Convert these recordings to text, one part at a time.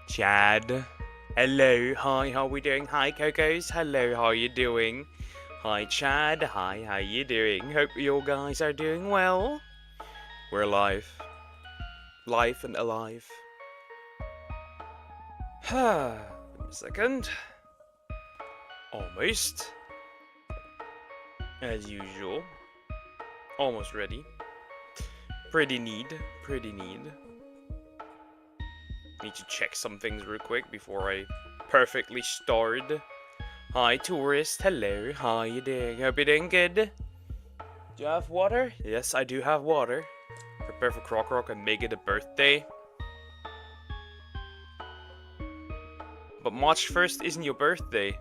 Chad. Hello, hi, how we doing? Hi, Cocos. Hello, how you doing? Hi, Chad. Hi, how you doing? Hope you guys are doing well. We're alive. Life and alive. A second. Almost. As usual. Almost ready. Pretty neat. Pretty neat. Need to check some things real quick before I perfectly start. Hi, tourist. Hello. How you doing? Hope you're doing good. Do you have water? Yes, I do have water. Prepare for Croc Rock and make it a birthday. But March 1st isn't your birthday.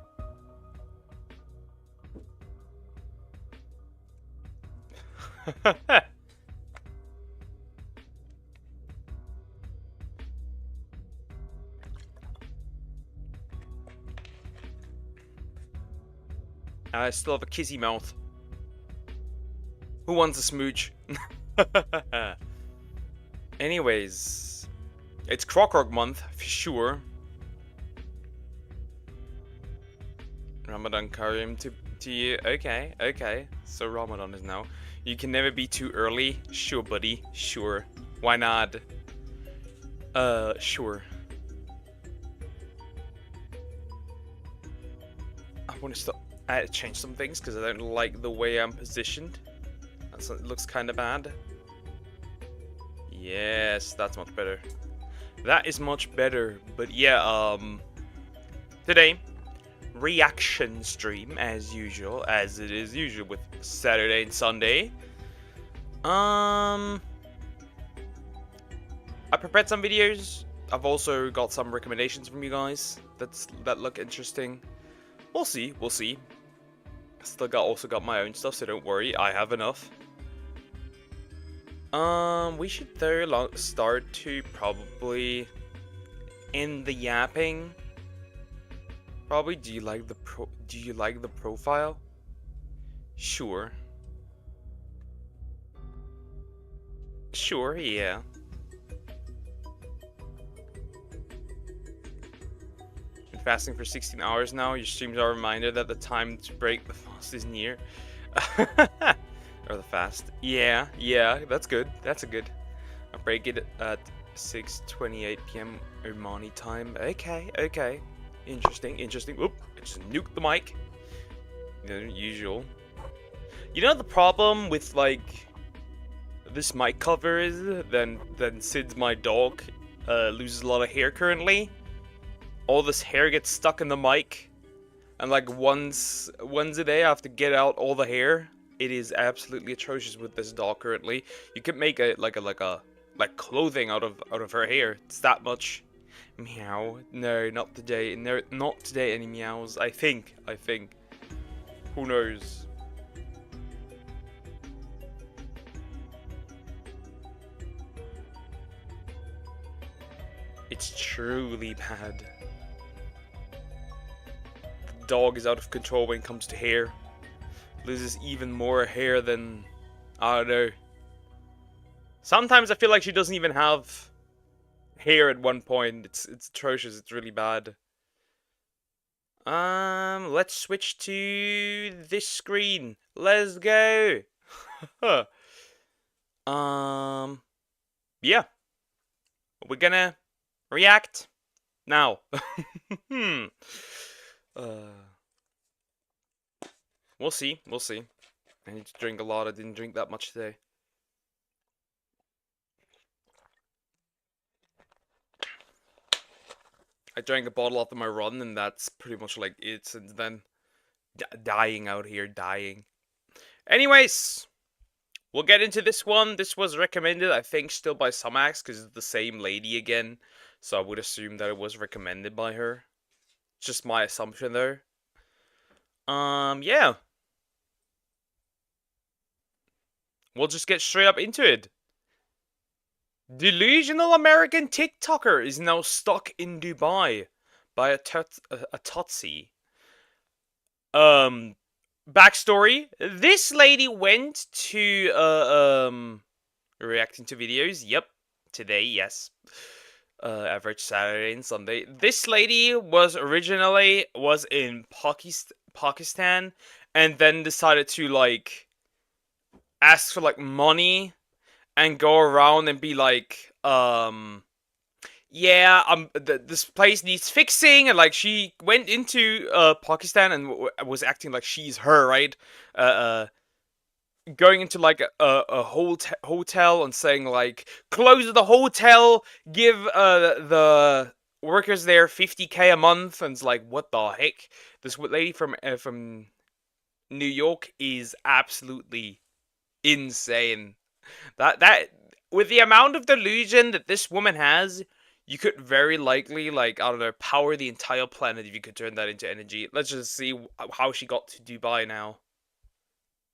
I still have a kissy mouth. Who wants a smooch? Anyways, it's Croc Rock month for sure. Ramadan Kareem to you. Okay, okay. So Ramadan is now. You can never be too early. Sure, buddy. Sure. Why not? Sure. I want to stop. Change some things because I don't like the way I'm positioned. It looks kind of bad. Yes, that's much better. That is much better. But yeah, today, reaction stream as usual, as it is usual with Saturday and Sunday. I prepared some videos. I've also got some recommendations from you guys that look interesting. We'll see, we'll see. Also got my own stuff, so don't worry, I have enough. We should though start to probably end the yapping. Probably. Do you like the profile? Sure. Sure, yeah. Been fasting for 16 hours now. Your streams are a reminder that the time to break the fast is near. Or the fast. Yeah, that's good. That's a good. I'll break it at 6:28 p.m. Omani time. Okay, okay. Interesting, interesting. Oop, I just nuked the mic. Usual. You know the problem with like this mic cover is then Sid's my dog loses a lot of hair currently. All this hair gets stuck in the mic, and like once a day I have to get out all the hair. It is absolutely atrocious with this dog currently. You could make like clothing out of her hair. It's that much. Meow. No, not today. No, not today. Any meows. I think. Who knows? It's truly bad. The dog is out of control when it comes to hair. Loses even more hair than, I don't know. Sometimes I feel like she doesn't even have hair at one point. It's atrocious. It's really bad. Let's switch to this screen. Let's go. Yeah. We're gonna react now. We'll see. We'll see. I need to drink a lot. I didn't drink that much today. I drank a bottle after my run, and that's pretty much like it since then. Dying out here, dying. Anyways, we'll get into this one. This was recommended, I think, still by Sumax, because it's the same lady again. So I would assume that it was recommended by her. Just my assumption, though. Yeah. We'll just get straight up into it. Delusional American TikToker is now stuck in Dubai by a Tutsi. Backstory. This lady went to, reacting to videos. Yep. Today, yes. average Saturday and Sunday. This lady was originally in Pakistan, and then decided to like ask for like money and go around and be like, yeah, this place needs fixing, and like she went into Pakistan and was acting like she's her, right? Uh, going into like a hotel and saying like, close the hotel, give the workers there 50K a month, and it's like, what the heck? This lady from New York is absolutely insane. That with the amount of delusion that this woman has, you could very likely, like, I don't know, power the entire planet if you could turn that into energy. Let's just see how she got to Dubai now.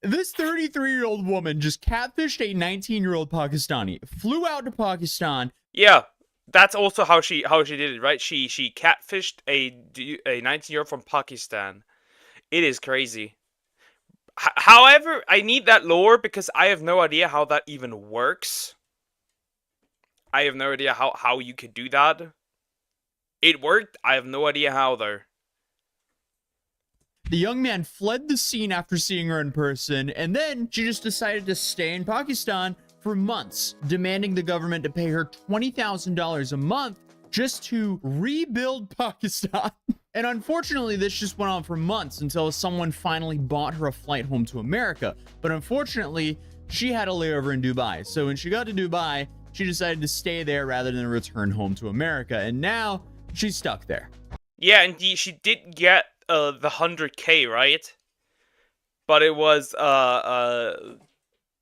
This 33-year-old woman just catfished a 19-year-old Pakistani, flew out to Pakistan. Yeah, that's also how she did it, right? She catfished a 19-year-old from Pakistan. It is crazy. However, I need that lore because I have no idea how that even works. I have no idea how you could do that. It worked. I have no idea how, though. The young man fled the scene after seeing her in person, and then she just decided to stay in Pakistan for months, demanding the government to pay her $20,000 a month just to rebuild Pakistan. And unfortunately, this just went on for months until someone finally bought her a flight home to America. But unfortunately, she had a layover in Dubai. So when she got to Dubai, she decided to stay there rather than return home to America. And now she's stuck there. Yeah, and she did get the 100K, right? But it was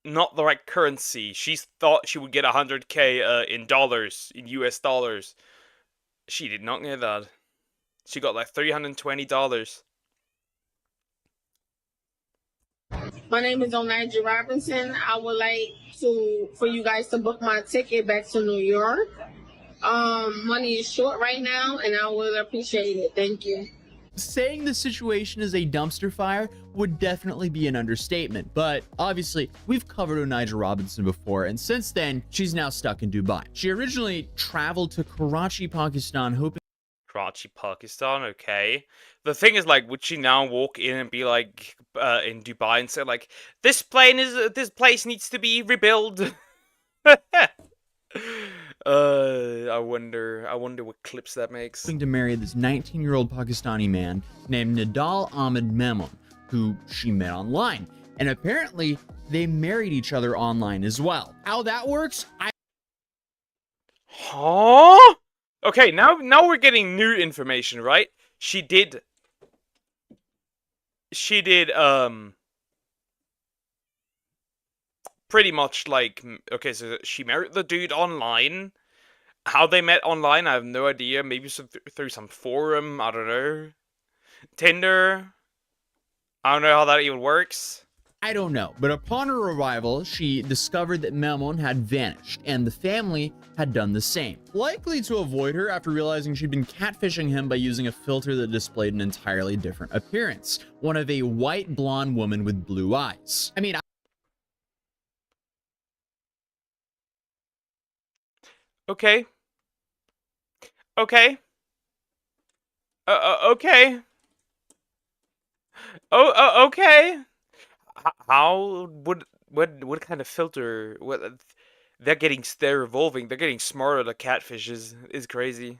not the right currency. She thought she would get 100K in dollars, in US dollars. She did not get that. She got like $320. My name is Onaja Robinson. I would like for you guys to book my ticket back to New York. Money is short right now, and I would appreciate it. Thank you. Saying the situation is a dumpster fire would definitely be an understatement, but obviously we've covered Onaja Robinson before, and since then she's now stuck in Dubai. She originally traveled to Karachi, Pakistan, hoping Karachi, Pakistan, okay. The thing is, like, would she now walk in and be like, in Dubai and say like, this place needs to be rebuilt? I wonder what clips that makes. to marry this 19-year-old Pakistani man named Nidal Ahmed Memon, who she met online. And apparently, they married each other online as well. How that works, Huh? Okay, now we're getting new information, right? She did, pretty much like, okay, so she married the dude online. How they met online, I have no idea. Maybe through some forum, I don't know. Tinder? I don't know how that even works. I don't know, but upon her arrival, she discovered that Memon had vanished, and the family had done the same. Likely to avoid her after realizing she'd been catfishing him by using a filter that displayed an entirely different appearance. One of a white blonde woman with blue eyes. I mean, Okay. Okay. Okay. Okay. How what kind of filter? What they're evolving. They're getting smarter. The catfish is crazy.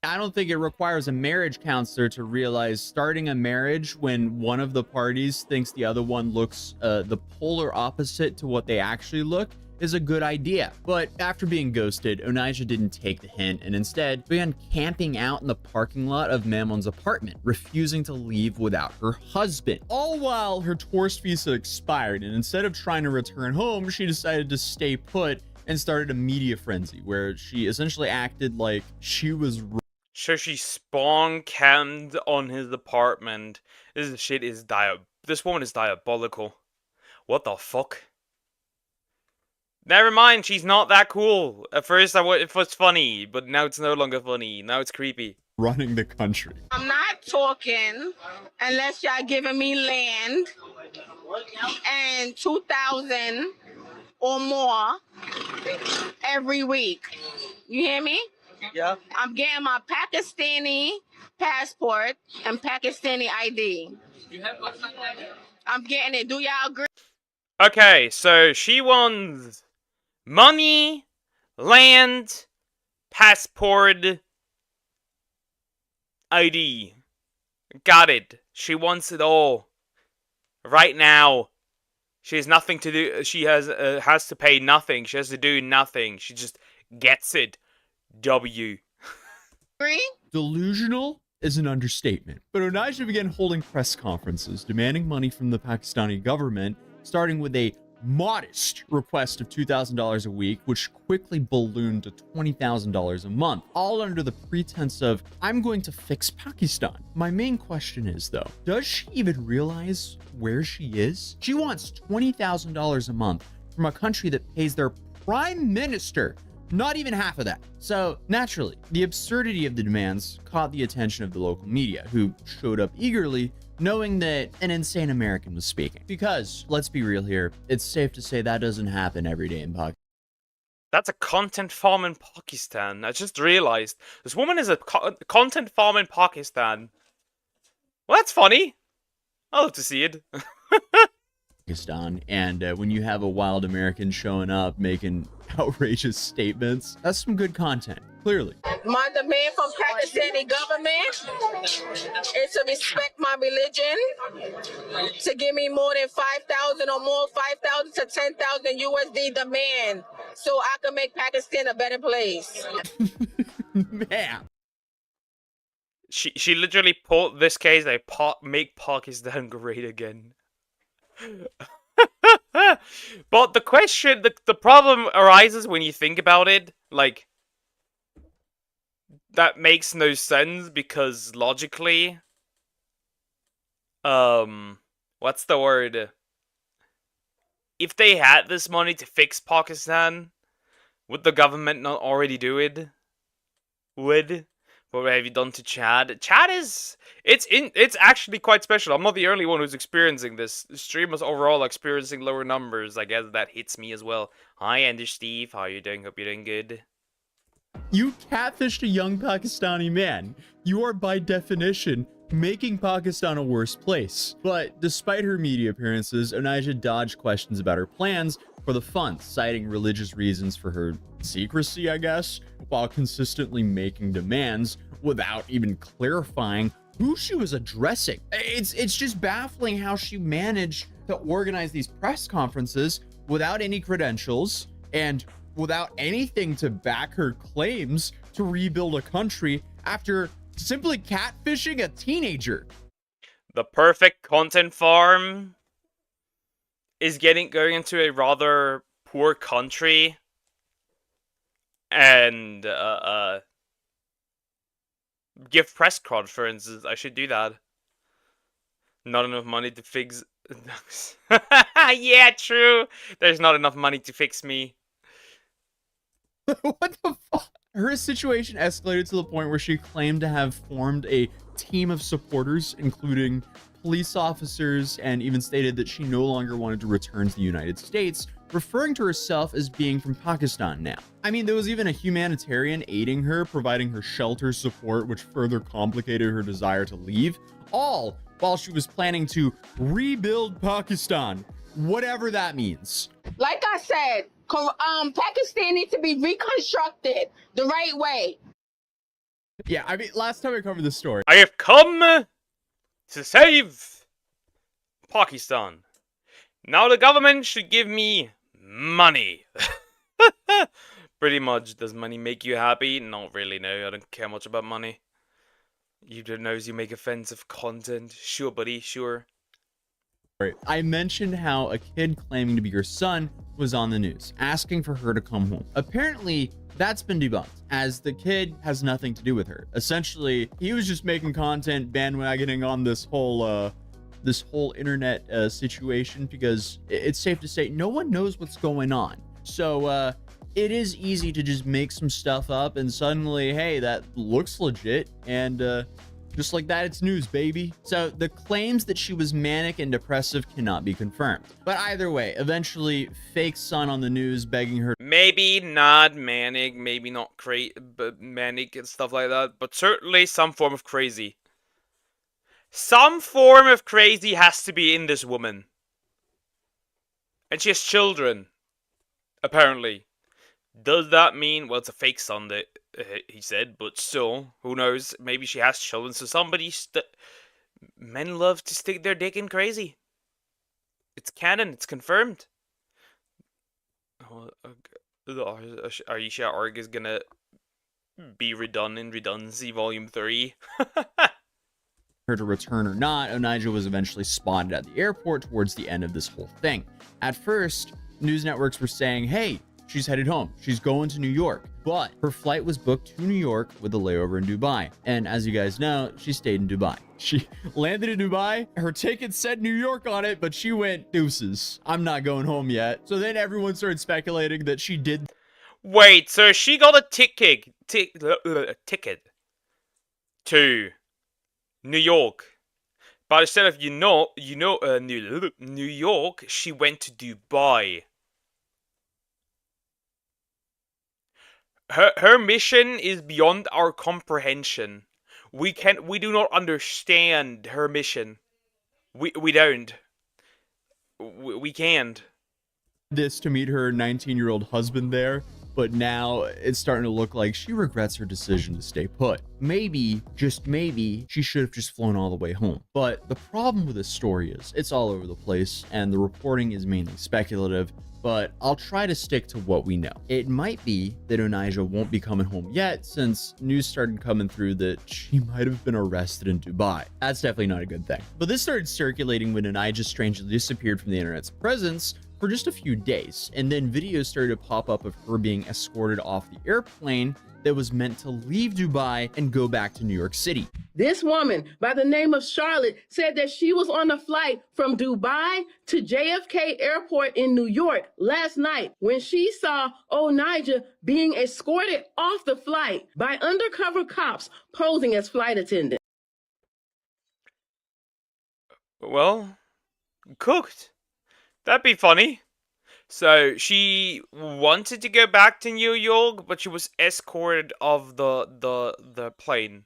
I don't think it requires a marriage counselor to realize starting a marriage when one of the parties thinks the other one looks the polar opposite to what they actually look is a good idea. But after being ghosted, Onaja didn't take the hint and instead began camping out in the parking lot of Memon's apartment, refusing to leave without her husband. All while her tourist visa expired, and instead of trying to return home, she decided to stay put and started a media frenzy where she essentially acted like she was. So she spawn cammed on his apartment. This woman is diabolical. What the fuck? Never mind, she's not that cool. At first it was funny, but now it's no longer funny. Now it's creepy. Running the country. I'm not talking unless y'all giving me land and 2,000 or more every week. You hear me? Yeah. I'm getting my Pakistani passport and Pakistani ID. I'm getting it. Do y'all agree? Okay, so she wants money, land, passport, ID. Got it. She wants it all. Right now. She has nothing to do. She has to pay nothing. She has to do nothing. She just gets it. W. Delusional is an understatement. But Onaja began holding press conferences demanding money from the Pakistani government, starting with a modest request of $2,000 a week, which quickly ballooned to $20,000 a month, all under the pretense of, I'm going to fix Pakistan. My main question is, though, does she even realize where she is? She wants $20,000 a month from a country that pays their prime minister not even half of that. So naturally, the absurdity of the demands caught the attention of the local media, who showed up eagerly, knowing that an insane American was speaking. Because, let's be real here, it's safe to say that doesn't happen every day in Pakistan. That's a content farm in Pakistan. I just realized this woman is a content farm in Pakistan. Well, that's funny. I'll love to see it. And when you have a wild American showing up making outrageous statements, that's some good content, clearly. My demand from Pakistani government is to respect my religion, to give me more than 5,000 or more, 5,000 to 10,000 USD demand, so I can make Pakistan a better place. Man. She literally put this case, they make Pakistan great again. But the question, the problem arises when you think about it, like, that makes no sense because logically, what's the word? If they had this money to fix Pakistan, would the government not already do it? Would? What have you done to Chad? Chad is... It's actually quite special. I'm not the only one who's experiencing this. Streamers overall experiencing lower numbers. I guess that hits me as well. Hi, Andy Steve. How are you doing? Hope you're doing good. You catfished a young Pakistani man. You are, by definition, making Pakistan a worse place. But despite her media appearances, Onaja dodged questions about her plans for the funds, citing religious reasons for her secrecy, I guess, while consistently making demands without even clarifying who she was addressing. It's just baffling how she managed to organize these press conferences without any credentials and without anything to back her claims to rebuild a country after simply catfishing a teenager. The perfect content farm is going into a rather poor country and give press conferences. I should do that. Not enough money to fix... Yeah, true. There's not enough money to fix me. What the fuck? Her situation escalated to the point where she claimed to have formed a team of supporters, including police officers, and even stated that she no longer wanted to return to the United States, referring to herself as being from Pakistan now. I mean, there was even a humanitarian aiding her, providing her shelter support, which further complicated her desire to leave, all while she was planning to rebuild Pakistan, whatever that means. Like I said, Pakistan needs to be reconstructed the right way. Yeah, I mean, last time I covered this story, I have come to save Pakistan. Now the government should give me money. Pretty much. Does money make you happy? Not really, no. I don't care much about money. You don't know you make offensive content. Sure, buddy, sure. I mentioned how a kid claiming to be your son was on the news, asking for her to come home. Apparently, that's been debunked, as the kid has nothing to do with her. Essentially, he was just making content, bandwagoning on this whole internet situation, because it's safe to say no one knows what's going on. So it is easy to just make some stuff up and suddenly, hey, that looks legit, and Just like that, it's news, baby. So the claims that she was manic and depressive cannot be confirmed. But either way, eventually, fake son on the news begging her. Maybe not manic, maybe not but manic and stuff like that, but certainly some form of crazy. Some form of crazy has to be in this woman. And she has children, apparently. Does that mean, well, it's a fake son that he said, but still, who knows? Maybe she has children, so men love to stick their dick in crazy. It's canon, it's confirmed. Aisha arc is gonna be redone in Redundancy Volume 3. Her to return or not, Onijah was eventually spotted at the airport towards the end of this whole thing. At first, news networks were saying, hey, she's headed home. She's going to New York. But her flight was booked to New York with a layover in Dubai. And as you guys know, she stayed in Dubai. She landed in Dubai. Her ticket said New York on it, but she went, deuces, I'm not going home yet. So then everyone started speculating that she did. Wait, so she got a ticket to New York. But instead of New York, she went to Dubai. Her mission is beyond our comprehension. We do not understand her mission. We don't. We can't. This to meet her 19-year-old husband there, but now it's starting to look like she regrets her decision to stay put. Maybe, just maybe, she should have just flown all the way home. But the problem with this story is it's all over the place and the reporting is mainly speculative, but I'll try to stick to what we know. It might be that Onijah won't be coming home yet, since news started coming through that she might have been arrested in Dubai. That's definitely not a good thing. But this started circulating when Onijah strangely disappeared from the internet's presence for just a few days, and then videos started to pop up of her being escorted off the airplane that was meant to leave Dubai and go back to New York City. This woman by the name of Charlotte said that she was on a flight from Dubai to JFK Airport in New York last night when she saw Onijah being escorted off the flight by undercover cops posing as flight attendants. Well, cooked. That'd be funny. So she wanted to go back to New York, but she was escorted off the plane.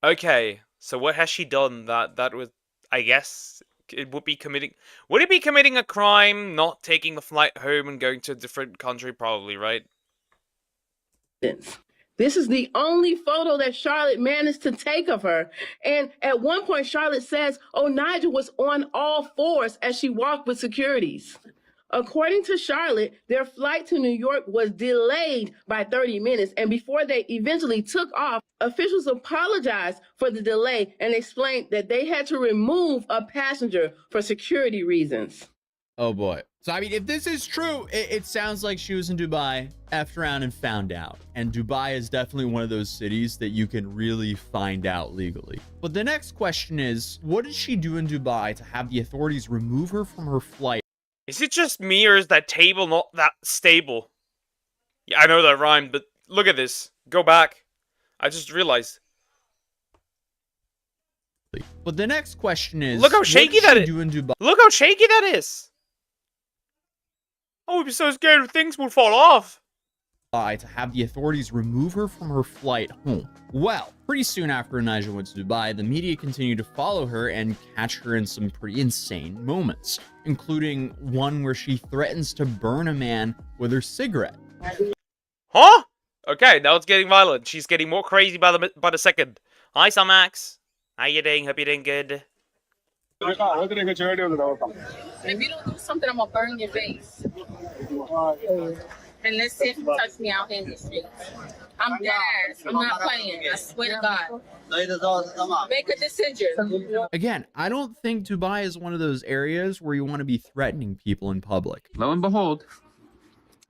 Okay, so what has she done that was, I guess it would be committing, would it be committing a crime not taking the flight home and going to a different country? Probably, right? This is the only photo that Charlotte managed to take of her. And at one point, Charlotte says Onijah was on all fours as she walked with securities. According to Charlotte, their flight to New York was delayed by 30 minutes. And before they eventually took off, officials apologized for the delay and explained that they had to remove a passenger for security reasons. Oh boy. So, I mean, if this is true, it sounds like she was in Dubai, effed around and found out. And Dubai is definitely one of those cities that you can really find out legally. But the next question is, what did she do in Dubai to have the authorities remove her from her flight? Is it just me, or is that table not that stable? Yeah, I know that rhymed, but look at this. Go back. I just realized. But the next question is, look how shaky that is. Look how shaky that is. I would be so scared things would fall off. To have the authorities remove her from her flight home. Well, pretty soon after Onijah went to Dubai, the media continued to follow her and catch her in some pretty insane moments, including one where she threatens to burn a man with her cigarette. Huh? Okay, now it's getting violent. She's getting more crazy by the second. Hi, Samax. How you doing? Hope you're doing good. If you don't do something, I'm gonna burn your face. And let's see if you touch me out here in the streets. I'm dead ass. I'm not playing. I swear to God. Make a decision. Again, I don't think Dubai is one of those areas where you want to be threatening people in public. Lo and behold,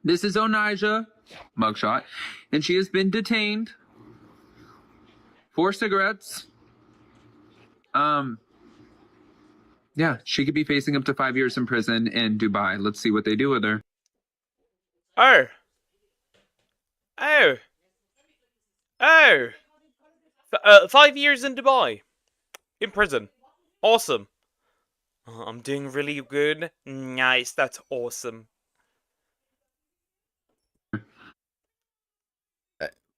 this is Onijah, mugshot, and she has been detained for cigarettes. Yeah, she could be facing up to 5 years in prison in Dubai. Let's see what they do with her. Oh. 5 years in Dubai. In prison. Awesome. I'm doing really good. Nice, that's awesome.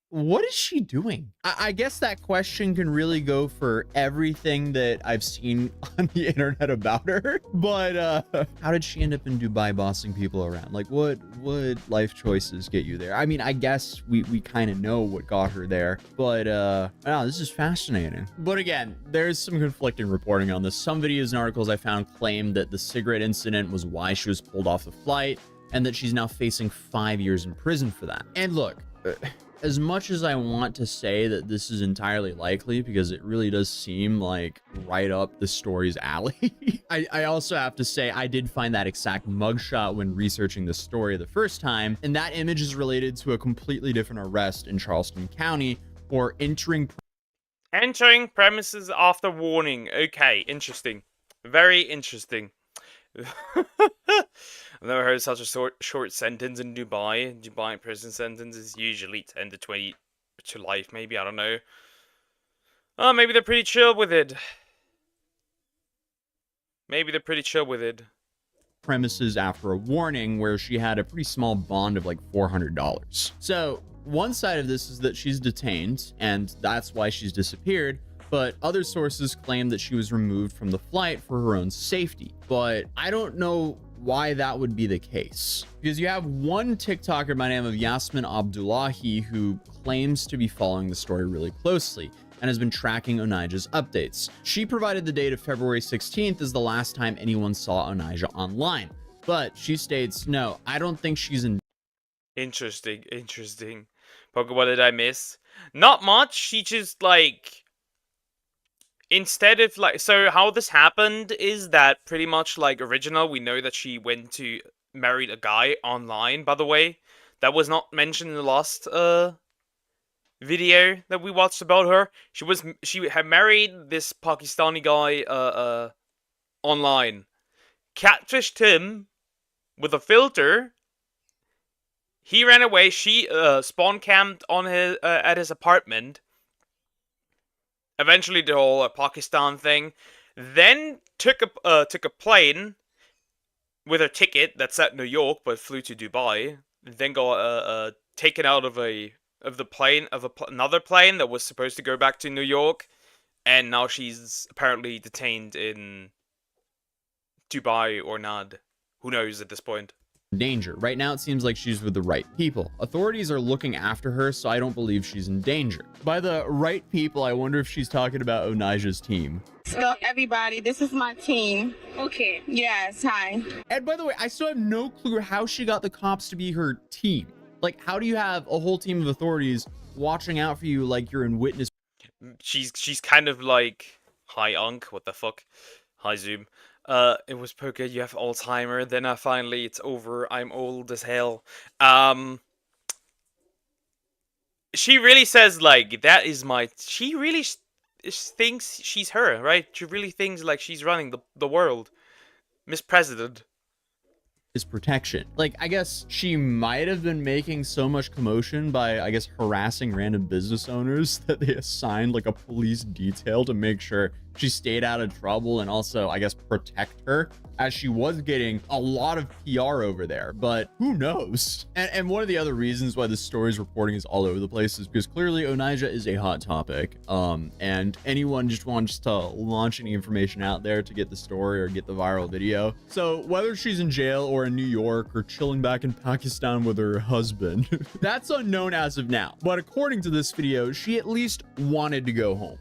What is she doing? I guess that question can really go for everything that I've seen on the internet about her. But how did she end up in Dubai bossing people around? Like, what life choices get you there? I mean, I guess we kind of know what got her there, but wow, this is fascinating. But again, there's some conflicting reporting on this. Some videos and articles I found claim that the cigarette incident was why she was pulled off the flight, and that she's now facing 5 years in prison for that. And look, as much as I want to say that this is entirely likely, because it really does seem like right up the story's alley, I also have to say I did find that exact mugshot when researching the story the first time, and that image is related to a completely different arrest in Charleston County for entering premises after warning. Okay, interesting. Very interesting. I've never heard such a short sentence in Dubai. Dubai prison sentence is usually 10 to 20 to life, maybe. I don't know. Oh, maybe they're pretty chill with it. Maybe they're pretty chill with it. Premises after a warning where she had a pretty small bond of like $400. So one side of this is that she's detained and that's why she's disappeared. But other sources claim that she was removed from the flight for her own safety. But I don't know why that would be the case, because you have one TikToker by the name of Yasmin Abdullahi who claims to be following the story really closely and has been tracking Onijah's updates. She provided the date of February 16th as the last time anyone saw Onijah online, but she states, no, I don't think she's in. Interesting. Poker, what did I miss? Not much. She just like, instead of like, so how this happened is that pretty much like original, we know that she went to married a guy online, by the way. That was not mentioned in the last video that we watched about her. She had married this Pakistani guy online. Catfished him with a filter. He ran away. She spawn camped on his at his apartment. Eventually, the whole Pakistan thing. Then took a plane with her ticket that said New York, but flew to Dubai. Then got taken out of another plane that was supposed to go back to New York, and now she's apparently detained in Dubai or not. Who knows at this point? Danger. Right now, it seems like she's with the right people. Authorities are looking after her, so I don't believe she's in danger. By the right people, I wonder if she's talking about Onijah's team. So everybody, this is my team. Okay. Yes, hi. And by the way, I still have no clue how she got the cops to be her team. Like, how do you have a whole team of authorities watching out for you like you're in witness? She's kind of like, hi Unc, what the fuck? Hi Zoom. It was Poker, you have Alzheimer, then finally it's over, I'm old as hell. She really says, like, that is my... She really thinks she's her, right? She really thinks, like, she's running the world. Miss President. His protection. Like, I guess she might have been making so much commotion by, I guess, harassing random business owners that they assigned, like, a police detail to make sure she stayed out of trouble and also, I guess, protect her, as she was getting a lot of PR over there, but who knows? And one of the other reasons why this story's reporting is all over the place is because clearly Onijah is a hot topic, and anyone just wants to launch any information out there to get the story or get the viral video. So whether she's in jail or in New York or chilling back in Pakistan with her husband, that's unknown as of now. But according to this video, she at least wanted to go home.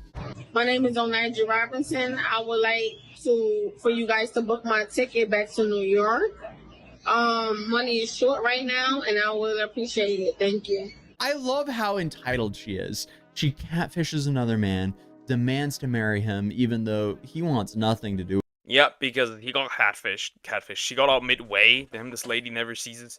My name is Onijah Robinson. I would like for you guys to book my ticket back to New York. Money is short right now, and I would appreciate it. Thank you. I love how entitled she is. She catfishes another man, demands to marry him, even though he wants nothing to do. Yep, because he got catfished. She got out midway. Damn, this lady never ceases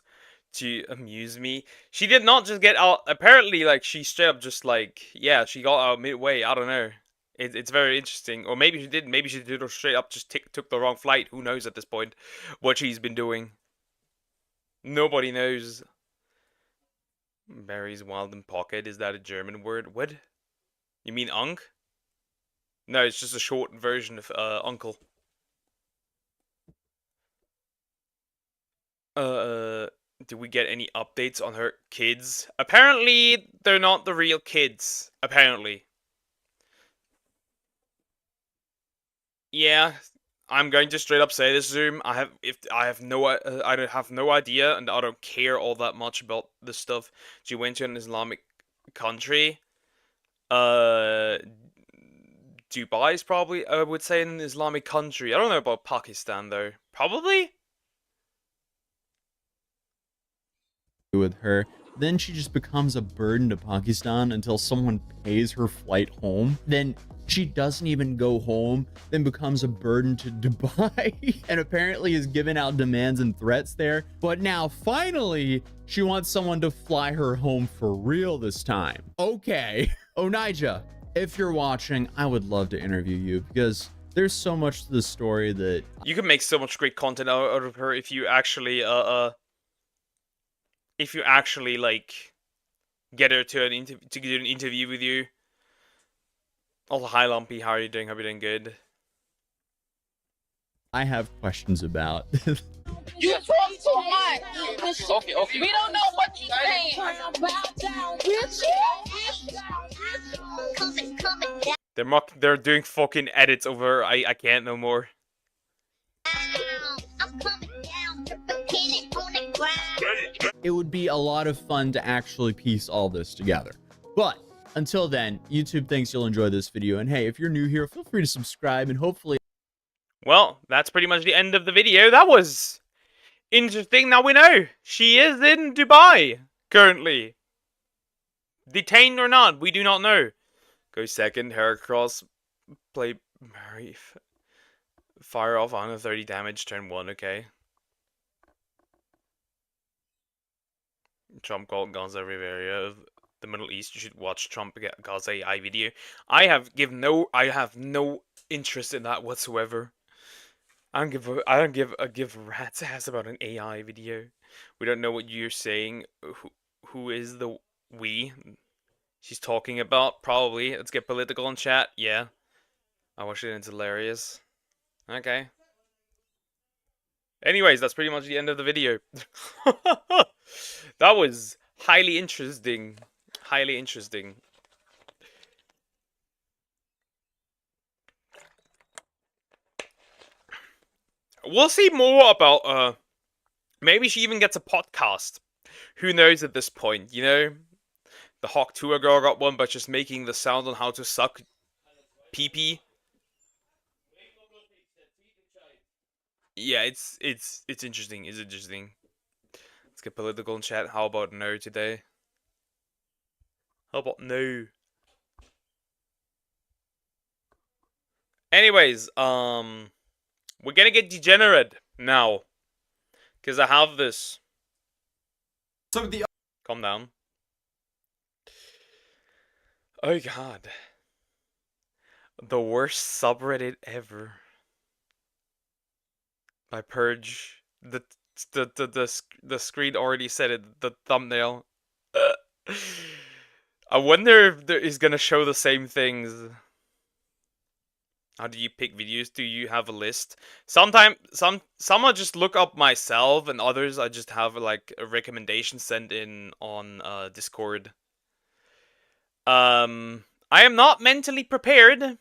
to amuse me. She did not just get out. Apparently, like, she straight up just, like, yeah, she got out midway. I don't know. It's very interesting. Or maybe she didn't. Maybe she did straight up just took the wrong flight. Who knows at this point what she's been doing. Nobody knows. Berries wild in pocket. Is that a German word? What? You mean Unk? No, it's just a short version of Uncle. Do we get any updates on her kids? Apparently, they're not the real kids. Apparently. Yeah, I'm going to straight up say this, Zoom. I have no idea, and I don't care all that much about this stuff. She went to an Islamic country. Uh, Dubai is probably, I would say, an Islamic country. I don't know about Pakistan though. Probably. With her. Then she just becomes a burden to Pakistan until someone pays her flight home. Then she doesn't even go home, then becomes a burden to Dubai and apparently is giving out demands and threats there. But now finally, she wants someone to fly her home for real this time. Okay. Onija, if you're watching, I would love to interview you because there's so much to the story that you can make so much great content out of her if you actually like get her to do an interview with you. Also, hi Lumpy, how are you doing? Hope you're doing good. I have questions about. You talk too much. Okay. We don't know what you're saying. They're doing fucking edits over I can't no more. It would be a lot of fun to actually piece all this together. But until then, YouTube thinks you'll enjoy this video. And hey, if you're new here, feel free to subscribe and hopefully... Well, that's pretty much the end of the video. That was interesting. Now we know she is in Dubai currently. Detained or not, we do not know. Go second, Heracross, play Mary, fire off 130 damage, turn 1, okay. Trump called Gaza area of the Middle East. You should watch Trump Gaza AI video. I have no interest in that whatsoever. I don't give a rat's ass about an AI video. We don't know what you're saying. Who is the we she's talking about? Probably. Let's get political in chat. Yeah. I watched it and it's hilarious. Okay. Anyways, that's pretty much the end of the video. That was highly interesting. Highly interesting. We'll see more about, maybe she even gets a podcast. Who knows at this point, you know? The Hawk Tour girl got one, but just making the sound on how to suck pee-pee. Yeah, it's interesting. It's interesting. Let's get political in chat. How about no today? How about no? Anyways, we're gonna get degenerate now. Because I have this. Calm down. Oh god. The worst subreddit ever. By Purge. The screen already said it. The thumbnail. I wonder if he's gonna show the same things. How do you pick videos? Do you have a list? Some I just look up myself, and others I just have like a recommendation sent in on Discord. I am not mentally prepared.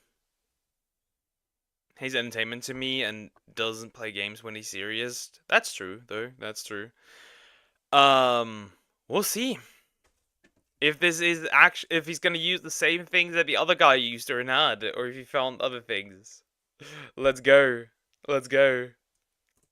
He's entertainment to me and doesn't play games when he's serious. That's true, though. That's true. We'll see. If this is if he's gonna use the same things that the other guy used or not, or if he found other things. Let's go. Let's go.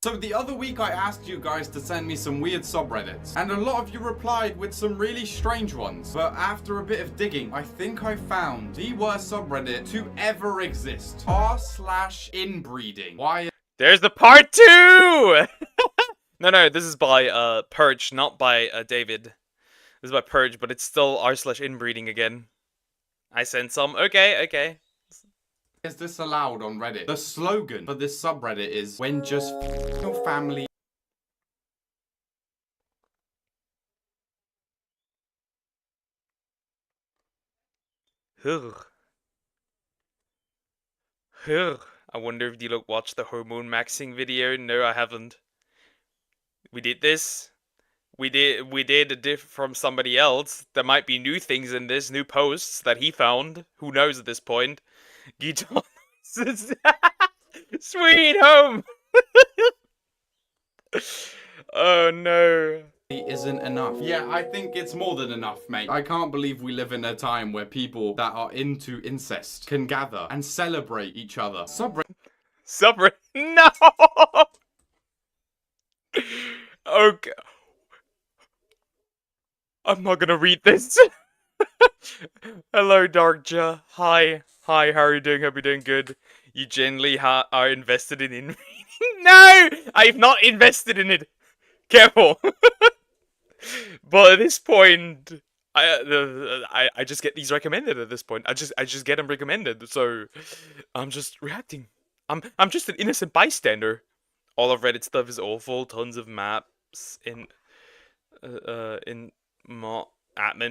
So the other week I asked you guys to send me some weird subreddits, and a lot of you replied with some really strange ones. But after a bit of digging, I think I found the worst subreddit to ever exist. r/inbreeding. Why? There's the part 2! No, this is by Purge, not by David. This is by Purge, but it's still r/inbreeding again. I sent some. Okay. Is this allowed on Reddit? The slogan for this subreddit is, when just your family... Ugh. I wonder if D-Look watched the hormone maxing video. No, I haven't. We did this. We did a diff from somebody else. There might be new things in this, new posts that he found. Who knows at this point? Guitar. Sweet home. Oh no. Isn't enough. Yeah, I think it's more than enough, mate. I can't believe we live in a time where people that are into incest can gather and celebrate each other. Subreddit. No. Okay. I'm not gonna read this. Hello, Darkja. Hi. Hi, how are you doing? Hope you're doing good. You genuinely are invested in reading? No! I've not invested in it. Careful. But at this point, I just get these recommended at this point. I just get them recommended. So I'm just reacting. I'm just an innocent bystander. All of Reddit stuff is awful. Tons of maps in admin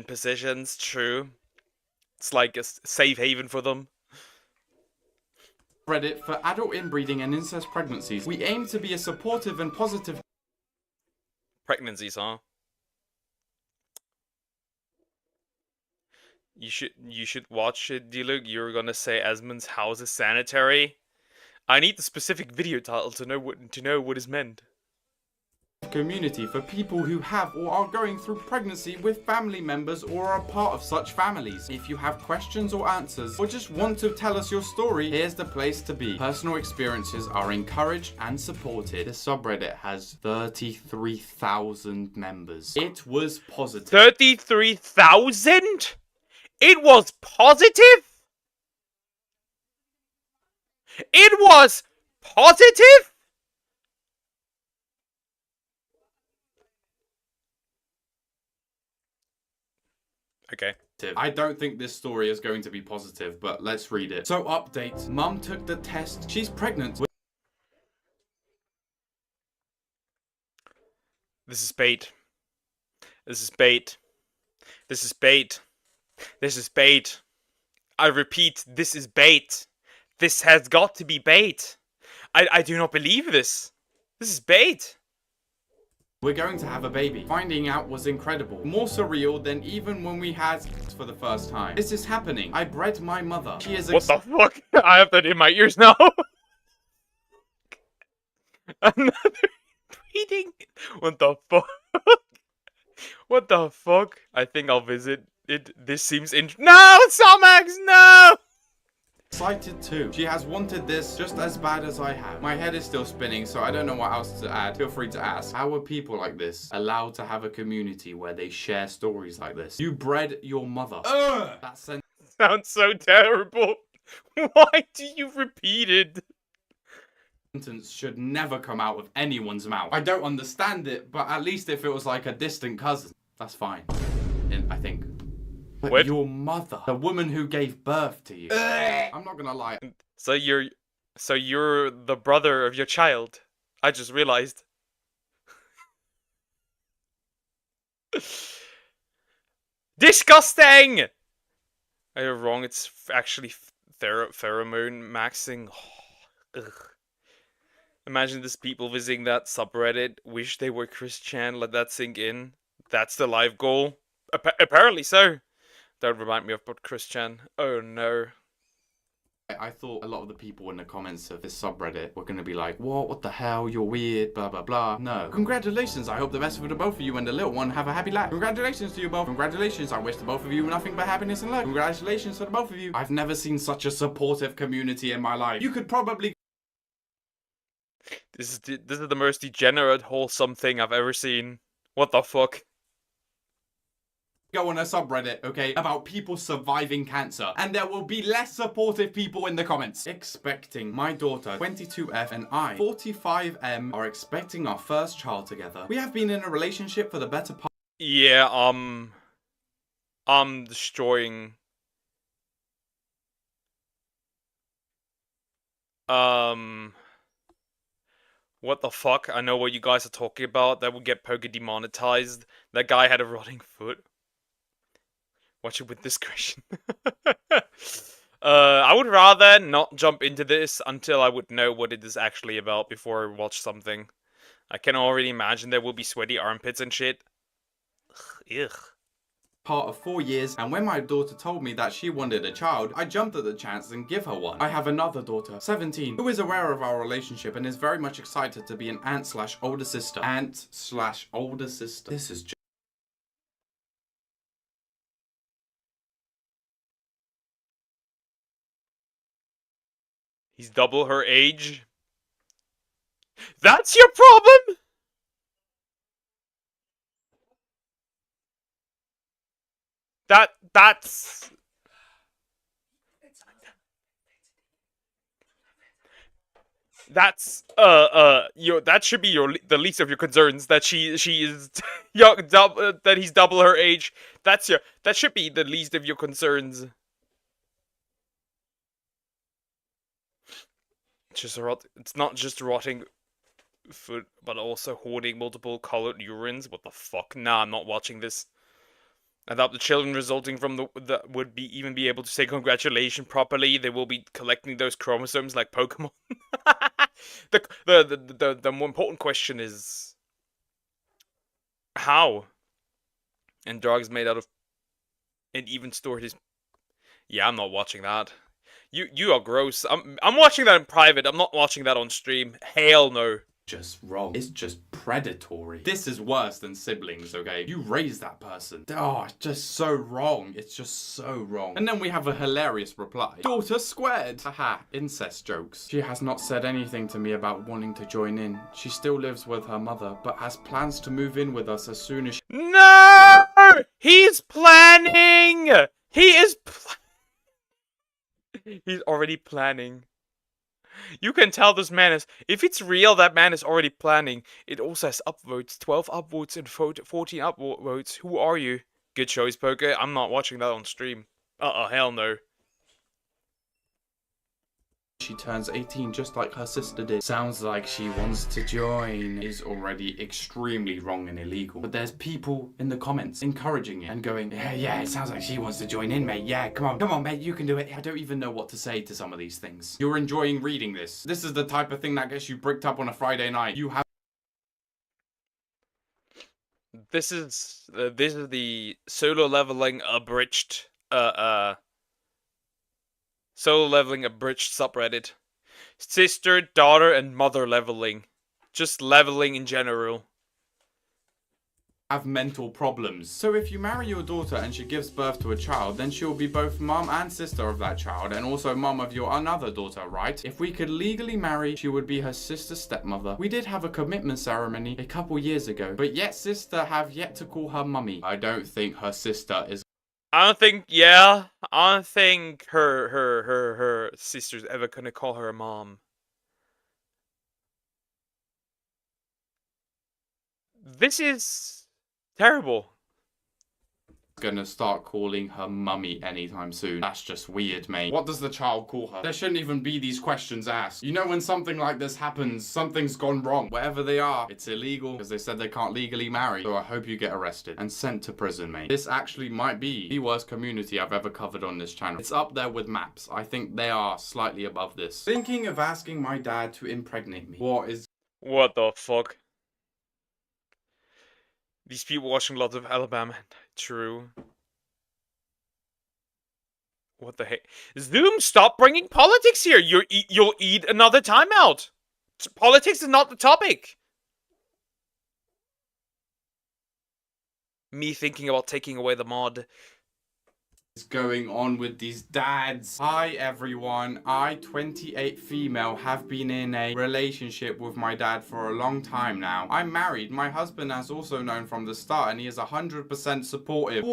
positions. True. It's like a safe haven for them. Reddit for adult inbreeding and incest pregnancies. We aim to be a supportive and positive Pregnancies, huh? You should watch it, D-Luke. You're gonna say Esmond's house is sanitary. I need the specific video title to know what is meant. community for people who have or are going through pregnancy with family members or are part of such families. If you have questions or answers or just want to tell us your story, here's the place to be. Personal experiences are encouraged and supported. The subreddit has 33,000 members. It was positive. 33,000? It was positive? It was positive? Okay. I don't think this story is going to be positive, but let's read it. So, update. Mum took the test. She's pregnant. This is bait. This is bait. This is bait. This is bait. I repeat, this is bait. This has got to be bait. I do not believe this. This is bait. We're going to have a baby. Finding out was incredible. More surreal than even when we had sex for the first time. This is happening. I bred my mother. She is What the fuck? I have that in my ears now. Another breeding. What the fuck? What the fuck? I think I'll visit it. This seems No, Somax, no! excited too. She has wanted this just as bad as I have. My head is still spinning, so I don't know what else to add. Feel free to ask. How are people like this allowed to have a community where they share stories like this? You bred your mother. Ugh! That Sounds so terrible. Why do you repeat it? sentence should never come out of anyone's mouth. I don't understand it, but at least if it was like a distant cousin, that's fine. I think. But What? your mother, the woman who gave birth to you. I'm not gonna lie. So you're the brother of your child. I just realized. Disgusting! I was wrong. It's actually pheromone maxing. Ugh. Imagine these people visiting that subreddit. Wish they were Christian. Let that sink in. That's the life goal. Apparently so. Don't remind me of but Christian. Oh no. I thought a lot of the people in the comments of this subreddit were going to be like, what the hell, you're weird, blah, blah, blah. No. Congratulations, I hope the best for the both of you and the little one have a happy life. Congratulations to you both. Congratulations, I wish the both of you nothing but happiness and love. Congratulations to the both of you. I've never seen such a supportive community in my life. You could probably This is the most degenerate, wholesome thing I've ever seen. What the fuck? go on a subreddit, okay, about people surviving cancer, and there will be less supportive people in the comments. Expecting. My daughter, 22F, and I, 45M, are expecting our first child together. We have been in a relationship for the better part. Yeah, I'm destroying. What the fuck? I know what you guys are talking about. That would get poker demonetized. That guy had a rotting foot. Watch it with discretion. I would rather not jump into this until I would know what it is actually about before I watch something. I can already imagine there will be sweaty armpits and shit. Ugh. Part of 4 years, and when my daughter told me that she wanted a child, I jumped at the chance and give her one. I have another daughter, 17, who is aware of our relationship and is very much excited to be an aunt/older sister. Aunt/older sister. This is just... He's double her age. That's your problem? That's that should be the least of your concerns, that she is young, that he's double her age. That should be the least of your concerns. It's not just rotting food, but also hoarding multiple colored urines. What the fuck? Nah, I'm not watching this. I doubt the children resulting from the would even be able to say congratulations properly. They will be collecting those chromosomes like Pokemon. The more important question is how. And drugs made out of, and even stored his. Yeah, I'm not watching that. You are gross. I'm watching that in private. I'm not watching that on stream. Hell no. just wrong. It's just predatory. This is worse than siblings, okay? You raise that person. Oh, it's just so wrong. It's just so wrong. And then we have a hilarious reply. Daughter squared. Haha, incest jokes. She has not said anything to me about wanting to join in. She still lives with her mother, but has plans to move in with us as soon as she... No! He's planning! He is He's already planning. You can tell this man is... If it's real, that man is already planning. It also has upvotes. 12 upvotes and 14 upvotes. Who are you? Good choice, Poker. I'm not watching that on stream. Hell no. She turns 18 just like her sister did. Sounds like she wants to join. Is already extremely wrong and illegal. But there's people in the comments encouraging it and going, yeah, it sounds like she wants to join in, mate. Yeah, come on, mate, you can do it. I don't even know what to say to some of these things. You're enjoying reading this. This is the type of thing that gets you bricked up on a Friday night. You have... This is the solo leveling abridged solo leveling abridged subreddit. Sister, daughter, and mother leveling. Just leveling in general. Have mental problems. So if you marry your daughter and she gives birth to a child, then she'll be both mum and sister of that child, and also mum of your another daughter, right? If we could legally marry, she would be her sister's stepmother. We did have a commitment ceremony a couple years ago, but yet sister have yet to call her mummy. I don't think her sister is... I don't think her sister's ever gonna call her a mom. This is terrible. Gonna start calling her mummy anytime soon. That's just weird, mate. What does the child call her? There shouldn't even be these questions asked. You know, when something like this happens, something's gone wrong. Wherever they are, it's illegal because they said they can't legally marry. So I hope you get arrested and sent to prison, mate. This actually might be the worst community I've ever covered on this channel. It's up there with maps. I think they are slightly above this. Thinking of asking my dad to impregnate me. What the fuck? These people watching lots of Alabama. True. What the heck? Zoom, stop bringing politics here. You'll eat another timeout. Politics is not the topic. Me thinking about taking away the mod. What's going on with these dads? Hi everyone, I, 28 female, have been in a relationship with my dad for a long time now. I'm married. My husband has also known from the start and he is 100% supportive.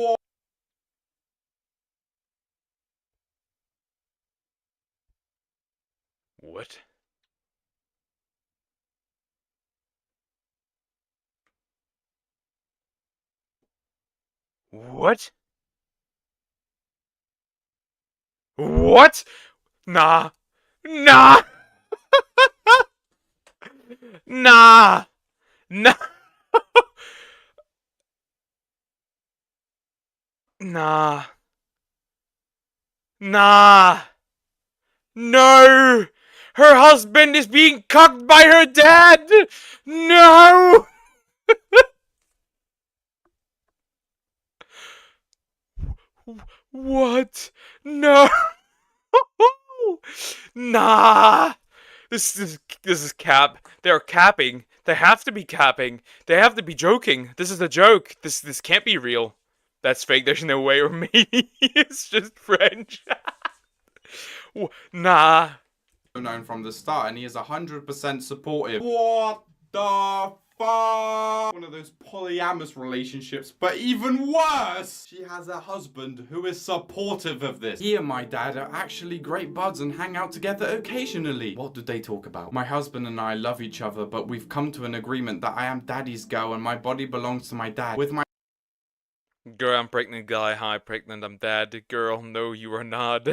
What? What? What? Nah. Nah. Nah. Nah. Nah. Nah. No! Her husband is being cucked by her dad! No! What? No! Nah! This is cap. They're capping. They have to be capping. They have to be joking. This is a joke. This can't be real. That's fake. There's no way. Or maybe it's just French. Nah. Known from the start, and he is 100% supportive. What the fuck? One of those polyamorous relationships, but even worse, she has a husband who is supportive of this. He and my dad are actually great buds and hang out together occasionally. What do they talk about? My husband and I love each other, but we've come to an agreement that I am daddy's girl and my body belongs to my dad. With my Girl, I'm pregnant. Guy, hi, pregnant. I'm dad. Girl, no, you are not.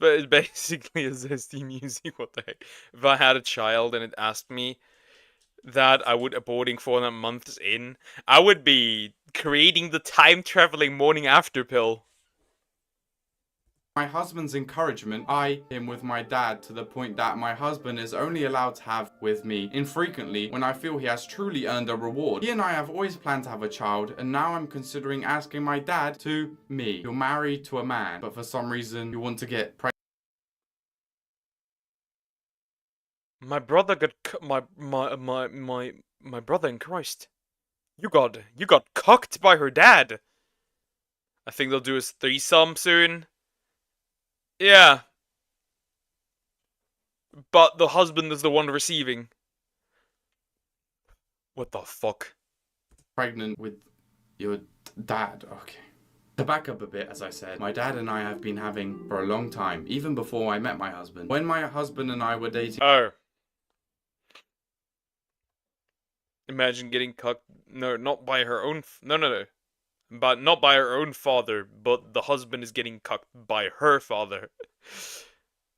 But it basically is ST music. What the heck? If I had a child and it asked me that I would aborting 400 months in, I would be creating the time traveling morning after pill. My husband's encouragement, I am with my dad to the point that my husband is only allowed to have with me infrequently when I feel he has truly earned a reward. He and I have always planned to have a child, and now I'm considering asking my dad to me. You're married to a man, but for some reason you want to get pregnant. My brother got my brother in Christ. You got cocked by her dad. I think they'll do a threesome soon. Yeah. But the husband is the one receiving. What the fuck? Pregnant with your dad. Okay. To back up a bit, as I said, my dad and I have been having for a long time, even before I met my husband. When my husband and I were dating. Oh. Imagine getting cucked. No, not by her own. No. But not by her own father, but the husband is getting cucked by her father.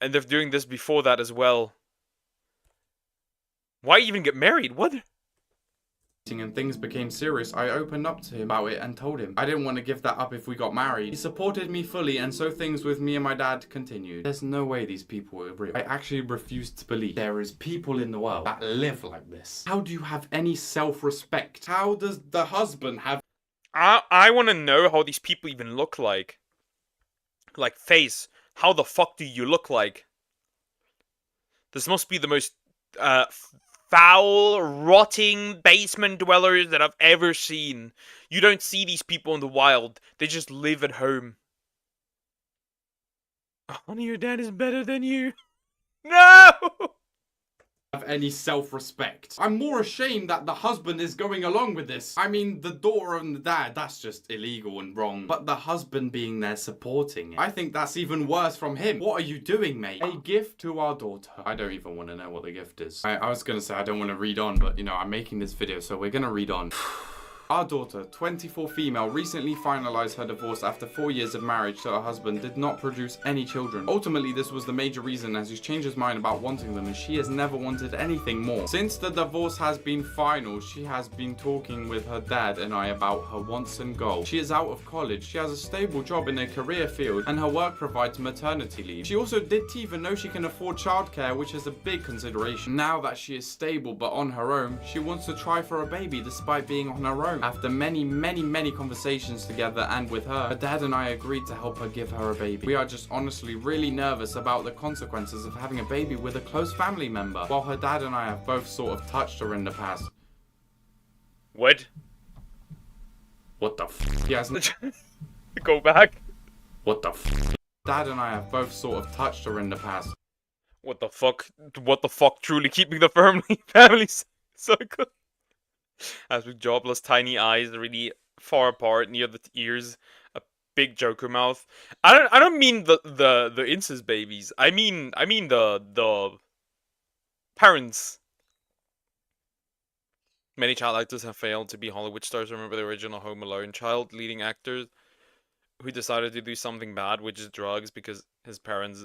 And they're doing this before that as well. Why even get married? What? And things became serious, I opened up to him about it and told him I didn't want to give that up if we got married. He supported me fully, and so things with me and my dad continued. There's no way these people are real. I actually refuse to believe there is people in the world that live like this. How do you have any self-respect? How does the husband have... I want to know how these people even look like. Like, face. How the fuck do you look like? This must be the most foul, rotting basement dwellers that I've ever seen. You don't see these people in the wild. They just live at home. Honey, your dad is better than you. No! Have any self-respect. I'm more ashamed that the husband is going along with this. I mean, the daughter and the dad, that's just illegal and wrong. But the husband being there supporting it, I think that's even worse from him. What are you doing, mate? A gift to our daughter. I don't even want to know what the gift is. I was gonna say I don't want to read on, but you know, I'm making this video, so we're gonna read on. Our daughter, 24 female, recently finalized her divorce after 4 years of marriage to her husband did not produce any children. Ultimately, this was the major reason as he's changed his mind about wanting them, and she has never wanted anything more. Since the divorce has been final, she has been talking with her dad and I about her wants and goals. She is out of college, she has a stable job in a career field, and her work provides maternity leave. She also didn't even know she can afford childcare, which is a big consideration. Now that she is stable but on her own, she wants to try for a baby despite being on her own. After many conversations together and with her dad and I agreed to help her give her a baby. We are just honestly really nervous about the consequences of having a baby with a close family member, while her dad and I have both sort of touched her in the past. What? What the f? He hasn't. Go back. What the f? Dad and I have both sort of touched her in the past. What the fuck? What the fuck? Truly keeping the family circle. As with jobless, tiny eyes, really far apart near the ears, a big Joker mouth. I don't mean the incest babies. I mean the parents. Many child actors have failed to be Hollywood stars. Remember the original Home Alone child leading actors who decided to do something bad, which is drugs, because his parents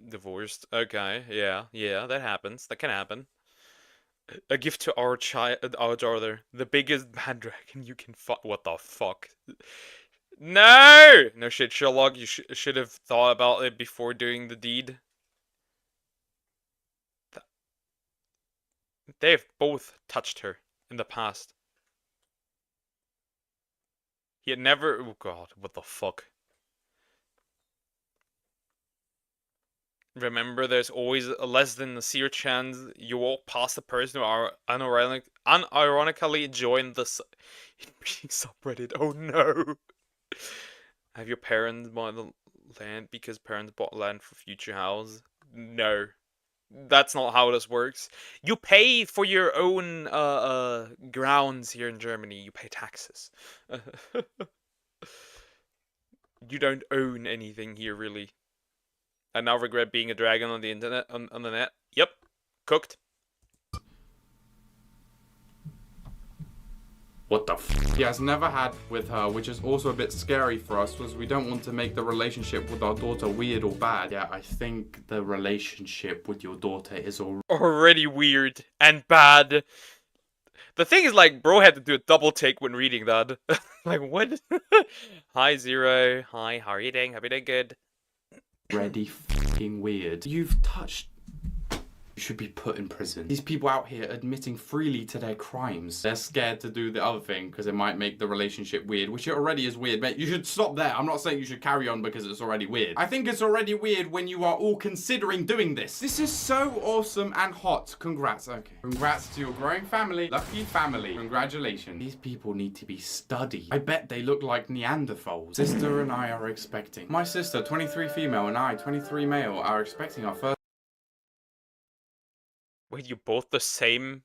divorced. Okay, yeah, that happens. That can happen. A gift to our child, our daughter, the biggest bad dragon you can fuck. What the fuck? No! No shit, Sherlock, you should have thought about it before doing the deed. They've both touched her in the past. He had never... Oh god, what the fuck? Remember, there's always a less than a 0 chance you walk past a person who are unironically joined the subreddit. Oh no! Have your parents bought the land because parents bought land for future house? No. That's not how this works. You pay for your own grounds here in Germany. You pay taxes. You don't own anything here, really. I now regret being a dragon on the internet, on the net. Yep. Cooked. What the f? He has never had with her, which is also a bit scary for us, was we don't want to make the relationship with our daughter weird or bad. Yeah, I think the relationship with your daughter is already weird and bad. The thing is, like, bro had to do a double take when reading that. Like, what? Hi, Zero. Hi, how are you doing? Hope you're doing good. already f***ing weird. You've touched... You should be put in prison. These people out here admitting freely to their crimes. They're scared to do the other thing because it might make the relationship weird, which it already is weird. Mate, you should stop there. I'm not saying you should carry on because it's already weird. I think it's already weird when you are all considering doing this. This is so awesome and hot. Congrats. Okay. Congrats to your growing family. Lucky family. Congratulations. These people need to be studied. I bet they look like Neanderthals. Sister and I are expecting. My sister, 23 female, and I, 23 male, are expecting our first... Wait, you're both the same?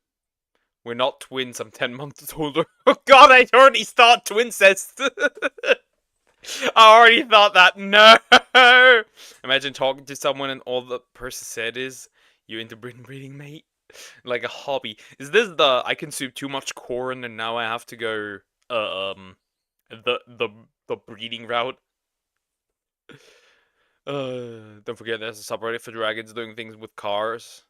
We're not twins, I'm 10 months older. Oh god, I already thought twincest! I already thought that. No! Imagine talking to someone and all the person said is, you into breeding, mate? Like a hobby. Is this the, I consume too much corn and now I have to go, the breeding route? Don't forget there's a subreddit for dragons doing things with cars.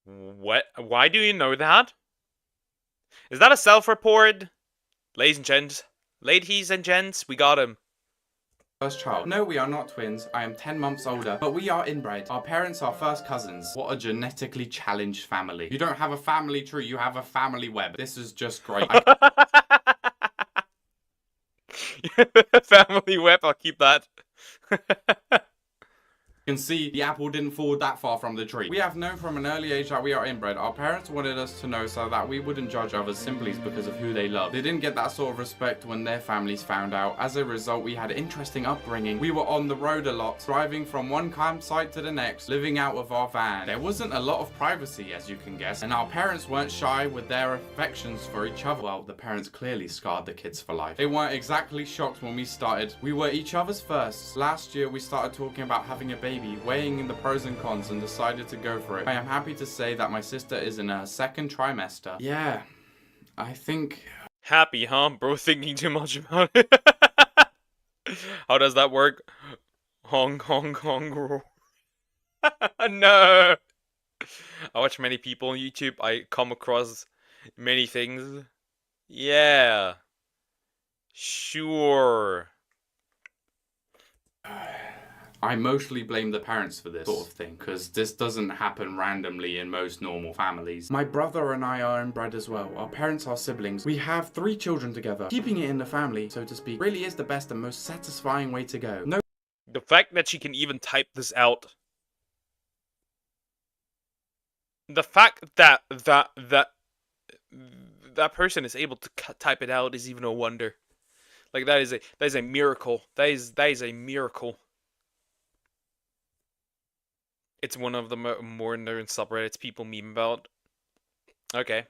What? Why do you know that? Is that a self-report? Ladies and gents, we got him. First child. No, we are not twins. I am 10 months older, but we are inbred. Our parents are first cousins. What a genetically challenged family. You don't have a family tree, you have a family web. This is just great. Family web, I'll keep that. You can see the apple didn't fall that far from the tree. We have known from an early age that we are inbred. Our parents wanted us to know so that we wouldn't judge others simply because of who they love. They didn't get that sort of respect when their families found out. As a result, we had interesting upbringing. We were on the road a lot, driving from one campsite to the next, living out of our van. There wasn't a lot of privacy, as you can guess, and our parents weren't shy with their affections for each other. Well, the parents clearly scarred the kids for life. They weren't exactly shocked when we started. We were each other's firsts. Last year, we started talking about having a baby, weighing in the pros and cons, and decided to go for it. I am happy to say that my sister is in her second trimester. Yeah, I think... Happy, huh? Bro thinking too much about it. How does that work? Hong Kong Kong. No! I watch many people on YouTube. I come across many things. Yeah. Sure. I mostly blame the parents for this sort of thing, because this doesn't happen randomly in most normal families. My brother and I are inbred as well. Our parents are siblings. We have 3 children together. Keeping it in the family, so to speak, really is the best and most satisfying way to go. No. The fact that she can even type this out. The fact that that person is able to type it out is even a wonder. Like that is a miracle. That is a miracle. It's one of the more known subreddits people meme about. Okay.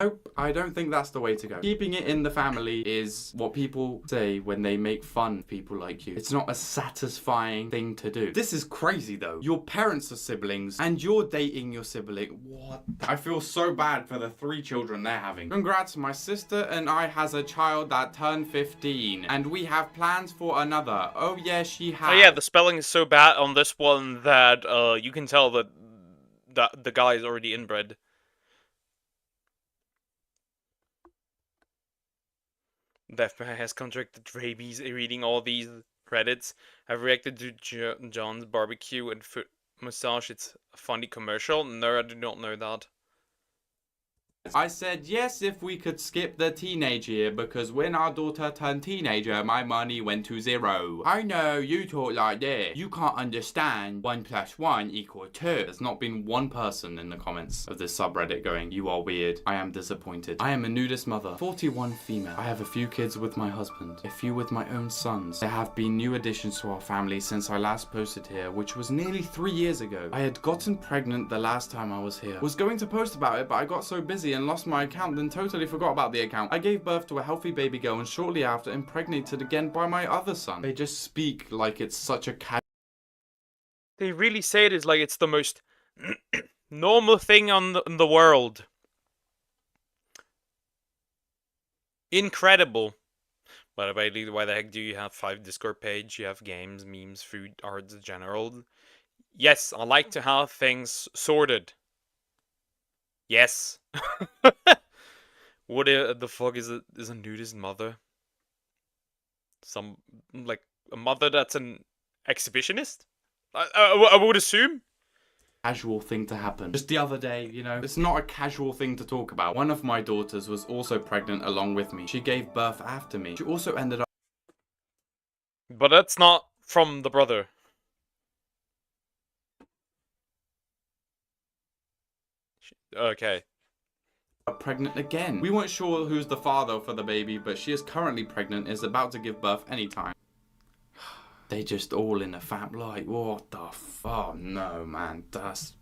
Nope, I don't think that's the way to go. Keeping it in the family is what people say when they make fun of people like you. It's not a satisfying thing to do. This is crazy though. Your parents are siblings and you're dating your sibling. What? I feel so bad for the 3 children they're having. Congrats, my sister and I has a child that turned 15 and we have plans for another. Oh yeah, she has. Oh yeah, the spelling is so bad on this one that you can tell that the guy is already inbred. The FBI has contracted rabies. Reading all these Reddits, I've reacted to John's barbecue and foot massage. It's a funny commercial. No, I do not know that. I said yes if we could skip the teenage year, because when our daughter turned teenager, my money went to 0. I know, you talk like this. You can't understand 1 + 1 = 2. There's not been one person in the comments of this subreddit going, you are weird. I am disappointed. I am a nudist mother, 41 female. I have a few kids with my husband, a few with my own sons. There have been new additions to our family since I last posted here, which was nearly 3 years ago. I had gotten pregnant the last time I was here. Was going to post about it, but I got so busy and lost my account, then totally forgot about the account. I gave birth to a healthy baby girl and shortly after impregnated again by my other son. They just speak like it's such a They really say it is like it's the most normal thing in the world. Incredible. But why the heck do you have 5 Discord page? You have games, memes, food, arts, general. Yes, I like to have things sorted. Yes. What the fuck is a nudist mother? Some, like, a mother that's an exhibitionist? I would assume. casual thing to happen. Just the other day, you know, it's not a casual thing to talk about. One of my daughters was also pregnant along with me. She gave birth after me. She also ended up But that's not from the brother. Okay. pregnant again. We weren't sure who's the father for the baby, but she is currently pregnant, is about to give birth anytime. They just all in a fam, like, what the oh no, man, that's...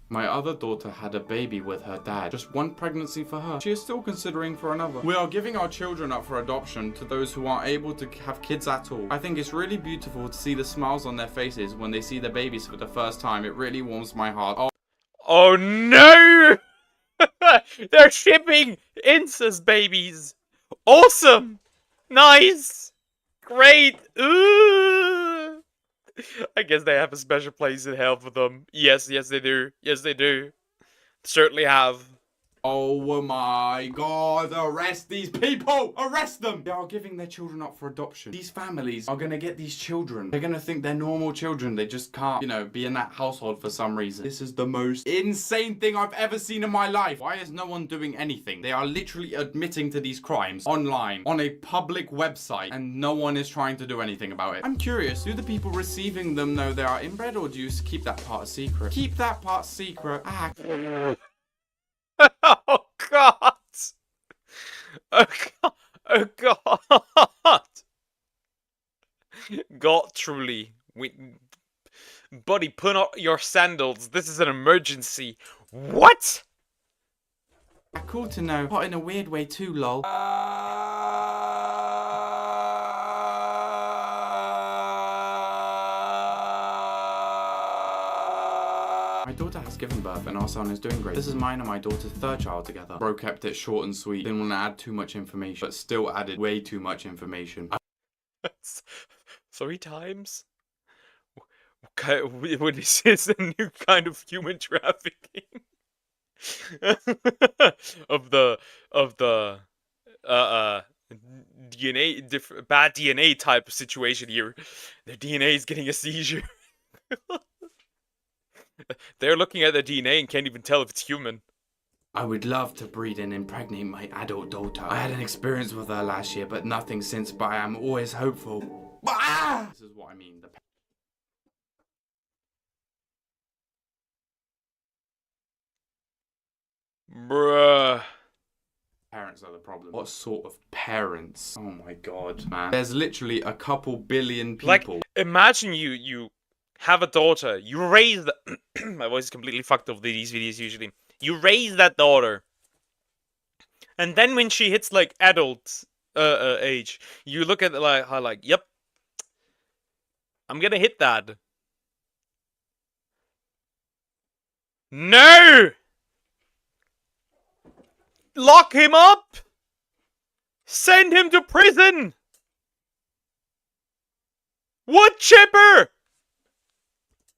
My other daughter had a baby with her dad. Just one pregnancy for her. She is still considering for another. We are giving our children up for adoption to those who aren't able to have kids at all. I think it's really beautiful to see the smiles on their faces when they see their babies for the first time. It really warms my heart. Oh no! They're shipping incest babies! Awesome! Nice! Great! Ooh! I guess they have a special place in hell for them. Yes, yes they do. Yes they do. Certainly have. Oh my god, arrest these people! Arrest them! They are giving their children up for adoption. These families are gonna get these children. They're gonna think they're normal children. They just can't, you know, be in that household for some reason. This is the most insane thing I've ever seen in my life. Why is no one doing anything? They are literally admitting to these crimes online, on a public website, and no one is trying to do anything about it. I'm curious, do the people receiving them know they are inbred, or do you keep that part a secret? Keep that part secret. Ah. Oh god! Oh god! Oh god! God, truly. Buddy, put on your sandals. This is an emergency. What? Cool to know, but in a weird way too, lol. My daughter has given birth and our son is doing great. This is mine and my daughter's third child together. Bro kept it short and sweet. Didn't want to add too much information, but still added way too much information. 3 times? Okay, what is this, a new kind of human trafficking? of the DNA, bad DNA type of situation here. Their DNA is getting a seizure. They're looking at their DNA and can't even tell if it's human. I would love to breed and impregnate my adult daughter. I had an experience with her last year, but nothing since, but I am always hopeful. Ah! This is what I mean. Bruh. Parents are the problem. What sort of parents? Oh my god, man. There's literally a couple billion people. Like, imagine you have a daughter, you raise the my voice is completely fucked up these videos usually. You raise that daughter, and then when she hits like adult age, you look at like how like, yep, I'm gonna hit that. No! Lock him up! Send him to prison! Wood chipper!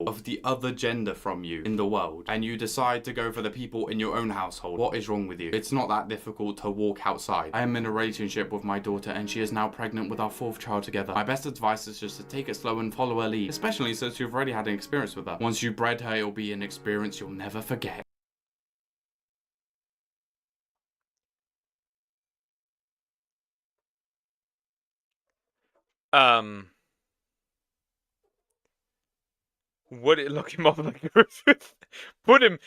of the other gender from you in the world, and you decide to go for the people in your own household, what is wrong with you? It's not that difficult to walk outside. I am in a relationship with my daughter and she is now pregnant with our 4th child together. My best advice is just to take it slow and follow her lead, especially since you've already had an experience with her. Once you bred her, it'll be an experience you'll never forget. Would it look him up like put him,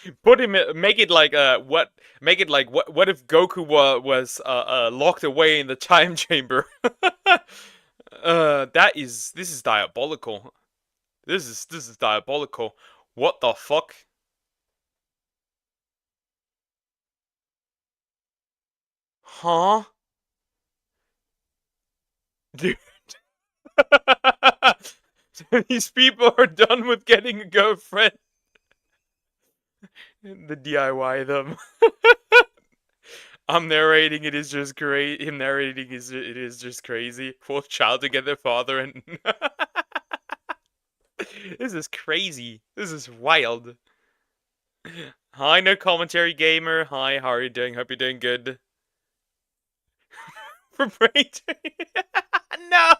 make it like make it like what if Goku was locked away in the time chamber? This is diabolical. This is diabolical. What the fuck? Huh? Dude. These people are done with getting a girlfriend. The DIY them. I'm narrating. It is just great. Him narrating it is just crazy. 4th child to get their father, and this is crazy. This is wild. Hi, no commentary gamer. Hi, how are you doing? Hope you're doing good. For brain. No.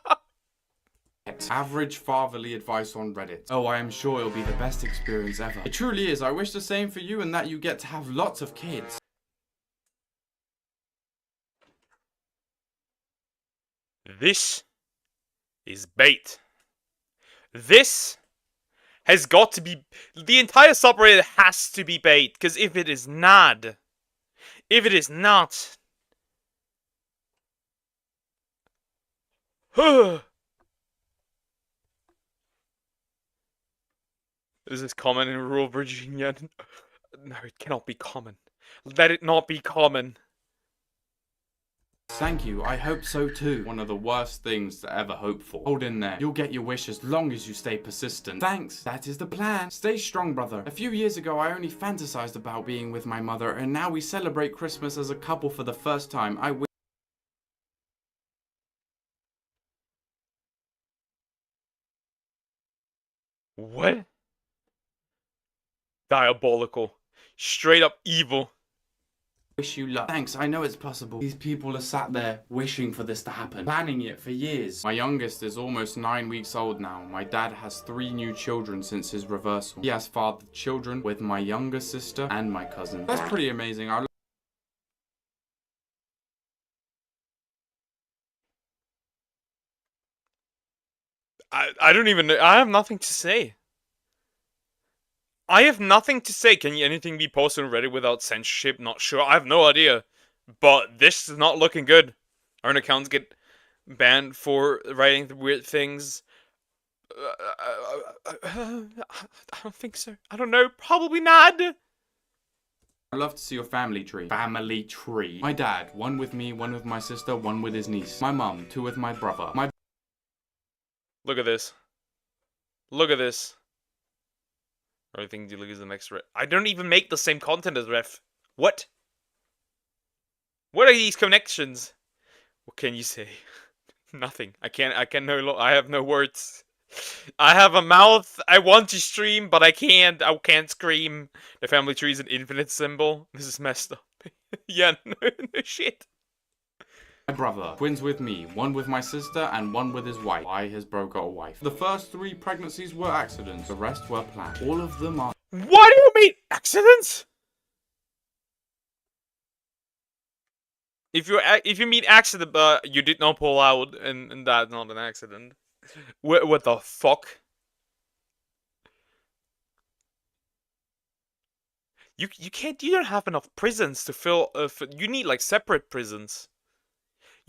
Average fatherly advice on Reddit. Oh, I am sure it'll be the best experience ever. It truly is. I wish the same for you and that you get to have lots of kids. This is bait. This has got to be... The entire subreddit has to be bait, because if it is not... Is this common in rural Virginia? No, it cannot be common. Let it not be common. Thank you, I hope so too. One of the worst things to ever hope for. Hold in there. You'll get your wish as long as you stay persistent. Thanks, that is the plan. Stay strong, brother. A few years ago, I only fantasized about being with my mother, and now we celebrate Christmas as a couple for the first time. What? Diabolical. Straight up evil. Wish you luck. Thanks, I know it's possible. These people are sat there wishing for this to happen, planning it for years. My youngest is almost 9 weeks old now. My dad has 3 new children since his reversal. He has fathered children with my younger sister and my cousin. That's pretty amazing. I don't even know. I have nothing to say. I have nothing to say. Can anything be posted on Reddit without censorship? Not sure. I have no idea. But this is not looking good. Our accounts get banned for writing weird things. I don't think so. I don't know. Probably not. I'd love to see your family tree. Family tree. My dad, 1 with me, 1 with my sister, 1 with his niece. My mum, 2 with my brother. Look at this. Look at this. I think Dealing is the next ref. I don't even make the same content as ref. What? What are these connections? What can you say? Nothing. I have no words. I have a mouth. I want to stream, but I can't. I can't scream. The family tree is an infinite symbol. This is messed up. Yeah, no shit. My brother, twins with me, 1 with my sister and 1 with his wife. Why has bro got a wife? The first 3 pregnancies were accidents, the rest were planned. All of them are... What do you mean, accidents? If you mean accident, but you did not pull out, and that's not an accident. What the fuck? You can't. You don't have enough prisons to fill. You need like separate prisons.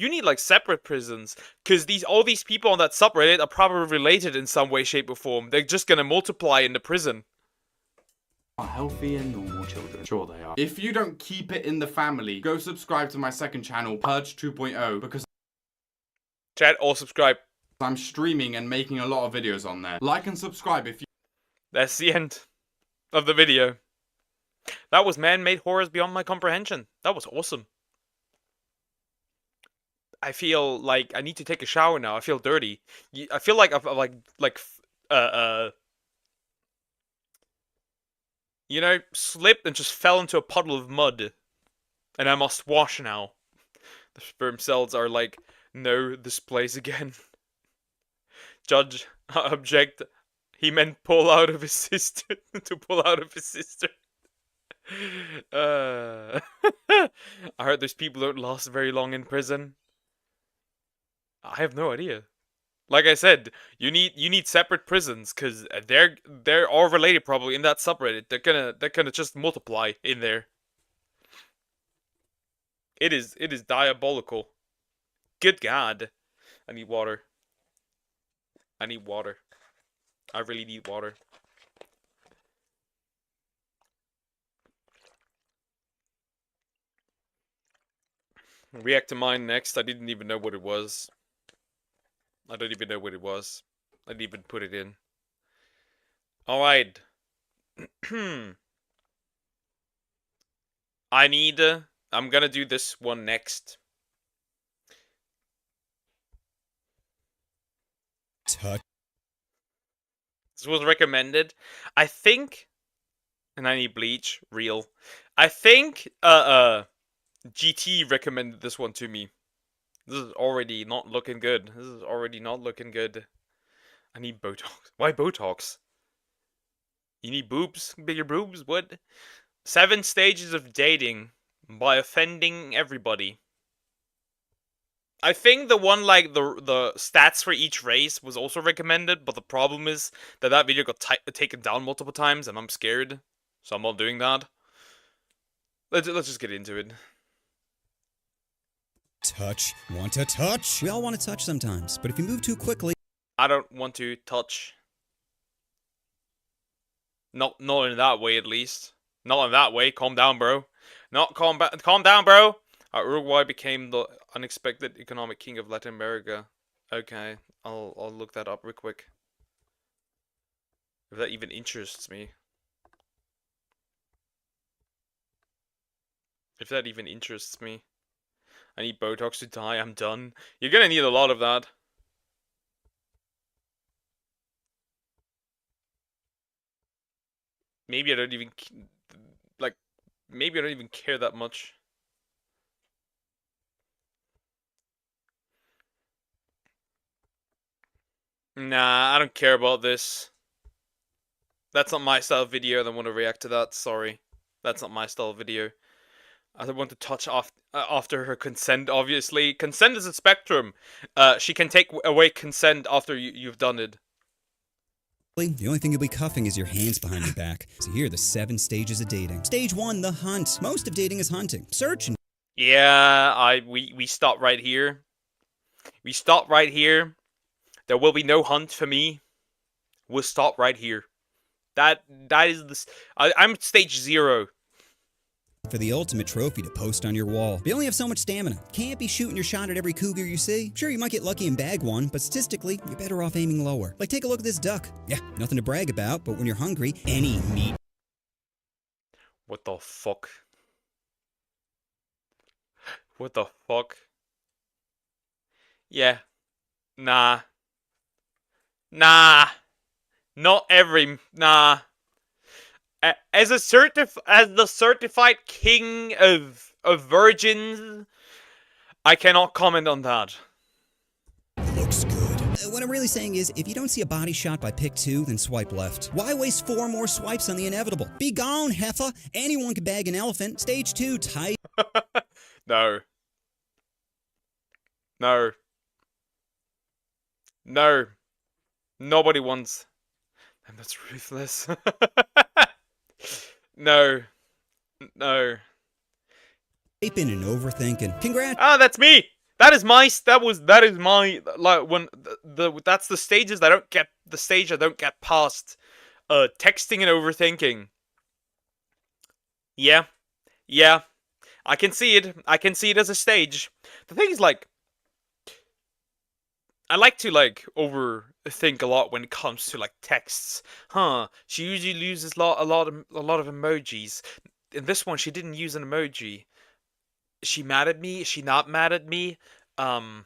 You need like separate prisons, because all these people on that subreddit are probably related in some way, shape, or form. They're just gonna multiply in the prison. Are healthy and normal children. Sure they are. If you don't keep it in the family, go subscribe to my second channel, Purge 2.0, because Chat, all subscribe. I'm streaming and making a lot of videos on there. Like and subscribe if you... That's the end of the video. That was man-made horrors beyond my comprehension. That was awesome. I feel like I need to take a shower now. I feel dirty. I feel like I've you know, slipped and just fell into a puddle of mud. And I must wash now. The sperm cells are like, no, this place again. Judge, object. He meant pull out of his sister. To pull out of his sister. I heard those people don't last very long in prison. I have no idea. Like I said, you need separate prisons because they're all related probably in that subreddit. They're gonna just multiply in there. It is diabolical. Good God, I need water. I need water. I really need water. React to mine next. I didn't even know what it was. I don't even know what it was. I didn't even put it in. Alright. I need... I'm gonna do this one next. Touch. This was recommended. I think... And I need bleach. Real. I think, GT recommended this one to me. This is already not looking good. This is already not looking good. I need Botox. Why Botox? You need boobs? Bigger boobs? What? 7 stages of dating by offending everybody. I think the one like the stats for each race was also recommended, but the problem is that video got taken down multiple times, and I'm scared, so I'm not doing that. Let's just get into it. Touch. Want to touch? We all want to touch sometimes, but if you move too quickly... I don't want to touch. Not in that way, at least. Not in that way. Calm down, bro. Calm down, bro. Uruguay became the unexpected economic king of Latin America. Okay, I'll look that up real quick. If that even interests me. If that even interests me. I need Botox to die. I'm done. You're gonna need a lot of that. Maybe I don't even like. Maybe I don't even care that much. Nah, I don't care about this. That's not my style video. I don't want to react to that. Sorry, that's not my style video. I don't want to touch after her consent. Obviously, consent is a spectrum. She can take away consent after you've done it. The only thing you'll be cuffing is your hands behind your back. So here are the 7 stages of dating. Stage 1, the hunt. Most of dating is hunting. Search and... Yeah, we stop right here. We stop right here. There will be no hunt for me. We'll stop right here. That is the... I'm stage 0. For the ultimate trophy to post on your wall. But you only have so much stamina. Can't be shooting your shot at every cougar you see. Sure, you might get lucky and bag one, but statistically, you're better off aiming lower. Like, take a look at this duck. Yeah, nothing to brag about, but when you're hungry, any meat... What the fuck? What the fuck? Yeah. Nah. Nah. Not every... Nah. As the certified king of virgins, I cannot comment on that. Looks good. What I'm really saying is, if you don't see a body shot by pick 2, then swipe left. Why waste 4 more swipes on the inevitable? Be gone, heifer. Anyone can bag an elephant. Stage 2, tight. No. No. No. Nobody wants... And that's ruthless. No. No. Typing and overthinking. Congrats. Ah, that's me. That is my like when that's the stages I don't get past. Texting and overthinking. Yeah. Yeah. I can see it. I can see it as a stage. The thing is, like, I like to overthink a lot when it comes to like texts. She usually uses a lot of emojis. In this one, she didn't use an emoji. Is she mad at me? Is she not mad at me? Did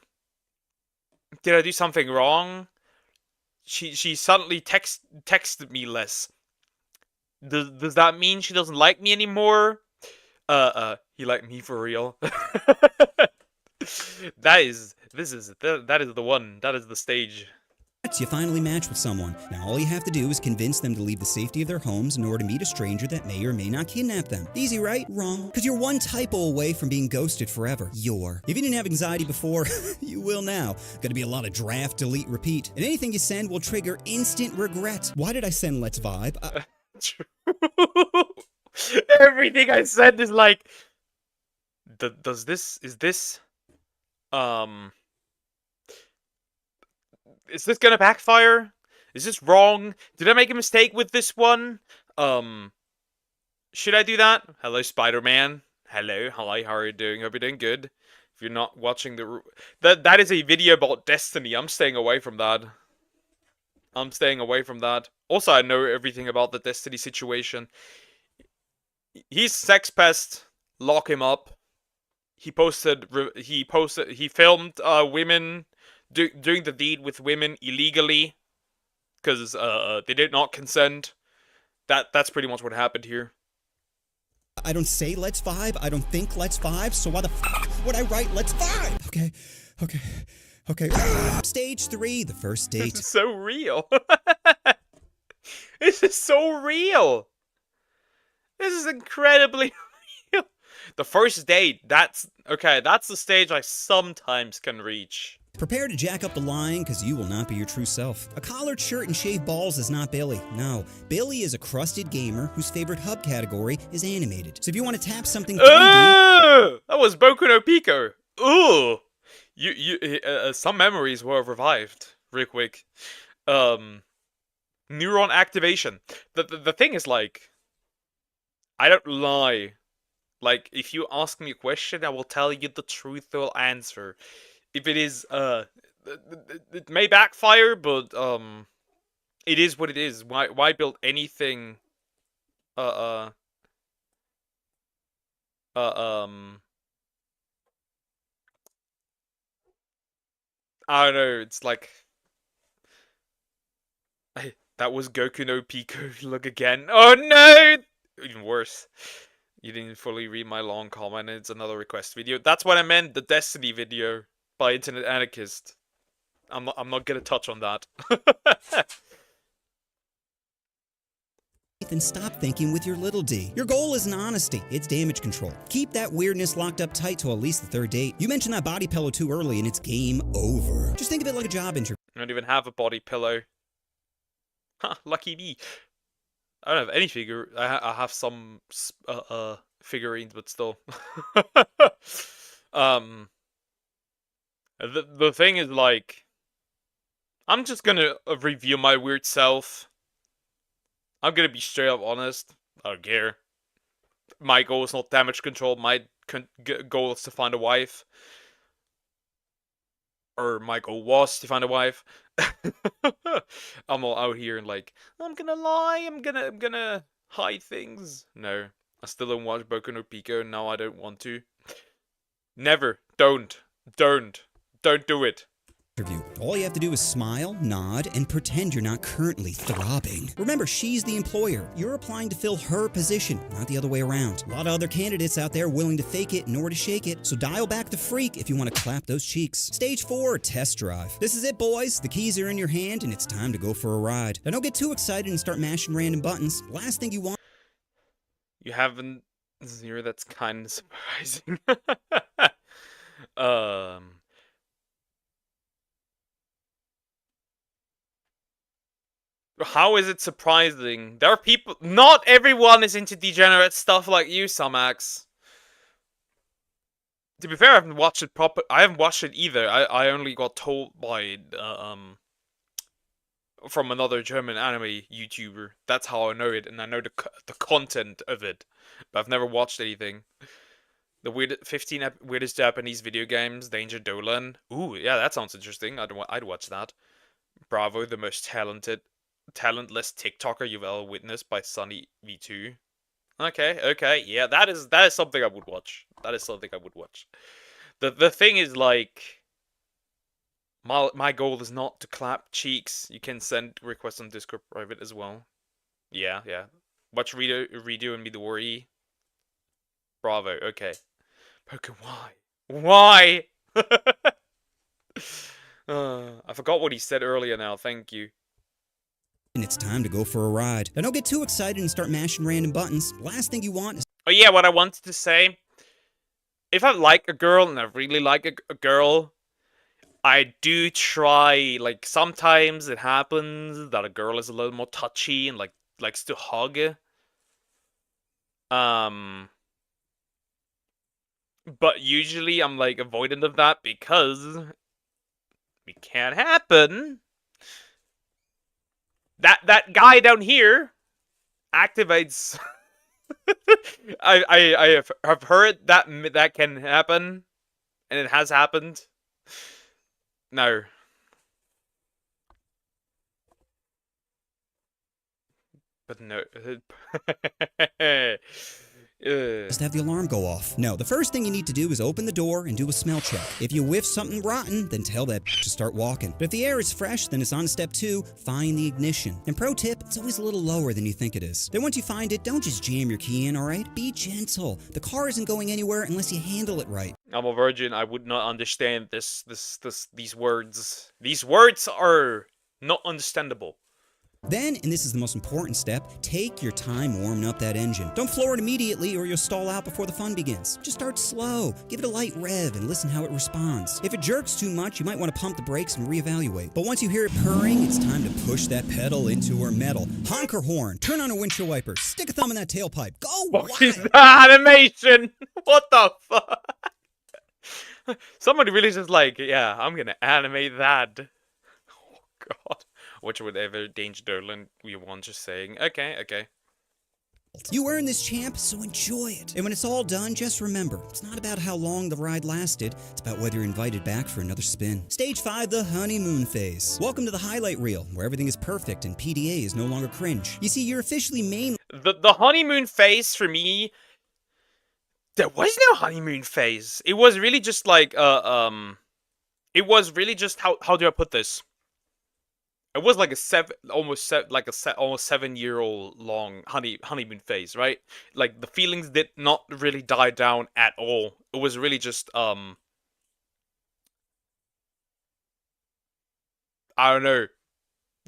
I do something wrong? She suddenly texted me less. Does that mean she doesn't like me anymore? He liked me for real. That is the one. That is the stage. You finally match with someone. Now all you have to do is convince them to leave the safety of their homes in order to meet a stranger that may or may not kidnap them. Easy, right? Wrong. Because you're one typo away from being ghosted forever. If you didn't have anxiety before, you will now. Gonna be a lot of draft, delete, repeat. And anything you send will trigger instant regret. Why did I send Let's Vibe? Everything I said is like, is this gonna backfire? Is this wrong? Did I make a mistake with this one? Should I do that? Hello, Spider-Man. Hello, hi, how are you doing? Hope you're doing good. If you're not watching that is a video about Destiny. I'm staying away from that. I'm staying away from that. Also, I know everything about the Destiny situation. He's sex pest. Lock him up. He filmed women doing the deed with women illegally because they did not consent. That's pretty much what happened here. I don't say let's vibe. I don't think let's vibe. So why the would I write let's vibe? Okay. Stage 3, the first date. This is so real. This is so real. This is incredibly real. The first date. That's the stage I sometimes can reach. Prepare to jack up the line, because you will not be your true self. A collared shirt and shaved balls is not Billy. No, Billy is a crusted gamer whose favorite hub category is animated. So if you want to tap something 3D... That was Boku no Pico. Ooh! Some memories were revived real quick. Neuron activation. The thing is, like, I don't lie. Like, if you ask me a question, I will tell you the truthful answer. If it is, it may backfire, but, it is what it is. Why build anything, I don't know, it's like, that was Goku no Pico, look again. Oh no! Even worse. You didn't fully read my long comment, it's another request video. That's what I meant, the Destiny video. By Internet Anarchist. I'm not gonna touch on that. Then stop thinking with your little d. Your goal isn't honesty, it's damage control. Keep that weirdness locked up tight till at least the third date. You mentioned that body pillow too early and it's game over. Just think of it like a job interview. I don't even have a body pillow. Ha, lucky me. I don't have any figure. I have some figurines, but still. The thing is, like, I'm just gonna review my weird self. I'm gonna be straight up honest. I don't care. My goal is not damage control. My goal is to find a wife. Or my goal was to find a wife. I'm all out here and like, I'm gonna lie. I'm gonna hide things. No, I still don't watch Boku no Pico. Now I don't want to. Never. Don't do it. All you have to do is smile, nod, and pretend you're not currently throbbing. Remember, she's the employer. You're applying to fill her position, not the other way around. A lot of other candidates out there willing to fake it in order to shake it, so dial back the freak if you want to clap those cheeks. Stage 4, test drive. This is it, boys. The keys are in your hand, and it's time to go for a ride. Now don't get too excited and start mashing random buttons. Last thing you want... You haven't... Zero, that's kind of surprising. How is it surprising? There are people... Not everyone is into degenerate stuff like you, Samax. To be fair, I haven't watched it proper. I haven't watched it either. I only got told by from another German anime YouTuber. That's how I know it, and I know the content of it, but I've never watched anything. The 15 weirdest Japanese video games, Danger Dolan. Ooh, yeah, that sounds interesting. I'd watch that. Bravo, the most talentless TikToker you've ever witnessed by Sunny V2. Okay, yeah, that is something I would watch. That is something I would watch. The thing is, like, my goal is not to clap cheeks. You can send requests on Discord private as well. Yeah. Watch redo and be the worry. Bravo. Okay. Poker, why? Why? I forgot what he said earlier now. Thank you. And it's time to go for a ride. Now don't get too excited and start mashing random buttons. Last thing you want is Oh yeah, what I wanted to say. If I like a girl and I really like a girl, I do try, like, sometimes it happens that a girl is a little more touchy and, like, likes to hug. But usually I'm, like, avoidant of that because it can't happen. That guy down here activates. I have heard that can happen, and it has happened. No. But no. just have the alarm go off. No, the first thing you need to do is open the door and do a smell check. If you whiff something rotten, then tell that to start walking. But if the air is fresh, then it's on to step 2, find the ignition. And pro tip, it's always a little lower than you think it is. Then once you find it, don't just jam your key in, alright? Be gentle. The car isn't going anywhere unless you handle it right. I'm a virgin. I would not understand these words. These words are not understandable. Then, and this is the most important step, take your time warming up that engine. Don't floor it immediately or you'll stall out before the fun begins. Just start slow, give it a light rev and listen how it responds. If it jerks too much, you might want to pump the brakes and reevaluate. But once you hear it purring, it's time to push that pedal into her metal. Honk her horn, turn on her windshield wipers, stick a thumb in that tailpipe, go What is wild. that animation? What the fuck? Somebody really just like, yeah, I'm gonna animate that. Oh god. Whatever Danger Derlin we want just saying. Okay. You earned this, champ, so enjoy it. And when it's all done, just remember, it's not about how long the ride lasted, it's about whether you're invited back for another spin. Stage 5, the honeymoon phase. Welcome to the highlight reel, where everything is perfect and PDA is no longer cringe. You see, you're officially main... The honeymoon phase for me, there was no honeymoon phase. It was really just like it was really just how do I put this? It was like almost 7-year-old long honeymoon phase, right? Like the feelings did not really die down at all. It was really just I don't know,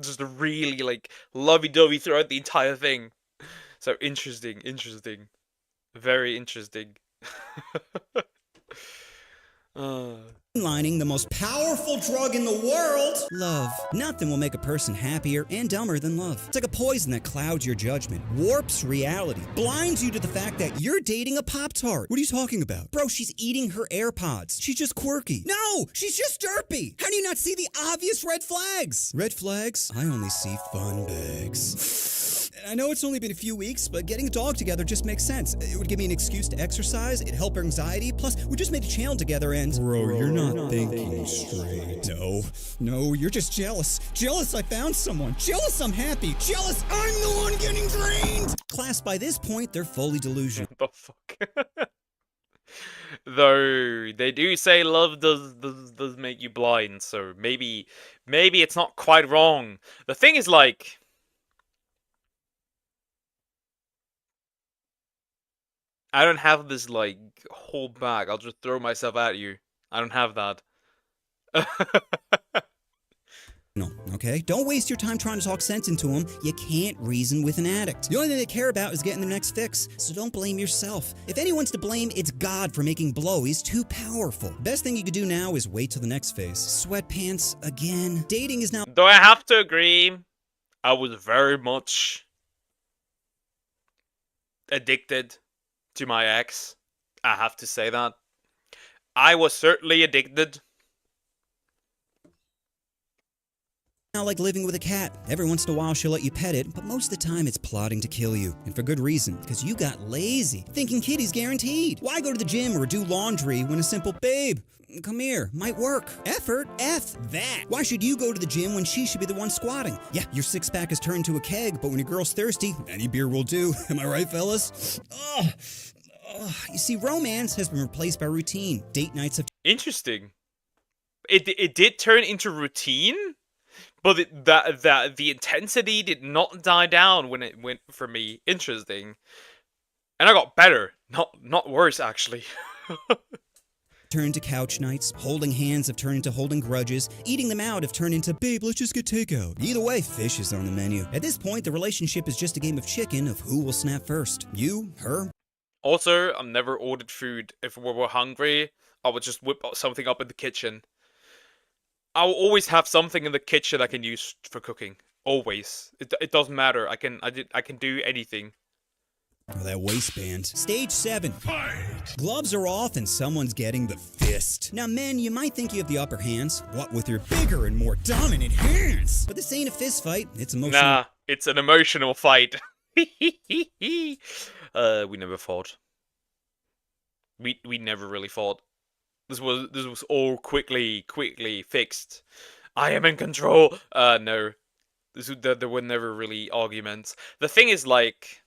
just really like lovey-dovey throughout the entire thing. So interesting, very interesting. Lining the most powerful drug in the world, love. Nothing will make a person happier and dumber than love. It's like a poison that clouds your judgment, warps reality, blinds you to the fact that you're dating a Pop-Tart. What are you talking about? Bro, she's eating her AirPods. She's just quirky. No, she's just derpy. How do you not see the obvious red flags? Red flags? I only see fun bags. I know it's only been a few weeks, but getting a dog together just makes sense. It would give me an excuse to exercise, it'd help her anxiety, plus we just made a channel together and... Bro, you're not thinking straight. No, you're just jealous. Jealous I found someone. Jealous I'm happy. Jealous I'm the one getting drained. Class, by this point, they're fully delusional. What the fuck? Though they do say love does make you blind, so maybe it's not quite wrong. The thing is, like, I don't have this, like, hold back, I'll just throw myself at you. I don't have that. No, okay? Don't waste your time trying to talk sense into them. You can't reason with an addict. The only thing they care about is getting their next fix, so don't blame yourself. If anyone's to blame, it's God for making blow. He's too powerful. Best thing you could do now is wait till the next phase. Sweatpants again. Dating is now... Though I have to agree, I was very much addicted to my ex. I have to say that. I was certainly addicted. Now like living with a cat. Every once in a while she'll let you pet it, but most of the time it's plotting to kill you. And for good reason, because you got lazy, thinking kitty's guaranteed. Why go to the gym or do laundry when a simple babe, come here, might work? Effort? F that. Why should you go to the gym when she should be the one squatting? Yeah, your six-pack has turned to a keg, but when your girl's thirsty, any beer will do. Am I right, fellas? Ugh. You see, romance has been replaced by routine. Date nights have... Interesting. It did turn into routine, but the intensity did not die down when it went for me. Interesting. And I got better, not worse, actually. Turned to couch nights, holding hands have turned into holding grudges, eating them out have turned into, babe, let's just get takeout. Either way, fish is on the menu. At this point, the relationship is just a game of chicken of who will snap first. You, her. Also, I've never ordered food. If we were hungry, I would just whip something up in the kitchen. I will always have something in the kitchen I can use for cooking. Always. It doesn't matter. I can do anything. Oh, that waistband. Stage 7. Fight! Gloves are off and someone's getting the fist. Now, men, you might think you have the upper hands. What with your bigger and more dominant hands? But this ain't a fist fight. It's emotional. Nah, it's an emotional fight. We never fought. We never really fought. This was all quickly fixed. I am in control. No. There were never really arguments. The thing is, like,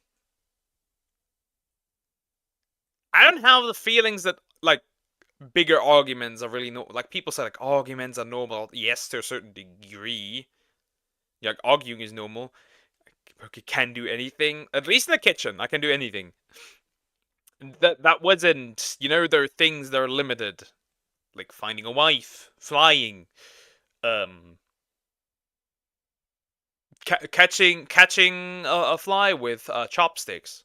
I don't have the feelings that, like, bigger arguments are really like, people say, like, arguments are normal. Yes, to a certain degree. Yeah, like, arguing is normal. I can do anything. At least in the kitchen, I can do anything. That wasn't, you know, there are things that are limited. Like finding a wife, flying, catching a fly with chopsticks.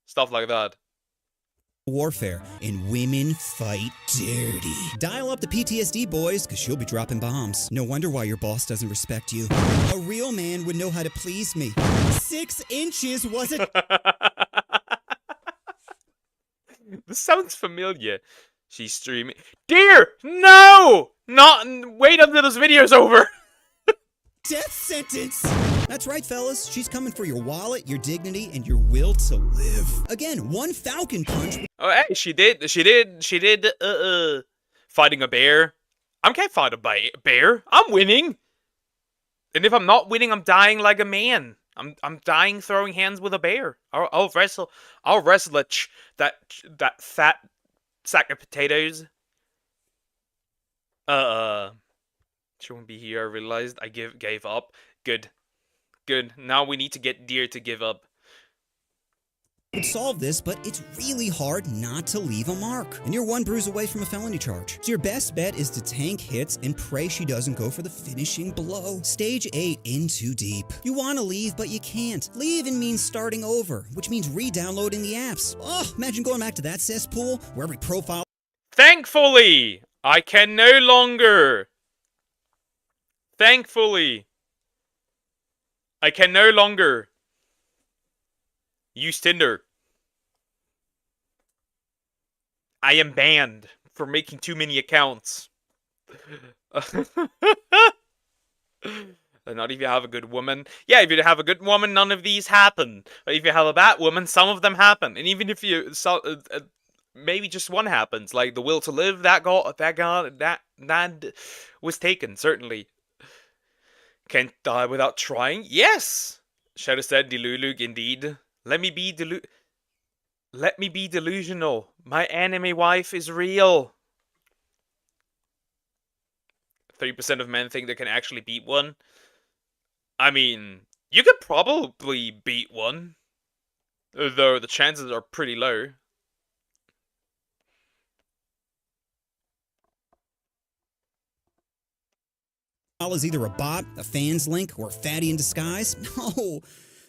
Stuff like that. Warfare, and women fight dirty. Dial up the PTSD, boys, because she'll be dropping bombs. No wonder why your boss doesn't respect you. A real man would know how to please me. 6 inches wasn't... This sounds familiar. She's streaming. Dear, no! Not wait until this video's over. Death sentence! That's right, fellas. She's coming for your wallet, your dignity, and your will to live. Again, one falcon punch. Oh, hey, she did, fighting a bear. I can't fight a bear. I'm winning. And if I'm not winning, I'm dying like a man. I'm dying throwing hands with a bear. I'll wrestle that fat sack of potatoes. She won't be here. I realized I gave up. Good. Now we need to get Deer to give up. Would solve this, but it's really hard not to leave a mark. And you're one bruise away from a felony charge. So your best bet is to tank hits and pray she doesn't go for the finishing blow. Stage 8, in too deep. You want to leave, but you can't. Leaving means starting over, which means re-downloading the apps. Oh, imagine going back to that cesspool where every profile... Thankfully, I can no longer... Thankfully, I can no longer use Tinder. I am banned for making too many accounts. Not if you have a good woman. Yeah, if you have a good woman, none of these happen. But if you have a bad woman, some of them happen. And even if you... maybe just one happens. Like the will to live, that was taken, certainly. Can't die without trying? Yes! Shadow said, Delulu, indeed. Let me be delusional. My anime wife is real. 3% of men think they can actually beat one. I mean, you could probably beat one. Though the chances are pretty low. is either a bot, a fans link, or a fatty in disguise?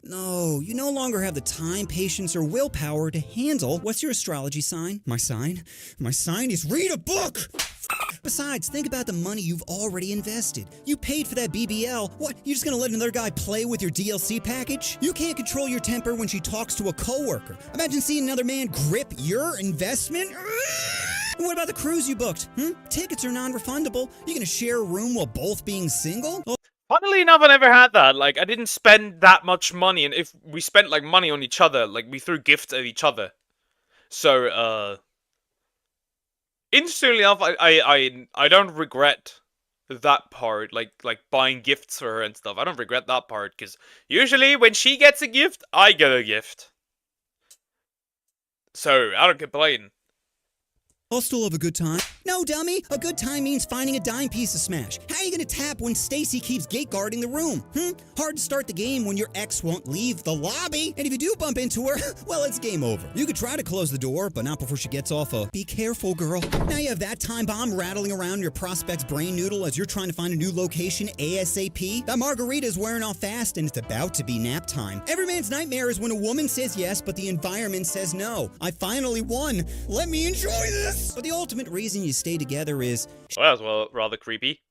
No, you no longer have the time, patience, or willpower to handle. What's your astrology sign? My sign? My sign is read a book! Besides, think about the money you've already invested. You paid for that BBL. What, you just gonna let another guy play with your DLC package? You can't control your temper when she talks to a coworker. Imagine seeing another man grip your investment? And what about the cruise you booked? Tickets are non-refundable. You gonna share a room while both being single? Funnily enough, I never had that. Like, I didn't spend that much money, and if we spent, like, money on each other, like, we threw gifts at each other. So, interestingly enough, I don't regret that part, like buying gifts for her and stuff. I don't regret that part, because usually when she gets a gift, I get a gift. So, I don't complain. I'll still have a good time. No, dummy. A good time means finding a dime piece to smash. How are you gonna tap when Stacy keeps gate guarding the room? Hard to start the game when your ex won't leave the lobby. And if you do bump into her, well, it's game over. You could try to close the door, but not before she gets off a be careful, girl. Now you have that time bomb rattling around your prospect's brain noodle as you're trying to find a new location ASAP. That margarita's wearing off fast and it's about to be nap time. Every man's nightmare is when a woman says yes, but the environment says no. I finally won. Let me enjoy this. But the ultimate reason you stay together is Well, that was rather creepy.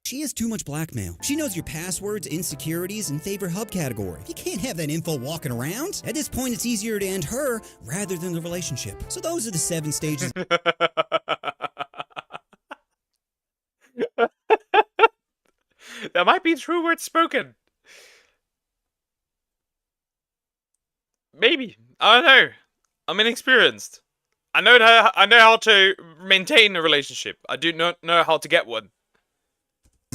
she has too much blackmail. She knows your passwords, insecurities, and favorite hub category. You can't have that info walking around. At this point, it's easier to end her rather than the relationship. So those are the 7 stages. That might be true words spoken. Maybe. I don't know. I'm inexperienced. I know how to maintain a relationship. I do not know how to get one.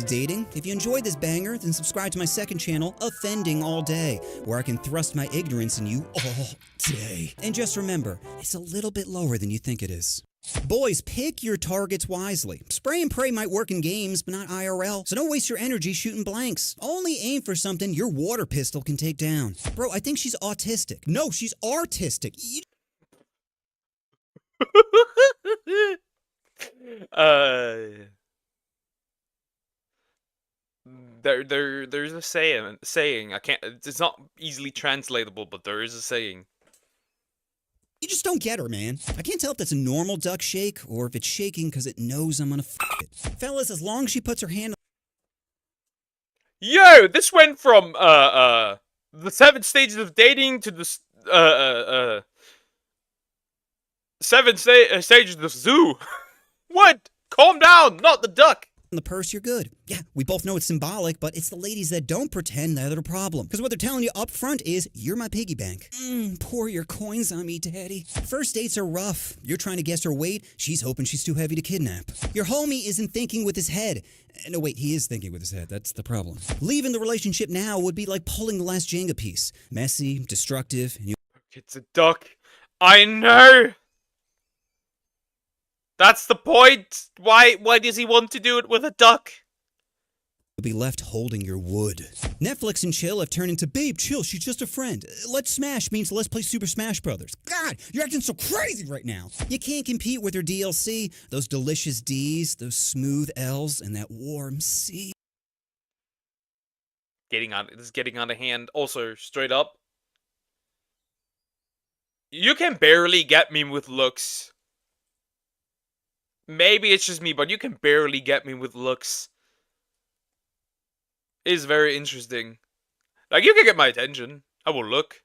Dating. If you enjoyed this banger, then subscribe to my second channel, Offending All Day, where I can thrust my ignorance in you all day. And just remember, it's a little bit lower than you think it is. Boys, pick your targets wisely. Spray and pray might work in games, but not IRL, so don't waste your energy shooting blanks. Only aim for something your water pistol can take down. Bro, I think she's autistic. No, she's artistic. There's a saying. I can't. It's not easily translatable, but there is a saying. You just don't get her, man. I can't tell if that's a normal duck shake or if it's shaking because it knows I'm gonna f it. Fellas, as long as she puts her hand. Yo, this went from the 7 stages of dating to the 7 stages of the zoo. What? Calm down, not the duck. The purse, you're good. Yeah, we both know it's symbolic, but it's the ladies that don't pretend that are the problem. Because what they're telling you up front is, you're my piggy bank. Pour your coins on me, daddy. First dates are rough. You're trying to guess her weight. She's hoping she's too heavy to kidnap. Your homie isn't thinking with his head. No, wait, he is thinking with his head. That's the problem. Leaving the relationship now would be like pulling the last Jenga piece. Messy, destructive, and you. It's a duck. I know. That's the point. Why does he want to do it with a duck? You'll be left holding your wood. Netflix and chill have turned into babe, chill, she's just a friend. Let's smash means let's play Super Smash Brothers. God, you're acting so crazy right now. You can't compete with her DLC, those delicious Ds, those smooth Ls, and that warm C. This is getting out of hand. Also, straight up, you can barely get me with looks. Maybe it's just me, but you can barely get me with looks. It's very interesting. Like, you can get my attention. I will look.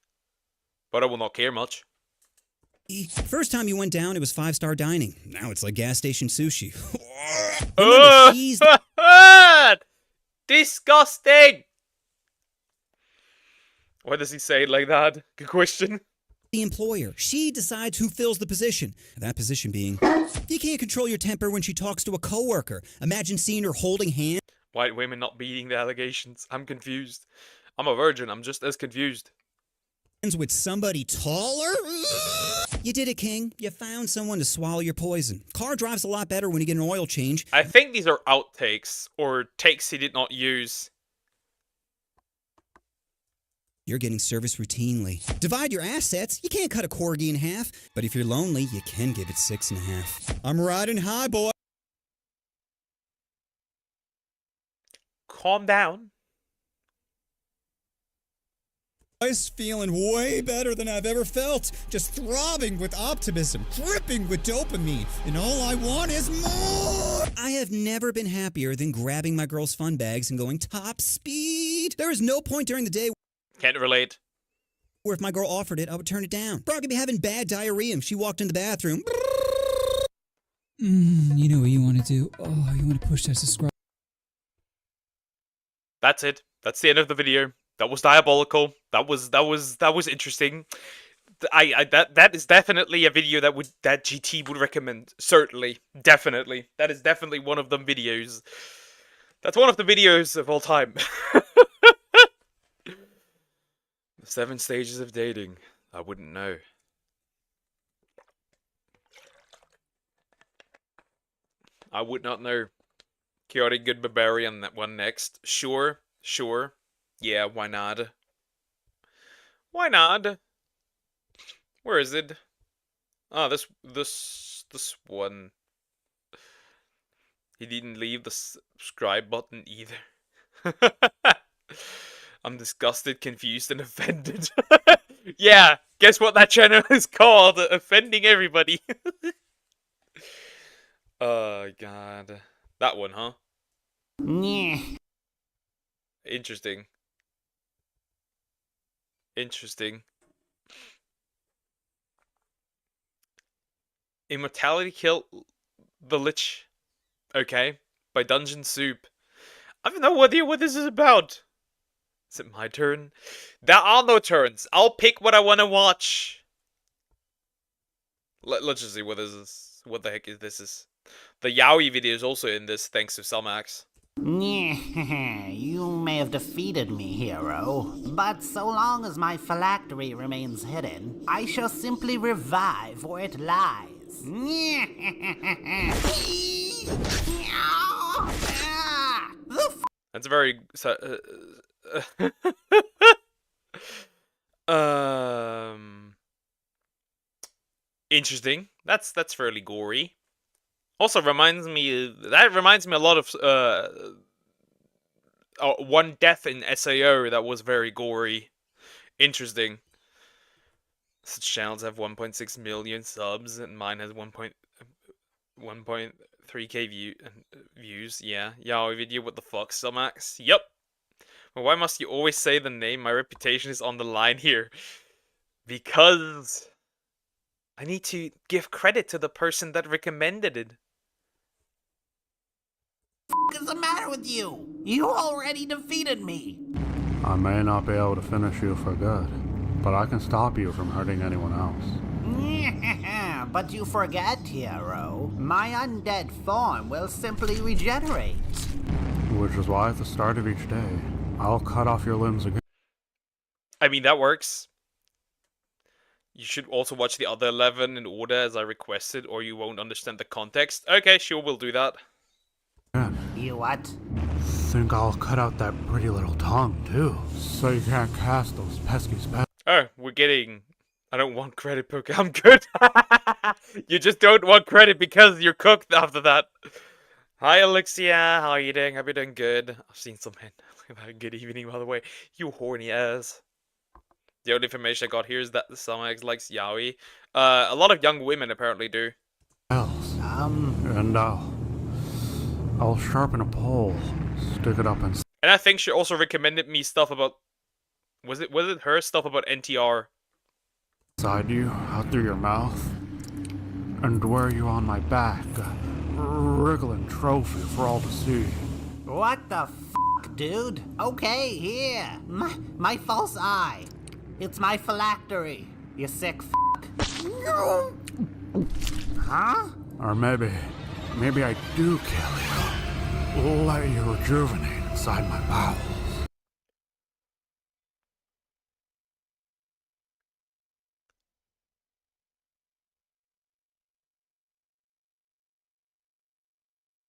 But I will not care much. First time you went down, it was 5-star dining. Now it's like gas station sushi. Disgusting! Why does he say it like that? Good question. The employer. She decides who fills the position. That position being, you can't control your temper when she talks to a coworker. Imagine seeing her holding hands. White women not beating the allegations. I'm confused. I'm a virgin. I'm just as confused. With somebody taller? You did it, King. You found someone to swallow your poison. Car drives a lot better when you get an oil change. I think these are outtakes, or takes he did not use. You're getting service routinely. Divide your assets. You can't cut a corgi in half. But if you're lonely, you can give it 6.5. I'm riding high, boy. Calm down. Feeling way better than I've ever felt. Just throbbing with optimism, dripping with dopamine. And all I want is more. I have never been happier than grabbing my girl's fun bags and going top speed. There is no point during the day Can't relate. where if my girl offered it, I would turn it down. Bro, I could be having bad diarrhea if she walked in the bathroom. You know what you want to do? Oh, you want to push that subscribe. That's it. That's the end of the video. That was diabolical. That was interesting. That is definitely a video that GT would recommend. Certainly, definitely. That is definitely one of them videos. That's one of the videos of all time. The 7 stages of dating. I wouldn't know. I would not know. Chaotic Good Barbarian, that one next. Sure, sure. Yeah, why not? Why not? Where is it? Oh, this one. He didn't leave the subscribe button either. I'm disgusted, confused, and offended. Yeah, guess what that channel is called? Offending everybody. Oh, God. That one, huh? Interesting. Interesting. Immortality Kill the Lich. Okay. By Dungeon Soup. I have no idea what this is about. Is it my turn? There are no turns. I'll pick what I want to watch. Let's just see what this is. What the heck is this? The Yaoi video is also in this, thanks to Sumax. You may have defeated me, hero, but so long as my phylactery remains hidden, I shall simply revive where it lies. That's very... Interesting. That's fairly gory. Also reminds me a lot of one death in SAO that was very gory. Interesting. Such channels have 1.6 million subs, and mine has 1.3k views. Yeah, video. What the fuck, Sumax? Yup. But why must you always say the name? My reputation is on the line here. Because I need to give credit to the person that recommended it. What's the matter with you? You already defeated me. I may not be able to finish you for good, but I can stop you from hurting anyone else. But you forget, hero. My undead form will simply regenerate. Which is why at the start of each day, I'll cut off your limbs again. I mean, that works. You should also watch the other 11 in order as I requested, or you won't understand the context. Okay, sure, we'll do that. You what? Think I'll cut out that pretty little tongue, too, so you can't cast those pesky spells. Oh, we're getting... I don't want credit, Poke. I'm good. You just don't want credit because you're cooked after that. Hi, Alexia. How are you doing? Hope you're doing good. I've seen some hint. Good evening, by the way. You horny ass. The only information I got here is that the Sumax likes yaoi. A lot of young women apparently do. And I'll sharpen a pole, stick it up and... And I think she also recommended me stuff about... Was it her stuff about NTR? Inside you, out through your mouth, and wear you on my back, a wriggling trophy for all to see. What the f***, dude? Okay, here. My false eye. It's my phylactery, you sick f***. Huh? Or maybe I do kill you. Let you rejuvenate inside my bowels.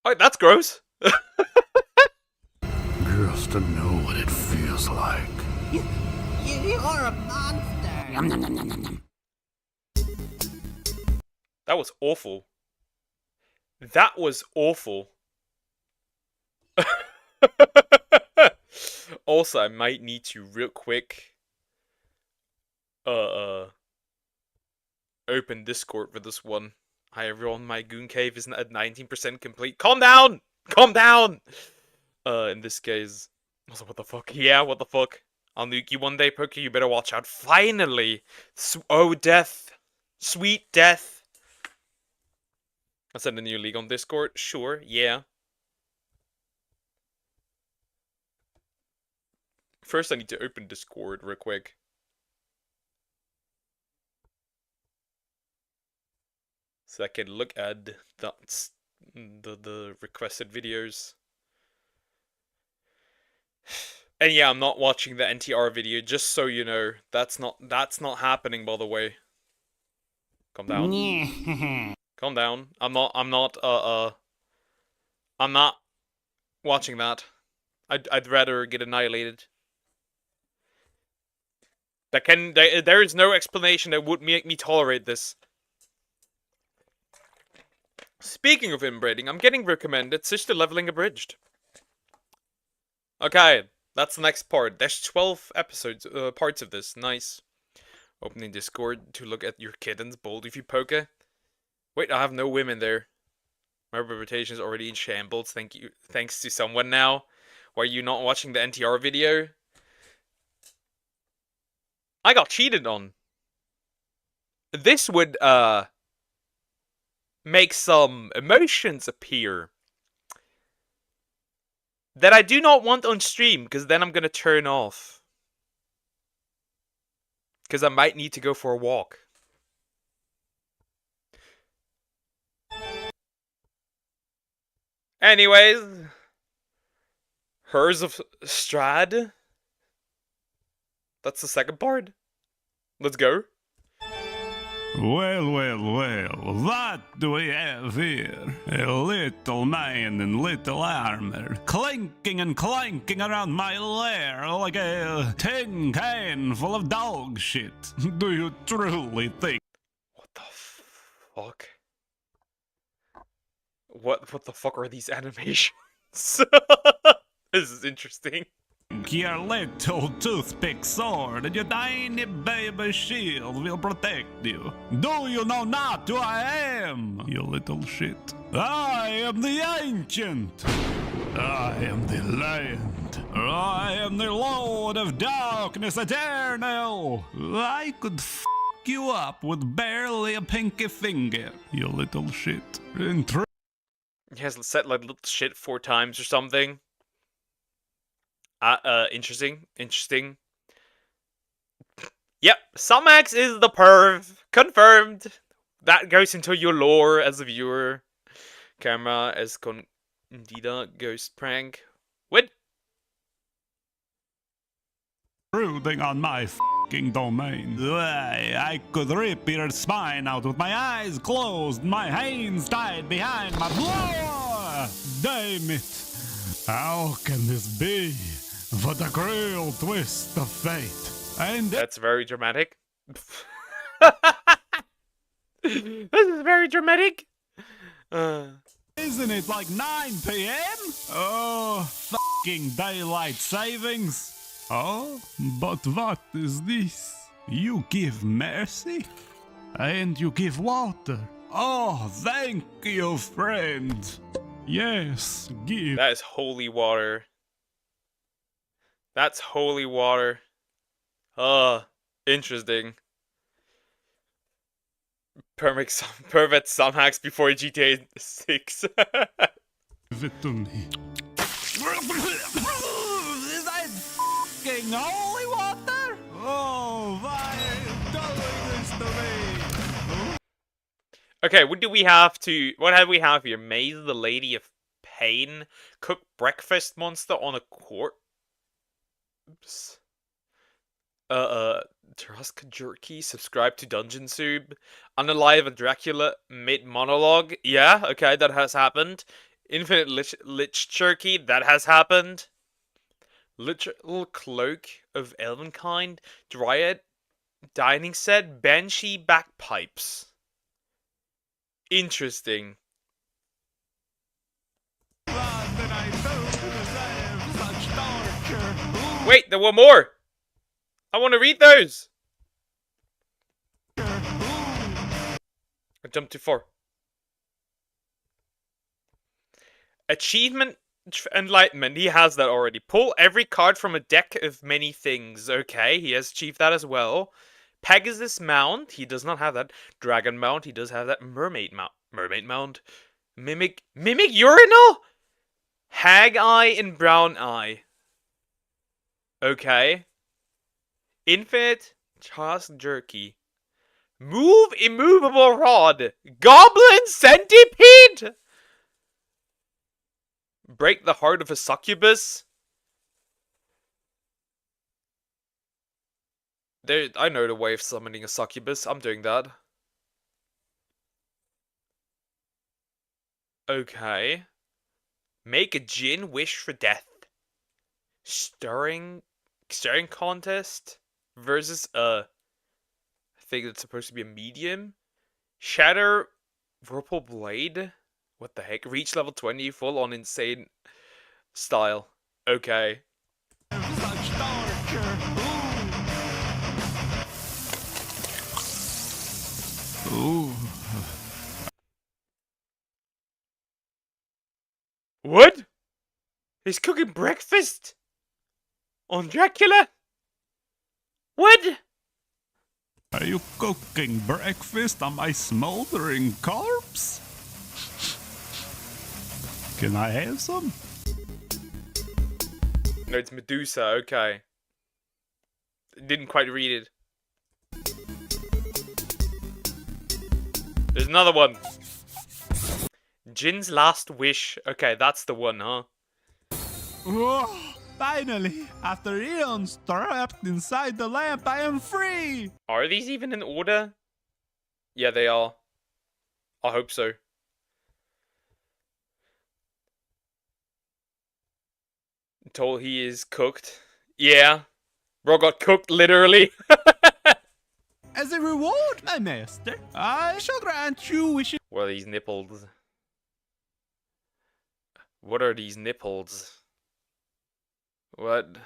Oh, that's gross. Just to know what it feels like. You're a monster. Yum, yum, yum, yum, yum. That was awful. That was awful. Also, I might need to real quick open Discord for this one. Hi everyone, my goon cave is at 19% complete. Calm down! Calm down! In this case... Also, what the fuck? Yeah, what the fuck? I'll nuke you one day, Pokey. You better watch out. Finally! Oh, death! Sweet death! I send a new league on Discord? Sure, yeah. First, I need to open Discord real quick. So I can look at the requested videos. And yeah, I'm not watching the NTR video, just so you know. That's not happening, by the way. Calm down. Calm down. I'm not I'm not watching that. I'd rather get annihilated. There is no explanation that would make me tolerate this. Speaking of inbreeding, I'm getting recommended Sister Leveling Abridged. Okay, that's the next part. There's 12 episodes, parts of this. Nice. Opening Discord to look at your kittens. Bold if you poke it. Wait, I have no women there. My reputation is already in shambles. Thanks to someone now. Why are you not watching the NTR video? I got cheated on. This would, make some emotions appear that I do not want on stream, because then I'm gonna turn off. Because I might need to go for a walk. Anyways, Hers of Strad. That's the second part. Let's go. Well, well, well, what do we have here? A little man in little armor, clinking and clanking around my lair like a tin can full of dog shit. Do you truly think? What the fuck? What the fuck are these animations? This is interesting. Your little toothpick sword and your tiny baby shield will protect you. Do you know not who I am, you little shit? I am the ancient. I am the land. I am the Lord of Darkness Eternal. I could f you up with barely a pinky finger, you little shit. He has said like little shit 4 times or something. Interesting. Yep, Sumax is the perv. Confirmed. That goes into your lore as a viewer. Camera escondida ghost prank. What? Intruding on my f***ing domain. Why, I could rip your spine out with my eyes closed, my hands tied behind my... Blah! Damn it! How can this be? What a cruel twist of fate. And that's very dramatic. This is very dramatic. Isn't it like 9 p.m.? Oh, fucking daylight savings. Oh, but what is this? You give mercy? And you give water? Oh, thank you, friend. Yes, give. That is holy water. That's holy water. Interesting. Pervert some hacks before GTA 6. Give it to me. Is that fucking holy water? Oh, why are you doing this to me? Okay, what have we have here? Maze, the Lady of Pain, cook breakfast monster on a corpse. Trusk Jerky, subscribe to Dungeon Soup, unalive a Dracula mid monologue. Yeah, okay, that has happened. Infinite Lich Jerky, that has happened. Literal Cloak of Elvenkind, Dryad Dining Set, Banshee Bagpipes. Interesting. Wait, there were more! I want to read those! I jumped too far. Achievement Enlightenment, he has that already. Pull every card from a deck of many things. Okay, he has achieved that as well. Pegasus Mount, he does not have that. Dragon Mount, he does have that. Mermaid Mount. Mimic Urinal? Hag Eye and Brown Eye. Okay. Infinite Tusk Jerky. Move Immovable Rod. Goblin Centipede? Break the Heart of a Succubus? I know the way of summoning a succubus. I'm doing that. Okay. Make a djinn wish for death. Stirring contest versus a thing that's supposed to be a medium. Shatter Whirlpool Blade. What the heck? Reach level 20, full on insane style. Okay. Such torture. Ooh. What? He's cooking breakfast? On Dracula? What? Are you cooking breakfast on my smoldering corpse? Can I have some? No, it's Medusa, okay. Didn't quite read it. There's another one. Jin's Last Wish. Okay, that's the one, huh? Oh, finally, after eons trapped inside the lamp, I am free! Are these even in order? Yeah, they are. I hope so. Until he is cooked. Yeah. Bro got cooked, literally. As a reward, my master, I shall grant you wishes. What are these nipples? What are these nipples? What?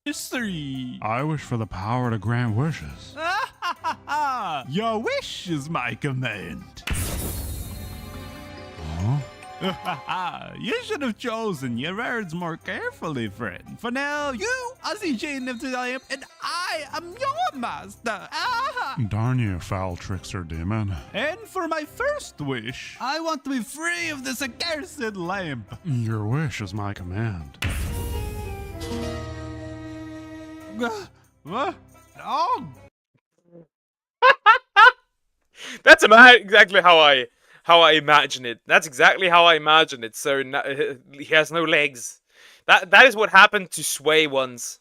Three. I wish for the power to grant wishes. Your wish is my command. Huh? You should have chosen your words more carefully, friend. For now, you are the chain of the lamp, and I am your master. Darn you, foul trickster demon. And for my first wish, I want to be free of this accursed lamp. Your wish is my command. What? Oh! That's exactly how I imagine it. That's exactly how I imagine it. So he has no legs. That is what happened to Sway once.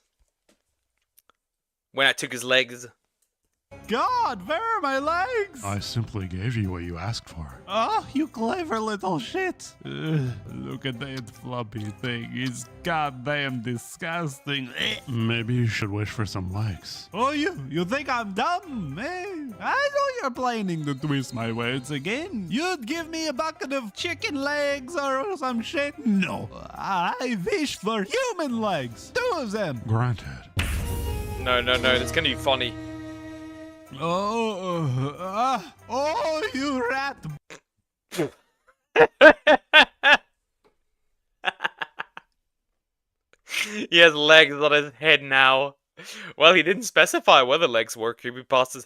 When I took his legs. God, where are my legs? I simply gave you what you asked for. Oh, you clever little shit. Look at that floppy thing. It's goddamn disgusting. Maybe you should wish for some legs. Oh, you think I'm dumb, eh? I know you're planning to twist my words again. You'd give me a bucket of chicken legs or some shit? No, I wish for human legs. 2 of them. Granted. No, that's gonna be funny. Oh, you rat. He has legs on his head now. Well, he didn't specify whether legs work. Creepypastas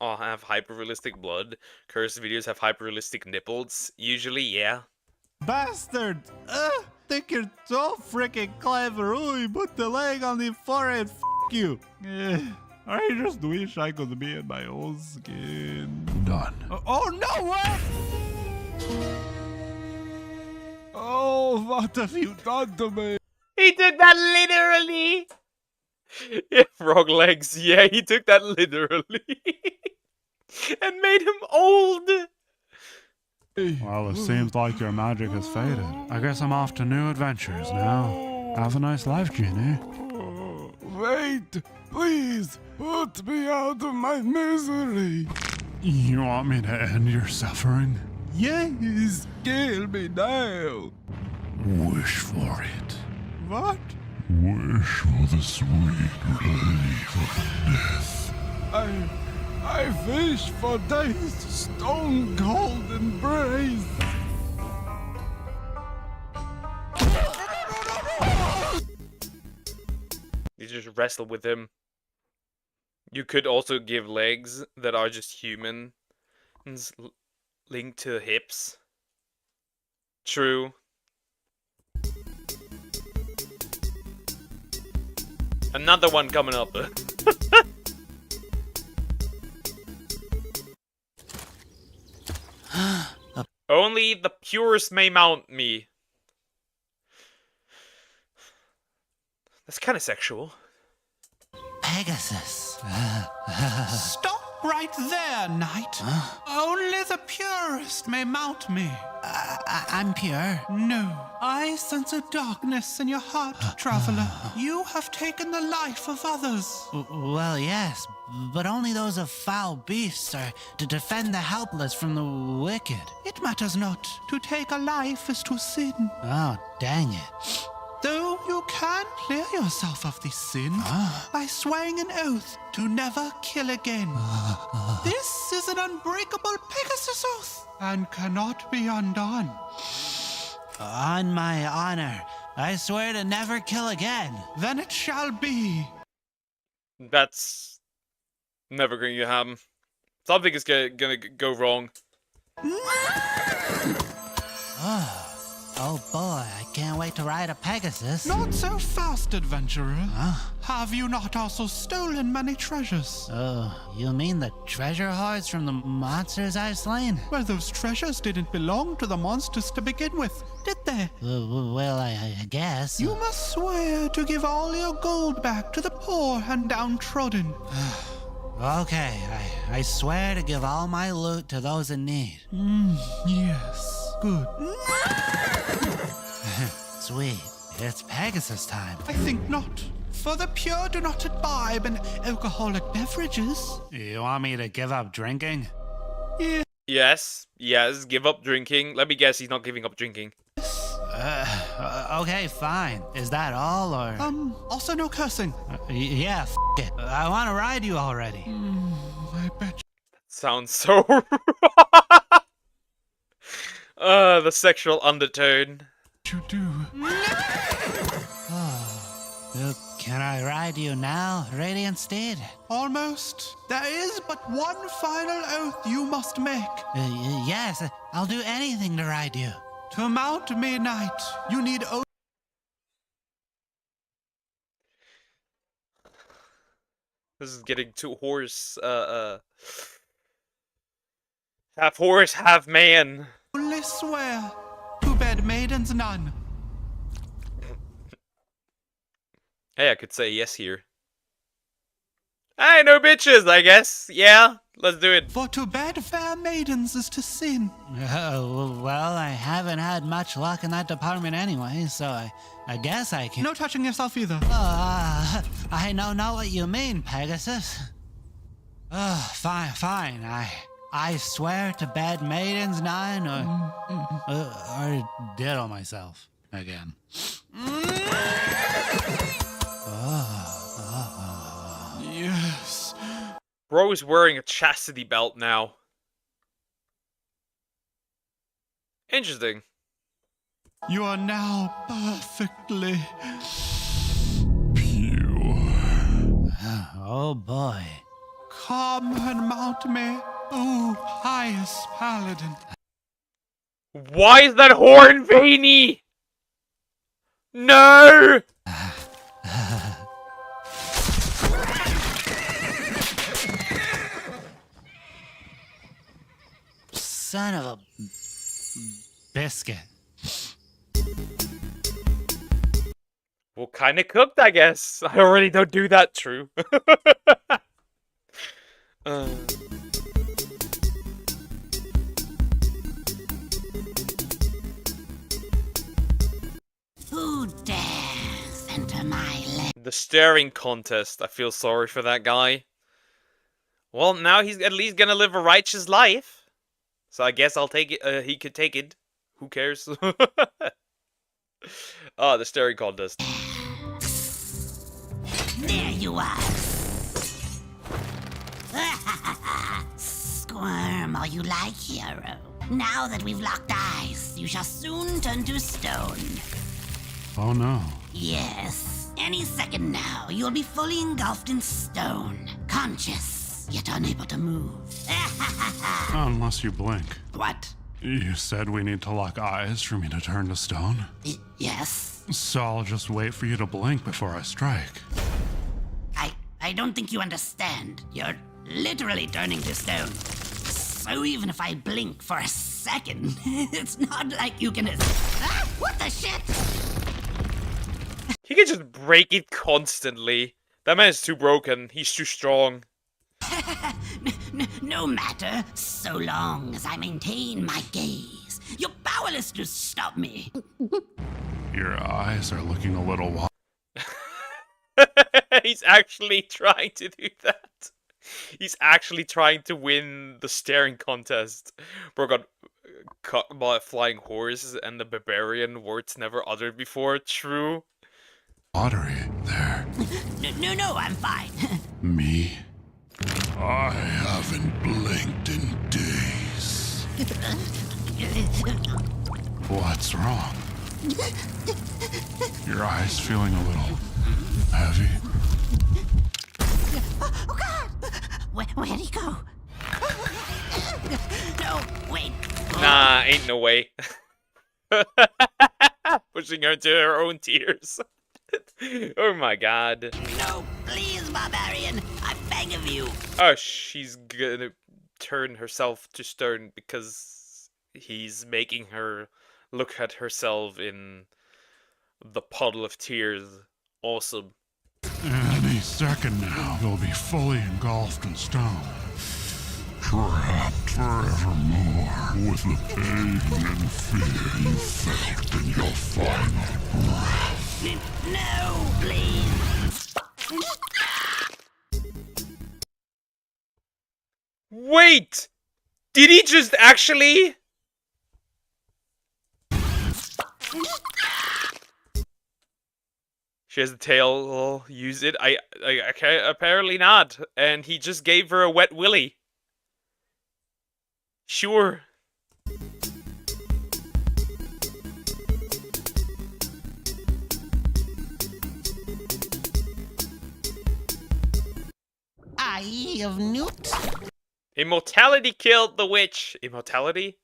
have hyper-realistic blood. Cursed videos have hyper-realistic nipples. Usually, yeah. Bastard! Think you're so freaking clever. Oh, you put the leg on the forehead. F you. I just wish I could be in my own skin. Done. Oh no! What? Oh, what have you done to me? He took that literally. Yeah, frog legs. Yeah, he took that literally. And made him old. Well, it seems like your magic has faded. I guess I'm off to new adventures now. Have a nice life, Genie. Wait, please, put me out of my misery. You want me to end your suffering? Yes, kill me now. Wish for it. What? Wish for the sweet relief of death. I wish for death's stone cold embrace. You just wrestle with him. You could also give legs that are just human. Linked to hips. True. Another one coming up. Only the purest may mount me. That's kind of sexual. Pegasus. Stop right there, knight. Only the purest may mount me. I'm pure. No, I sense a darkness in your heart, traveler. You have taken the life of others. Well, yes, but only those of foul beasts are to defend the helpless from the wicked. It matters not. To take a life is to sin. Oh, dang it. Though you can clear yourself of this sin by swearing an oath to never kill again. This is an unbreakable Pegasus oath and cannot be undone. On my honor, I swear to never kill again. Then it shall be. That's never going to happen. Something is gonna go wrong. Oh boy, I can't wait to ride a Pegasus. Not so fast, adventurer. Have you not also stolen many treasures? Oh, you mean the treasure hoards from the monsters I've slain? Well, those treasures didn't belong to the monsters to begin with, did they? Well, I guess. You must swear to give all your gold back to the poor and downtrodden. Okay, I swear to give all my loot to those in need. Yes, good. Sweet, it's Pegasus time. I think not. For the pure do not imbibe in alcoholic beverages. You want me to give up drinking? Yes, give up drinking. Let me guess, he's not giving up drinking. Okay, fine. Is that all, or? Also no cursing. Yeah, it. I want to ride you already. I bet you. Sounds so the sexual undertone. You do. Can I ride you now, Radiant Steed? Almost. There is but one final oath you must make. Yes, I'll do anything to ride you. To mount May Knight, you need This is getting too half horse, half man. only swear to bed maidens none. Hey, I could say yes here. Hey, no bitches, I guess. Yeah, let's do it. For to bed fair maidens is to sin. Well, I haven't had much luck in that department anyway, so I guess I can. No touching yourself either. I don't know what you mean, Pegasus. Fine. I swear to bed maidens nine, or diddle myself again. Yes. Bro is wearing a chastity belt now. Interesting. You are now perfectly pure. Oh boy. Come and mount me, O pious paladin. Why is that horn veiny? No! Son of a biscuit. Well, kinda cooked, I guess. I already don't do that, true. Who dares enter my land? The staring contest. I feel sorry for that guy. Well, now he's at least gonna live a righteous life. So I guess I'll take it. He could take it. Who cares? Oh, the staring contest. There you are. Squirm all you like, hero. Now that we've locked eyes, you shall soon turn to stone. Oh no. Yes. Any second now, you'll be fully engulfed in stone. Conscious, yet unable to move. Unless you blink. What? You said we need to lock eyes for me to turn to stone? Yes. So I'll just wait for you to blink before I strike. I don't think you understand. You're literally turning to stone. So even if I blink for a second, it's not like you can... Ah, what the shit? He can just break it constantly. That man is too broken. He's too strong. No matter, so long as I maintain my gaze. this. You're powerless to stop me. Your eyes are looking a little wild. He's actually trying to do that. He's actually trying to win the staring contest. Bro got caught by a flying horse and the barbarian, words never uttered before. True. Watery there. No, I'm fine. Me? I haven't blinked in days. What's wrong? Your eyes feeling a little heavy? Oh God! Where'd he go? No, wait. Nah, ain't no way. Pushing her to her own tears. Oh my god. No, please, barbarian. I beg of you. Oh, she's gonna turn herself to stone because he's making her look at herself in the puddle of tears. Awesome. Any second now, you'll be fully engulfed in stone. Trapped forevermore with the pain and fear you felt in your final breath. No, please. Wait! Did he just actually? She has a tail, I'll use it. I can't, apparently not. And he just gave her a wet willy. Sure. Eye of Newt. Immortality killed the witch. Immortality?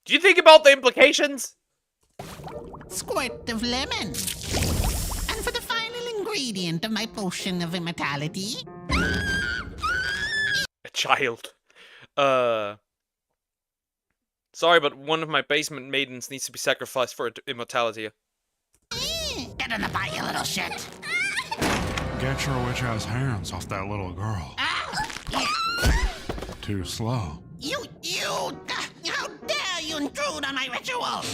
Do you think about the implications? Squirt of lemon. And for the final ingredient of my potion of immortality. A child. Sorry, but one of my basement maidens needs to be sacrificed for immortality. Get in the bite, you little shit. Get your witch-ass hands off that little girl. Too slow. You, how dare you intrude on my ritual?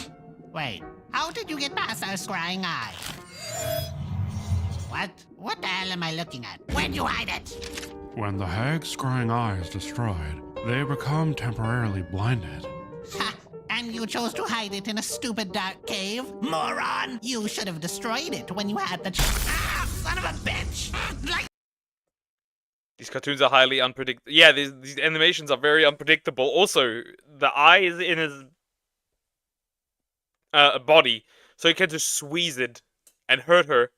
Wait, how did you get past our scrying eye? What the hell am I looking at? Where'd you hide it? When the hag's scrying eye is destroyed, they become temporarily blinded. Ha! And you chose to hide it in a stupid dark cave? Moron! You should have destroyed it when you had the son of a bitch! Like These cartoons are highly unpredictable. Yeah, these animations are very unpredictable. Also, the eye is in his body, so he can just squeeze it and hurt her.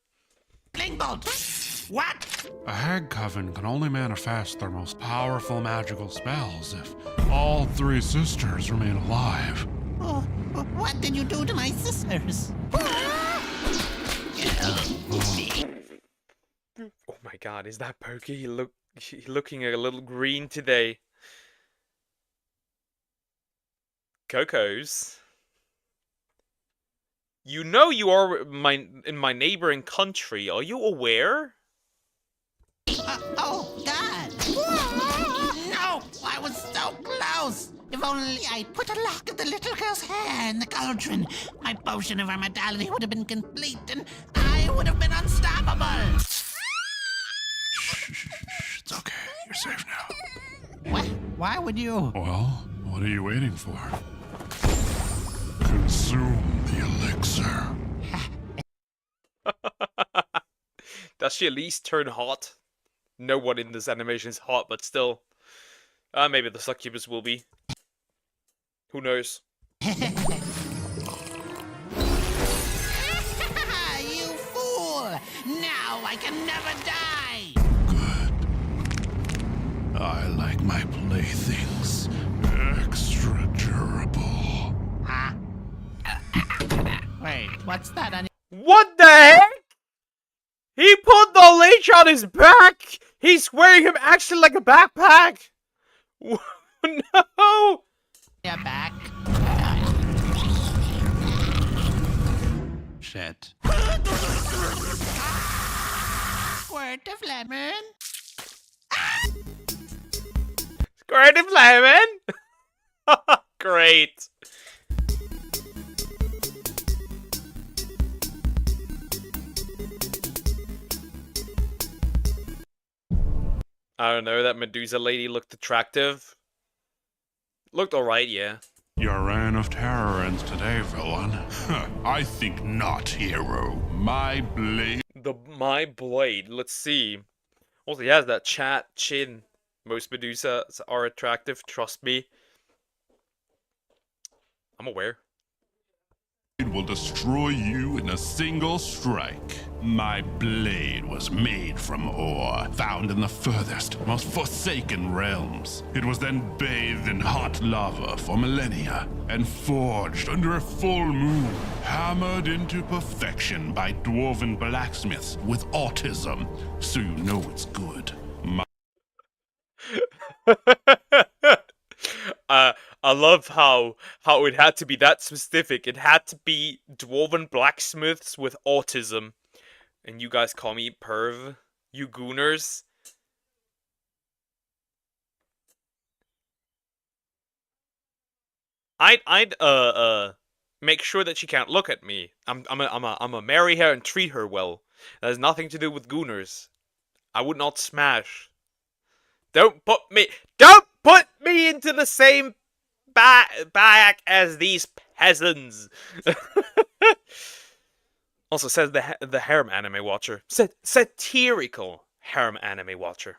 Blingbolt! What? A hag coven can only manifest their most powerful magical spells if all three sisters remain alive. Oh, what did you do to my sisters? Oh my god, is that Pokey? He's looking a little green today. Coco's. You know you are in my neighboring country. Are you aware? Oh, God! No! I was so close! If only I put a lock of the little girl's hair in the cauldron, my potion of immortality would have been complete and I would have been unstoppable! Shh, it's okay. You're safe now. What? Why would you? Well, what are you waiting for? Consume the elixir. Does she at least turn hot? No one in this animation is hot, but still. Maybe the succubus will be. Who knows? You fool! Now I can never die! Good. I like my playthings extra durable. Huh? Wait, what's that on? What the heck? He put the leech on his back! He's wearing him actually like a backpack! No! Your back? Shit. Squirt of lemon? Squirt of lemon? Great. I don't know, that Medusa lady looked attractive. Looked alright, yeah. Your reign of terror ends today, villain. I think not, hero. My blade. My blade, let's see. Also, he has that chin. Most Medusas are attractive, trust me. I'm aware. Will destroy you in a single strike. My blade was made from ore, found in the furthest, most forsaken realms. It was then bathed in hot lava for millennia, and forged under a full moon, hammered into perfection by dwarven blacksmiths with autism, so you know it's good. I love how it had to be that specific. It had to be dwarven blacksmiths with autism. And you guys call me perv? You gooners? I'd make sure that she can't look at me. I'm a marry her and treat her well. That has nothing to do with gooners. I would not smash. Don't put me into the same bag as these peasants. Also says the harem anime watcher. Satirical harem anime watcher.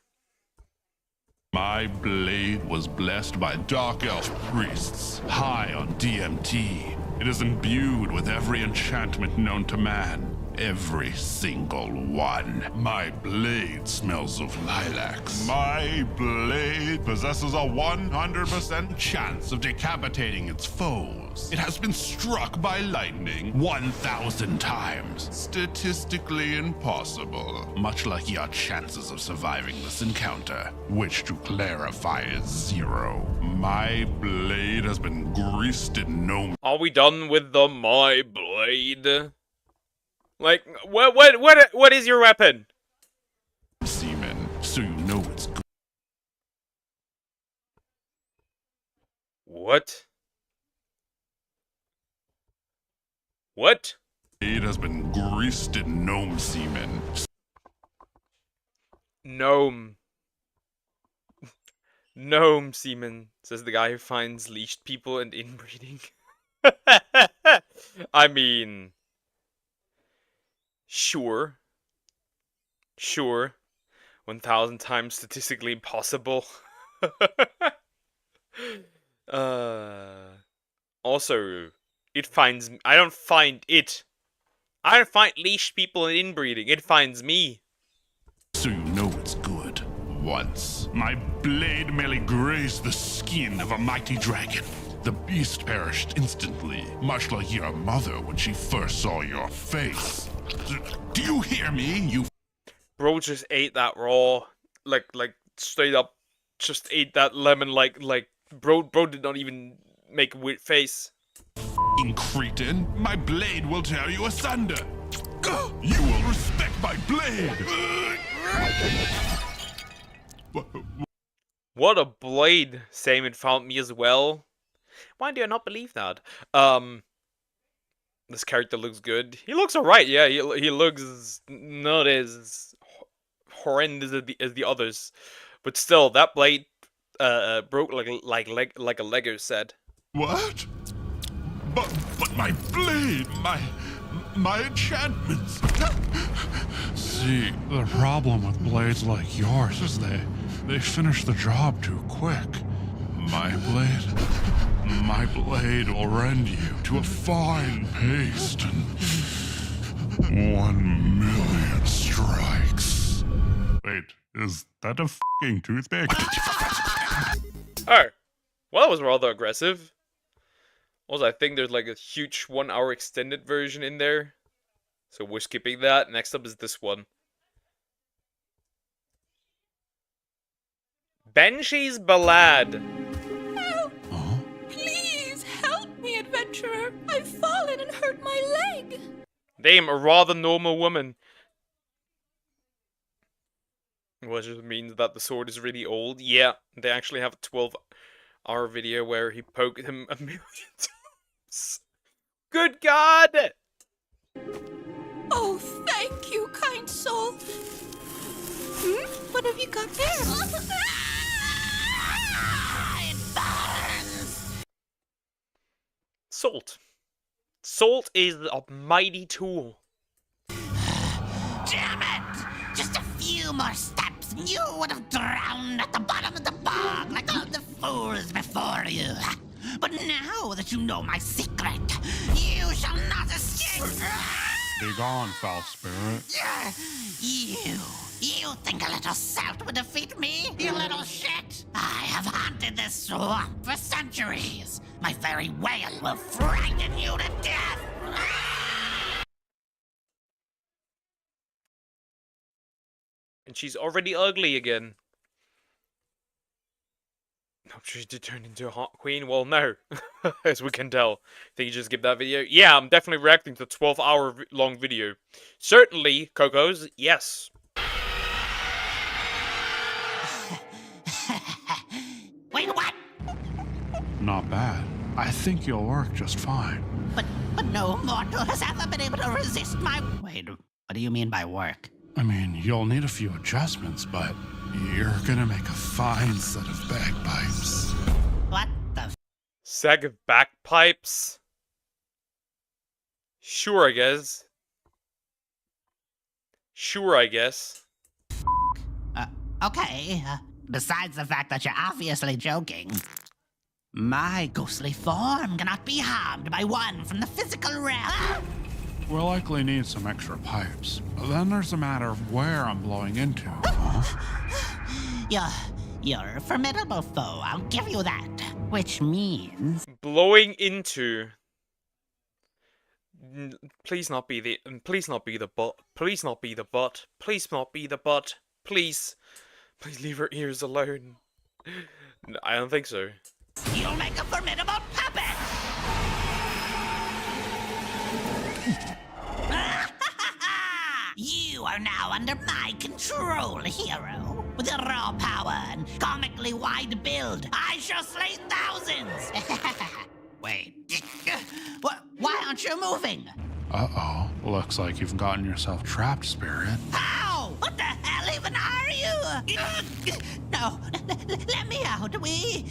My blade was blessed by dark elf priests, high on DMT. It is imbued with every enchantment known to man. Every single one. My blade smells of lilacs. My blade possesses a 100% chance of decapitating its foes. It has been struck by lightning 1,000 times. Statistically impossible. Much like your chances of surviving this encounter, which to clarify is 0. My blade has been greased in no... Are we done with the my blade? Like, what is your weapon? Semen, so you know it's good. What? What? It has been greased in gnome semen. Gnome. Gnome semen, says the guy who finds leashed people and inbreeding. I mean... Sure. 1,000 times statistically impossible. Also, it finds... I don't find leashed people and inbreeding. It finds me. So you know it's good. Once, my blade merely grazed the skin of a mighty dragon. The beast perished instantly, much like your mother when she first saw your face. Do you hear me, you... Bro just ate that raw. Like, straight up, just ate that lemon like, bro did not even make a weird face. F***ing cretin, my blade will tear you asunder. You will respect my blade. What a blade! Saman found me as well. Why do I not believe that? This character looks good. He looks alright, yeah. He looks not as horrendous as the others, but still, that blade broke like a Lego set. What? But my blade, my enchantments. See, the problem with blades like yours is they finish the job too quick. My blade will rend you to a fine paste in 1,000,000 strikes. Wait, is that a f***ing toothpick? Oh, well, that was rather aggressive. Also, I think there's like a huge 1-hour extended version in there, so we're skipping that. Next up is this one. Banshee's Ballad. Please help me, adventurer. I've fallen and hurt my leg. Damn, a rather normal woman. Which just means that the sword is really old. Yeah, they actually have a 12-hour video where he poked him 1,000,000 times. Good God! Oh, thank you, kind soul. What have you got there? It burns. Salt. Salt is a mighty tool. Damn it! Just a few more steps and you would have drowned at the bottom of the bog like all the fools before you. But now that you know my secret, you shall not escape. Be gone, foul spirit. You think a little salt would defeat me, you little shit? I have haunted this swamp for centuries. My very wail will frighten you to death. And she's already ugly again. I'm sure she did turn into a hot queen. Well, no, as we can tell. Think you just skip that video? Yeah, I'm definitely reacting to a 12-hour long video. Certainly, Coco's, yes. Wait, what? Not bad. I think you'll work just fine. But no mortal has ever been able to resist my... Wait, what do you mean by work? I mean, you'll need a few adjustments, but you're gonna make a fine set of bagpipes. What the... Sag of bagpipes? Sure, I guess. Sure, I guess. Okay. Besides the fact that you're obviously joking, my ghostly form cannot be harmed by one from the physical realm. We'll likely need some extra pipes. Then there's a matter of where I'm blowing into. Huh? You're a formidable foe, I'll give you that. Which means... Blowing into... Please not be the... Please not be the butt. Please not be the butt. Please not be the butt. Please. Please leave her ears alone. No, I don't think so. You'll make a formidable puppet! You are now under my control, hero. With your raw power and comically wide build, I shall slay thousands! Wait. Why aren't you moving? Uh-oh. Looks like you've gotten yourself trapped, Spirit. How? What the hell even are you? No, let me out. We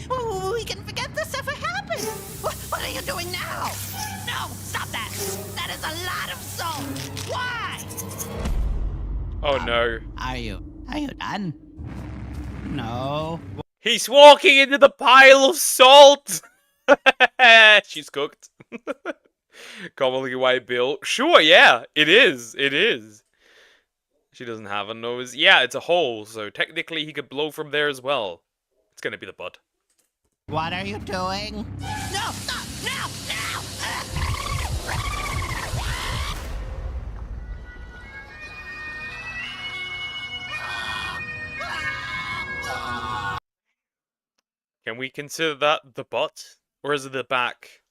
can forget this ever happened. What are you doing now? No, stop that. That is a lot of salt. Why? Oh no. Are you done? No. He's walking into the pile of salt! She's cooked. Commonly white bill. Sure, yeah, it is. It is. She doesn't have a nose. Yeah, it's a hole, so technically he could blow from there as well. It's gonna be the butt. What are you doing? No! Can we consider that the butt? Or is it the back?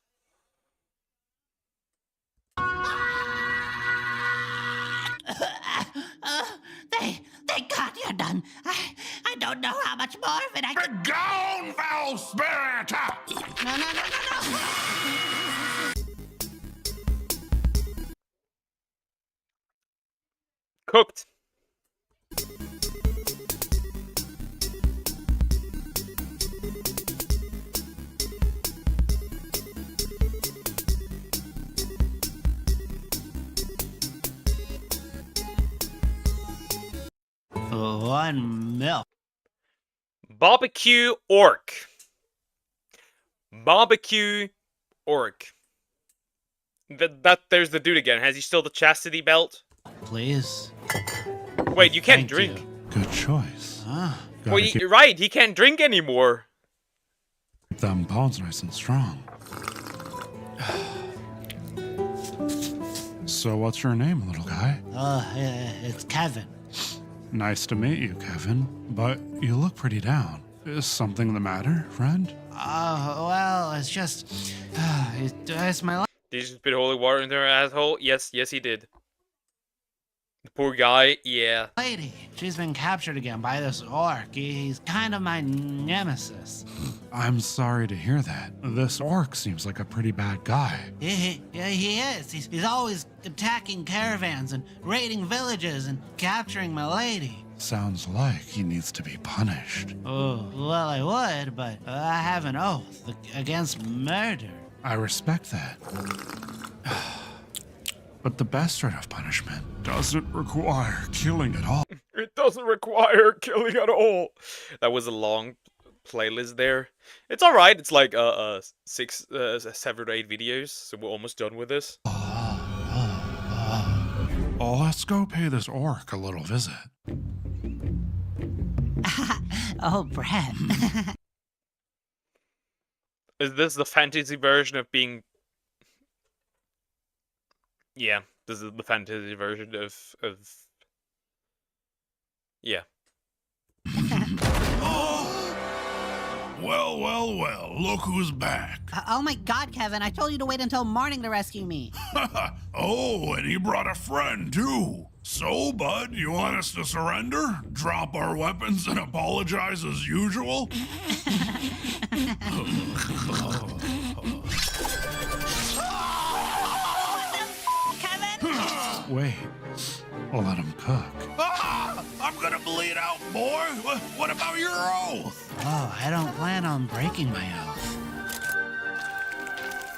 Thank God you're done. I don't know how much more of it I can... Begone, foul spirit! No. Cooked. One milk. Barbecue orc. Barbecue orc. There's the dude again. Has he still the chastity belt? Please. Wait, you can't Thank drink. you. Good choice. Well, you're right. He can't drink anymore. Keep them bones nice and strong. So what's your name, little guy? It's Kevin. Nice to meet you, Kevin. But you look pretty down. Is something the matter, friend? Well, it's just... it's my life. Did you just spit holy water into her asshole? Yes, he did. The poor guy, yeah. Lady, she's been captured again by this orc. He's kind of my nemesis. I'm sorry to hear that. This orc seems like a pretty bad guy. He is. He's always attacking caravans and raiding villages and capturing my lady. Sounds like he needs to be punished. Oh, well, I would, but I have an oath against murder. I respect that. But the best sort of punishment doesn't require killing at all. It doesn't require killing at all. That was a long playlist there. It's alright. It's like 7 to 8 videos, so we're almost done with this. Oh, let's go pay this orc a little visit. Oh, Brett. Is this the fantasy version of being... Yeah, this is the fantasy version of... Yeah. Well, well, well, look who's back. Oh my god, Kevin, I told you to wait until morning to rescue me. Oh, and he brought a friend, too. So, bud, you want us to surrender? Drop our weapons and apologize as usual? Kevin! Wait, let him cook. Ah! I'm gonna bleed out, boy! What about your oath? Oh, I don't plan on breaking my oath.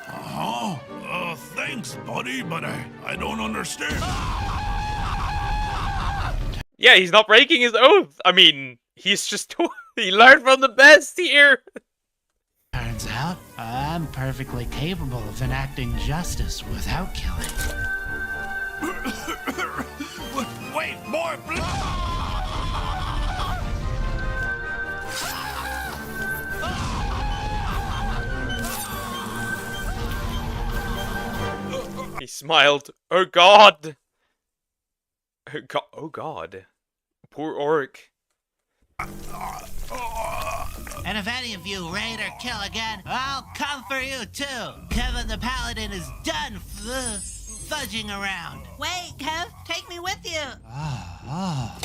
Uh-huh. Thanks, buddy, but I don't understand. Yeah, he's not breaking his oath. I mean, he's just... he learned from the best here. Turns out, I'm perfectly capable of enacting justice without killing. Wait, boy, He smiled. Oh god. Oh god. Poor orc. And if any of you raid or kill again, I'll come for you too. Kevin the Paladin is done fudging around. Wait, Kev, take me with you. Huh?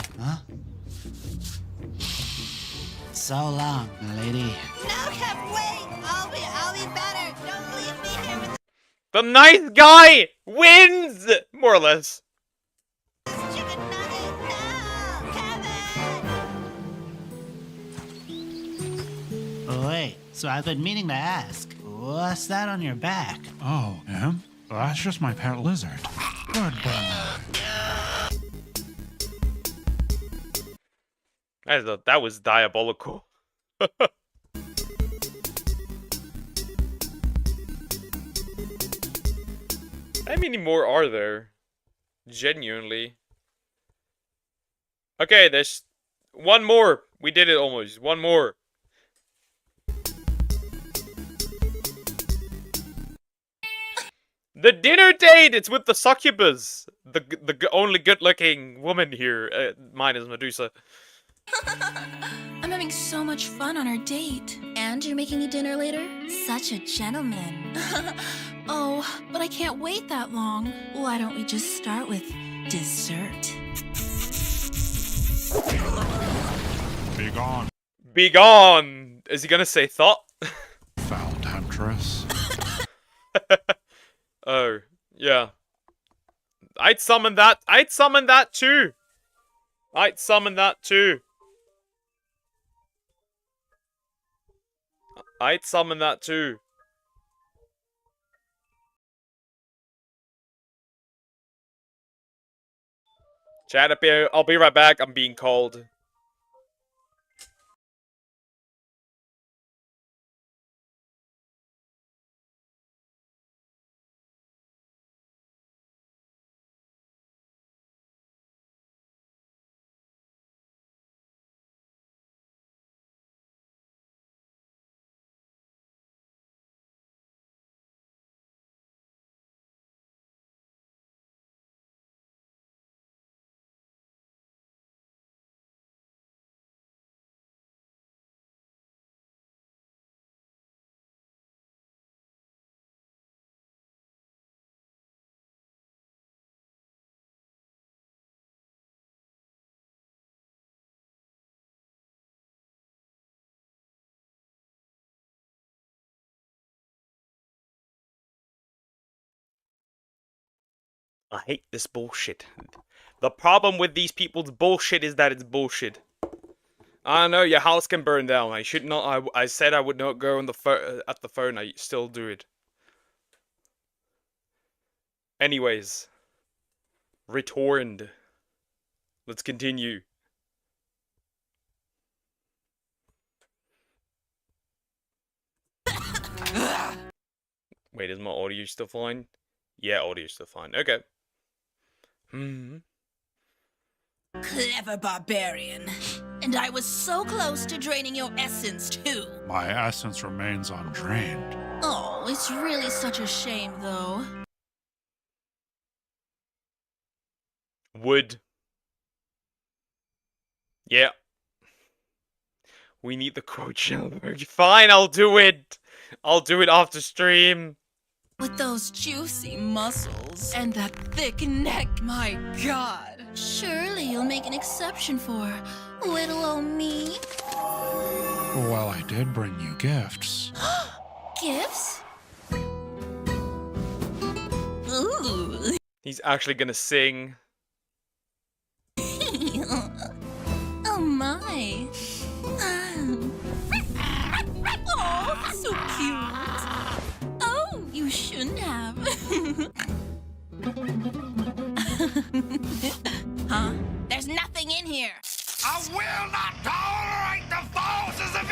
So long, lady. No, Kev, wait. I'll be better. Don't leave me here with The nice guy wins! More or less. this chicken nugget. No, Kevin. Wait, so I've been meaning to ask. What's that on your back? Oh, him? That's just my pet lizard. Good boy. That was diabolical. How many more are there? Genuinely. Okay, there's one more. We did it almost. One more. The dinner date! It's with the succubus! The only good-looking woman here, minus Medusa. I'm having so much fun on our date. And you're making me dinner later? Such a gentleman. Oh, but I can't wait that long. Why don't we just start with dessert? Be gone, Be gone! Is he gonna say thought? foul temptress. Oh, yeah. I'd summon that. I'd summon that too. I'd summon that too. I'd summon that too. Chat up here. I'll be right back. I'm being called. I hate this bullshit. The problem with these people's bullshit is that it's bullshit. I know your house can burn down. I should not. I said I would not go on the at the phone. I still do it. Anyways, returned. Let's continue. Wait, is my audio still fine? Yeah, audio's still fine. Okay. Clever barbarian. And I was so close to draining your essence, too. My essence remains undrained. Oh, it's really such a shame, though. Wood. Yeah. We need the quote Shelberg. Fine, I'll do it. I'll do it after stream. With those juicy muscles and that thick neck, my god. Surely you'll make an exception for little old me. Well, I did bring you gifts. Gifts? Ooh. He's actually gonna sing. Oh my. Oh, so cute. Oh, you shouldn't have. Huh? There's nothing in here. I will not tolerate the forces of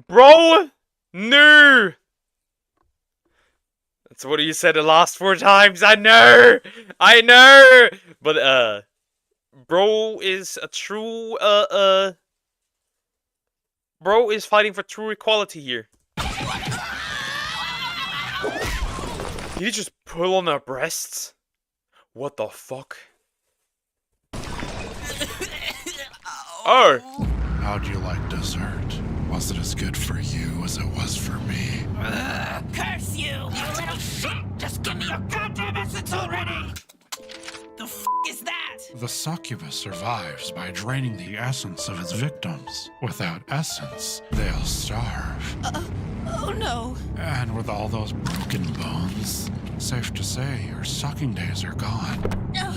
Bro! No! That's what you said the last 4 times. I know! I know! But, bro is a true, bro is fighting for true equality here. Did he just pull on her breasts? What the fuck? Oh! How'd you like dessert? Was it as good for you as it was for me? Curse you, you little shit! Just give me your goddamn essence already! The f is that? The succubus survives by draining the essence of its victims. Without essence, they'll starve. Oh no. And with all those broken bones, safe to say your sucking days are gone. No.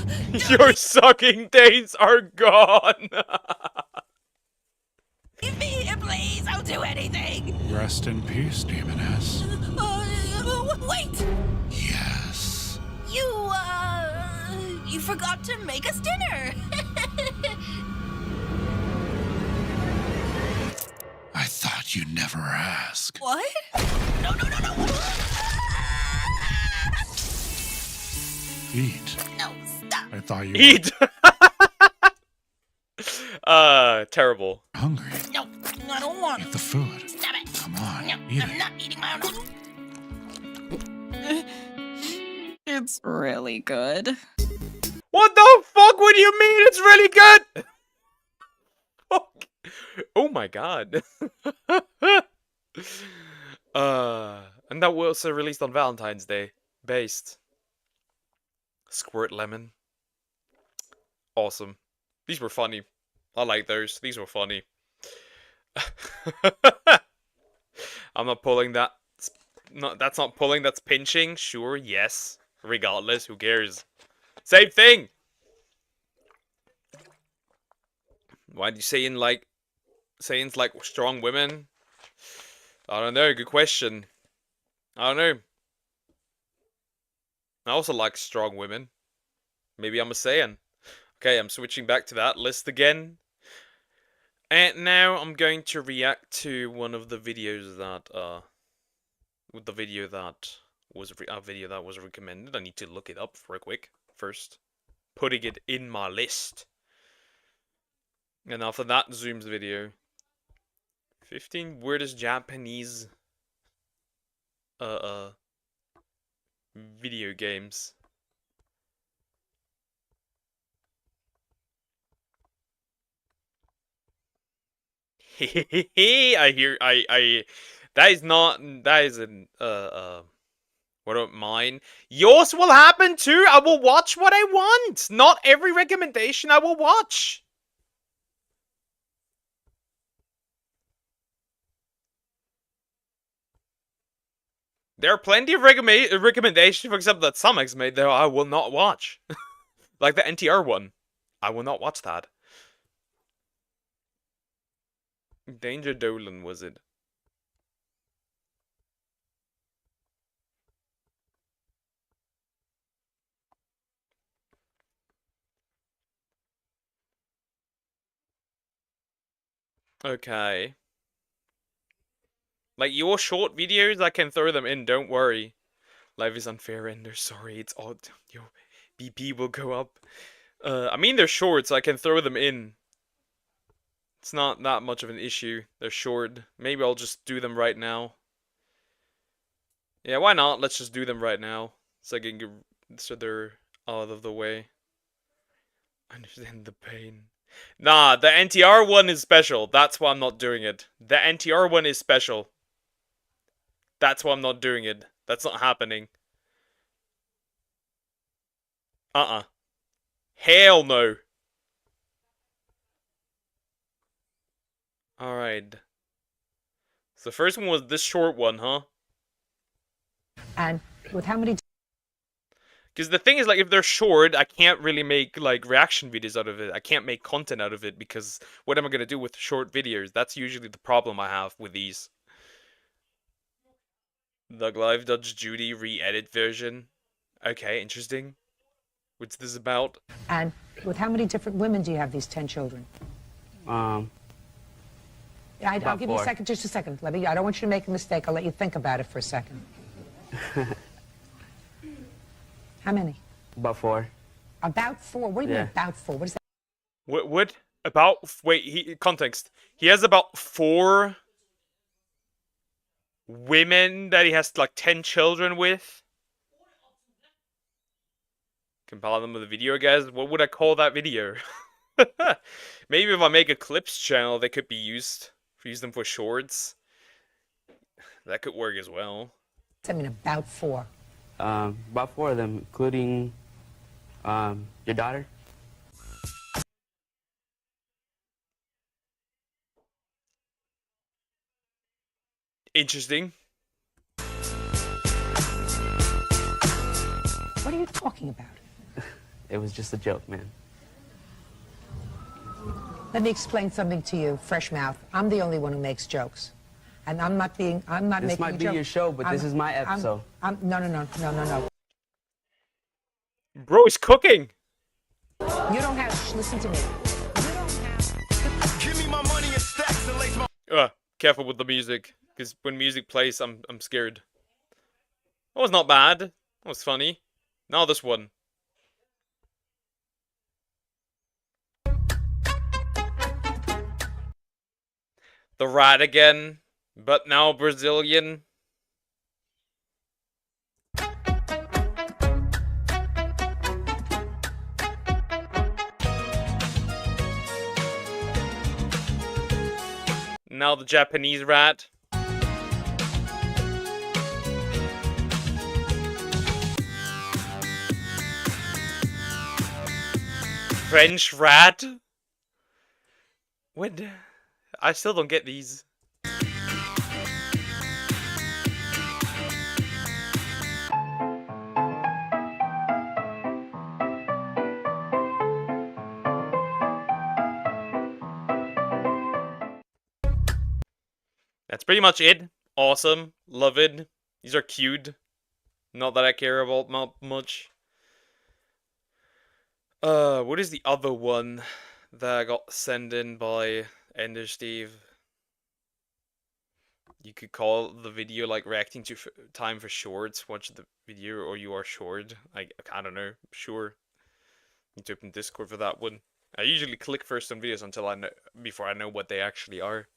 Your sucking days are gone! Leave me here, please! I'll do anything! Rest in peace, demoness. Wait! Yes. You forgot to make us dinner. I thought you'd never ask. What? No, no, no, no! Eat. No, stop! I thought you Eat! Terrible. were hungry. No, I don't want Eat the food. Stop it! Come on, No, eat I'm it. not eating my own. It's really good. What the fuck would you mean it's really good? Fuck. Oh my god. And that was also released on Valentine's Day. Based. Squirt lemon. Awesome. These were funny. I like those. These were funny. I'm not pulling that. No, that's not pulling, that's pinching. Sure, yes. Regardless, who cares? Same thing! Why do you saying like strong women? I don't know, good question. I don't know. I also like strong women. Maybe I'm a Saiyan. Okay, I'm switching back to that list again. And now I'm going to react to one of the videos that, with the video that was recommended. I need to look it up real quick first. Putting it in my list. And after that, Zoom's video. 15 weirdest Japanese video games. That is an what don't mine. Yours will happen too. I will watch what I want. Not every recommendation I will watch. There are plenty of recommendations, for example, that Samex made that I will not watch. Like the NTR one. I will not watch that. Danger Dolan, was it? Okay. Like your short videos, I can throw them in, don't worry. Life is unfair, Ender. Sorry, it's odd. Yo, BP will go up. I mean, they're short, so I can throw them in. It's not that much of an issue. They're short. Maybe I'll just do them right now. Yeah, why not? Let's just do them right now. So I can get, so they're out of the way. Understand the pain. Nah, the NTR one is special. That's why I'm not doing it. The NTR one is special. That's why I'm not doing it. That's not happening. Hell no. Alright. So the first one was this short one, huh? And with how many... Because the thing is, like, if they're short, I can't really make, like, reaction videos out of it. I can't make content out of it, because what am I going to do with short videos? That's usually the problem I have with these. The Live Dodge Judy re-edit version. Okay, interesting. What's this about? And with how many different women do you have these 10 children? About I'll give you a 4. second, just a second. I don't want you to make a mistake. I'll let you think about it for a second. How many? About 4. About 4? What do you mean about 4? What is that? What? About... Wait, context. He has about 4... women that he has, like, 10 children with? Compile them with a video, guys? What would I call that video? Maybe if I make a clips channel, they could be used. Use them for shorts. That could work as well. I mean, about 4. About 4 of them, including your daughter. Interesting. What are you talking about? It was just a joke, man. Let me explain something to you, fresh mouth. I'm the only one who makes jokes. And I'm not This making a joke. might be your show, but this is my episode. No. Bro, he's cooking! You don't have, listen to me. You don't have... Give me my money in stacks and lace my... Careful with the music. Because when music plays, I'm scared. That was not bad. That was funny. Now this one. The rat again, but now Brazilian. Now the Japanese rat. French rat? What? I still don't get these. That's pretty much it. Awesome. Love it. These are cute. Not that I care about much. What is the other one that got sent in by Ender Steve? You could call the video like reacting to time for shorts. Watch the video or you are short. I don't know. Sure. Need to open Discord for that one. I usually click first on videos until before I know what they actually are.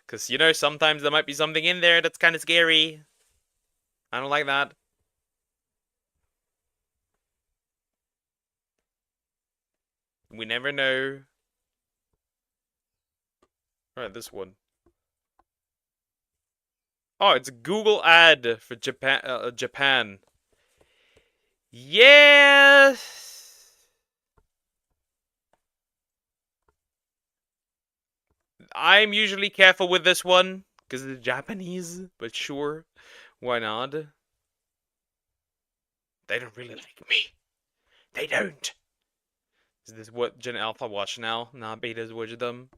Because, you know, sometimes there might be something in there that's kind of scary. I don't like that. We never know. Alright, this one. Oh, it's a Google ad for Japan. Yes! I'm usually careful with this one, because it's Japanese, but sure. Why not? They don't really like me. They don't. Is this what Gen Alpha watch now? Nah, betas watch them.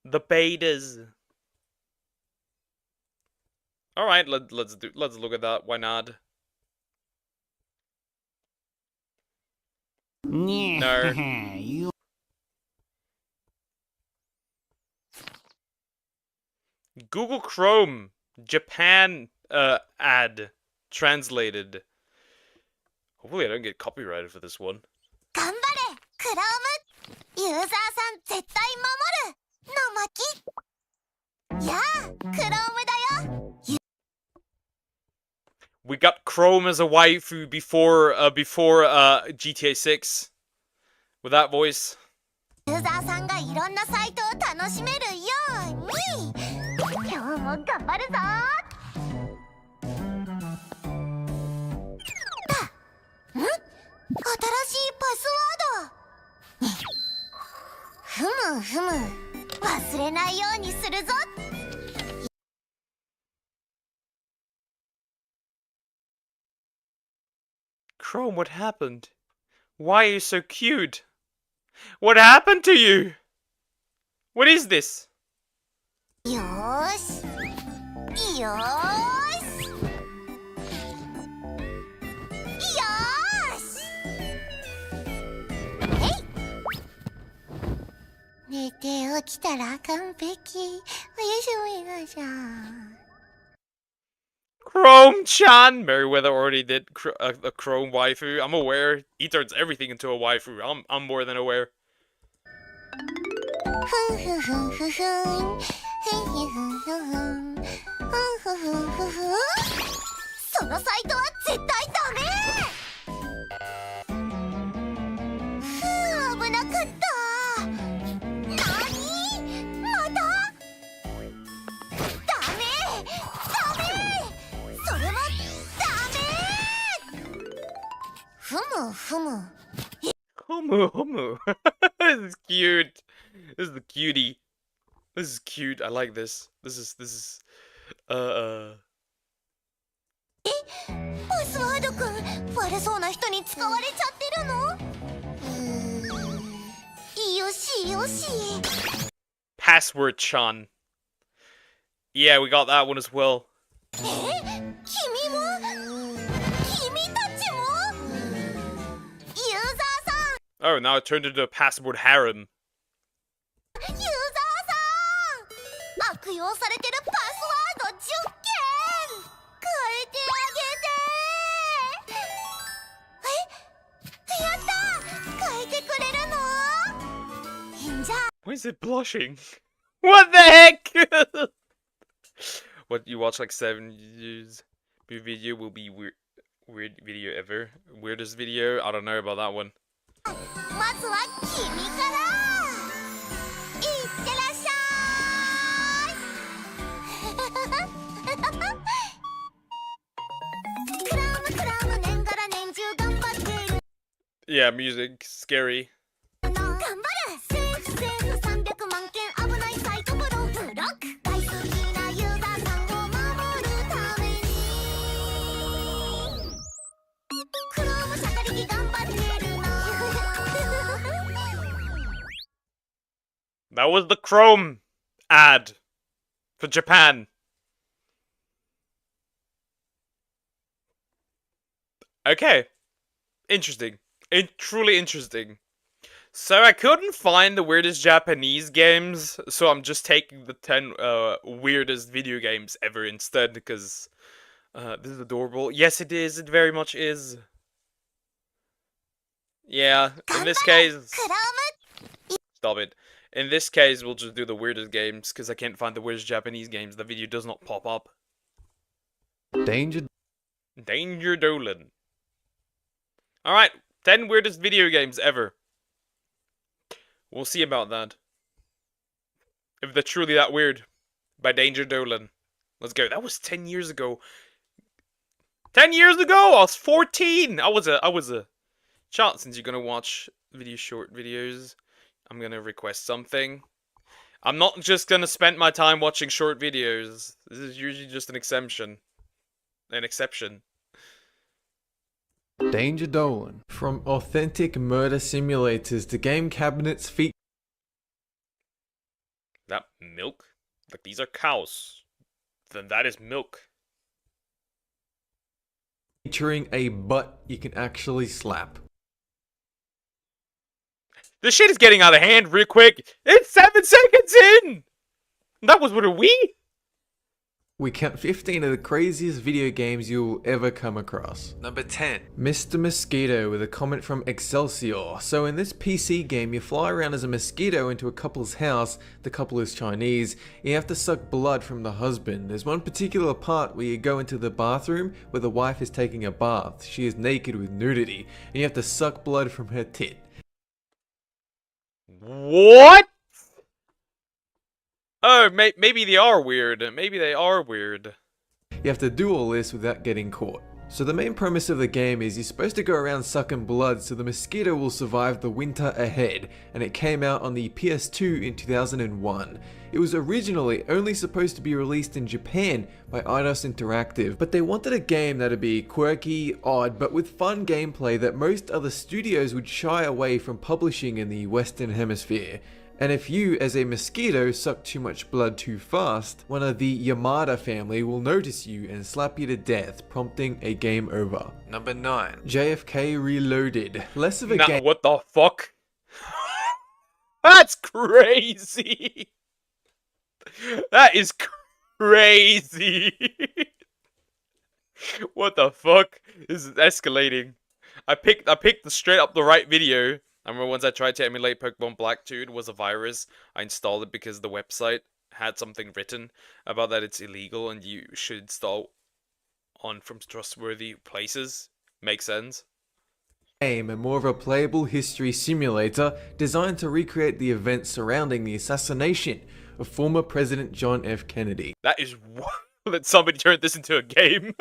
The betas. All right, let's look at that. Why not? No. Google Chrome Japan ad translated. Hopefully I don't get copyrighted for this one. 頑張れクロームユーザーさん絶対守るの巻やあクロームだよ We got Chrome as a waifu before GTA 6 with that voice. ユーザーさんがいろんなサイトを楽しめるように今日も頑張るぞ新しいパスワードふむふむ忘れないようにするぞ Chrome, what happened? Why are you so cute? What happened to you? What is this? よーしよーしよーしえい寝て起きたら完璧おやすみなさい Chrome-chan! Merryweather already did a Chrome waifu. I'm aware. He turns everything into a waifu. I'm more than aware. ふんふんふんふんふんふんふんふんふんふんふんふんふんふんそのサイトは絶対ダメふう危なかったなにまたダメダメそれはダメふむふむ Homu, homu. This is cute. This is the cutie. This is cute. I like this. This isパスワードくん悪そうな人に使われちゃってるのよしよし Password Chan. Yeah, we got that one as well. 君も君たちもユーザーさん Oh, now it turned into a password harem. ユーザーさん悪用されてるパスワード10件変えてあげてやった変えてくれるのじゃあ Why is it blushing? What the heck? What, you watch like 7 years? Your video will be weird video ever. Weirdest video? I don't know about that one. まずは君からいってらっしゃいクラム年がら年中頑張ってる Yeah, music. Scary. 頑張るセーフ300万件危ないサイトブロック大好きなユーザーさんを守るためにクラムシャカリキ頑張ってるの That was the Chrome ad for Japan. Okay. Interesting. Truly interesting. So I couldn't find the weirdest Japanese games, so I'm just taking the 10 weirdest video games ever instead, because this is adorable. Yes, it is. It very much is. Yeah, in this case... Stop it. In this case, we'll just do the weirdest games, because I can't find the weirdest Japanese games. The video does not pop up. Danger Dolan. Alright, 10 weirdest video games ever. We'll see about that. If they're truly that weird. By Danger Dolan. Let's go. That was 10 years ago. 10 years ago! I was 14! I was a child. Since you're gonna watch short videos, I'm gonna request something. I'm not just gonna spend my time watching short videos. This is usually just an exception. An exception. Danger Dolan. From authentic murder simulators to game cabinets That milk? Like, these are cows. Then that is milk. featuring a butt you can actually slap. This shit is getting out of hand real quick. It's 7 seconds in! That was what a Wii? We count 15 of the craziest video games you'll ever come across. Number 10. Mr. Mosquito with a comment from Excelsior. So in this PC game, you fly around as a mosquito into a couple's house. The couple is Chinese. You have to suck blood from the husband. There's one particular part where you go into the bathroom where the wife is taking a bath. She is naked with nudity, and you have to suck blood from her tit. What? Oh, maybe they are weird. Maybe they are weird. You have to do all this without getting caught. So the main premise of the game is you're supposed to go around sucking blood so the mosquito will survive the winter ahead, and it came out on the PS2 in 2001. It was originally only supposed to be released in Japan by Eidos Interactive, but they wanted a game that'd be quirky, odd, but with fun gameplay that most other studios would shy away from publishing in the Western Hemisphere. And if you, as a mosquito, suck too much blood too fast, one of the Yamada family will notice you and slap you to death, prompting a game over. Number 9. JFK Reloaded. Less of a game. What the fuck? That's crazy! That is crazy! What the fuck? This is escalating. I picked the straight up the right video. I remember once I tried to emulate Pokemon Black 2, it was a virus. I installed it because the website had something written about that it's illegal and you should install on from trustworthy places. Makes sense. Game and more of a playable history simulator designed to recreate the events surrounding the assassination of former President John F. Kennedy. That is that somebody turned this into a game.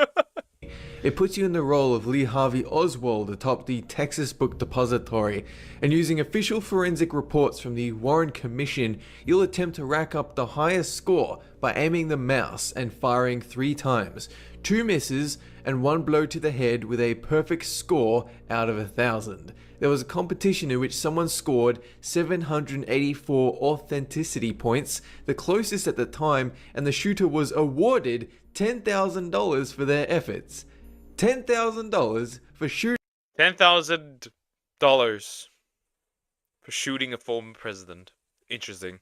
It puts you in the role of Lee Harvey Oswald atop the Texas Book Depository, and using official forensic reports from the Warren Commission, you'll attempt to rack up the highest score by aiming the mouse and firing 3 times, 2 misses and 1 blow to the head with a perfect score out of 1,000. There was a competition in which someone scored 784 authenticity points, the closest at the time, and the shooter was awarded $10,000 for their efforts. $10,000 for shooting. $10,000 for shooting a former president. Interesting.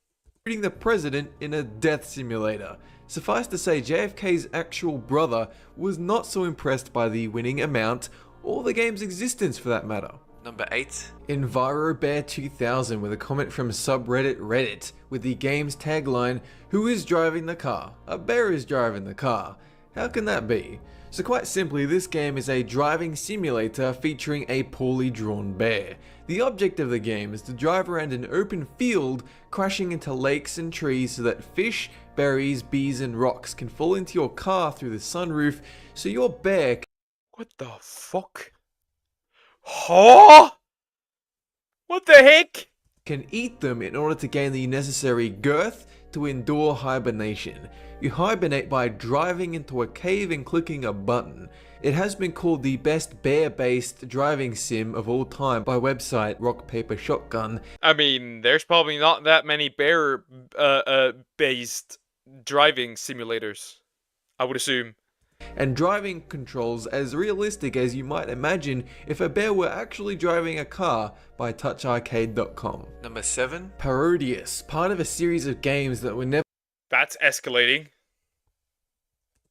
Shooting the president in a death simulator. Suffice to say, JFK's actual brother was not so impressed by the winning amount, or the game's existence for that matter. Number 8. EnviroBear 2000 with a comment from subreddit Reddit with the game's tagline, "Who is driving the car? A bear is driving the car. How can that be?" So quite simply, this game is a driving simulator featuring a poorly drawn bear. The object of the game is to drive around an open field, crashing into lakes and trees so that fish, berries, bees and rocks can fall into your car through the sunroof, so your bear What the fuck? Huh? What the heck? can eat them in order to gain the necessary girth to endure hibernation. You hibernate by driving into a cave and clicking a button. It has been called the best bear-based driving sim of all time by website Rock Paper Shotgun. I mean, there's probably not that many bear based driving simulators, I would assume. And driving controls as realistic as you might imagine if a bear were actually driving a car by toucharcade.com. Number 7. Parodius, part of a series of games that were never That's escalating.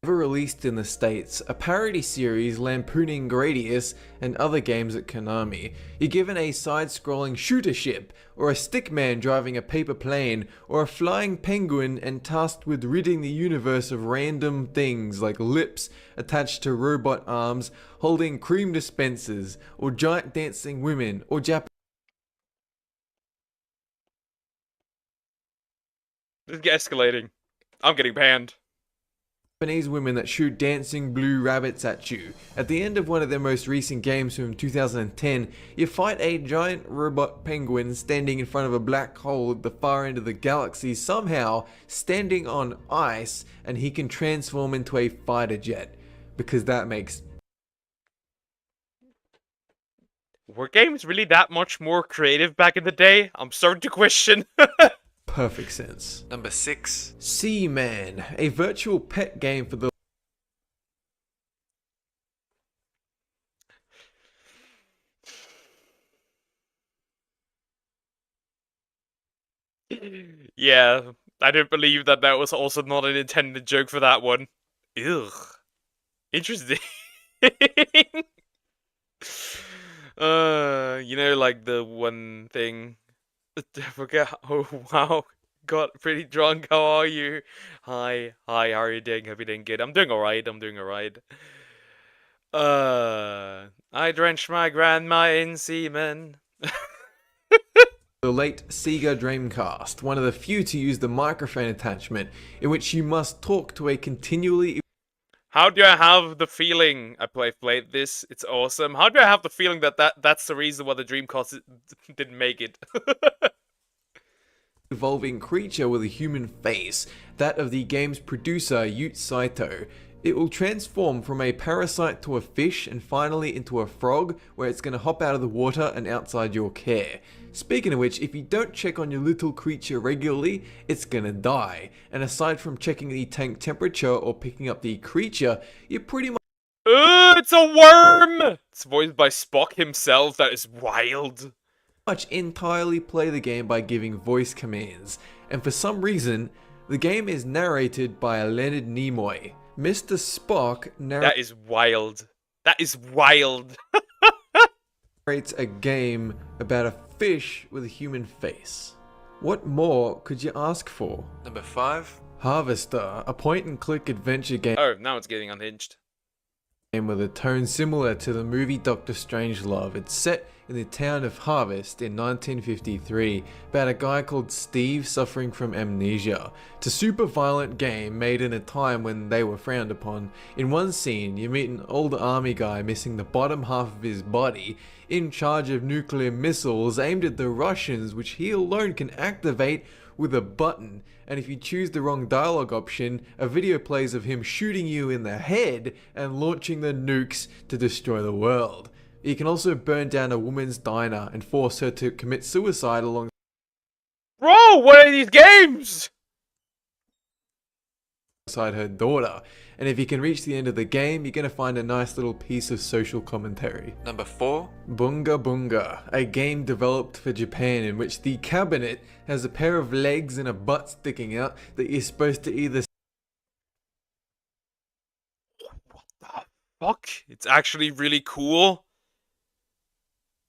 released in the States, a parody series lampooning Gradius and other games at Konami. You're given a side-scrolling shooter ship, or a stickman driving a paper plane, or a flying penguin and tasked with ridding the universe of random things like lips attached to robot arms, holding cream dispensers, or giant dancing women, or This is escalating. I'm getting banned. Japanese women that shoot dancing blue rabbits at you. At the end of one of their most recent games from 2010, you fight a giant robot penguin standing in front of a black hole at the far end of the galaxy, somehow standing on ice, and he can transform into a fighter jet. Because that makes were games really that much more creative back in the day? I'm starting to question. Perfect sense. Number 6. Seaman, a virtual pet game for the Yeah, I don't believe that was also not an intended joke for that one. Ugh. Interesting. You know, like the one thing. I forget. Oh, wow. Got pretty drunk. How are you? Hi. Hi, how are you doing? Hope you're doing good. I'm doing alright. I'm doing alright. I drenched my grandma in semen. The late Sega Dreamcast, one of the few to use the microphone attachment, in which you must talk to a continually... How do I have the feeling I played this? It's awesome. How do I have the feeling that's the reason why the Dreamcast didn't make it? evolving creature with a human face, that of the game's producer Ute Saito. It will transform from a parasite to a fish and finally into a frog, where it's going to hop out of the water and outside your care. Speaking of which, if you don't check on your little creature regularly, it's gonna die. And aside from checking the tank temperature or picking up the creature, you're pretty much... It's a worm! It's voiced by Spock himself. That is wild. Much entirely play the game by giving voice commands. And for some reason, the game is narrated by Leonard Nimoy. Mr. Spock That is wild. That is wild. narrates a game about a fish with a human face. What more could you ask for? Number 5. Harvester, a point-and-click adventure game. Oh, now it's getting unhinged. With a tone similar to the movie Dr. Strangelove. It's set in the town of Harvest in 1953 about a guy called Steve suffering from amnesia. It's a super violent game made in a time when they were frowned upon. In one scene, you meet an old army guy missing the bottom half of his body, in charge of nuclear missiles aimed at the Russians, which he alone can activate with a button. And if you choose the wrong dialogue option, a video plays of him shooting you in the head and launching the nukes to destroy the world. You can also burn down a woman's diner and force her to commit suicide alongside Bro, what are these games? her daughter. And if you can reach the end of the game, you're going to find a nice little piece of social commentary. Number 4. Bunga Bunga, a game developed for Japan in which the cabinet has a pair of legs and a butt sticking out that you're supposed to either... What the fuck? It's actually really cool.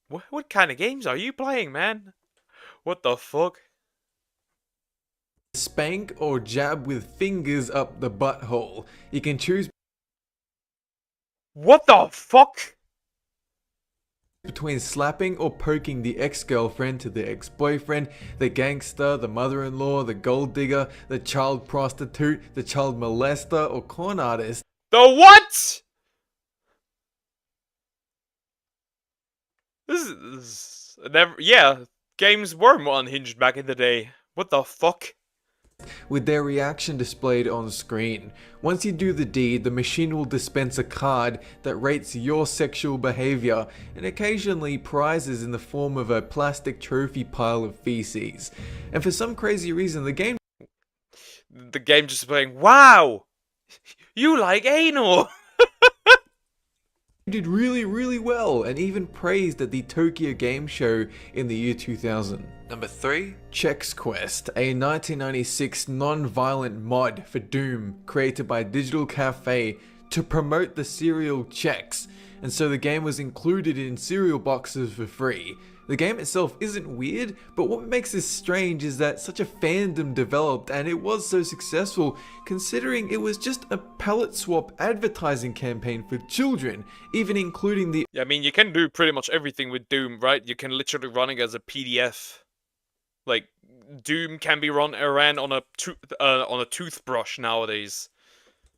What kind of games are you playing, man? What the fuck? spank or jab with fingers up the butthole. You can choose... What the fuck? Between slapping or poking the ex-girlfriend to the ex-boyfriend, the gangster, the mother-in-law, the gold digger, the child prostitute, the child molester, or con artist. The what? This is never. Yeah, games were more unhinged back in the day. What the fuck? With their reaction displayed on screen. Once you do the deed, the machine will dispense a card that rates your sexual behavior, and occasionally prizes in the form of a plastic trophy pile of feces. And for some crazy reason, the game just playing, wow, you like anal. did really well, and even praised at the Tokyo Game Show in the year 2000. Number 3. Chex Quest, a 1996 non-violent mod for Doom created by Digital Cafe to promote the cereal Chex, and so the game was included in cereal boxes for free. The game itself isn't weird, but what makes this strange is that such a fandom developed, and it was so successful considering it was just a palette swap advertising campaign for children, even including the... Yeah, I mean, you can do pretty much everything with Doom, right? You can literally run it as a PDF. Like, Doom can be run around on a toothbrush nowadays.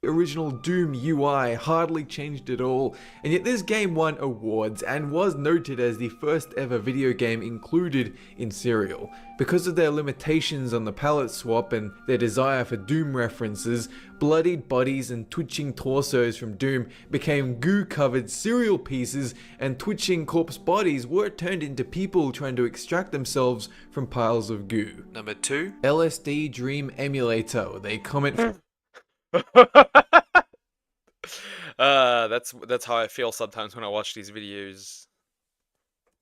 original Doom UI hardly changed at all, and yet this game won awards and was noted as the first ever video game included in Serial. Because of their limitations on the palette swap and their desire for Doom references, bloodied bodies and twitching torsos from Doom became goo-covered cereal pieces, and twitching corpse bodies were turned into people trying to extract themselves from piles of goo. Number 2, LSD Dream Emulator. They comment that's how I feel sometimes when I watch these videos.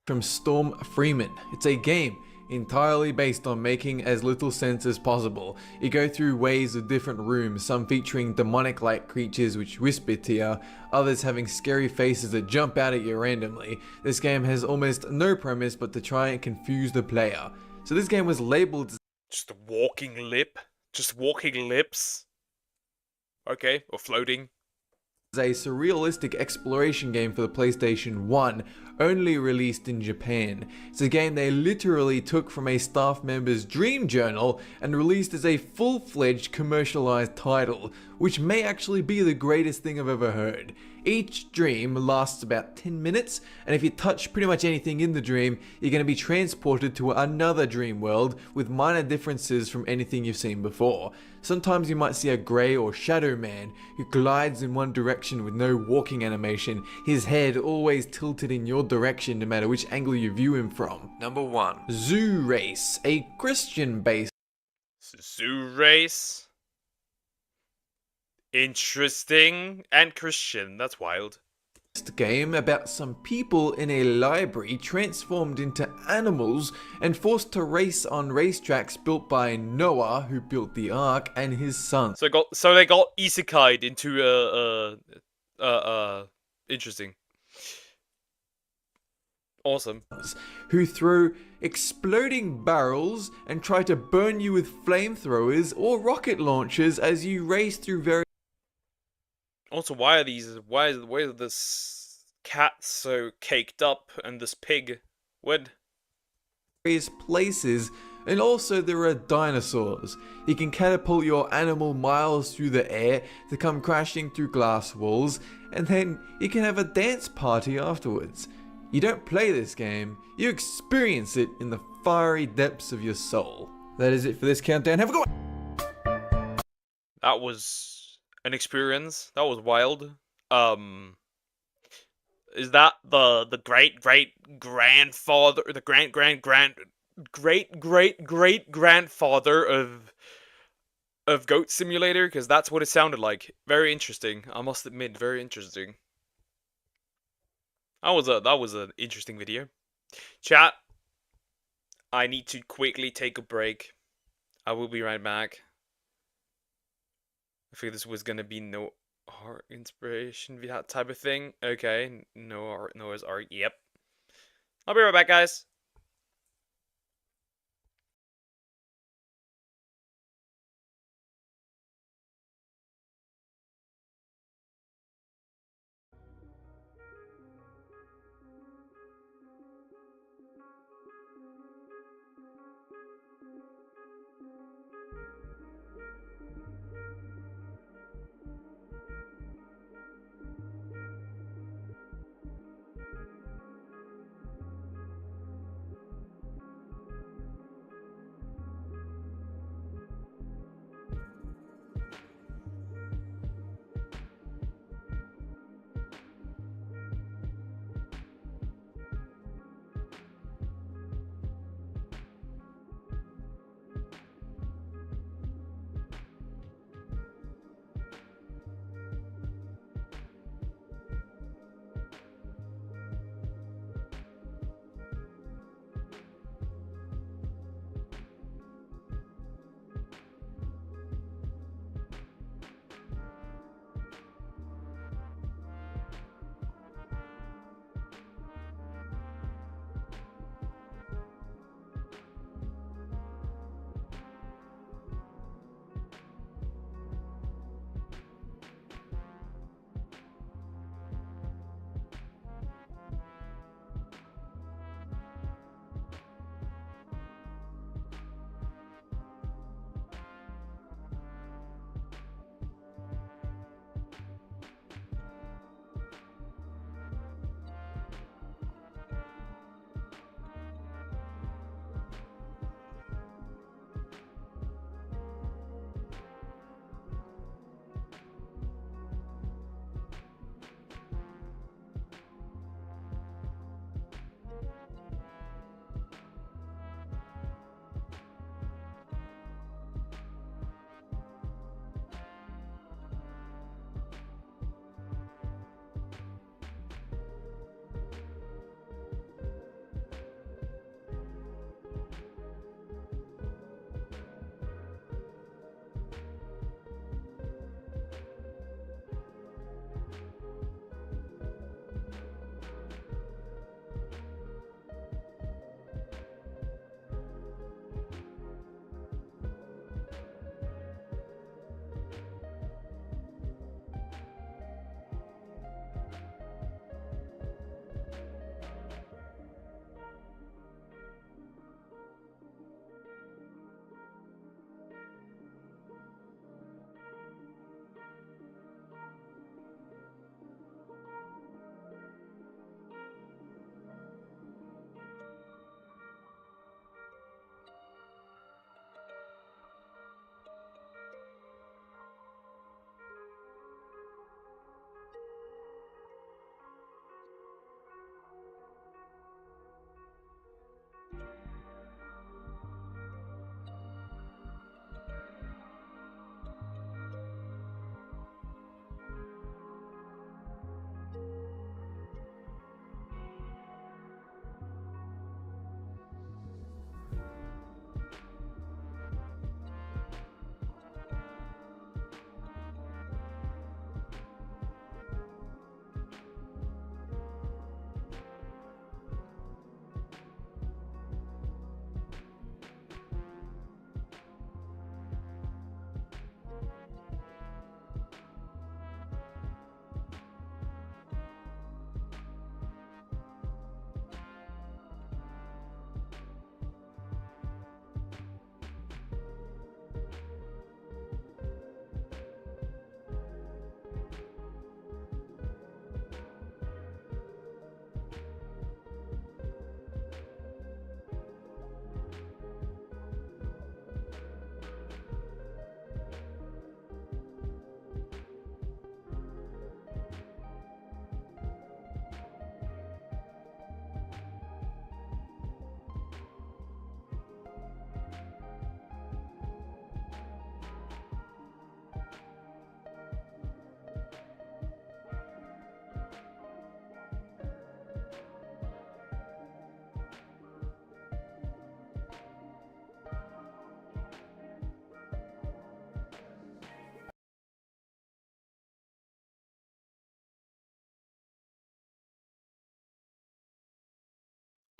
From Storm Freeman. It's a game entirely based on making as little sense as possible. You go through waves of different rooms, some featuring demonic-like creatures which whisper to you, others having scary faces that jump out at you randomly. This game has almost no premise but to try and confuse the player. So this game was labeled Just a walking lip? Just walking lips? Okay, or floating. as a surrealistic exploration game for the PlayStation 1, only released in Japan. It's a game they literally took from a staff member's dream journal and released as a full-fledged commercialized title, which may actually be the greatest thing I've ever heard. Each dream lasts about 10 minutes, and if you touch pretty much anything in the dream, you're going to be transported to another dream world with minor differences from anything you've seen before. Sometimes you might see a grey or shadow man who glides in one direction with no walking animation, his head always tilted in your direction no matter which angle you view him from. Number 1. Zoo Race, a Christian-based Zoo Race? Interesting and Christian. That's wild. game about some people in a library transformed into animals and forced to race on racetracks built by Noah, who built the Ark, and his son. So they got isekai'd into interesting. Awesome. Who throw exploding barrels and try to burn you with flamethrowers or rocket launchers as you race through various. Also, why is this cat so caked up and this pig? What? Various places, and also there are dinosaurs. You can catapult your animal miles through the air to come crashing through glass walls, and then you can have a dance party afterwards. You don't play this game, you experience it in the fiery depths of your soul. That is it for this countdown. Have a good one! That was an experience. That was wild. Is that the great grandfather, the great grandfather of Goat Simulator? Because that's what it sounded like. Very interesting. I must admit, very interesting. That was an interesting video. Chat, I need to quickly take a break. I will be right back. I figured this was gonna be no art inspiration, that type of thing. Okay, no art, Noah's art. Yep. I'll be right back, guys.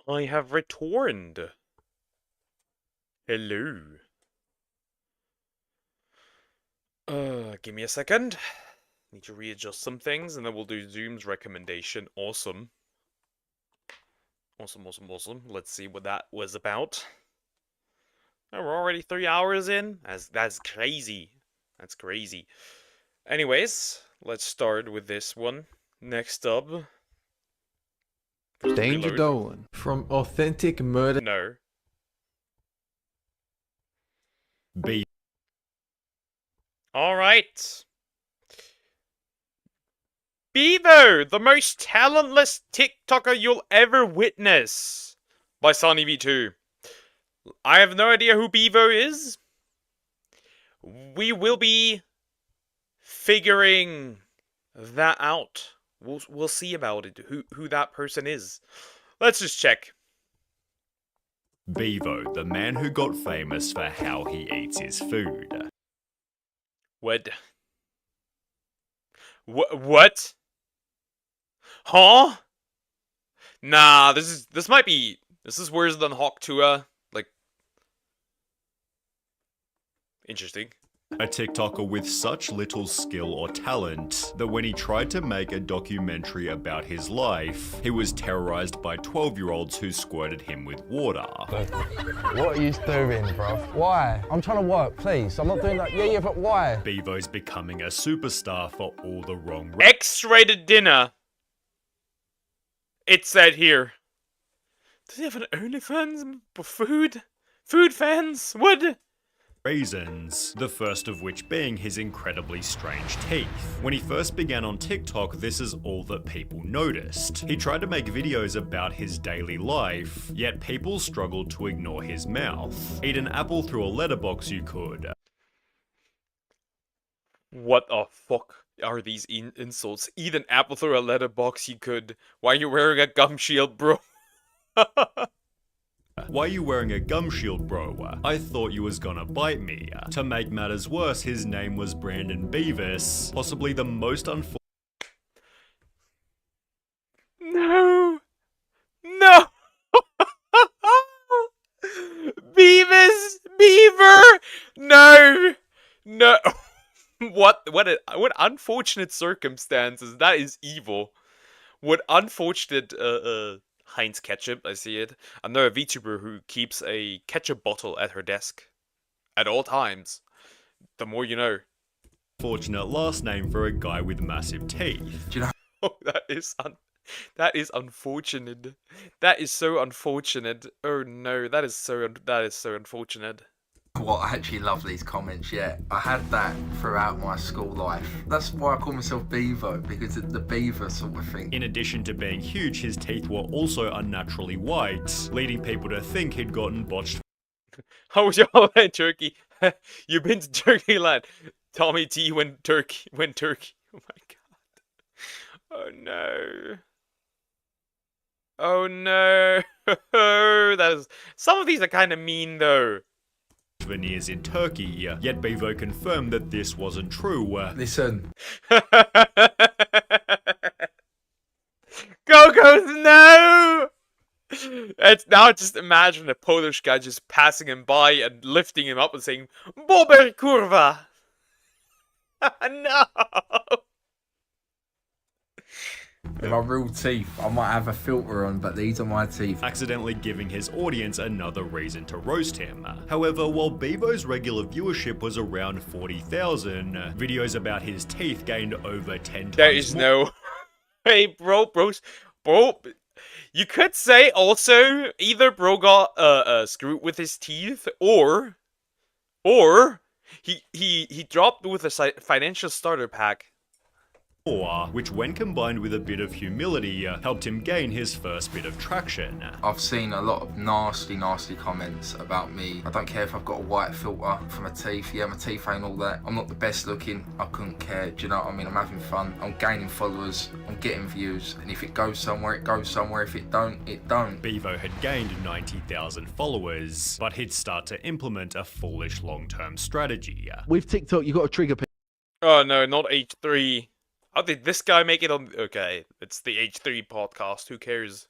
I have returned. Hello. Give me a second. Need to readjust some things, and then we'll do Zoom's recommendation. Awesome. Awesome. Let's see what that was about. Oh, we're already 3 hours in? That's crazy. That's crazy. Anyways, let's start with this one. Next up. Danger Reload. Dolan from Authentic Murder. No. B. Alright. Bevo, the most talentless TikToker you'll ever witness. By Sonny V2. I have no idea who Bevo is. We will be figuring that out. We'll see about it, who that person is. Let's just check. Bevo, the man who got famous for how he eats his food. What? What? Huh? Nah, this is worse than Hawk Tua. Like, interesting. A TikToker with such little skill or talent that when he tried to make a documentary about his life, he was terrorized by 12-year-olds who squirted him with water. What are you doing, bruv? Why? I'm trying to work, please. I'm not doing that. Yeah, but why? Bevo's becoming a superstar for all the wrong X-rated dinner. It said here. Does he have an OnlyFans for food? Food fans? What? reasons, the first of which being his incredibly strange teeth. When he first began on TikTok, this is all that people noticed. He tried to make videos about his daily life, yet people struggled to ignore his mouth. Eat an apple through a letterbox you could. What the fuck are these insults? Eat an apple through a letterbox you could. Why are you wearing a gum shield, bro? Why are you wearing a gum shield, bro? I thought you was gonna bite me. To make matters worse, his name was Brandon Beavis, possibly the most unfortunate. No! No! Beavis! Beaver! No! No! What unfortunate circumstances. That is evil. What unfortunate, Heinz ketchup, I see it. I know a VTuber who keeps a ketchup bottle at her desk. At all times. The more you know. Fortunate last name for a guy with massive teeth. Do you know? Oh, that is unfortunate. That is so unfortunate. Oh no, that is so unfortunate. Well, I actually love these comments, yeah. I had that throughout my school life. That's why I call myself Bevo, because it's the beaver sort of thing. In addition to being huge, his teeth were also unnaturally white, leading people to think he'd gotten botched. How was your holiday in Turkey? You've been to Turkey land. Tommy T went Turkey. Oh my god. Oh no. Oh no. That is. Some of these are kind of mean though. Veneers in Turkey, yet Bevo confirmed that this wasn't true. Listen. Go, no! It's now just imagine a Polish guy just passing him by and lifting him up and saying, Bober kurwa! No! My real teeth. I might have a filter on, but these are my teeth. Accidentally giving his audience another reason to roast him. However, while Bevo's regular viewership was around 40,000, videos about his teeth gained over 10 times There is more. no... Hey, bro, you could say also, either bro got screwed with his teeth, or he dropped with a financial starter pack. Which when combined with a bit of humility, helped him gain his first bit of traction. I've seen a lot of nasty comments about me. I don't care if I've got a white filter for my teeth. Yeah, my teeth ain't all that. I'm not the best looking. I couldn't care. Do you know what I mean? I'm having fun. I'm gaining followers. I'm getting views. And if it goes somewhere, it goes somewhere. If it don't, it don't. Bevo had gained 90,000 followers, but he'd start to implement a foolish long-term strategy. With TikTok, you got to trigger people. Oh no, not H3. How did this guy make it on... Okay, it's the H3 podcast, who cares?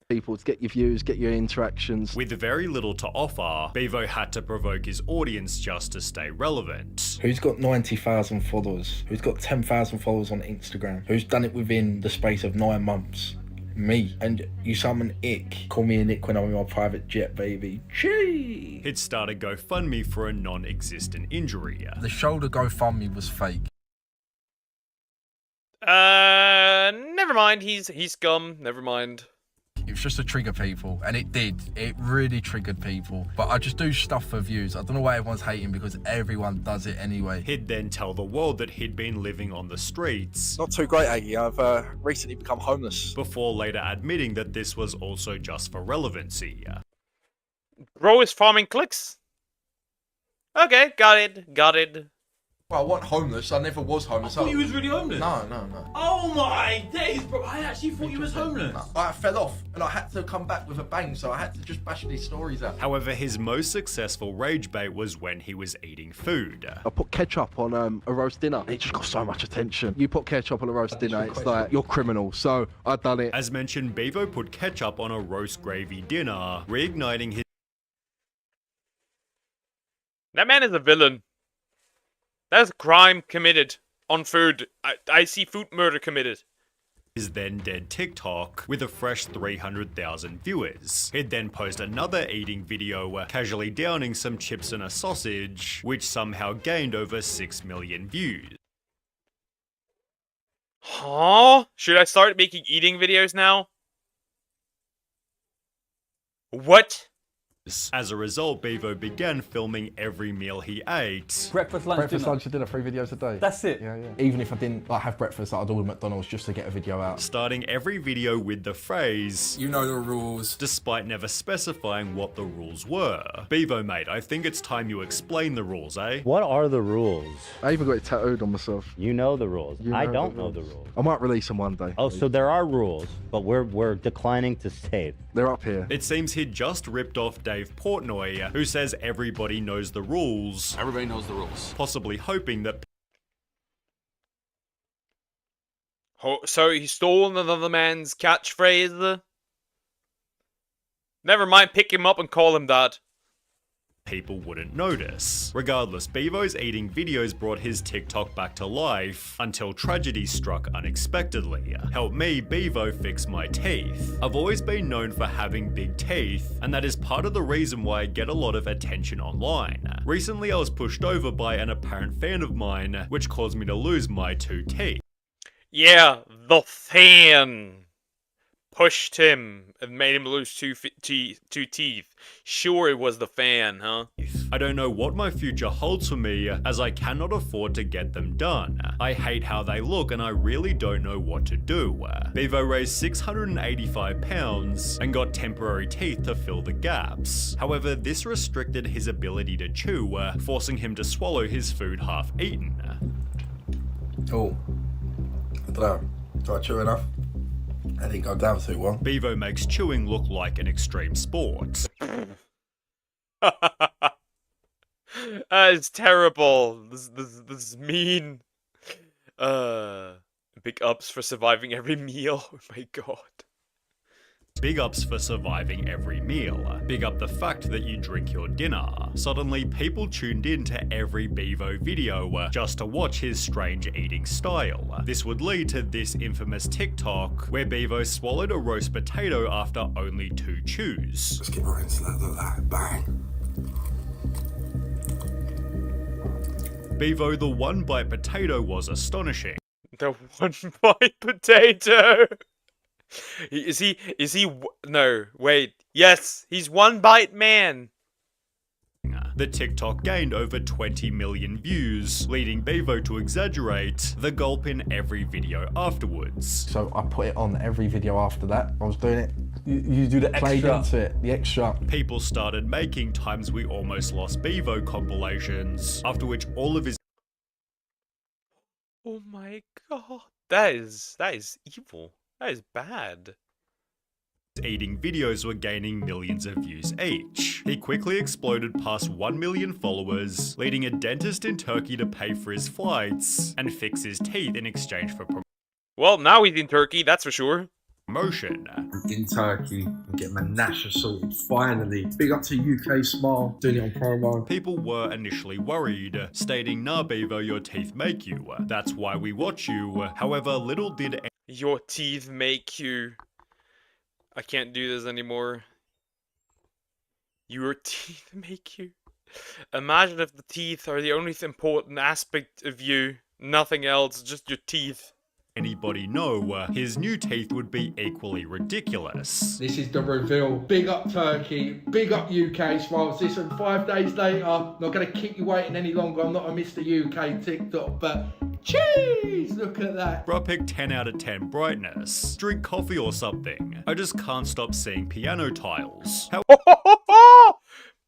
people to get your views, get your interactions. With very little to offer, Bevo had to provoke his audience just to stay relevant. Who's got 90,000 followers? Who's got 10,000 followers on Instagram? Who's done it within the space of 9 months? Me. And you summon ick. Call me an ick when I'm in my private jet, baby. Gee! He'd started GoFundMe for a non-existent injury. The shoulder GoFundMe was fake. Never mind. He's scum. Never mind. It was just to trigger people, and it did. It really triggered people. But I just do stuff for views. I don't know why everyone's hating, because everyone does it anyway. He'd then tell the world that he'd been living on the streets. Not too great, Aggie. I've recently become homeless. Before later admitting that this was also just for relevancy. Bro is farming clicks? Okay, got it. Well, I wasn't homeless. I never was homeless. I thought you was really homeless. No. Oh my days, bro! I actually thought you was homeless. No. I fell off, and I had to come back with a bang, so I had to just bash these stories out. However, his most successful rage bait was when he was eating food. I put ketchup on a roast dinner. It just got so much attention. You put ketchup on a roast dinner, it's like, you're criminal. So, I done it. As mentioned, Bevo put ketchup on a roast gravy dinner, reigniting his... That man is a villain. That's crime committed on food. I see food murder committed. His then dead TikTok with a fresh 300,000 viewers. He'd then post another eating video casually downing some chips and a sausage, which somehow gained over 6 million views. Huh? Should I start making eating videos now? What? As a result, Bevo began filming every meal he ate. Breakfast, lunch, dinner, 3 videos a day. That's it? Yeah. Even if I didn't have breakfast, I'd order McDonald's just to get a video out. Starting every video with the phrase, "You know the rules," despite never specifying what the rules were. Bevo, mate, I think it's time you explain the rules, eh? What are the rules? I even got it tattooed on myself. You know the rules. I don't know the rules. I might release them one day. Oh, so there are rules, but we're declining to state. They're up here. It seems he'd just ripped off Dave Portnoy, who says everybody knows the rules. Everybody knows the rules. Possibly hoping that... So he stole another man's catchphrase? Never mind, pick him up and call him that. People wouldn't notice. Regardless, Bevo's eating videos brought his TikTok back to life until tragedy struck unexpectedly. Help me, Bevo, fix my teeth. I've always been known for having big teeth, and that is part of the reason why I get a lot of attention online. Recently, I was pushed over by an apparent fan of mine, which caused me to lose my 2 teeth. Yeah, the fan pushed him and made him lose two teeth. Sure, it was the fan, huh? I don't know what my future holds for me, as I cannot afford to get them done. I hate how they look, and I really don't know what to do. Bevo raised 685 pounds and got temporary teeth to fill the gaps. However, this restricted his ability to chew, forcing him to swallow his food half-eaten. Oh, I don't know. Do I chew enough? I think I'm down to one. Bevo makes chewing look like an extreme sport. It's terrible. This is mean. Big ups for surviving every meal. Oh my god. Big ups for surviving every meal. Big up the fact that you drink your dinner. Suddenly, people tuned in to every Bevo video just to watch his strange eating style. This would lead to this infamous TikTok where Bevo swallowed a roast potato after only 2 chews. Let's get right into that, look at that, bang. Bevo the one-bite potato was astonishing. The one-bite potato! Is he, no, wait, yes, he's one-bite man. The TikTok gained over 20 million views, leading Bevo to exaggerate the gulp in every video afterwards. So I put it on every video after that. I was doing it. You do the extra. Played into it, the extra. People started making Times We Almost Lost Bevo compilations, after which all of his... Oh my god, that is evil. That is bad. Eating videos were gaining millions of views each. He quickly exploded past 1 million followers, leading a dentist in Turkey to pay for his flights and fix his teeth in exchange for well, now he's in Turkey, that's for sure. promotion. In Turkey, I'm getting my Nasher sorted, finally. Big up to UK Smile, doing it on promo. People were initially worried, stating, "Nah, Bevo, your teeth make you. That's why we watch you." However, little did your teeth make you. I can't do this anymore. Your teeth make you. Imagine if the teeth are the only important aspect of you. Nothing else, just your teeth. anybody know his new teeth would be equally ridiculous. This is the reveal. Big up Turkey, big up UK Smiles. Listen, 5 days later, not going to keep you waiting any longer. I'm not a Mr. UK TikTok, but cheese! Look at that. Bruh picked 10 out of 10 brightness. Drink coffee or something. I just can't stop seeing piano tiles.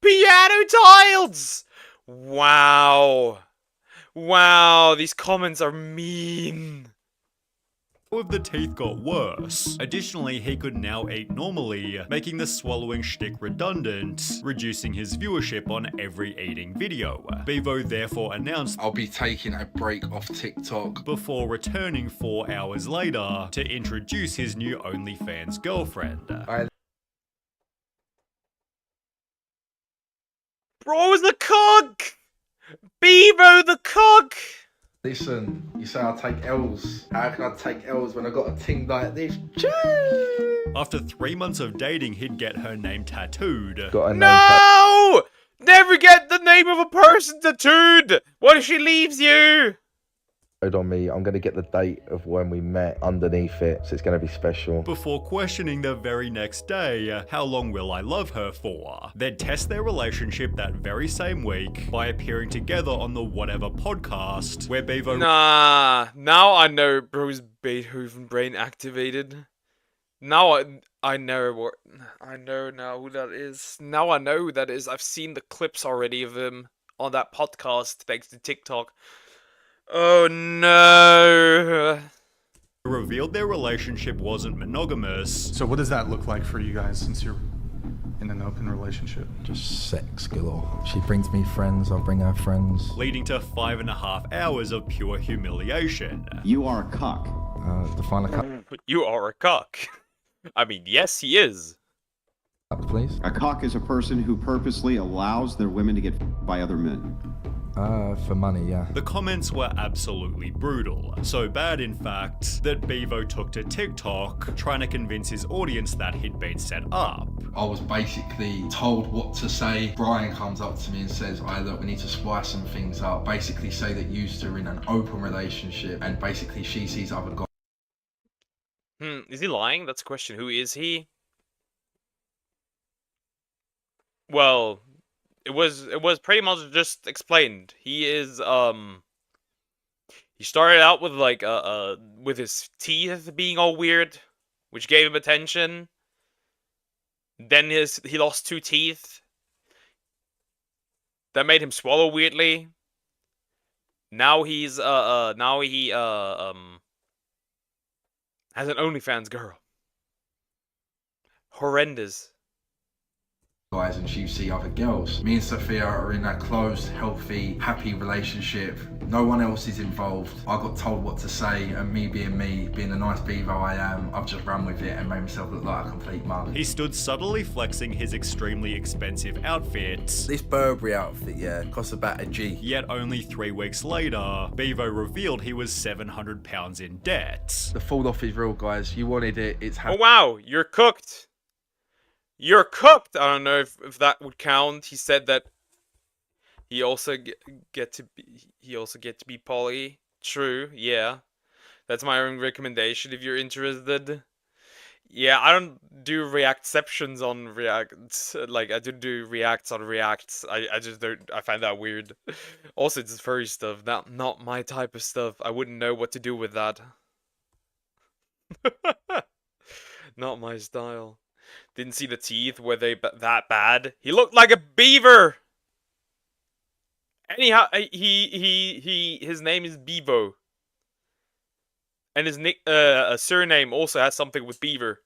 Piano tiles! Wow. Wow, these comments are mean. If the teeth got worse. Additionally, he could now eat normally, making the swallowing shtick redundant, reducing his viewership on every eating video. Bevo therefore announced, "I'll be taking a break off TikTok," before returning 4 hours later to introduce his new OnlyFans girlfriend. Bro's the cook! Bevo the cook! Listen, you say I take L's. How can I take L's when I got a ting like this? After 3 months of dating, he'd get her name tattooed. No! Never get the name of a person tattooed! What if she leaves you? On me, I'm going to get the date of when we met underneath it, so it's going to be special. Before questioning the very next day, how long will I love her for? They'd test their relationship that very same week by appearing together on the Whatever podcast, where Bevo... Nah, now I know bro's Beethoven brain activated. Now I know now who that is. Now I know who that is. I've seen the clips already of him on that podcast thanks to TikTok. Oh no! Revealed their relationship wasn't monogamous. So what does that look like for you guys since you're in an open relationship? Just sex galore. She brings me friends, I'll bring her friends. Leading to 5.5 hours of pure humiliation. You are a cock. Define a cock. You are a cock. I mean, yes, he is. Please. A cock is a person who purposely allows their women to get by other men. For money, yeah. The comments were absolutely brutal. So bad, in fact, that Bevo took to TikTok, trying to convince his audience that he'd been set up. I was basically told what to say. Brian comes up to me and says, "Hey, look, we need to spice some things up." Basically say that you two are in an open relationship, and basically she sees other guys. Is he lying? That's a question. Who is he? Well, it was pretty much just explained. He is he started out with like with his teeth being all weird, which gave him attention. Then he lost 2 teeth. That made him swallow weirdly. Now he's has an OnlyFans girl. Horrendous. Guys, and she see other girls. Me and Sophia are in a closed, healthy, happy relationship. No one else is involved. I got told what to say, and me, being the nice beaver I am, I've just run with it and made myself look like a complete mug. He stood subtly flexing his extremely expensive outfit. This Burberry outfit, yeah, costs about a G. Yet only 3 weeks later, Bevo revealed he was £700 in debt. The fall off is real, guys. You wanted it, it's happening. Oh wow, you're cooked. You're cooked. I don't know if that would count. He said that he also get to be poly. True, yeah. That's my own recommendation if you're interested. Yeah, I don't do reactceptions on reacts. Like I do reacts on reacts. I just don't. I find that weird. Also, it's furry stuff. Not my type of stuff. I wouldn't know what to do with that. Not my style. Didn't see the teeth. Were they that bad? He looked like a beaver. Anyhow, his name is Bevo, and his surname also has something with beaver.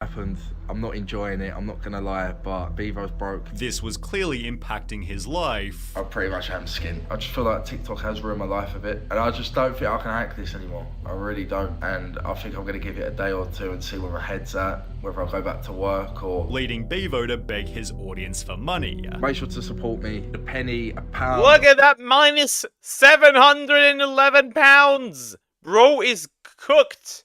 Happened. I'm not enjoying it, I'm not gonna lie, but Bevo's broke. This was clearly impacting his life. I pretty much am skint. I just feel like TikTok has ruined my life a bit, and I just don't think I can hack this anymore. I really don't, and I think I'm gonna give it a day or two and see where my head's at, whether I go back to work or... Leading Bevo to beg his audience for money. Make sure to support me. A penny, a pound. Look at that, minus 711 pounds! Bro is cooked.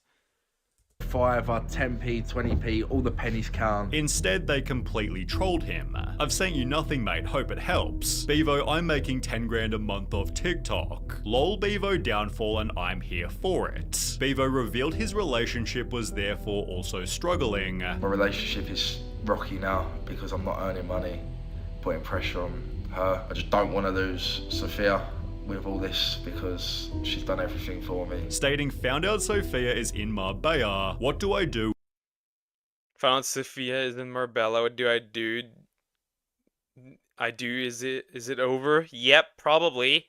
5 or 10p, 20p, all the pennies count. Instead, they completely trolled him. I've sent you nothing, mate, hope it helps. Bevo, I'm making 10 grand a month off TikTok. Lol Bevo downfall and I'm here for it. Bevo revealed his relationship was therefore also struggling. My relationship is rocky now because I'm not earning money, putting pressure on her. I just don't want to lose Sophia with all this because she's done everything for me. Stating, found out Sophia is in Marbella. What do I do? Found out Sophia is in Marbella. What do? Is it over? Yep, probably.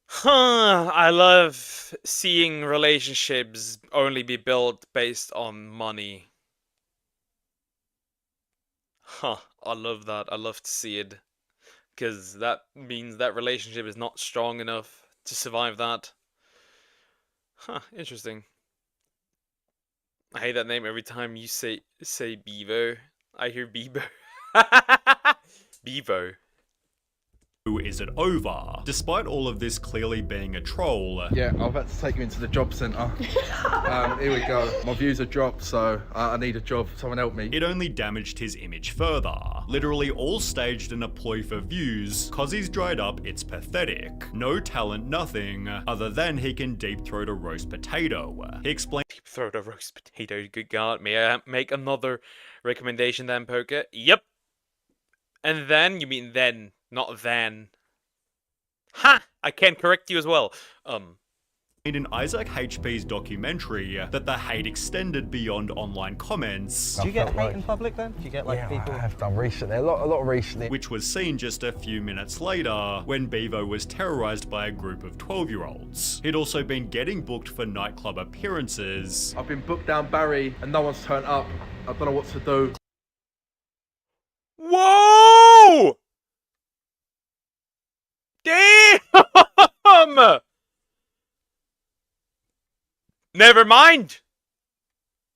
Huh, I love seeing relationships only be built based on money. Huh, I love that. I love to see it. Because that means that relationship is not strong enough to survive that. Huh, interesting. I hate that name every time you say Bevo. I hear Bebo. Bevo. Is it over? Despite all of this clearly being a troll. Yeah, I'm about to take you into the job centre. Here we go. My views are dropped, so I need a job. Someone help me. It only damaged his image further. Literally all staged in a ploy for views. Cause he's dried up, it's pathetic. No talent, nothing, other than he can deep throat a roast potato. He explained— Deep throat a roast potato, good god. May I make another recommendation then, Poker? Yep. And then? You mean then, not then. Ha! I can correct you as well. In Isaac HP's documentary that the hate extended beyond online comments. Do you get hate in public then? Do you get like people? I have done recently, a lot recently. Which was seen just a few minutes later when Bevo was terrorized by a group of 12-year-olds. He'd also been getting booked for nightclub appearances. I've been booked down Barry and no one's turned up. I don't know what to do. Whoa! Damn! Never mind.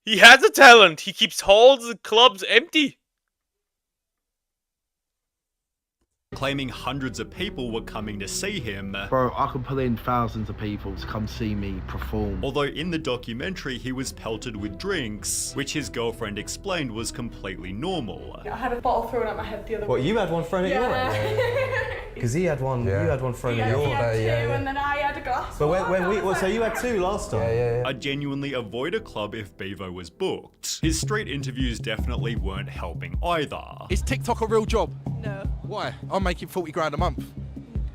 He has a talent. He keeps halls and clubs empty. Claiming hundreds of people were coming to see him. Bro, I can pull in thousands of people to come see me perform. Although in the documentary he was pelted with drinks, which his girlfriend explained was completely normal. I had a bottle thrown at my head the other week. What, you had one thrown at your head? Because he had one, you had one thrown at your head. And then I had a glass. But so you had two last time? Yeah. I'd genuinely avoid a club if Bevo was booked. His street interviews definitely weren't helping either. Is TikTok a real job? No. Why? I'm making 40 grand a month.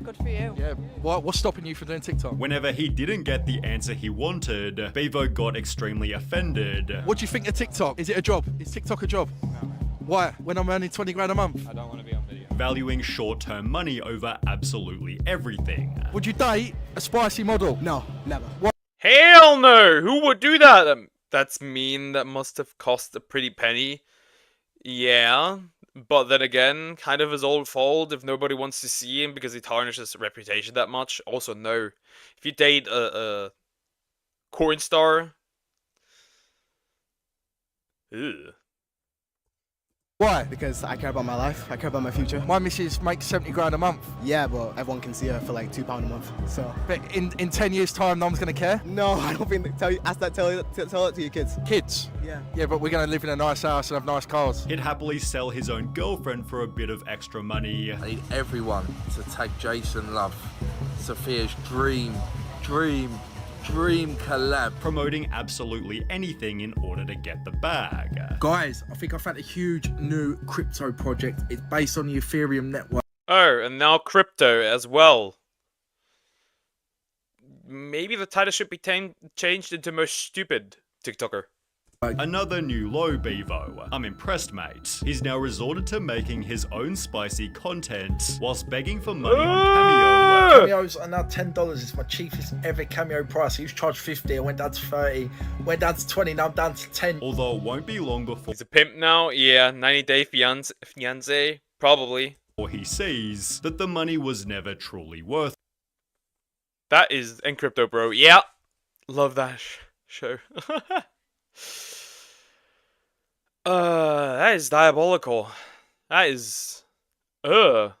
Good for you. Yeah, what's stopping you from doing TikTok? Whenever he didn't get the answer he wanted, Bevo got extremely offended. What do you think of TikTok? Is it a job? Is TikTok a job? No. Why? When I'm earning 20 grand a month? I don't want to be on video. Valuing short-term money over absolutely everything. Would you date a spicy model? No, never. What? Hell no! Who would do that? That's mean. That must have cost a pretty penny. Yeah. But then again, kind of his old fault if nobody wants to see him because he tarnishes his reputation that much. Also, no. If you date a corn star... Ew. Why? Because I care about my life, I care about my future. My missus makes 70 grand a month. Yeah, but everyone can see her for like £2 a month, so... But in 10 years' time, no one's going to care? No, I don't think... Tell it to your kids. Kids? Yeah. Yeah, but we're going to live in a nice house and have nice cars. He'd happily sell his own girlfriend for a bit of extra money. I need everyone to tag Jason Love, Sophia's dream collab. Promoting absolutely anything in order to get the bag. Guys, I think I found a huge new crypto project. It's based on the Ethereum network. Oh, and now crypto as well. Maybe the title should be changed into most stupid TikToker. Another new low, Bevo. I'm impressed, mate. He's now resorted to making his own spicy content whilst begging for money on Cameo. Cameos are now $10. It's my cheapest ever Cameo price. He was charged 50, I went down to 30, went down to 20, now I'm down to 10. Although it won't be long before he's a pimp now. Yeah, 90-day fiance, probably. Or he sees that the money was never truly worth. That is Encrypto, bro. Yeah, love that show. That is diabolical. That is, what?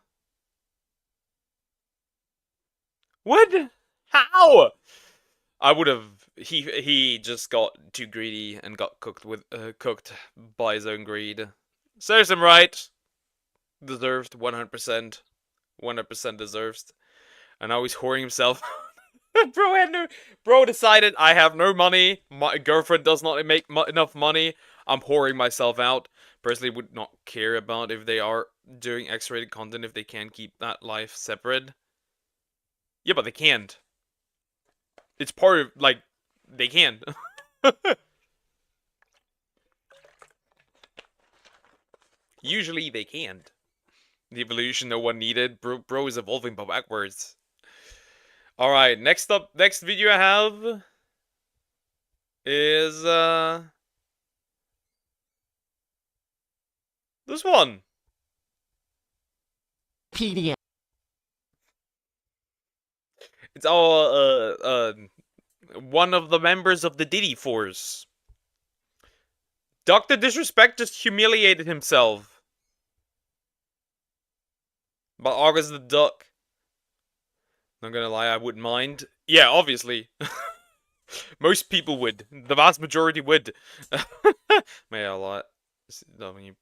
How? I would have. He just got too greedy and got cooked by his own greed. Serves him right. Deserved 100%. 100% deserved. And now he's whoring himself. Bro decided, I have no money. My girlfriend does not make enough money. I'm whoring myself out. Personally, would not care about if they are doing X-rated content if they can keep that life separate. Yeah, but they can't. It's part of, like, they can. Usually they can't. The evolution no one needed. Bro is evolving but backwards. Alright, next video I have is this one. PDF. It's all one of the members of the Diddy Force. Dr. Disrespect just humiliated himself. But August the Duck. Not gonna lie, I wouldn't mind. Yeah, obviously. Most people would. The vast majority would. May Allah SWT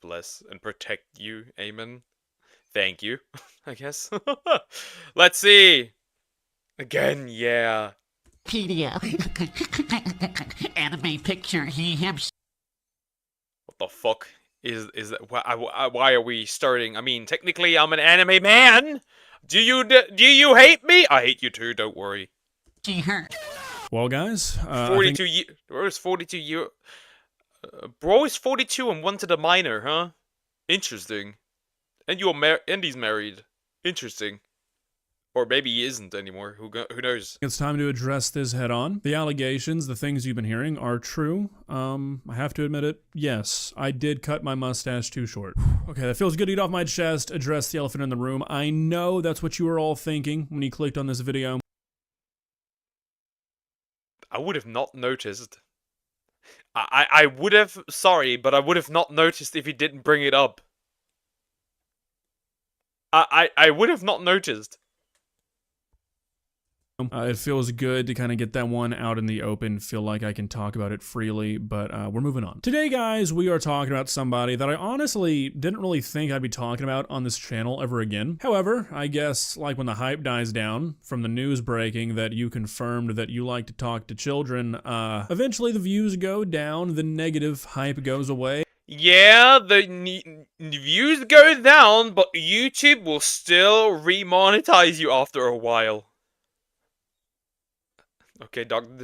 bless and protect you. Amen. Thank you, I guess. Let's see. Again, yeah. PDF. Anime picture, he, him. What the fuck is that? Why are we starting? I mean, technically, I'm an anime man. Do you hate me? I hate you too. Don't worry. She hurt. Well, guys, 42 years. Bro is 42 year. Bro is 42 and wanted a minor, huh? Interesting. And and he's married. Interesting. Or maybe he isn't anymore. Who knows? It's time to address this head on. The allegations, the things you've been hearing are true. I have to admit it. Yes, I did cut my mustache too short. Okay, that feels good to get off my chest. Address the elephant in the room. I know that's what you were all thinking when you clicked on this video. I would have not noticed. I would have, sorry, but I would have not noticed if he didn't bring it up. I would have not noticed. It feels good to kind of get that one out in the open, feel like I can talk about it freely, but we're moving on. Today, guys, we are talking about somebody that I honestly didn't really think I'd be talking about on this channel ever again. However, I guess, like when the hype dies down from the news breaking that you confirmed that you like to talk to children, eventually the views go down, the negative hype goes away. Yeah, the views go down, but YouTube will still remonetize you after a while. Okay, Dr.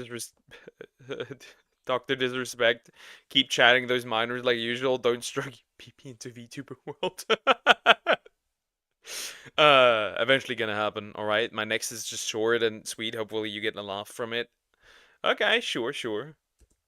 Disrespect. Keep chatting those minors like usual. Don't strike PP into VTuber world. Eventually gonna happen, alright? My next is just short and sweet. Hopefully you get a laugh from it. Okay, sure.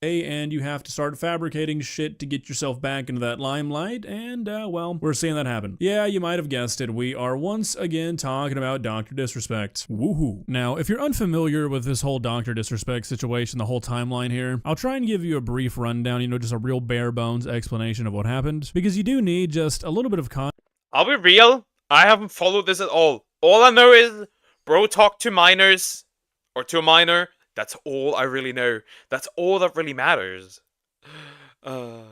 And you have to start fabricating shit to get yourself back into that limelight, and, well, we're seeing that happen. Yeah, you might have guessed it, we are once again talking about Dr. Disrespect. Woohoo. Now, if you're unfamiliar with this whole Dr. Disrespect situation, the whole timeline here, I'll try and give you a brief rundown, you know, just a real bare bones explanation of what happened, because you do need just a little bit of context. I'll be real, I haven't followed this at all. All I know is, bro talked to minors, or to a minor. That's all I really know. That's all that really matters. Goat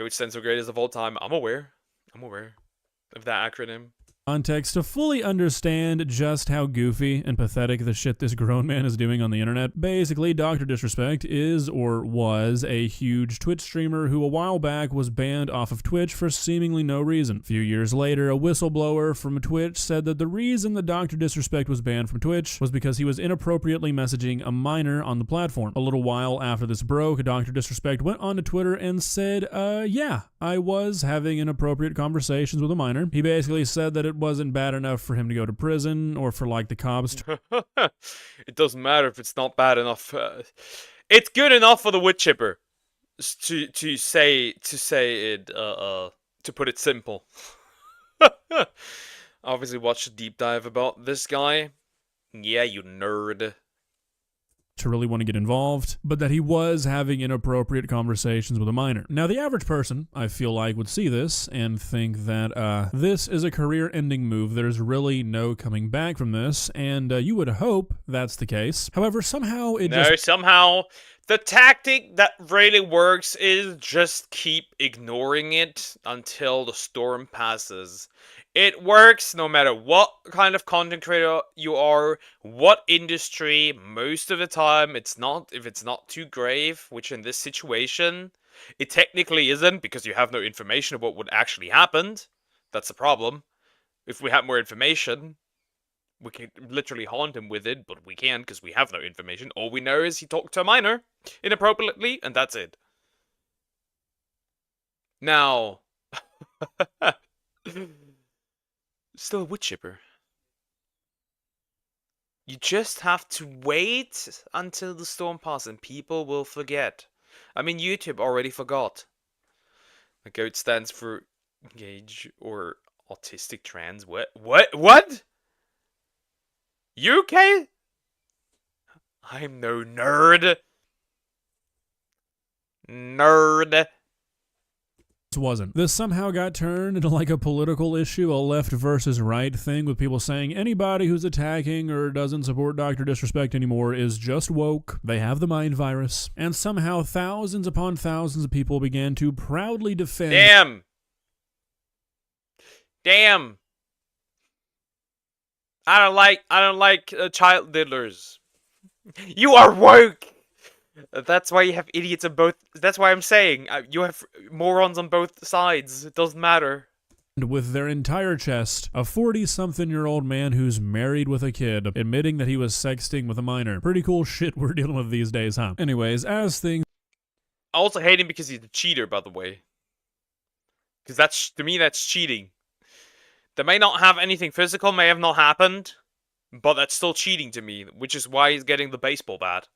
stencil greatest of all time. I'm aware of that acronym. context to fully understand just how goofy and pathetic the shit this grown man is doing on the internet. Basically, Dr. Disrespect is or was a huge Twitch streamer who a while back was banned off of Twitch for seemingly no reason. A few years later, a whistleblower from Twitch said that the reason that Dr. Disrespect was banned from Twitch was because he was inappropriately messaging a minor on the platform. A little while after this broke, Dr. Disrespect went onto Twitter and said, yeah, I was having inappropriate conversations with a minor. He basically said that it wasn't bad enough for him to go to prison or for like the cops to It doesn't matter if it's not bad enough. It's good enough for the wood chipper to say it to put it simple. Obviously watched a deep dive about this guy. Yeah, you nerd. to really want to get involved, but that he was having inappropriate conversations with a minor. Now, the average person, I feel like, would see this and think that this is a career-ending move. There's really no coming back from this, and you would hope that's the case. However, somehow somehow the tactic that really works is just keep ignoring it until the storm passes. It works no matter what kind of content creator you are, what industry. Most of the time, if it's not too grave, which in this situation, it technically isn't because you have no information of what would actually happen. That's the problem. If we had more information, we could literally haunt him with it, but we can't because we have no information. All we know is he talked to a minor inappropriately, and that's it. Now, still a wood chipper. You just have to wait until the storm passes, and people will forget. I mean, YouTube already forgot. The GOAT stands for Gauge or Autistic Trans. What? UK? I'm no nerd. Wasn't. This somehow got turned into like a political issue, a left versus right thing, with people saying anybody who's attacking or doesn't support Dr. Disrespect anymore is just woke. They have the mind virus. And somehow thousands upon thousands of people began to proudly defend. Damn. I don't like child diddlers. You are woke. That's why you have idiots on both. That's why I'm saying you have morons on both sides. It doesn't matter. With their entire chest, a 40-something-year-old man who's married with a kid, admitting that he was sexting with a minor. Pretty cool shit we're dealing with these days, huh? Anyways, as things... I also hate him because he's a cheater, by the way. Because to me, that's cheating. They may not have anything physical, may have not happened, but that's still cheating to me, which is why he's getting the baseball bat.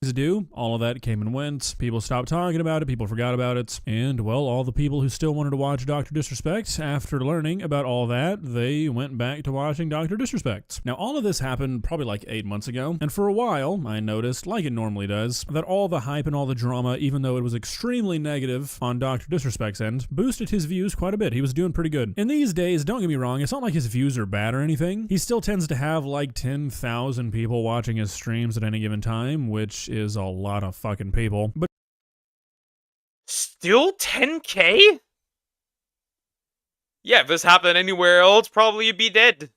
Do all of that came and went. People stopped talking about it, people forgot about it, and well, all the people who still wanted to watch Dr. Disrespect, after learning about all that, they went back to watching Dr. Disrespect. Now, all of this happened probably like 8 months ago, and for a while I noticed, like it normally does, that all the hype and all the drama, even though it was extremely negative on Dr. Disrespect's end, boosted his views quite a bit. He was doing pretty good. In these days, don't get me wrong, it's not like his views are bad or anything. He still tends to have like 10,000 people watching his streams at any given time, which is a lot of fucking people. But still 10K? Yeah, if this happened anywhere else, probably you'd be dead.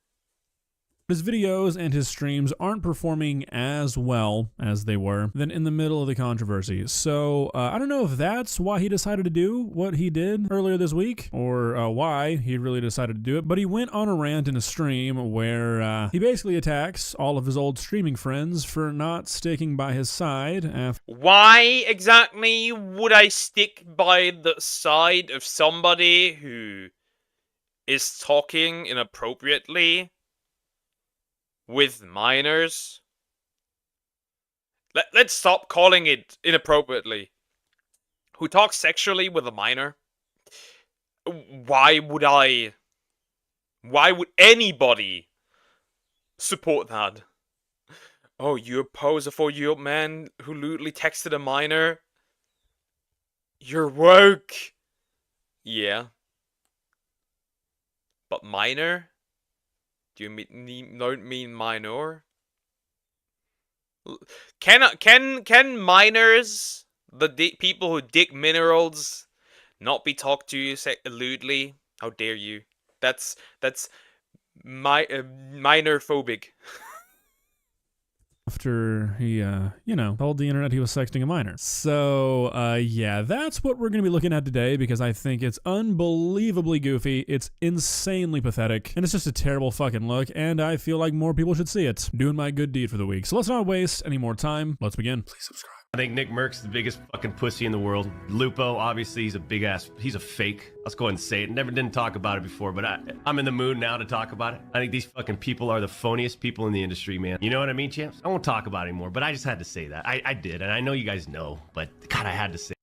His videos and his streams aren't performing as well as they were then in the middle of the controversy. So I don't know if that's why he decided to do what he did earlier this week, or why he really decided to do it, but he went on a rant in a stream where he basically attacks all of his old streaming friends for not sticking by his side after... Why exactly would I stick by the side of somebody who is talking inappropriately with minors? Let's stop calling it inappropriately. Who talks sexually with a minor? Why would anybody support that? Oh, you oppose a 4-year-old man who lewdly texted a minor? You're woke. Yeah. But minor? Do you don't mean minor? Can minors, the people who dig minerals, not be talked to lewdly? How dare you? That's minor phobic. After he, told the internet he was sexting a minor. So, yeah, that's what we're going to be looking at today because I think it's unbelievably goofy, it's insanely pathetic, and it's just a terrible fucking look, and I feel like more people should see it. Doing my good deed for the week. So let's not waste any more time. Let's begin. Please subscribe. I think Nick Merck's the biggest fucking pussy in the world. Lupo, obviously, he's a big ass, he's a fake. Let's go ahead and say it. Didn't talk about it before, but I'm in the mood now to talk about it. I think these fucking people are the phoniest people in the industry, man. You know what I mean, champs? I won't talk about it anymore, but I just had to say that. I did, and I know you guys know, but God, I had to say it.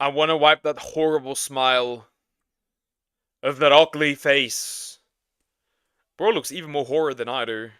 I want to wipe that horrible smile of that ugly face. Bro looks even more horror than I do.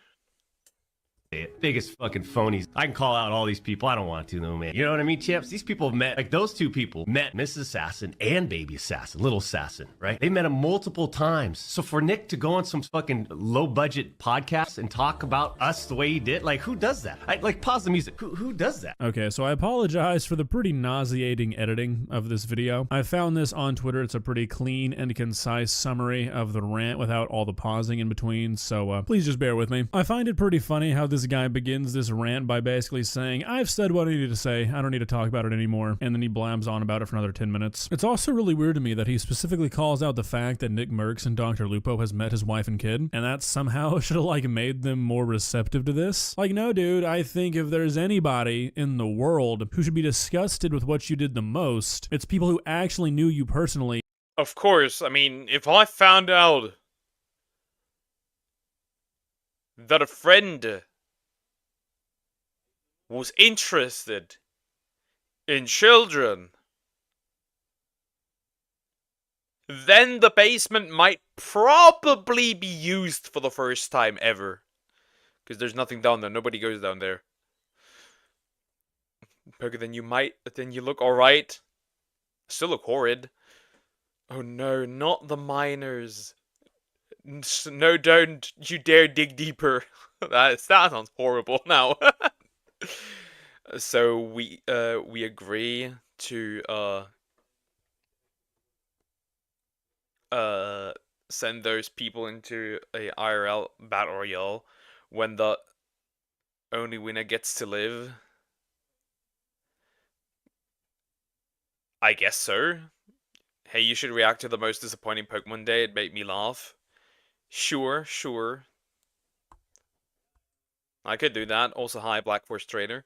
Biggest fucking phonies. I can call out all these people. I don't want to though, man. You know what I mean, champs? These people have met, like those two people met Mrs. Assassin and Baby Assassin, Little Assassin, right? They met him multiple times. So for Nick to go on some fucking low budget podcast and talk about us the way he did, like who does that? Like pause the music. Who does that? Okay, so I apologize for the pretty nauseating editing of this video. I found this on Twitter. It's a pretty clean and concise summary of the rant without all the pausing in between, so please just bear with me. I find it pretty funny how this guy begins this rant by basically saying, I've said what I needed to say, I don't need to talk about it anymore, and then he blabs on about it for another 10 minutes. It's also really weird to me that he specifically calls out the fact that Nick Merckx and Dr. Lupo has met his wife and kid, and that somehow should have like made them more receptive to this. Like, no dude, I think if there's anybody in the world who should be disgusted with what you did the most, it's people who actually knew you personally. Of course, I mean, if I found out that a friend was interested in children, then the basement might probably be used for the first time ever. Because there's nothing down there. Nobody goes down there. Okay, then you look alright. Still look horrid. Oh no, not the minors. No, don't you dare dig deeper. That sounds horrible now. So we agree to send those people into a IRL battle royale when the only winner gets to live. I guess so. Hey, you should react to the most disappointing Pokemon Day. It made me laugh. Sure. I could do that. Also, hi, Black Force Trader.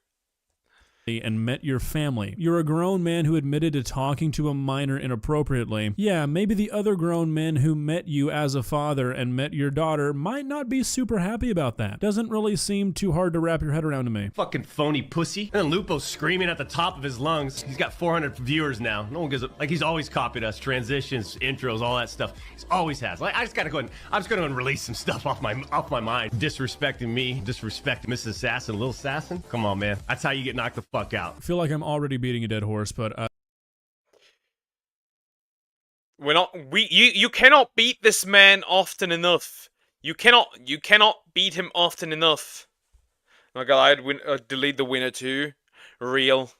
And met your family. You're a grown man who admitted to talking to a minor inappropriately. Yeah, maybe the other grown men who met you as a father and met your daughter might not be super happy about that. Doesn't really seem too hard to wrap your head around to me. Fucking phony pussy. And then Lupo's screaming at the top of his lungs. He's got 400 viewers now. No one gives a, like he's always copied us. Transitions, intros, all that stuff. He always has. Like I just gotta go and I'm just gonna release some stuff off my mind. Disrespecting me, disrespecting Mrs. Assassin, Little Assassin. Come on, man. That's how you get knocked the fuck out. I feel like I'm already beating a dead horse, but you cannot beat this man often enough. You cannot beat him often enough. Like I'd delete the winner too. Real.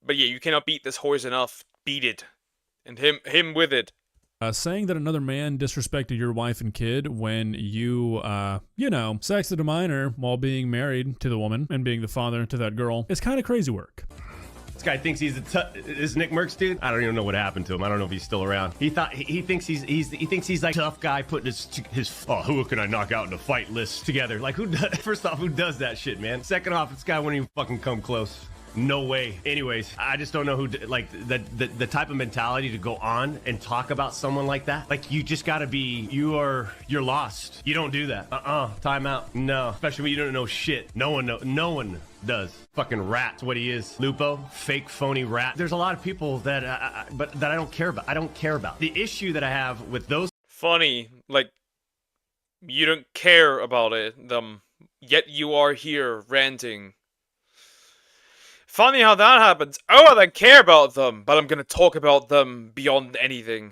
But yeah, you cannot beat this horse enough. Beat it. And him with it. Saying that another man disrespected your wife and kid when you, sexted a minor while being married to the woman and being the father to that girl is kind of crazy work. This guy thinks he's is Nick Merckx, dude. I don't even know what happened to him. I don't know if he's still around. He thinks he's like a tough guy putting his who can I knock out in a fight list together. Like who does? First off, who does that shit, man? Second off, this guy wouldn't even fucking come close. No way. Anyways, I just don't know who, like, the type of mentality to go on and talk about someone like that. Like, you just gotta be, you're lost. You don't do that. Time out. No. Especially when you don't know shit. No one does. Fucking rat. That's what he is. Lupo. Fake, phony rat. There's a lot of people that, that I don't care about. I don't care about. The issue that I have with those. Funny. Like, you don't care about them. Yet you are here ranting. Funny how that happens. Oh, I don't care about them, but I'm gonna talk about them beyond anything.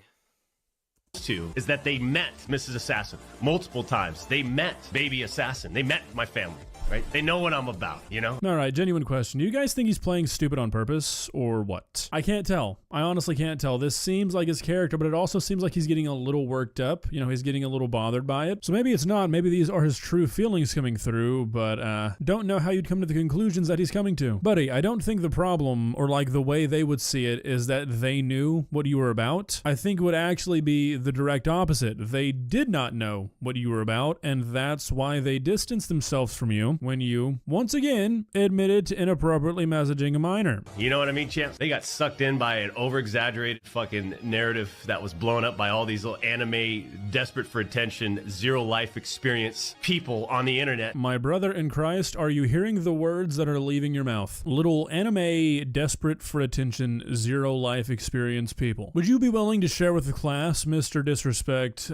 Two is that they met Mrs. Assassin multiple times. They met Baby Assassin. They met my family. right? They know what I'm about, you know? All right, genuine question. Do you guys think he's playing stupid on purpose or what? I can't tell. I honestly can't tell. This seems like his character, but it also seems like he's getting a little worked up. You know, he's getting a little bothered by it. So maybe it's not. Maybe these are his true feelings coming through, but don't know how you'd come to the conclusions that he's coming to. Buddy, I don't think the problem, or like the way they would see it, is that they knew what you were about. I think it would actually be the direct opposite. They did not know what you were about, and that's why they distanced themselves from you when you, once again, admitted to inappropriately messaging a minor. You know what I mean, champs? They got sucked in by an over-exaggerated fucking narrative that was blown up by all these little anime, desperate for attention, zero life experience people on the internet. My brother in Christ, are you hearing the words that are leaving your mouth? Little anime, desperate for attention, zero life experience people. Would you be willing to share with the class, Mr. Disrespect,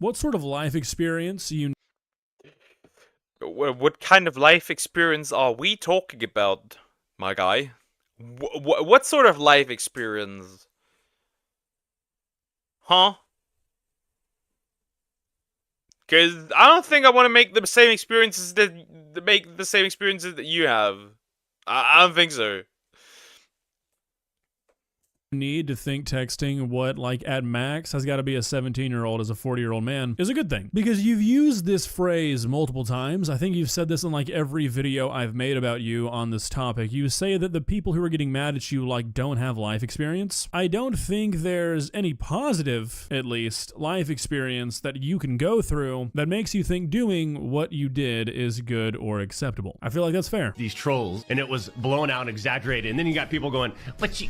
what sort of life experience you... What kind of life experience are we talking about, my guy? What sort of life experience? Huh? Because I don't think I want to make the same experiences that you have. I don't think so. Need to think texting what, like, at max has got to be a 17-year-old as a 40-year-old man is a good thing, because you've used this phrase multiple times. I think you've said this in like every video I've made about you on this topic. You say that the people who are getting mad at you like don't have life experience. I don't think there's any positive, at least, life experience that you can go through that makes you think doing what you did is good or acceptable. I feel like that's fair. These trolls, and it was blown out and exaggerated, and then you got people going, but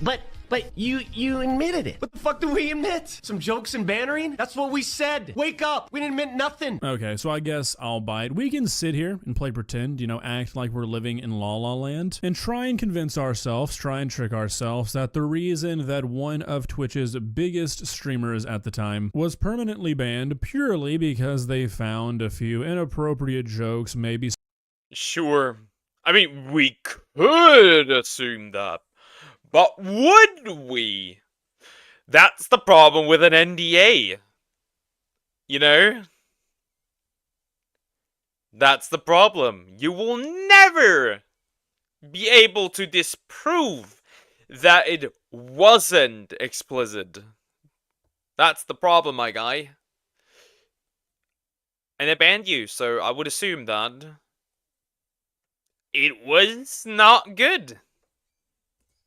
you admitted it. What the fuck do we admit? Some jokes and bannering? That's what we said. Wake up. We didn't admit nothing. Okay, so I guess I'll buy it. We can sit here and play pretend, you know, act like we're living in La La Land, and try and convince ourselves, try and trick ourselves that the reason that one of Twitch's biggest streamers at the time was permanently banned purely because they found a few inappropriate jokes, maybe... Sure. I mean, we could assume that. But would we? That's the problem with an NDA. You know? That's the problem. You will never be able to disprove that it wasn't explicit. That's the problem, my guy. And they banned you, so I would assume that it was not good.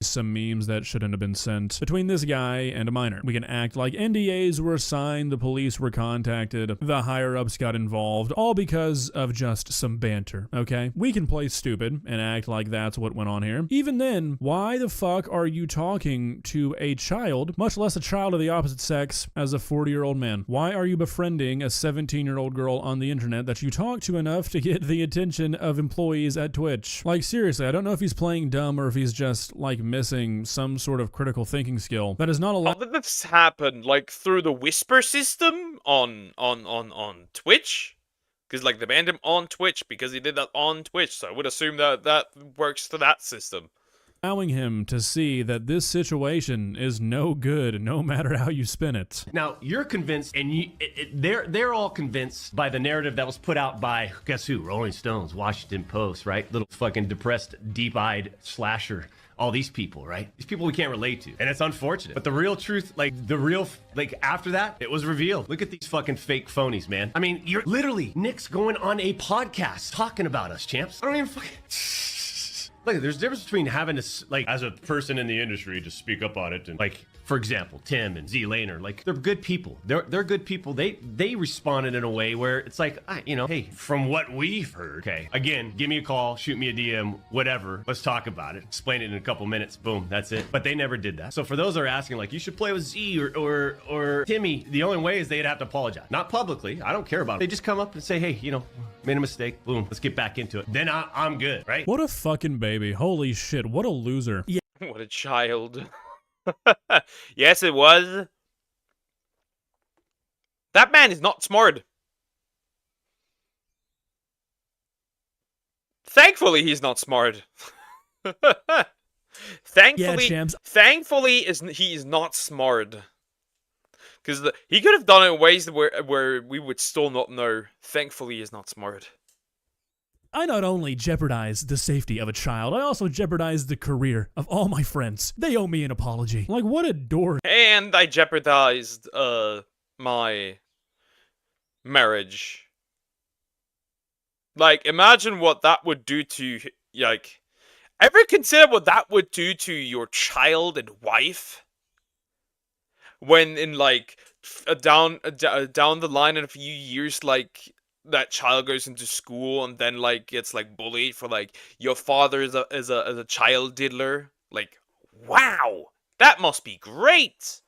Some memes that shouldn't have been sent between this guy and a minor. We can act like NDAs were signed, the police were contacted, the higher-ups got involved, all because of just some banter, okay? We can play stupid and act like that's what went on here. Even then, why the fuck are you talking to a child, much less a child of the opposite sex, as a 40-year-old man? Why are you befriending a 17-year-old girl on the internet that you talk to enough to get the attention of employees at Twitch? Like, seriously, I don't know if he's playing dumb or if he's just, like, missing some sort of critical thinking skill. That is not a lot. How did this happen? Like through the whisper system on Twitch? Because like they banned him on Twitch because he did that on Twitch. So I would assume that that works to that system. Allowing him to see that this situation is no good, no matter how you spin it. Now you're convinced, and they're all convinced by the narrative that was put out by guess who? Rolling Stones, Washington Post, right? Little fucking depressed, deep-eyed slasher. All these people, right? These people we can't relate to. And it's unfortunate. But the real truth, like after that, it was revealed. Look at these fucking fake phonies, man. I mean, you're literally, Nick's going on a podcast talking about us, champs. I don't even fucking... Look, there's a difference between having to, like, as a person in the industry, to speak up on it and, like, for example, Tim and Z Laner, like, they're good people. They're good people. They responded in a way where it's like, you know, hey, from what we've heard, okay, again, give me a call, shoot me a DM, whatever. Let's talk about it. Explain it in a couple minutes. Boom, that's it. But they never did that. So for those that are asking, like, you should play with Z or Timmy, the only way is they'd have to apologize. Not publicly. I don't care about it. They just come up and say, hey, you know, made a mistake. Boom, let's get back into it. Then I'm good, right? What a fucking baby. Holy shit, what a loser. Yeah. What a child. Yes, it was. That man is not smart. Thankfully, he's not smart. Thankfully, he is not smart. Because he could have done it in ways where we would still not know. Thankfully, he's not smart. I not only jeopardize the safety of a child, I also jeopardize the career of all my friends. They owe me an apology. Like, what a dork. And I jeopardized, my marriage. Like, imagine what that would do to, like, ever consider what that would do to your child and wife? When in, like, down the line in a few years, like, that child goes into school and then, like, gets, like, bullied for, like, your father is a child diddler. Like, wow! That must be great!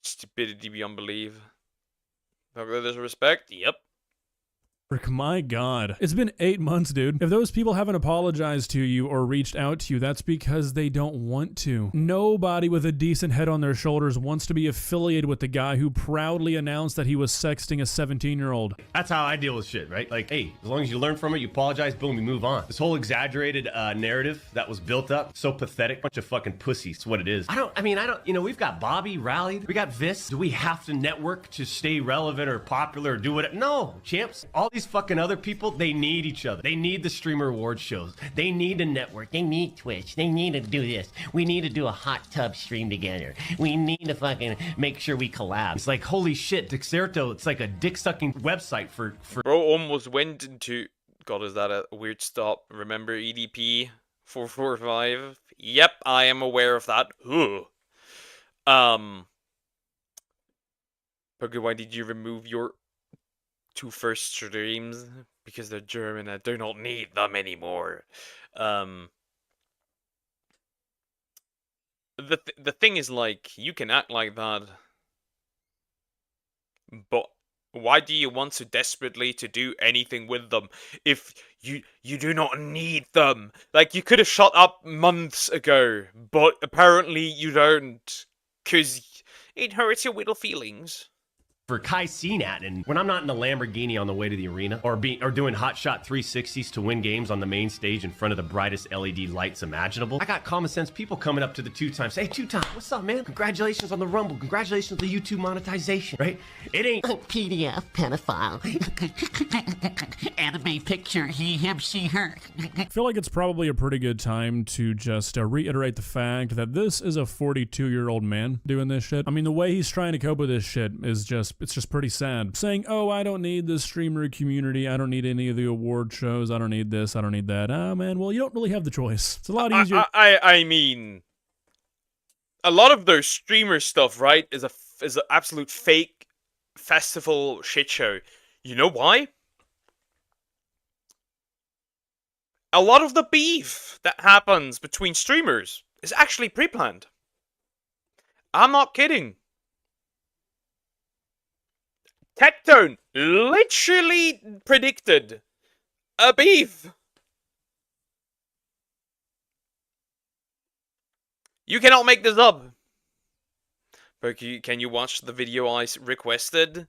Stupidity beyond belief. There's respect? Yep. My God. It's been 8 months, dude. If those people haven't apologized to you or reached out to you, that's because they don't want to. Nobody with a decent head on their shoulders wants to be affiliated with the guy who proudly announced that he was sexting a 17-year-old. That's how I deal with shit, right? Like, hey, as long as you learn from it, you apologize, boom, you move on. This whole exaggerated narrative that was built up, so pathetic, bunch of fucking pussies, it's what it is. You know, we've got Bobby rallied, we got Vis. Do we have to network to stay relevant or popular or do it? No, champs. All these fucking other people, they need each other. They need the streamer award shows. They need a network. They need Twitch. They need to do this. We need to do a hot tub stream together. We need to fucking make sure we collab. It's like, holy shit, Dexerto, it's like a dick-sucking website for... Bro almost went into... God, is that a weird stop? Remember EDP 445? Yep, I am aware of that. Ugh. Okay, why did you remove your 2 first streams? Because they're German, I do not need them anymore. The thing is, like, you can act like that, but why do you want so desperately to do anything with them if you do not need them? Like, you could have shut up months ago, but apparently you don't, because it hurts your little feelings. For Kai Cenat, and when I'm not in a Lamborghini on the way to the arena, or doing hotshot 360s to win games on the main stage in front of the brightest LED lights imaginable, I got common sense people coming up to the 2-times. Hey, 2-time, what's up, man? Congratulations on the Rumble. Congratulations on the YouTube monetization, right? It ain't PDF pedophile. Anime picture, he, him, she, her. I feel like it's probably a pretty good time to just reiterate the fact that this is a 42-year-old man doing this shit. I mean, the way he's trying to cope with this shit is just... it's just pretty sad. Saying, oh, I don't need this streamer community. I don't need any of the award shows. I don't need this. I don't need that. Oh, man, well, you don't really have the choice. It's a lot easier. I mean, a lot of their streamer stuff, right, is an absolute fake festival shit show. You know why? A lot of the beef that happens between streamers is actually pre-planned. I'm not kidding. Tectone literally predicted a beef. You cannot make this up. But can you watch the video I requested?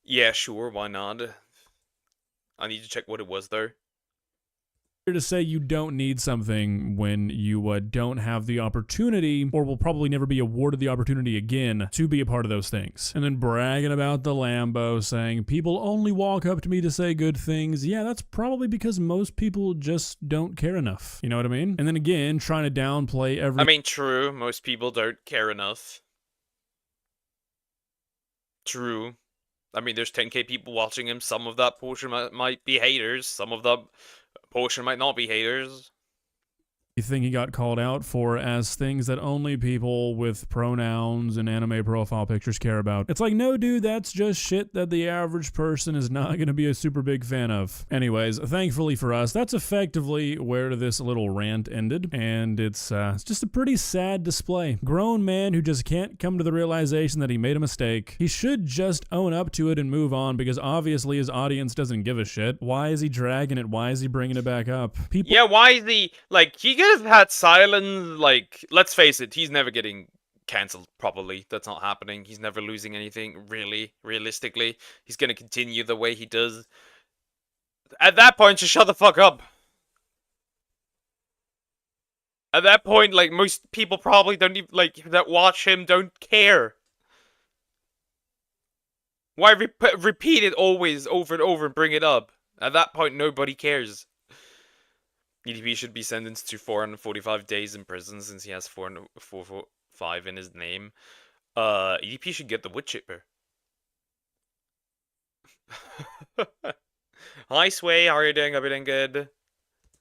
Yeah, sure, why not? I need to check what it was, though. To say you don't need something when you don't have the opportunity, or will probably never be awarded the opportunity again to be a part of those things. And then bragging about the Lambo, saying people only walk up to me to say good things. Yeah, that's probably because most people just don't care enough. You know what I mean? And then again, trying to downplay every... I mean, true, most people don't care enough. True. I mean, there's 10k people watching him. Some of that portion might be haters. Some of that portion might not be haters. Thing he got called out for as things that only people with pronouns and anime profile pictures care about. It's like, no, dude, that's just shit that the average person is not going to be a super big fan of. Anyways, thankfully for us, that's effectively where this little rant ended, and it's just a pretty sad display. Grown man who just can't come to the realization that he made a mistake. He should just own up to it and move on, because obviously his audience doesn't give a shit. Why is he dragging it? Why is he bringing it back up? People... Yeah, why is he, like, he could have had silence, like, let's face it, he's never getting cancelled properly. That's not happening. He's never losing anything, really, realistically. He's gonna continue the way he does. At that point, just shut the fuck up. At that point, like, most people probably don't even, like, that watch him don't care. Why repeat it always over and over and bring it up? At that point, nobody cares. EDP should be sentenced to 445 days in prison since he has 445 in his name. EDP should get the wood chipper. Hi, Sway. How are you doing? Hope you're doing good.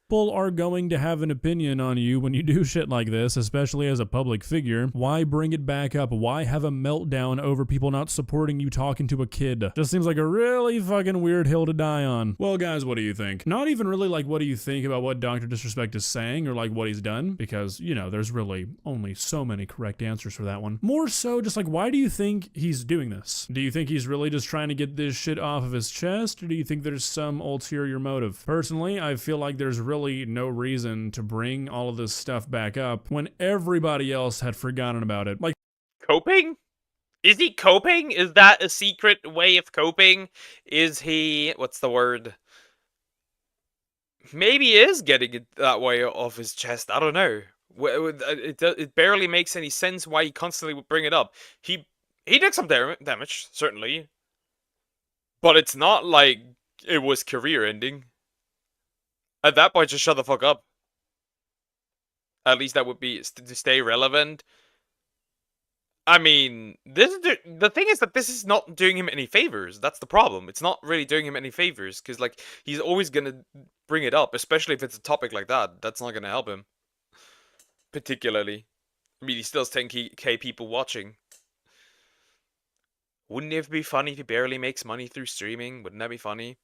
People are going to have an opinion on you when you do shit like this, especially as a public figure. Why bring it back up? Why have a meltdown over people not supporting you talking to a kid? Just seems like a really fucking weird hill to die on. Well, guys, what do you think? Not even really like what do you think about what Dr. Disrespect is saying or like what he's done, because, you know, there's really only so many correct answers for that one. More so just like, why do you think he's doing this? Do you think he's really just trying to get this shit off of his chest, or do you think there's some ulterior motive? Personally, I feel like there's really no reason to bring all of this stuff back up when everybody else had forgotten about it. Like, coping? Is he coping? Is that a secret way of coping? Is he, what's the word? Maybe he is getting it that way off his chest. I don't know. It barely makes any sense why he constantly would bring it up. He did some damage, certainly. But it's not like it was career ending. At that point, just shut the fuck up. At least that would be to stay relevant. I mean, the thing is that this is not doing him any favors. That's the problem. It's not really doing him any favors, because, like, he's always gonna bring it up, especially if it's a topic like that. That's not gonna help him. Particularly. I mean, he still has 10k people watching. Wouldn't it be funny if he barely makes money through streaming? Wouldn't that be funny?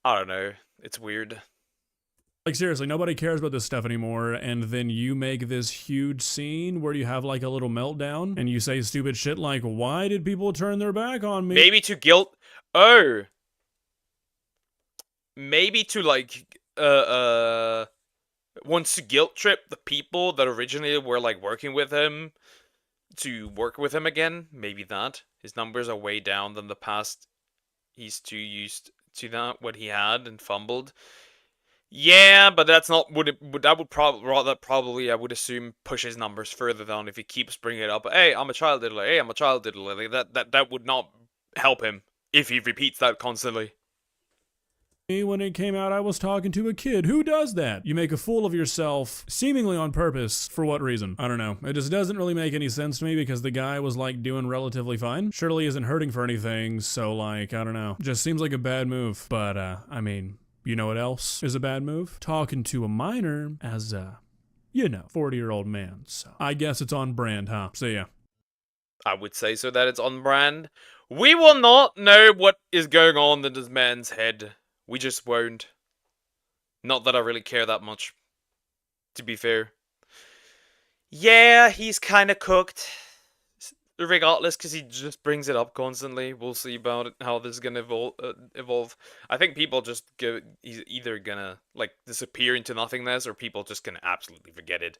I don't know. It's weird. Like, seriously, nobody cares about this stuff anymore, and then you make this huge scene where you have, like, a little meltdown, and you say stupid shit like, why did people turn their back on me? Maybe to guilt... Oh! Maybe to, like, wants to guilt trip the people that originally were, like, working with him to work with him again. Maybe that. His numbers are way down than the past. He's too used to that, what he had and fumbled. Yeah, but that's not that would probably I would assume push his numbers further down if he keeps bringing it up. Hey, I'm a child diddler. Hey, I'm a child diddler. Like, that would not help him if he repeats that constantly. When it came out, I was talking to a kid. Who does that? You make a fool of yourself, seemingly on purpose. For what reason? I don't know. It just doesn't really make any sense to me because the guy was, like, doing relatively fine. Surely isn't hurting for anything, so, like, I don't know. Just seems like a bad move. But, I mean... You know what else is a bad move? Talking to a minor as a, 40-year-old man. So I guess it's on brand, huh? See ya. I would say so that it's on brand. We will not know what is going on in this man's head. We just won't. Not that I really care that much, to be fair. Yeah, he's kind of cooked. Regardless, because he just brings it up constantly. We'll see about it, how this is gonna evolve. I think people just he's either gonna, like, disappear into nothingness, or people just gonna absolutely forget it.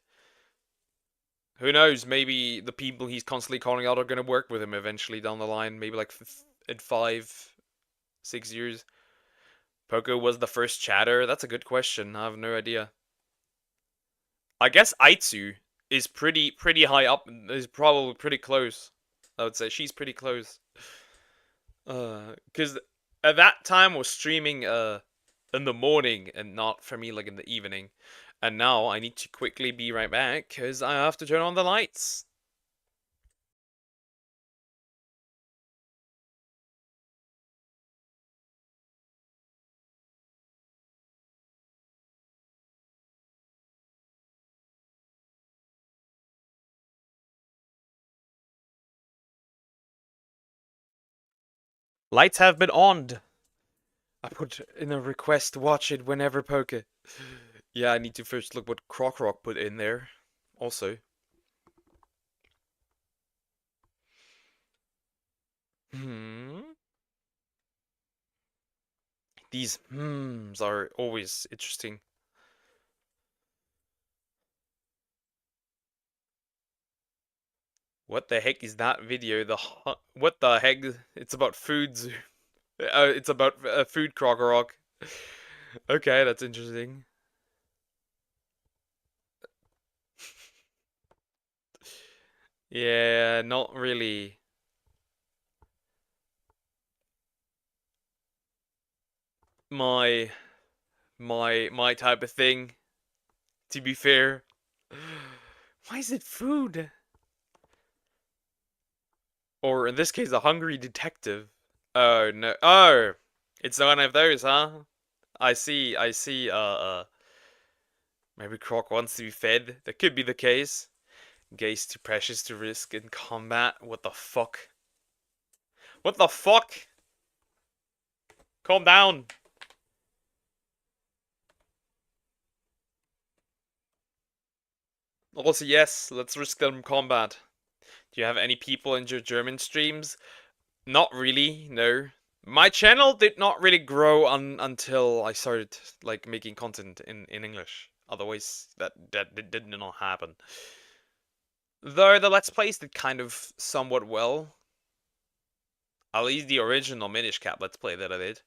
Who knows? Maybe the people he's constantly calling out are gonna work with him eventually down the line. Maybe like in 5, 6 years. Poco was the first chatter. That's a good question. I have no idea. I guess Aitsu is pretty high up, is probably pretty close. I would say she's pretty close. Because at that time I was streaming in the morning and not for me like in the evening. And now I need to quickly be right back because I have to turn on the lights. Lights have been on. I put in a request to watch it whenever poke. Yeah, I need to first look what Croc put in there. Also. These are always interesting. What the heck is that video? What the heck? It's about foods. It's about food Croc. Okay, that's interesting. Yeah, not really. my type of thing. To be fair. Why is it food? Or in this case, a hungry detective. Oh no! Oh, it's one of those, huh? I see. Maybe Croc wants to be fed. That could be the case. Gaze too precious to risk in combat. What the fuck? What the fuck? Calm down. Also, yes, let's risk them in combat. Do you have any people in your German streams? Not really, no. My channel did not really grow until I started like making content in English. Otherwise, that did not happen. Though the Let's Plays did kind of somewhat well. At least the original Minish Cap Let's Play that I did.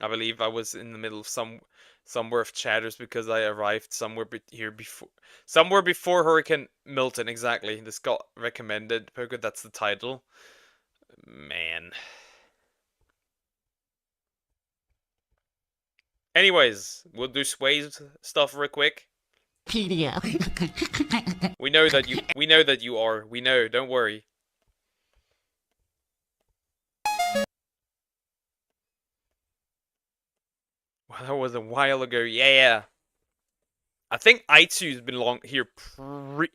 I believe I was in the middle of somewhere of chatters because I arrived somewhere before Hurricane Milton. Exactly. This got recommended. Poker, that's the title. Man. Anyways, we'll do Sway's stuff real quick. Pedia. We know that you are. We know, don't worry. Wow, that was a while ago. Yeah. I think Aitsu's been here for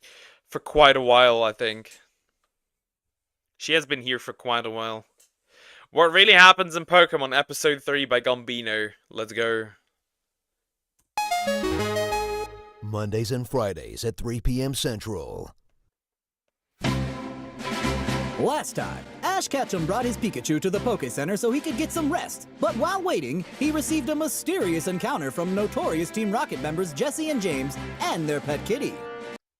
quite a while, I think. She has been here for quite a while. What really happens in Pokemon Episode 3 by Gambino. Let's go. Mondays and Fridays at 3 p.m. Central. Last time, Ash Ketchum brought his Pikachu to the Poke Center so he could get some rest. But while waiting, he received a mysterious encounter from notorious Team Rocket members Jesse and James and their pet kitty.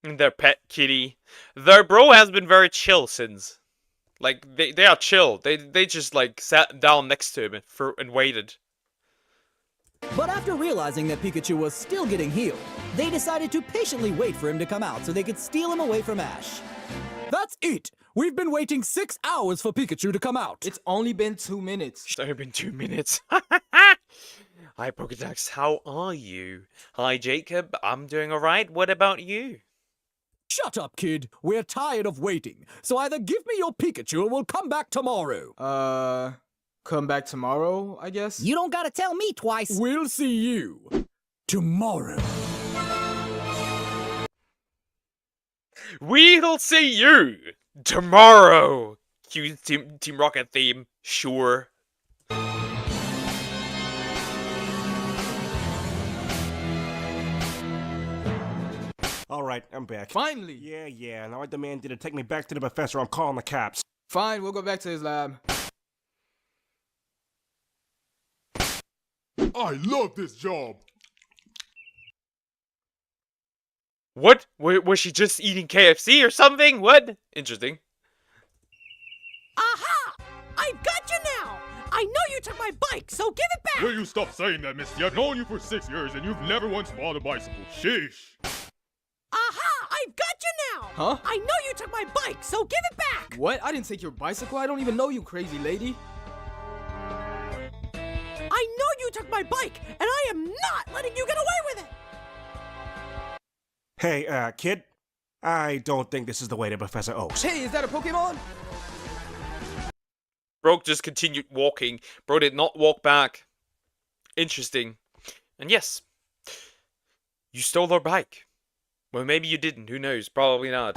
Their pet kitty. Their bro has been very chill since. Like, they are chill. They just, like, sat down next to him and waited. But after realizing that Pikachu was still getting healed, they decided to patiently wait for him to come out so they could steal him away from Ash. That's it! We've been waiting 6 hours for Pikachu to come out. It's only been 2 minutes. It's only been 2 minutes. Hi, Pokedex, how are you? Hi, Jacob, I'm doing alright. What about you? Shut up, kid. We're tired of waiting. So either give me your Pikachu or we'll come back tomorrow. Come back tomorrow, I guess? You don't gotta tell me twice. We'll see you tomorrow. We'll see you tomorrow. Cue Team Rocket theme. Sure. Alright, I'm back. Finally! Yeah. Now I demand you to take me back to the professor. I'm calling the cops. Fine, we'll go back to his lab. I love this job! What? Was she just eating KFC or something? What? Interesting. Aha! I've got you now! I know you took my bike, so give it back! Will you stop saying that, Misty? I've known you for 6 years and you've never once bought a bicycle. Sheesh. Aha! I've got you now! Huh? I know you took my bike, so give it back! What? I didn't take your bicycle. I don't even know you, crazy lady. I know you took my bike, and I am not letting you get away with it! Hey, kid. I don't think this is the way to Professor Oaks. Hey, is that a Pokemon? Bro just continued walking. Bro did not walk back. Interesting. And yes, you stole our bike. Well, maybe you didn't. Who knows? Probably not.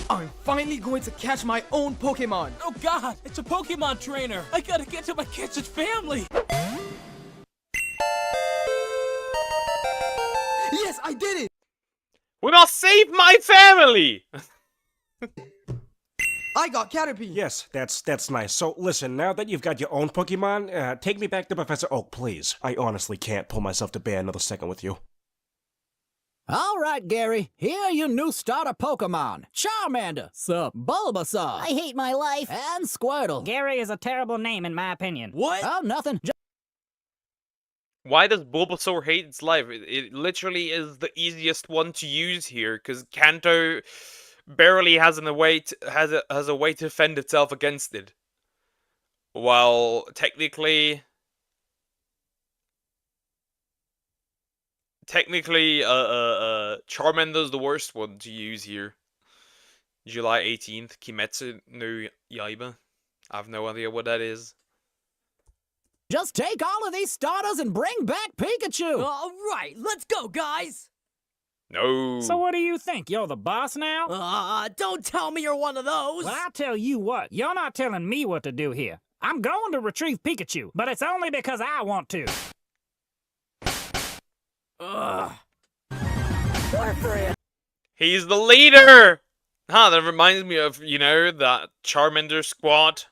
I'm finally going to catch my own Pokemon. Oh God, it's a Pokemon trainer. I gotta get to my kids' family. Yes, I did it! We must save my family! I got Caterpie! Yes, that's nice. So, listen, now that you've got your own Pokemon, take me back to Professor Oak, please. I honestly can't pull myself to bear another second with you. All right, Gary. Here are your new starter Pokemon. Charmander. Sup? Bulbasaur. I hate my life. And Squirtle. Gary is a terrible name in my opinion. What? Oh, nothing. Why does Bulbasaur hate its life? It literally is the easiest one to use here, because Kanto barely has a way to defend itself against it. While technically, Charmander's the worst one to use here. July 18th, Kimetsu no Yaiba. I have no idea what that is. Just take all of these starters and bring back Pikachu! All right, let's go, guys! No. So what do you think? You're the boss now? Don't tell me you're one of those! Well, I'll tell you what. You're not telling me what to do here. I'm going to retrieve Pikachu, but it's only because I want to. Ugh. He's the leader! Huh, that reminds me of, you know, that Charmander squad.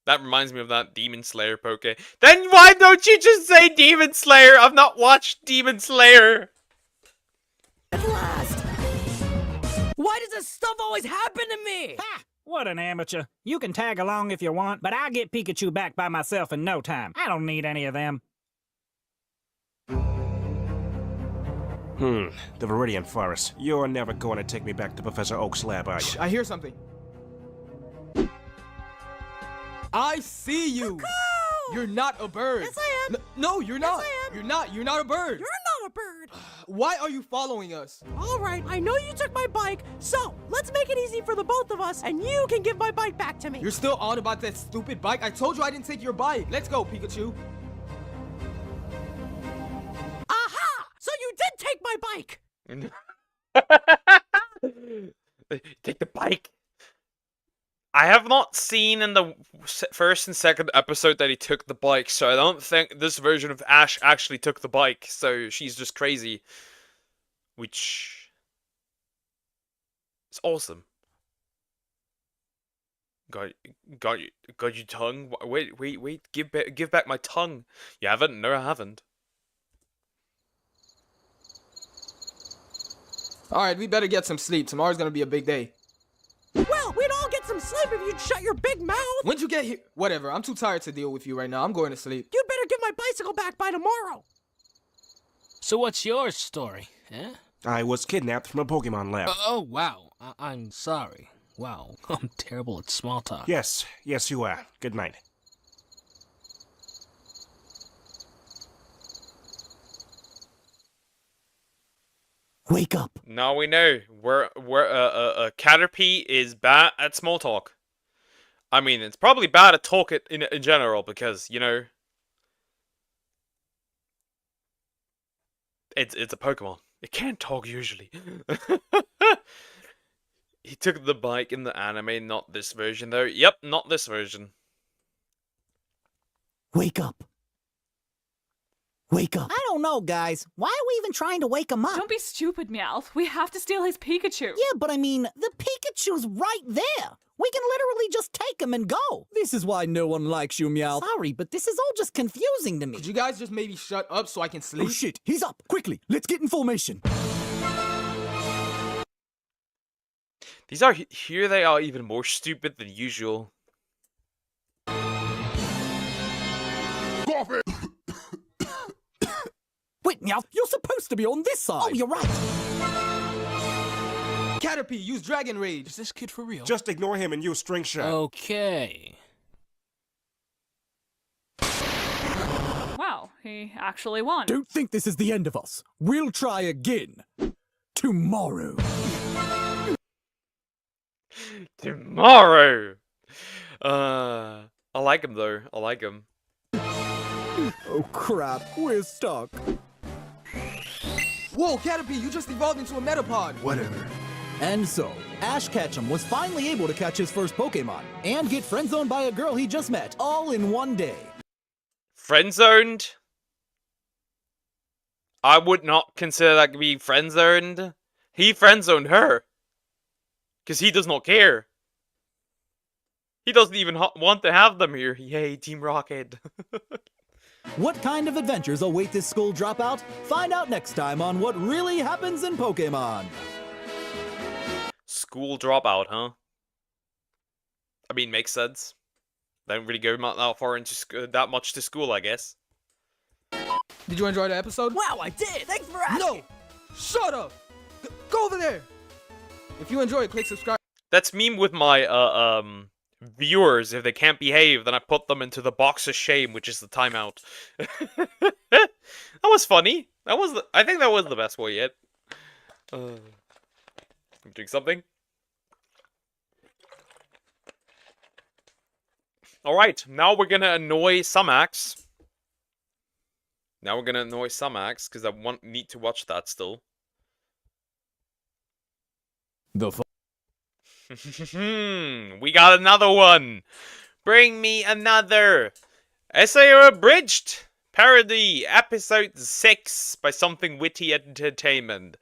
That reminds me of that Demon Slayer Poke. Then why don't you just say Demon Slayer? I've not watched Demon Slayer. At last! Why does this stuff always happen to me? Ha! What an amateur. You can tag along if you want, but I'll get Pikachu back by myself in no time. I don't need any of them. The Viridian Forest. You're never going to take me back to Professor Oak's lab, are you? I hear something. I see you. Cuckoo! You're not a bird. Yes, I am. No, you're not. Yes, I am. You're not. You're not a bird. You're not a bird. Why are you following us? All right, I know you took my bike, so let's make it easy for the both of us, and you can give my bike back to me. You're still on about that stupid bike? I told you I didn't take your bike. Let's go, Pikachu. Aha! So you did take my bike. Take the bike. I have not seen in the first and second episode that he took the bike, so I don't think this version of Ash actually took the bike, so she's just crazy. Which is awesome. Got your tongue? Wait, give back my tongue. You haven't? No, I haven't. Alright, we better get some sleep. Tomorrow's gonna be a big day. Well, we'd all get some sleep if you'd shut your big mouth. When'd you get here? Whatever, I'm too tired to deal with you right now. I'm going to sleep. You'd better get my bicycle back by tomorrow. So what's your story, eh? I was kidnapped from a Pokemon lab. Oh, wow. I'm sorry. Wow, I'm terrible at small talk. Yes, you are. Good night. Wake up. Now we know where Caterpie is bad at small talk. I mean, it's probably bad at talk in general because, you know, it's a Pokemon. It can't talk usually. He took the bike in the anime, not this version though. Yep, not this version. Wake up. Wake up. I don't know, guys. Why are we even trying to wake him up? Don't be stupid, Meowth. We have to steal his Pikachu. Yeah, but I mean, the Pikachu's right there. We can literally just take him and go. This is why no one likes you, Meow. Sorry, but this is all just confusing to me. Could you guys just maybe shut up so I can sleep? Oh shit, he's up. Quickly, let's get in formation. These are here. They are even more stupid than usual. Coffee. Wait, Meow, you're supposed to be on this side. Oh, you're right. Caterpie, use Dragon Rage. Is this kid for real? Just ignore him and use String Shot. Okay. Wow, he actually won. Don't think this is the end of us. We'll try again. Tomorrow. Tomorrow! I like him though. I like him. Oh crap, we're stuck. Whoa, Caterpie, you just evolved into a Metapod. Whatever. And so, Ash Ketchum was finally able to catch his first Pokemon and get friend-zoned by a girl he just met, all in one day. Friend-zoned? I would not consider that to be friend-zoned. He friend-zoned her. Because he does not care. He doesn't even want to have them here. Yay, Team Rocket. What kind of adventures await this school dropout? Find out next time on What Really Happens in Pokemon. School dropout, huh? I mean, makes sense. They don't really go that far into that much to school, I guess. Did you enjoy the episode? Wow, I did. Thanks for asking. No! Shut up! Go over there! If you enjoy it, click subscribe. That's meme with my viewers. If they can't behave, then I put them into the box of shame, which is the timeout. That was funny. I think that was the best one yet. Drink something. Alright, now we're gonna annoy Sumax. Because I need to watch that still. We got another one. Bring me another. Essay Abridged Parody Episode 6 by Something Witty Entertainment.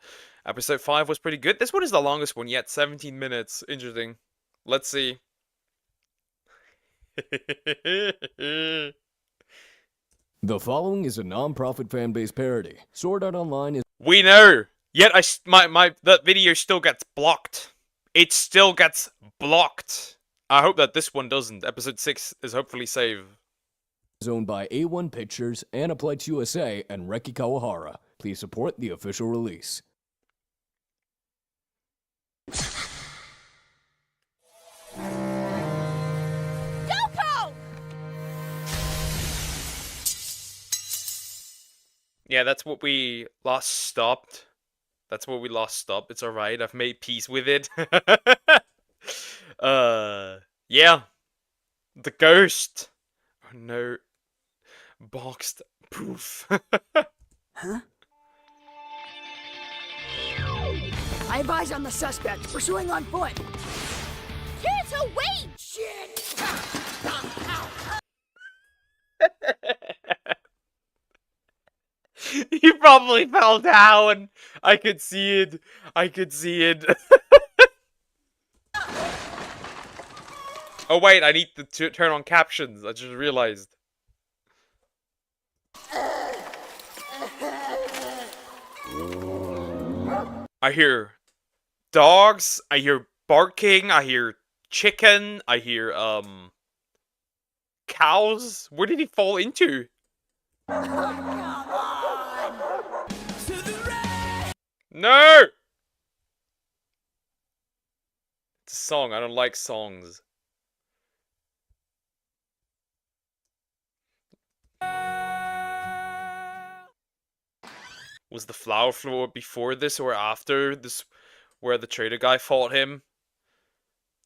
Episode 5 was pretty good. This one is the longest one yet. 17 minutes. Interesting. Let's see. The following is a non-profit fan-based parody. Sword Art Online is... We know! Yet that video still gets blocked. It still gets blocked. I hope that this one doesn't. Episode 6 is hopefully saved. is owned by A1 Pictures, Aniplex USA, and Reki Kawahara. Please support the official release. Yeah, that's what we last stopped. It's alright. I've made peace with it. Yeah. The ghost. Oh no. Boxed. Poof. Huh? I have eyes on the suspect. Pursuing on foot. Kids, wait! Shit! He probably fell down. I could see it. Oh wait, I need to turn on captions. I just realized. I hear dogs. I hear barking. I hear chicken. I hear cows. Where did he fall into? No! It's a song. I don't like songs. Was the flower floor before this or after this, where the trader guy fought him?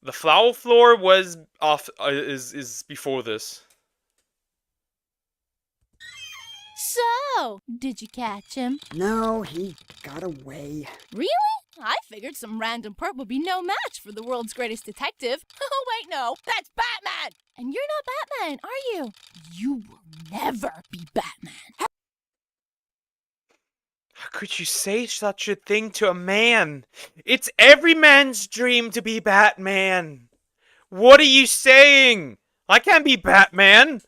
The flower floor was is before this. So, did you catch him? No, he got away. Really? I figured some random perp would be no match for the world's greatest detective. Oh, wait, no. That's Batman! And you're not Batman, are you? You will never be Batman. How could you say such a thing to a man? It's every man's dream to be Batman. What are you saying? I can't be Batman.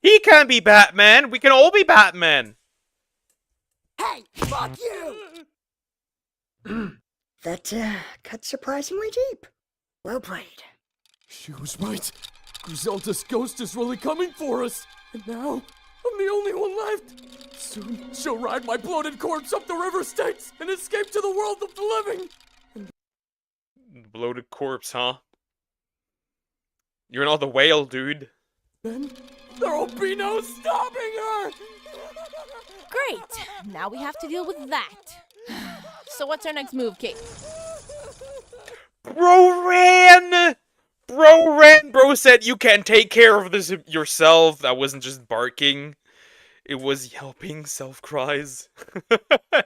He can't be Batman. We can all be Batman. Hey, fuck you! That cut surprisingly deep. Well played. She was right. Griselda's ghost is really coming for us. And now, I'm the only one left. Soon, she'll ride my bloated corpse up the river Styx and escape to the world of the living. Bloated corpse, huh? You're not the whale, dude. Then, there'll be no stopping her! Great. Now we have to deal with that. So what's our next move, Kate? Bro ran! Bro said you can take care of this yourself. That wasn't just barking. It was yelping self-cries. I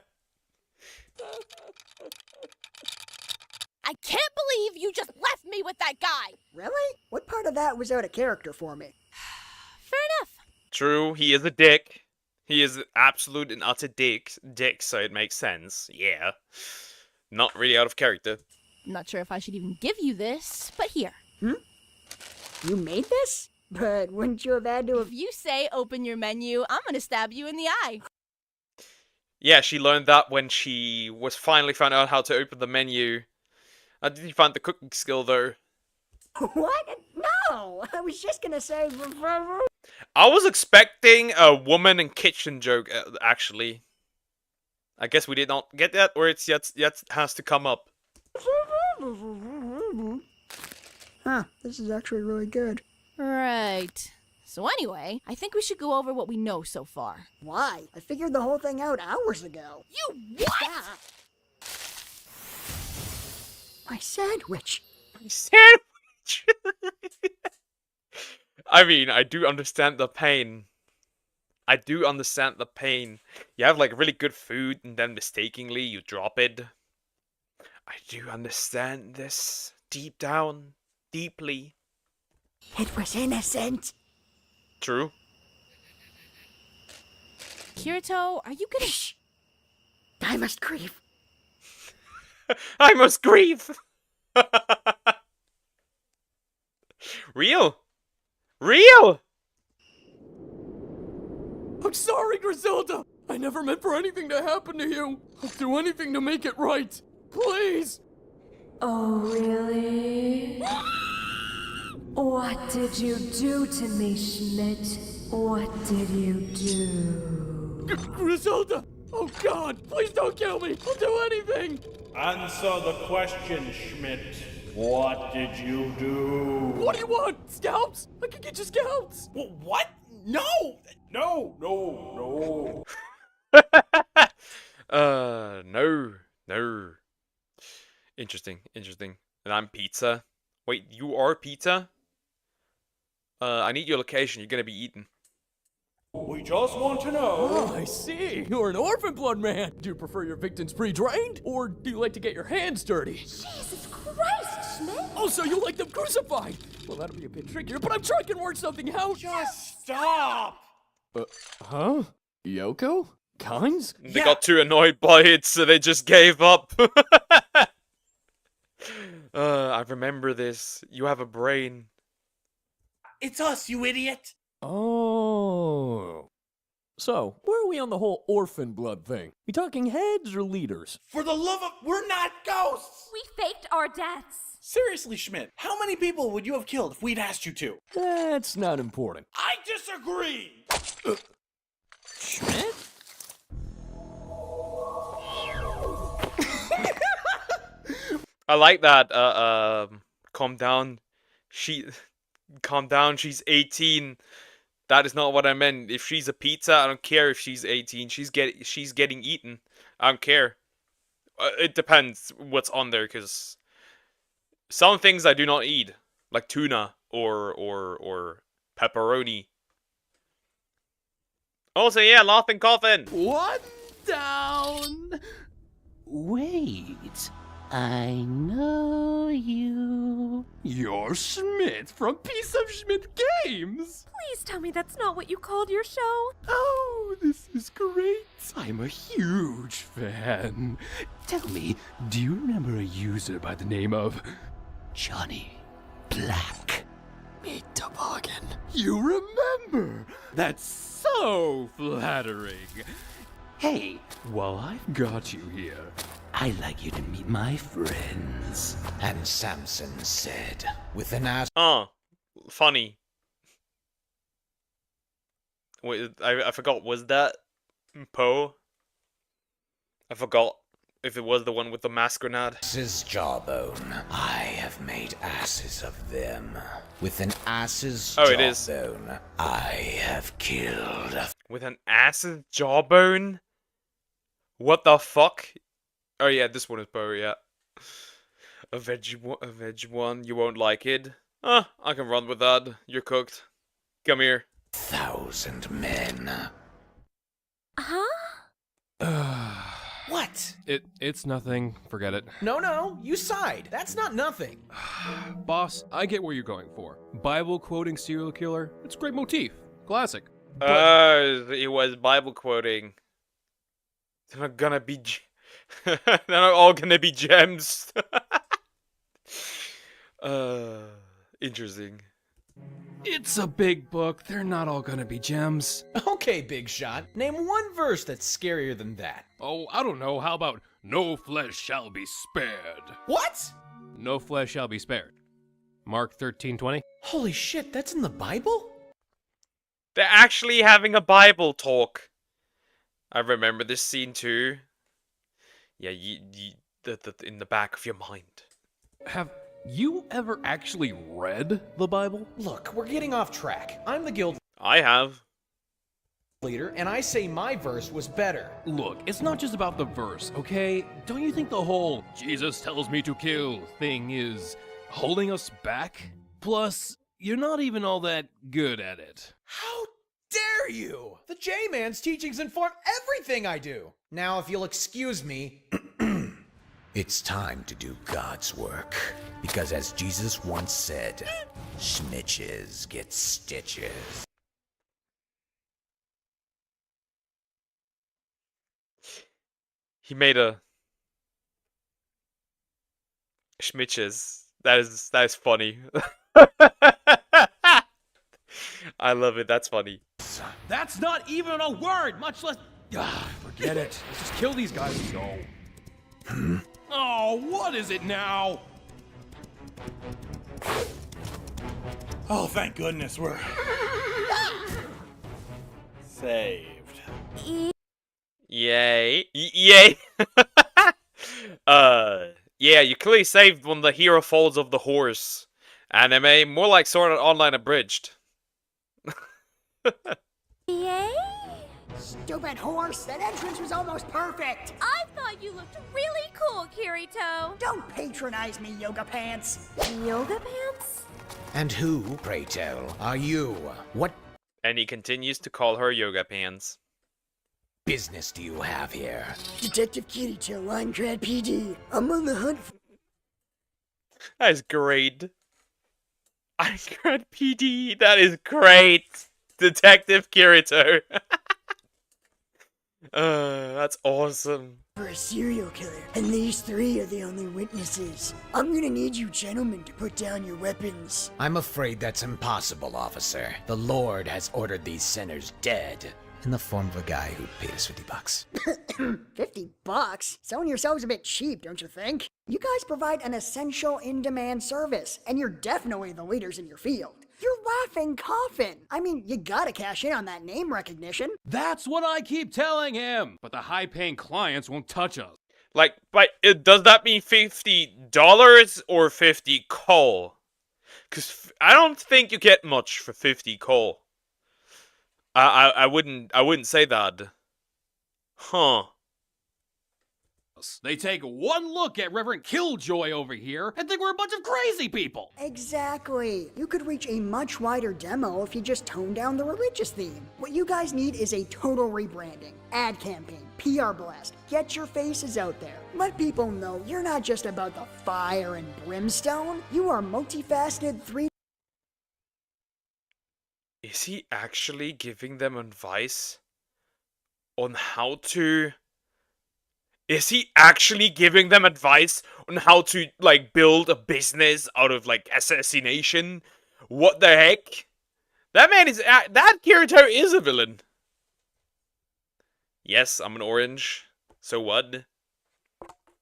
can't believe you just left me with that guy! Really? What part of that was out of character for me? Fair enough. True, he is a dick. He is an absolute and utter dick, so it makes sense. Yeah. Not really out of character. Not sure if I should even give you this, but here. You made this? But wouldn't you have had to have... If you say open your menu, I'm gonna stab you in the eye. Yeah, she learned that when she was finally found out how to open the menu. How did you find the cooking skill, though? What? No! I was just gonna say... I was expecting a woman in kitchen joke, actually. I guess we did not get that, or it's yet has to come up. Huh, this is actually really good. Right. So anyway, I think we should go over what we know so far. Why? I figured the whole thing out hours ago. You what? My sandwich. My sandwich! I mean, I do understand the pain. I do understand the pain. You have like really good food and then mistakenly you drop it. I do understand this deep down, deeply. It was innocent. True. Kirito, are you gonna... Shh! I must grieve. I must grieve! Real? Real? I'm sorry, Griselda! I never meant for anything to happen to you. I'll do anything to make it right. Please! Oh, really? What did you do to me, Schmidt? What did you do? Griselda! Oh God, please don't kill me! I'll do anything! Answer the question, Schmidt. What did you do? What do you want? Scalps? I can get you scalps! What? No! No, no, No. No. Interesting, interesting. And I'm pizza. Wait, you are pizza? I need your location. You're gonna be eaten. We just want to know. Oh, I see. You're an orphan blood man. Do you prefer your victims pre-drained, or do you like to get your hands dirty? Jesus Christ, Schmidt! Oh, so you like them crucified? Well, that'll be a bit trickier, but I'm sure I can work something out. Just stop! Huh? Yoko? Kynes? They got too annoyed by it, so they just gave up. I remember this. You have a brain. It's us, you idiot! Oh. So, where are we on the whole orphan blood thing? We talking heads or leaders? For the love of... We're not ghosts! We faked our deaths. Seriously, Schmidt, how many people would you have killed if we'd asked you to? That's not important. I disagree! Schmidt? I like that. Calm down. Calm down. She's 18. That is not what I meant. If she's a pizza, I don't care if she's 18. She's getting eaten. I don't care. It depends what's on there, because some things I do not eat, like tuna or pepperoni. Also, yeah, laughing coffin. One down. Wait, I know you. You're Schmidt from Piece of Schmidt Games. Please tell me that's not what you called your show. Oh, this is great. I'm a huge fan. Tell me, do you remember a user by the name of Johnny Black? Meet Toboggan. You remember? That's so flattering. Hey, while I've got you here, I'd like you to meet my friends. And Samson said, with an ass. Oh, funny. Wait, I forgot. Was that Poe? I forgot if it was the one with the mass grenade. Ass's jawbone. I have made asses of them. With an ass's Oh, it is. jawbone, I have killed. With an ass's jawbone? What the fuck? Oh yeah, this one is Poe, yeah. A veg one, you won't like it. I can run with that. You're cooked. Come here. 1,000 men. Huh? What? It's nothing. Forget it. No, you sighed. That's not nothing. Boss, I get where you're going for. Bible quoting serial killer. It's a great motif. Classic. It was Bible quoting. They're not gonna be... They're not all gonna be gems. Interesting. It's a big book. They're not all gonna be gems. Okay, big shot. Name one verse that's scarier than that. Oh, I don't know. How about no flesh shall be spared? What? No flesh shall be spared. Mark 13:20. Holy shit, that's in the Bible? They're actually having a Bible talk. I remember this scene too. Yeah, in the back of your mind. Have you ever actually read the Bible? Look, we're getting off track. I'm the guild I have. leader, and I say my verse was better. Look, it's not just about the verse, okay? Don't you think the whole Jesus tells me to kill thing is holding us back? Plus, you're not even all that good at it. How dare you? The J-Man's teachings inform everything I do. Now, if you'll excuse me, It's time to do God's work. Because as Jesus once said, snitches get stitches. He made a schmitches. That is funny. I love it. That's funny. That's not even a word, much less... forget it. Let's just kill these guys and go. Oh, what is it now? Oh, thank goodness we're saved. Yay. Yay. Yeah, you clearly saved one of the hero folds of the horse anime. More like Sword Art Online Abridged. Yay? Stupid horse, that entrance was almost perfect. I thought you looked really cool, Kirito. Don't patronize me, Yoga Pants. Yoga pants? And who, pray tell, are you? What And he continues to call her Yoga Pants. business do you have here? Detective Kirito, Linecrad PD. I'm on the hunt for... That is great. Linecrad PD. That is great. Detective Kirito. That's awesome. For a serial killer, and these three are the only witnesses. I'm gonna need you gentlemen to put down your weapons. I'm afraid that's impossible, officer. The Lord has ordered these sinners dead. In the form of a guy who paid us $50. $50? Selling yourselves a bit cheap, don't you think? You guys provide an essential in-demand service, and you're definitely the leaders in your field. You're laughing coffin. I mean, you gotta cash in on that name recognition. That's what I keep telling him. But the high-paying clients won't touch us. Like, but does that mean $50 or 50 coal? Because I don't think you get much for 50 coal. I wouldn't say that. Huh. They take one look at Reverend Killjoy over here and think we're a bunch of crazy people. Exactly. You could reach a much wider demo if you just tone down the religious theme. What you guys need is a total rebranding, ad campaign, PR blast. Get your faces out there. Let people know you're not just about the fire and brimstone. You are multifaceted 3D. Is he actually giving them advice on how to... Is he actually giving them advice on how to, like, build a business out of, like, assassination? What the heck? That man is... that Kirito is a villain. Yes, I'm an orange. So what?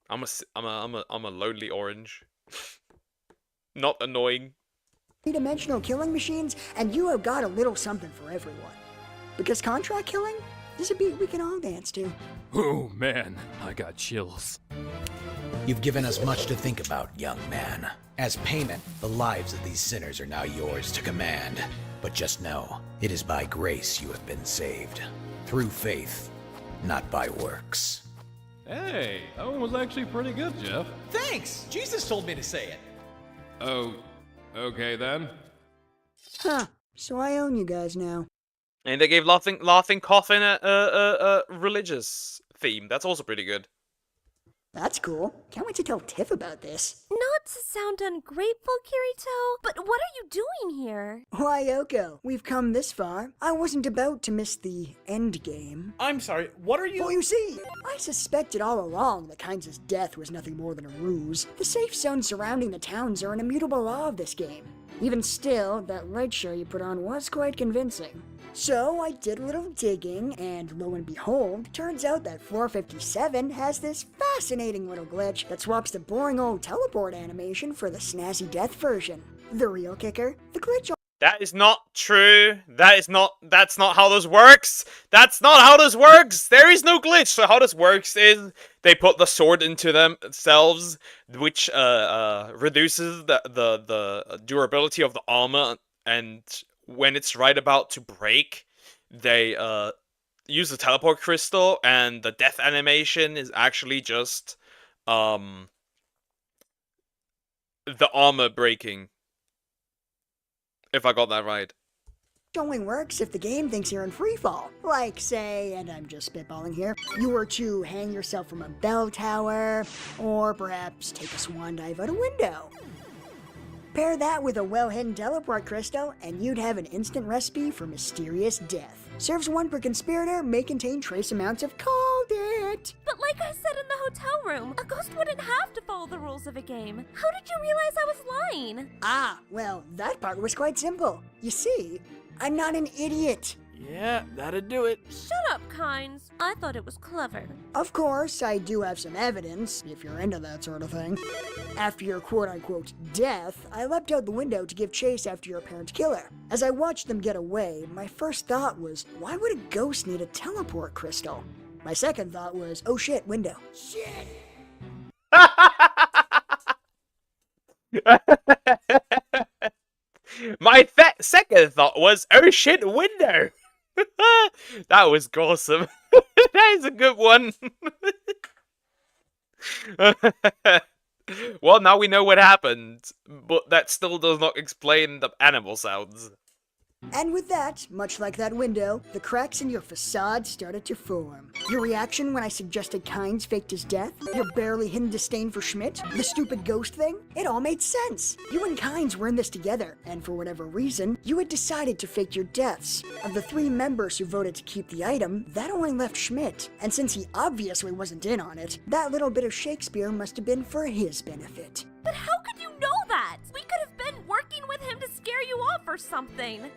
I'm a lonely orange. Not annoying. Three-dimensional killing machines, and you have got a little something for everyone. Because contract killing is a beat we can all dance to. Oh man, I got chills. You've given us much to think about, young man. As payment, the lives of these sinners are now yours to command. But just know, it is by grace you have been saved. Through faith, not by works. Hey, that one was actually pretty good, Jeff. Thanks! Jesus told me to say it. Oh, okay then. Huh. So I own you guys now. And they gave Laughing Coffin a religious theme. That's also pretty good. That's cool. Can't wait to tell Tiff about this. Not to sound ungrateful, Kirito, but what are you doing here? Why, Yoko, we've come this far. I wasn't about to miss the end game. I'm sorry, what are you... Well, you see, I suspected all along that Kynes' death was nothing more than a ruse. The safe zones surrounding the towns are an immutable law of this game. Even still, that light show you put on was quite convincing. So I did a little digging, and lo and behold, turns out that 457 has this fascinating little glitch that swaps the boring old teleport animation for the snazzy death version. The real kicker, the glitch That is not true. That's not how this works. That's not how this works. There is no glitch. So how this works is they put the sword into themselves, which reduces the durability of the armor, and when it's right about to break, they use the teleport crystal, and the death animation is actually just the armor breaking. If I got that right. It only works if the game thinks you're in freefall. Like, say, and I'm just spitballing here, you were to hang yourself from a bell tower, or perhaps take a swan dive out a window. Pair that with a well-hidden teleport crystal, and you'd have an instant recipe for mysterious death. Serves 1 per conspirator, may contain trace amounts of called it. But like I said in the hotel room, a ghost wouldn't have to follow the rules of a game. How did you realize I was lying? Ah, well, that part was quite simple. You see, I'm not an idiot. Yeah, that'd do it. Shut up, Kynes. I thought it was clever. Of course, I do have some evidence, if you're into that sort of thing. After your quote-unquote death, I leapt out the window to give chase after your apparent killer. As I watched them get away, my first thought was, why would a ghost need a teleport crystal? My second thought was, oh shit, window. Shit! My second thought was, oh shit, window! That was awesome. That is a good one. Well, now we know what happened, but that still does not explain the animal sounds. And with that, much like that window, the cracks in your facade started to form. Your reaction when I suggested Kynes faked his death, your barely hidden disdain for Schmidt, the stupid ghost thing, it all made sense. You and Kynes were in this together, and for whatever reason, you had decided to fake your deaths. Of the 3 members who voted to keep the item, that only left Schmidt, and since he obviously wasn't in on it, that little bit of Shakespeare must have been for his benefit. But how could you know that? We could have been working with him to scare you off or something.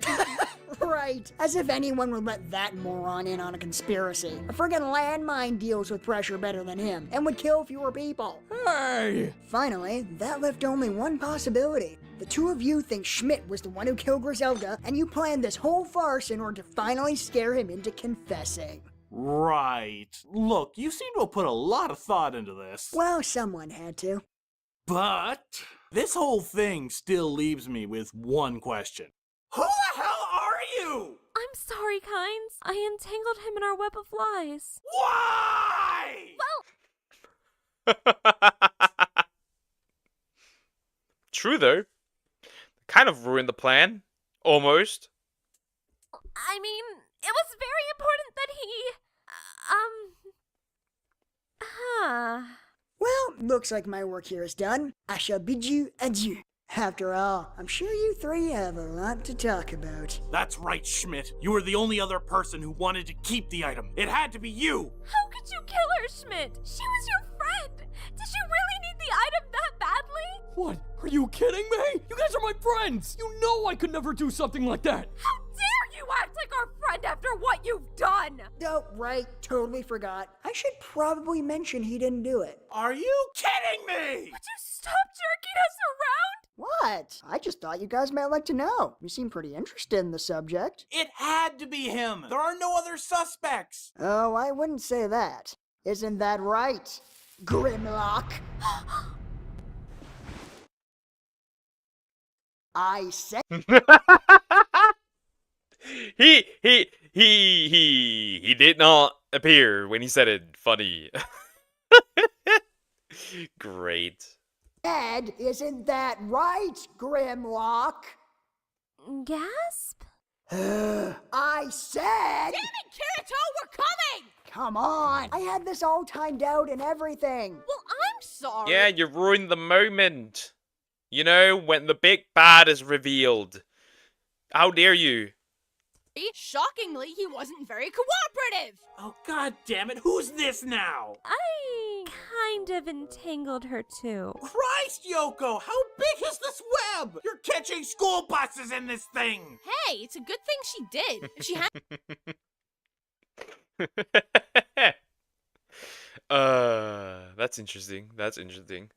Right, as if anyone would let that moron in on a conspiracy. A friggin' landmine deals with pressure better than him, and would kill fewer people. Hey! Finally, that left only one possibility. The 2 of you think Schmidt was the one who killed Griselda, and you planned this whole farce in order to finally scare him into confessing. Right. Look, you seem to have put a lot of thought into this. Well, someone had to. But this whole thing still leaves me with one question. Who the hell are you? I'm sorry, Kynes. I entangled him in our web of lies. Why? Well... True, though. Kind of ruined the plan. Almost. I mean, it was very important that he... Well, looks like my work here is done. I shall bid you adieu. After all, I'm sure you 3 have a lot to talk about. That's right, Schmidt. You were the only other person who wanted to keep the item. It had to be you. How could you kill her, Schmidt? She was your friend. Did you really need the item that badly? What? Are you kidding me? You guys are my friends! You know I could never do something like that! How dare you act like our friend after what you've done? Oh, right, totally forgot. I should probably mention he didn't do it. Are you kidding me? Would you stop jerking us around? What? I just thought you guys might like to know. You seem pretty interested in the subject. It had to be him. There are no other suspects. Oh, I wouldn't say that. Isn't that right, Grimlock? I said... He did not appear when he said it. Funny. Great. Ed, isn't that right, Grimlock? Gasp? I said... Damn it, Kirito, we're coming! Come on, I had this all timed out and everything. Well, I'm sorry. Yeah, you ruined the moment. You know, when the big bad is revealed. How dare you? Shockingly, he wasn't very cooperative. Oh, god damn it. Who's this now? I kind of entangled her too. Christ, Yoko, how big is this web? You're catching school buses in this thing. Hey, it's a good thing she did. If she hadn't That's interesting. That's interesting.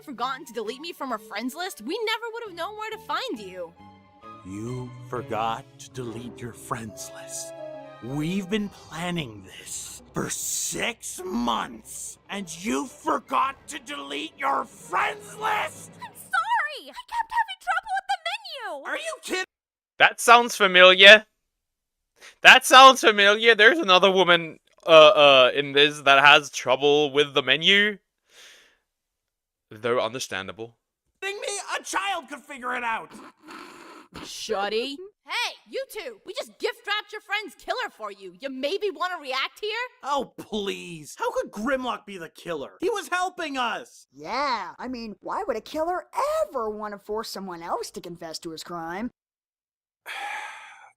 forgotten to delete me from her friends list, we never would have known where to find you. You forgot to delete your friends list. We've been planning this for 6 months, and you forgot to delete your friends list? I'm sorry! I kept having trouble with the menu! Are you kidding? That sounds familiar. That sounds familiar. There's another woman in this that has trouble with the menu. Though understandable. Me? A child could figure it out. Shuddy. Hey, you two! We just gift-wrapped your friend's killer for you. You maybe want to react here? Oh, please. How could Grimlock be the killer? He was helping us. Yeah, I mean, why would a killer ever want to force someone else to confess to his crime?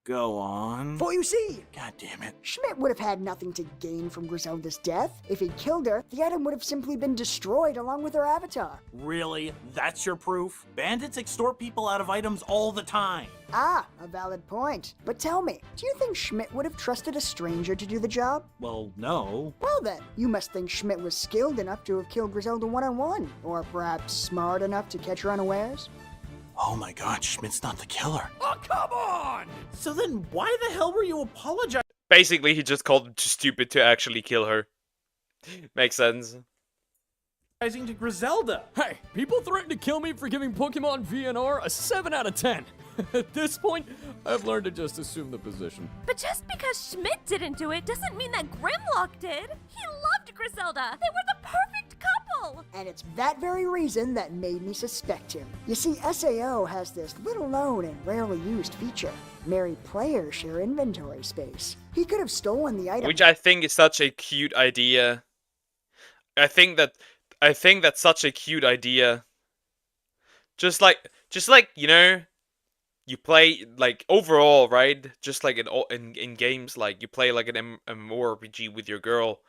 Go on. For you see, God damn it. Schmidt would have had nothing to gain from Griselda's death. If he'd killed her, the item would have simply been destroyed along with her avatar. Really? That's your proof? Bandits extort people out of items all the time. Ah, a valid point. But tell me, do you think Schmidt would have trusted a stranger to do the job? Well, no. Well then, you must think Schmidt was skilled enough to have killed Griselda one-on-one, or perhaps smart enough to catch her unawares? Oh my god, Schmidt's not the killer. Oh, come on! So then why the hell were you apologizing? Basically, he just called him too stupid to actually kill her. Makes sense. To Griselda? Hey, people threaten to kill me for giving Pokemon VNR a 7 out of 10. At this point, I've learned to just assume the position. But just because Schmidt didn't do it doesn't mean that Grimlock did. He loved Griselda. They were the perfect couple. And it's that very reason that made me suspect him. You see, SAO has this little known and rarely used feature. Married players share inventory space. He could have stolen the item. Which I think is such a cute idea. I think that's such a cute idea. Just like, you know, you play, like, overall, right? Just like in games, like, you play, like, an MMORPG with your girl,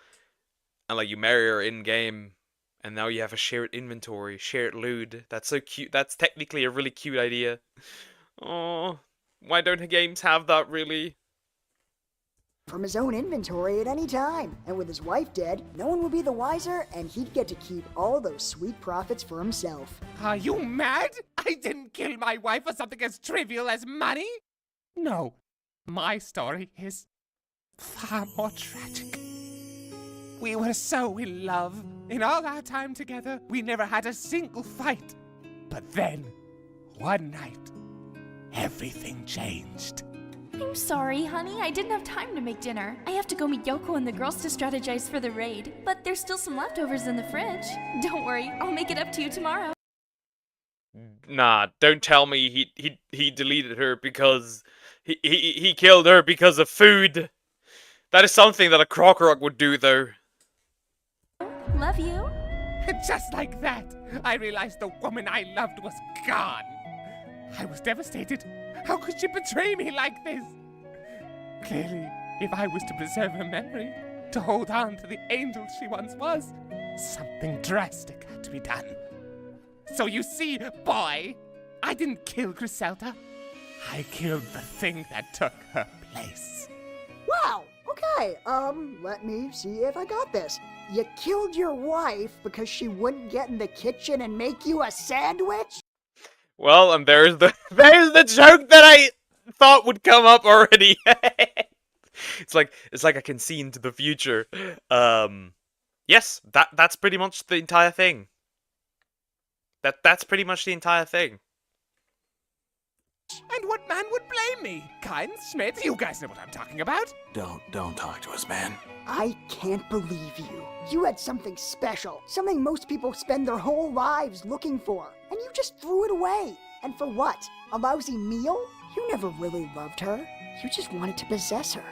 and, like, you marry her in-game, and now you have a shared inventory, shared loot. That's so cute. That's technically a really cute idea. Oh, why don't games have that, really? From his own inventory at any time. And with his wife dead, no one would be the wiser, and he'd get to keep all those sweet profits for himself. Are you mad? I didn't kill my wife for something as trivial as money. No, my story is far more tragic. We were so in love. In all our time together, we never had a single fight. But then, one night, everything changed. I'm sorry, honey. I didn't have time to make dinner. I have to go meet Yoko and the girls to strategize for the raid. But there's still some leftovers in the fridge. Don't worry, I'll make it up to you tomorrow. Nah, don't tell me he deleted her because he killed her because of food. That is something that a Crocorok would do, though. Love you. Just like that, I realized the woman I loved was gone. I was devastated. How could she betray me like this? Clearly, if I was to preserve her memory, to hold on to the angel she once was, something drastic had to be done. So you see, boy, I didn't kill Griselda. I killed the thing that took her place. Wow, okay, let me see if I got this. You killed your wife because she wouldn't get in the kitchen and make you a sandwich? Well, and there's the joke that I thought would come up already. It's like I can see into the future. Yes, that's pretty much the entire thing. That's pretty much the entire thing. And what man would blame me? Kind, Schmidt, you guys know what I'm talking about. Don't talk to us, man. I can't believe you. You had something special, something most people spend their whole lives looking for, and you just threw it away. And for what? A lousy meal? You never really loved her. You just wanted to possess her.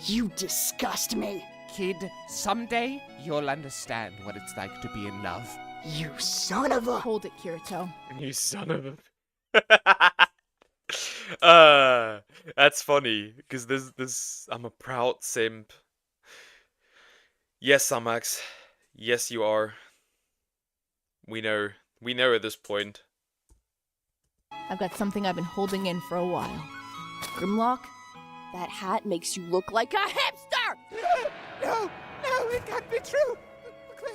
You disgust me. Kid, someday you'll understand what it's like to be in love. You son of a... Hold it, Kirito. You son of a... that's funny, because this I'm a proud simp. Yes, Samax. Yes, you are. We know at this point. I've got something I've been holding in for a while. Grimlock, that hat makes you look like a hipster! No, it can't be true.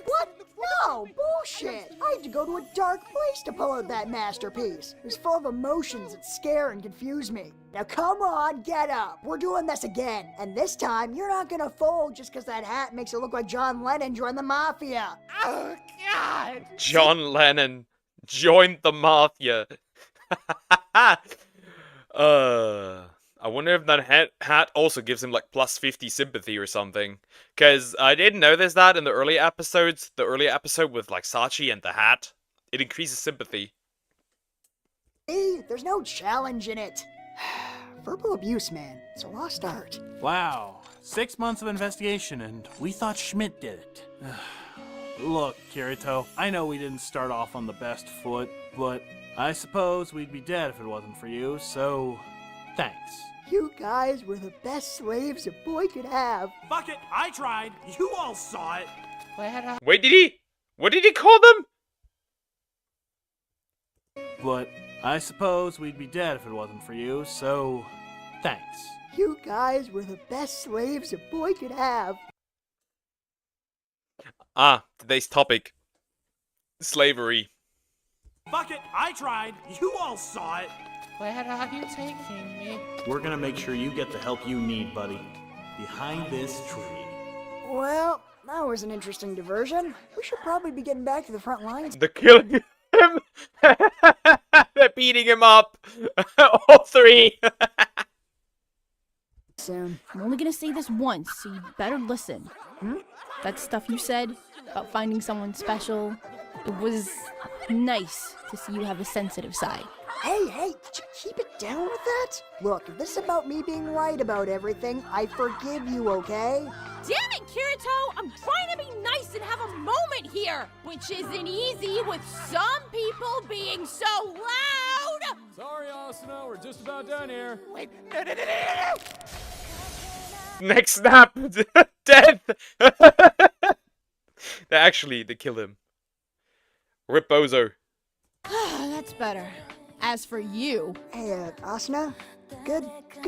What? No, bullshit! I had to go to a dark place to pull out that masterpiece. It was full of emotions that scare and confuse me. Now come on, get up. We're doing this again. And this time, you're not gonna fold just because that hat makes it look like John Lennon joined the mafia. Oh, God! John Lennon joined the mafia. I wonder if that hat also gives him like plus 50 sympathy or something. Because I didn't notice that in the early episodes. The early episode with like Sachi and the hat. It increases sympathy. See, there's no challenge in it. Verbal abuse, man. It's a lost art. Wow. 6 months of investigation, and we thought Schmidt did it. Look, Kirito, I know we didn't start off on the best foot, but I suppose we'd be dead if it wasn't for you, so thanks. You guys were the best slaves a boy could have. Fuck it, I tried. You all saw it. Wait, did he? What did he call them? But I suppose we'd be dead if it wasn't for you, so thanks. You guys were the best slaves a boy could have. Ah, today's topic. Slavery. Fuck it, I tried. You all saw it. Where are you taking me? We're gonna make sure you get the help you need, buddy. Behind this tree. Well, that was an interesting diversion. We should probably be getting back to the front lines. They're killing him. They're beating him up. All three. Soon. I'm only gonna say this once, so you better listen. That stuff you said about finding someone special, it was nice to see you have a sensitive side. Hey, could you keep it down with that? Look, if this is about me being right about everything, I forgive you, okay? Damn it, Kirito! I'm trying to be nice and have a moment here, which isn't easy with some people being so loud! Sorry, Asuna, we're just about done here. Wait, no. Next snap. Death. They kill him. Rip Bozo. That's better. As for you... Hey, Asuna, good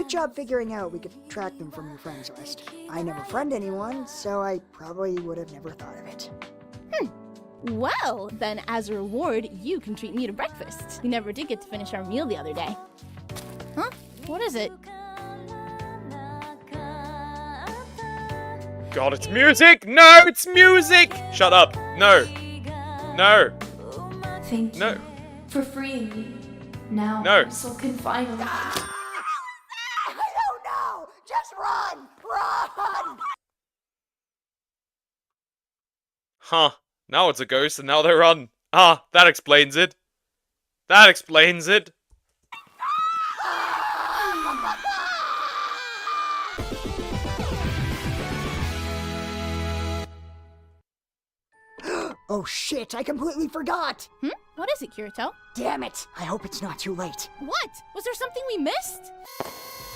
job figuring out we could track them from your friends list. I never friend anyone, so I probably would have never thought of it. Well, then as a reward, you can treat me to breakfast. We never did get to finish our meal the other day. Huh? What is it? God, it's music! No, it's music! Shut up. No. No. Thank you No. for freeing me. Now No. my soul can finally... I don't know! Just run! Run! Huh. Now it's a ghost and now they run. Ah, that explains it. That explains it. Oh shit, I completely forgot! What is it, Kirito? Damn it! I hope it's not too late. What? Was there something we missed?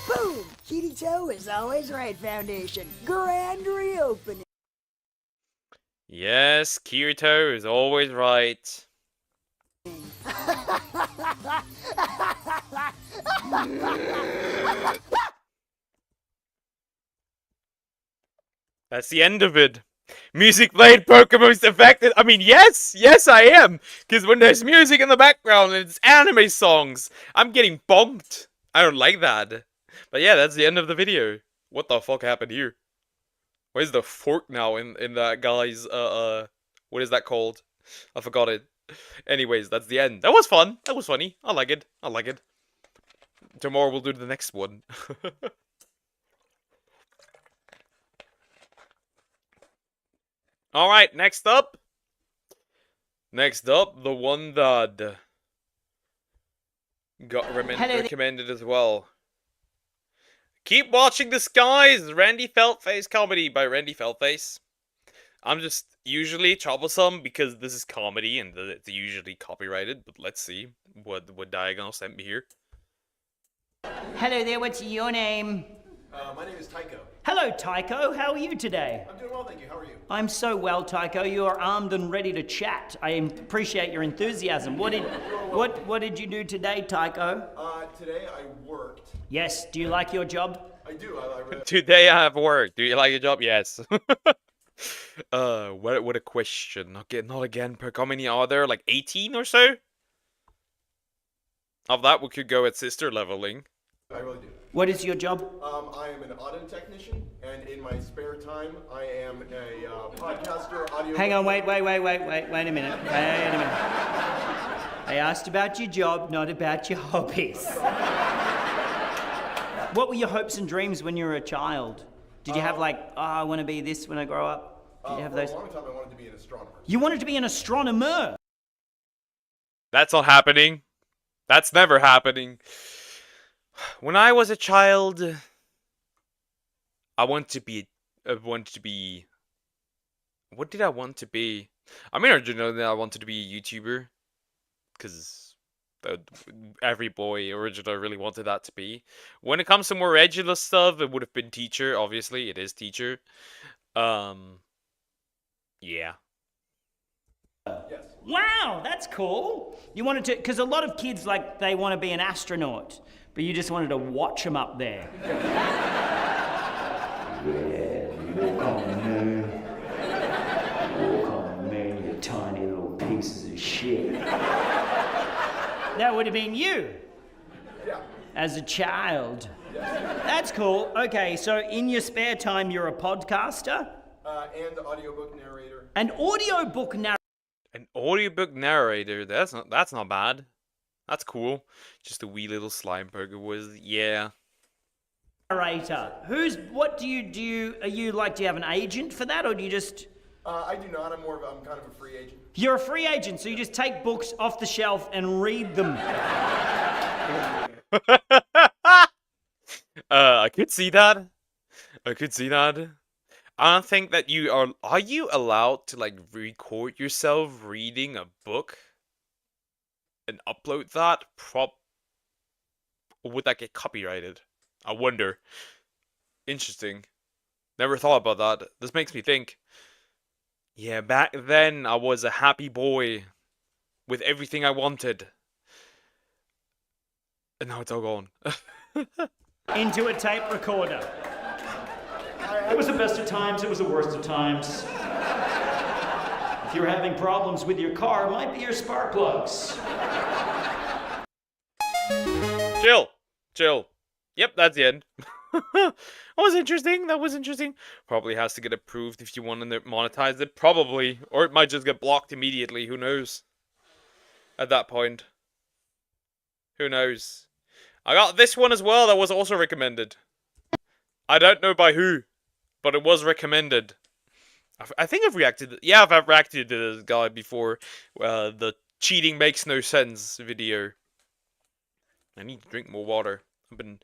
Boom! Kirito is always right, Foundation. Grand reopening. Yes, Kirito is always right. That's the end of it. Music played, Pokemon's affected. I mean, yes, I am. Because when there's music in the background and it's anime songs, I'm getting bumped. I don't like that. But yeah, that's the end of the video. What the fuck happened here? Where's the fork now in that guy's, what is that called? I forgot it. Anyways, that's the end. That was fun. That was funny. I like it. I like it. Tomorrow we'll do the next one. Alright, next up. Next up, the one that got recommended as well. Keep watching the skies. Randy Feltface comedy by Randy Feltface. I'm just usually troublesome because this is comedy and it's usually copyrighted, but let's see what Diagonal sent me here. Hello there, what's your name? My name is Tycho. Hello, Tycho. How are you today? I'm doing well, thank you. How are you? I'm so well, Tycho. You are armed and ready to chat. I appreciate your enthusiasm. What did you do today, Tycho? Today I worked. Yes. Do you like your job? I do. Today I have work. Do you like your job? Yes. What a question. Not again, Perk. How many are there? Like 18 or so? Of that, we could go at sister leveling. I really do. What is your job? I am an audio technician, and in my spare time, I am a podcaster, audio. Hang on, wait a minute. Wait a minute. I asked about your job, not about your hobbies. What were your hopes and dreams when you were a child? Did you have like, oh, I want to be this when I grow up? Did you have those? For a long time, I wanted to be an astronomer. You wanted to be an astronomer? That's not happening. That's never happening. When I was a child, I wanted to be. What did I want to be? I mean, originally I wanted to be a YouTuber, because every boy originally really wanted that to be. When it comes to more regular stuff, it would have been teacher. Obviously, it is teacher. Yeah. Yes. Wow, that's cool. You wanted to, because a lot of kids, like, they want to be an astronaut, but you just wanted to watch them up there. Yeah, walk on the moon. Walk on the moon, you tiny little pieces of shit. That would have been you. Yeah. As a child. That's cool. Okay, so in your spare time, you're a podcaster? And audiobook narrator. An audiobook narrator. An audiobook narrator. That's not bad. That's cool. Just a wee little slime burger was, yeah. Narrator. What do you are you like, do you have an agent for that, or do you just... I do not. I'm kind of a free agent. You're a free agent, so you just take books off the shelf and read them. I could see that. I don't think that you are you allowed to like record yourself reading a book and upload that? Or would that get copyrighted? I wonder. Interesting. Never thought about that. This makes me think. Yeah, back then I was a happy boy with everything I wanted. And now it's all gone. Into a tape recorder. It was the best of times, it was the worst of times. If you're having problems with your car, it might be your spark plugs. Chill. Yep, that's the end. That was interesting. Probably has to get approved if you want to monetize it. Probably. Or it might just get blocked immediately. Who knows? At that point. Who knows? I got this one as well that was also recommended. I don't know by who, but it was recommended. I think I've reacted... Yeah, I've reacted to this guy before. The cheating makes no sense video. I need to drink more water. I've been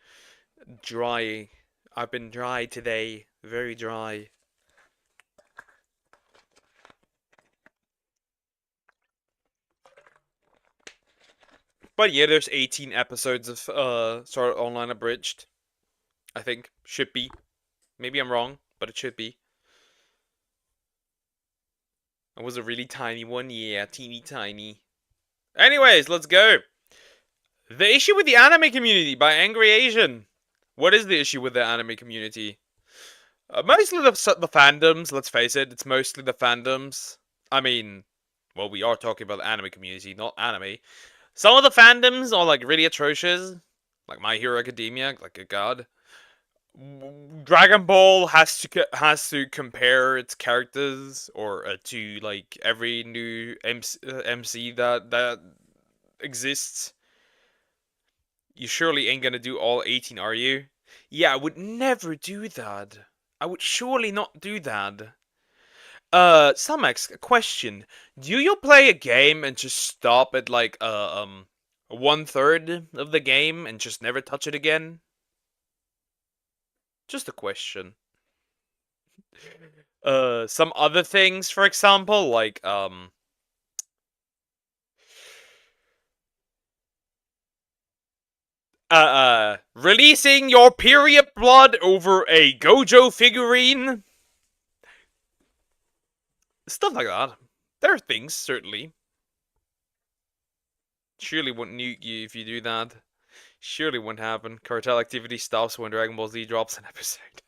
dry. I've been dry today. Very dry. But yeah, there's 18 episodes of Sword Art Online Abridged. I think. Should be. Maybe I'm wrong, but it should be. It was a really tiny one. Yeah, teeny tiny. Anyways, let's go. The issue with the anime community by Angry Asian. What is the issue with the anime community? Mostly the fandoms, let's face it. It's mostly the fandoms. I mean, well, we are talking about the anime community, not anime. Some of the fandoms are, like, really atrocious. Like My Hero Academia, like a god. Dragon Ball has to compare its characters, or to, like, every new MC that exists. You surely ain't gonna do all 18, are you? Yeah, I would never do that. I would surely not do that. Samex, a question. Do you play a game and just stop at like 1/3 of the game and just never touch it again? Just a question. Some other things, for example, like releasing your period blood over a Gojo figurine. Stuff like that. There are things, certainly. Surely wouldn't nuke you if you do that. Surely wouldn't happen. Cartel activity stops when Dragon Ball Z drops an episode.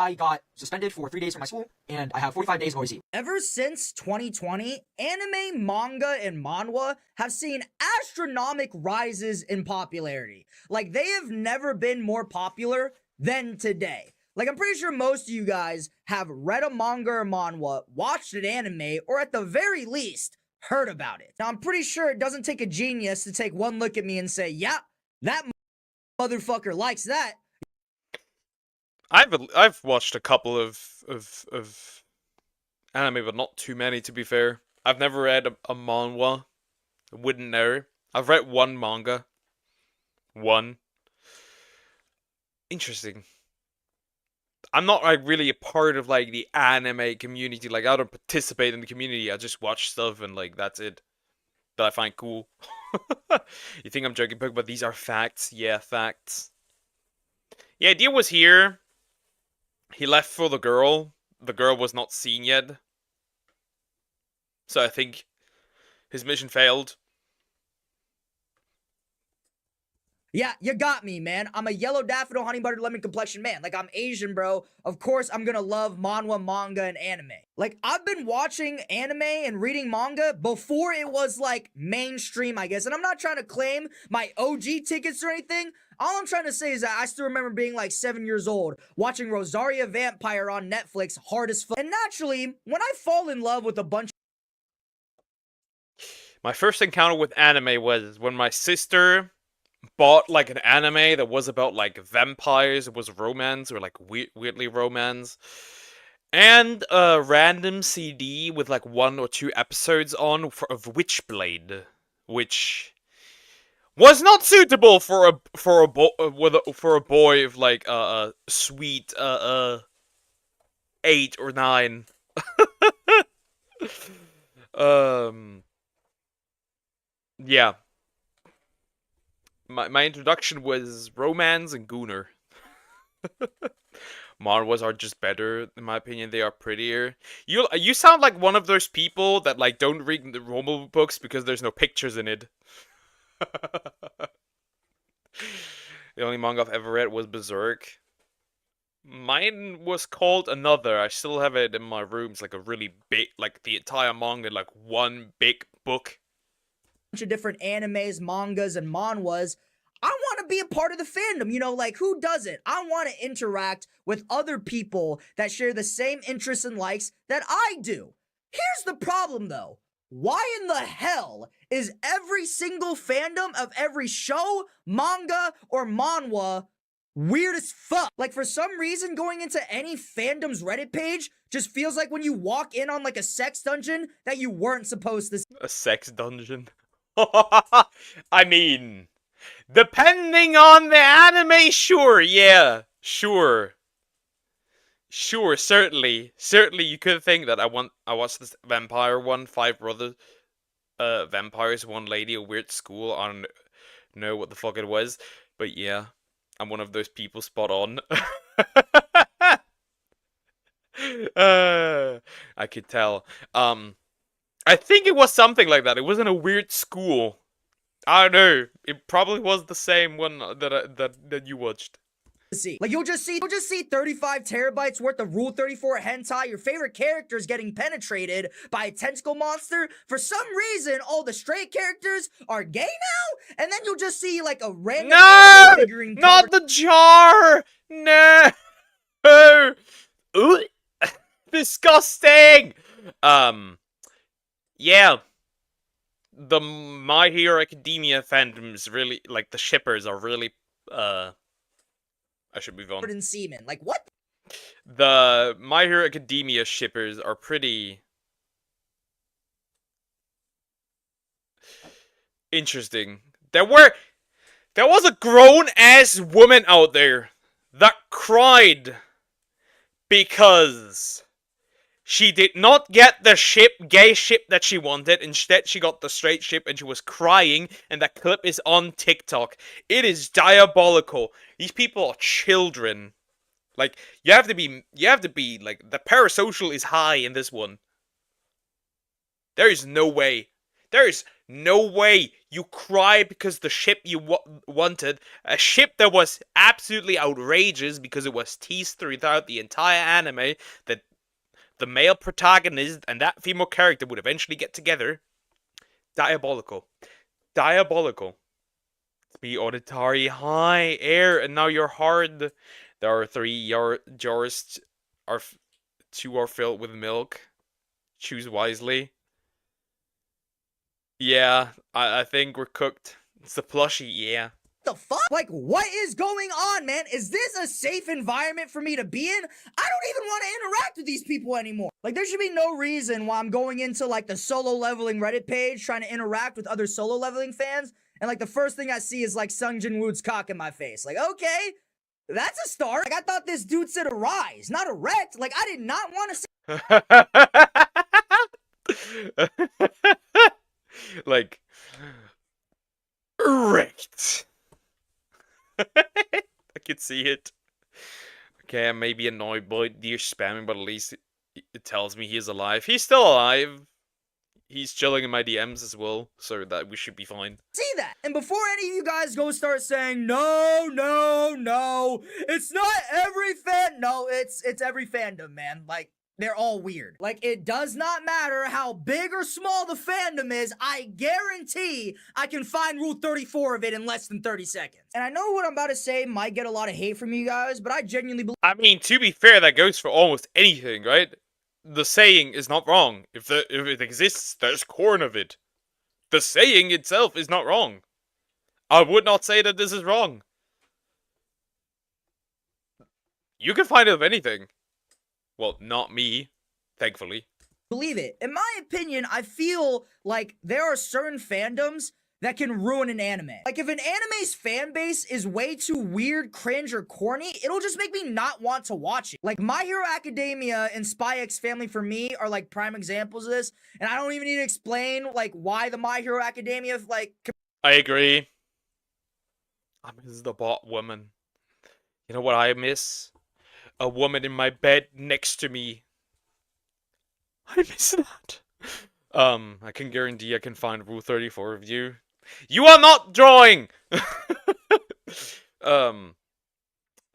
I got suspended for 3 days from my school, and I have 45 days of OAC. Ever since 2020, anime, manga, and manhwa have seen astronomical rises in popularity. Like, they have never been more popular than today. Like, I'm pretty sure most of you guys have read a manga or manhwa, watched an anime, or at the very least, heard about it. Now, I'm pretty sure it doesn't take a genius to take one look at me and say, yeah, that motherfucker likes that. I've watched a couple of anime, but not too many, to be fair. I've never read a manhwa. Wouldn't know. I've read one manga. One. Interesting. I'm not like really a part of like the anime community. Like, I don't participate in the community. I just watch stuff and like that's it. That I find cool. You think I'm joking, but these are facts. Yeah, facts. The idea was here. He left for the girl. The girl was not seen yet. So I think his mission failed. Yeah, you got me, man. I'm a yellow daffodil honey butter lemon complexion man. Like, I'm Asian, bro. Of course, I'm gonna love manhwa, manga, and anime. Like, I've been watching anime and reading manga before it was, like, mainstream, I guess. And I'm not trying to claim my OG tickets or anything. All I'm trying to say is that I still remember being, like, 7 years old, watching Rosaria Vampire on Netflix, hard as fuck. And naturally, when I fall in love with a bunch My first encounter with anime was when my sister bought like an anime that was about like vampires. It was romance, or like weirdly romance, and a random CD with like 1 or 2 episodes on of Witchblade, which was not suitable for a boy of like a sweet 8 or 9. Yeah. My introduction was romance and Gooner. Manhwas are just better, in my opinion. They are prettier. You sound like one of those people that like don't read the normal books because there's no pictures in it. The only manga I've ever read was Berserk. Mine was called Another. I still have it in my room. It's like a really big, like the entire manga, like one big book. of different animes, mangas, and manhwas. I want to be a part of the fandom, you know, like, who doesn't? I want to interact with other people that share the same interests and likes that I do. Here's the problem, though. Why in the hell is every single fandom of every show, manga, or manhwa weird as fuck? Like, for some reason, going into any fandom's Reddit page just feels like when you walk in on, like, a sex dungeon that you weren't supposed to. A sex dungeon? I mean, depending on the anime, sure, yeah, sure. Sure, certainly. Certainly you could think that I watched this vampire one, 5 brothers, vampires, 1 lady, a weird school, I don't know what the fuck it was, but yeah, I'm one of those people, spot on. I could tell. I think it was something like that. It was in a weird school. I don't know. It probably was the same one that you watched. See, like, you'll just see 35 terabytes worth of Rule 34 hentai. Your favorite characters getting penetrated by a tentacle monster. For some reason, all the straight characters are gay now, and then you'll just see like a random figurine. Not the jar. No. Ooh. Disgusting. Yeah. The My Hero Academia fandoms really, like, the shippers are really, I should move on. In semen. Like, what? The My Hero Academia shippers are pretty interesting. There was a grown-ass woman out there that cried because she did not get the gay ship that she wanted. Instead, she got the straight ship, and she was crying, and that clip is on TikTok. It is diabolical. These people are children. Like, you have to be, like, the parasocial is high in this one. There is no way. There is No way. You cry because the ship you wanted, a ship that was absolutely outrageous because it was teased throughout the entire anime that the male protagonist and that female character would eventually get together. Diabolical. Diabolical. Be auditory high air, and now you're hard. There are 3 jars. Are 2 are filled with milk. Choose wisely. Yeah, I think we're cooked. It's the plushie, yeah. The fuck? Like, what is going on, man? Is this a safe environment for me to be in? I don't even want to interact with these people anymore. Like, there should be no reason why I'm going into, like, the solo leveling Reddit page trying to interact with other solo leveling fans, and, like, the first thing I see is, like, Sung Jin Woo's cock in my face. Like, okay, that's a start. Like, I thought this dude said arise, not erect. Like, I did not want to say... Like, erect. I could see it. Okay, I may be annoyed by you're spamming, but at least it tells me he's alive. He's still alive. He's chilling in my DMs as well, so that we should be fine. See that? And before any of you guys go start saying, no, no, no, it's not every fan. No, it's every fandom, man. Like, they're all weird. Like, it does not matter how big or small the fandom is, I guarantee I can find Rule 34 of it in less than 30 seconds. And I know what I'm about to say might get a lot of hate from you guys, but I genuinely believe— I mean, to be fair, that goes for almost anything, right? The saying is not wrong. If it exists, there's corn of it. The saying itself is not wrong. I would not say that this is wrong. You can find it of anything. Well, not me, thankfully. Believe it. In my opinion, I feel like there are certain fandoms that can ruin an anime. Like, if an anime's fan base is way too weird, cringe, or corny, it'll just make me not want to watch it. Like, My Hero Academia and Spy X Family for me are, like, prime examples of this, and I don't even need to explain, like, why the My Hero Academia, like... I agree. I miss the bot woman. You know what I miss? A woman in my bed next to me. I miss that. I can guarantee I can find Rule 34 of you. You are not drawing!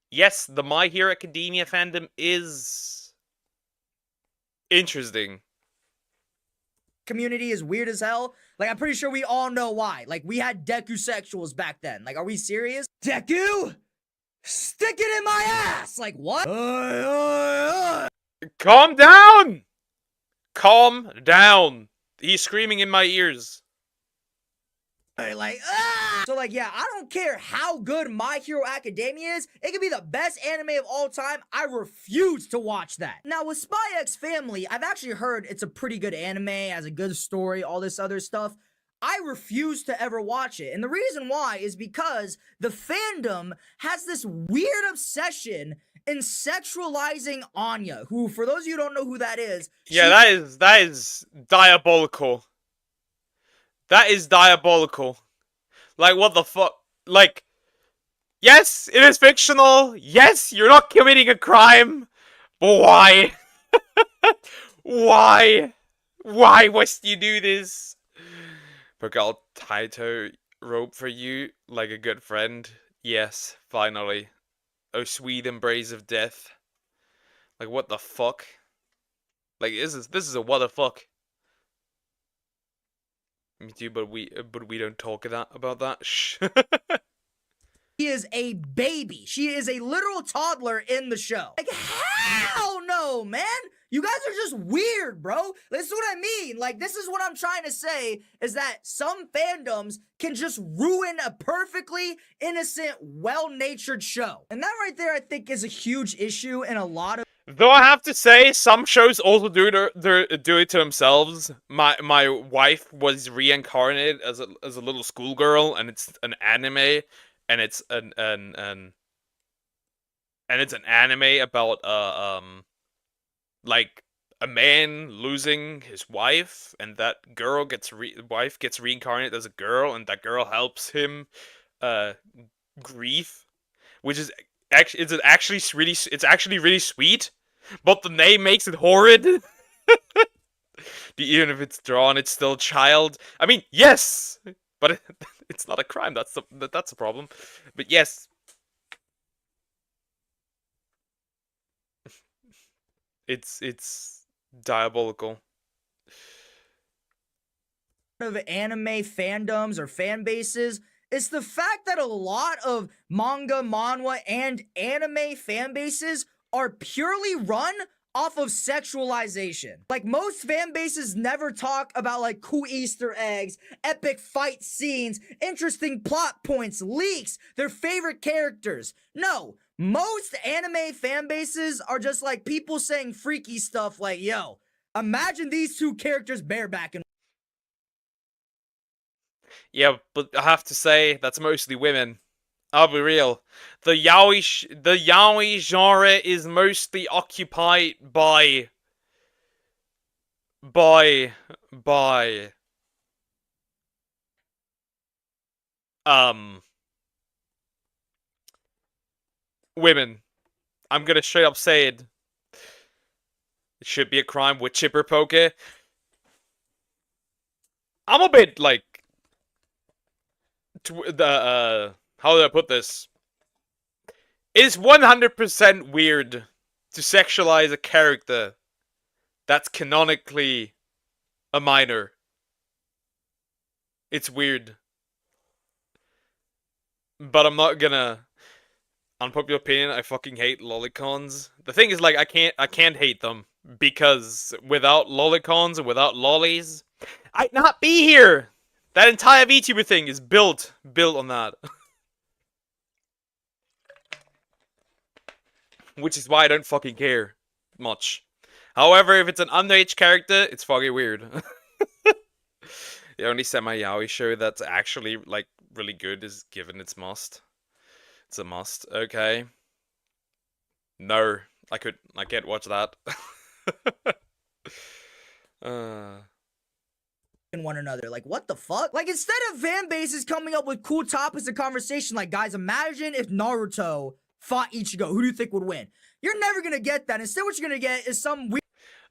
Yes, the My Hero Academia fandom is interesting. Community is weird as hell. Like, I'm pretty sure we all know why. Like, we had Deku sexuals back then. Like, are we serious? Deku? Stick it in my ass! Like, what? Calm down! Calm down. He's screaming in my ears. Like, ah! So, like, yeah, I don't care how good My Hero Academia is. It could be the best anime of all time. I refuse to watch that. Now, with Spy X Family, I've actually heard it's a pretty good anime, has a good story, all this other stuff. I refuse to ever watch it. And the reason why is because the fandom has this weird obsession in sexualizing Anya, who, for those of you who don't know who that is... Yeah, that is diabolical. That is diabolical. Like, what the fuck? Like, yes, it is fictional. Yes, you're not committing a crime. But why? Why? Why must you do this? But I'll tie rope for you like a good friend. Yes, finally. Oh, sweet embrace of death. Like, what the fuck? Like, this is a what the fuck. Me too, but we don't talk about that. Shh. She is a baby. She is a literal toddler in the show. Like, hell no, man. You guys are just weird, bro. This is what I mean. Like, this is what I'm trying to say, is that some fandoms can just ruin a perfectly innocent, well-natured show. And that right there, I think, is a huge issue in a lot of... Though I have to say, some shows also do it to themselves. My wife was reincarnated as a little schoolgirl, and it's an anime, and it's an anime about like a man losing his wife, and that girl wife gets reincarnated as a girl, and that girl helps him grieve, which is actually really sweet, but the name makes it horrid. Even if it's drawn, it's still child. I mean, yes, but it's not a crime. That's the problem. But yes, it's diabolical. Of anime fandoms or fan bases, it's the fact that a lot of manga, manhwa, and anime fan bases are purely run off of sexualization. Like, most fan bases never talk about like cool Easter eggs, epic fight scenes, interesting plot points, leaks, their favorite characters. No, most anime fan bases are just like people saying freaky stuff like, yo, imagine these two characters bareback and Yeah, but I have to say that's mostly women. I'll be real. The yaoi genre is mostly occupied by women. I'm gonna straight up say it. It should be a crime with chipper poke. I'm a bit like how do I put this? It's 100% weird to sexualize a character that's canonically a minor. It's weird. But I'm not gonna... Unpopular opinion, I fucking hate lolicons. The thing is, like, I can't hate them. Because without lolicons and without lollies, I'd not be here! That entire VTuber thing is built on that. Which is why I don't fucking care much. However, if it's an underage character, it's fucking weird. The only semi-yaoi show that's actually, like, really good is Given Its Must. It's a must. Okay. No. I can't watch that. one another. Like, what the fuck? Like, instead of fan bases coming up with cool topics of conversation, like, guys, imagine if Naruto fought Ichigo. Who do you think would win? You're never gonna get that. Instead, what you're gonna get is some weird...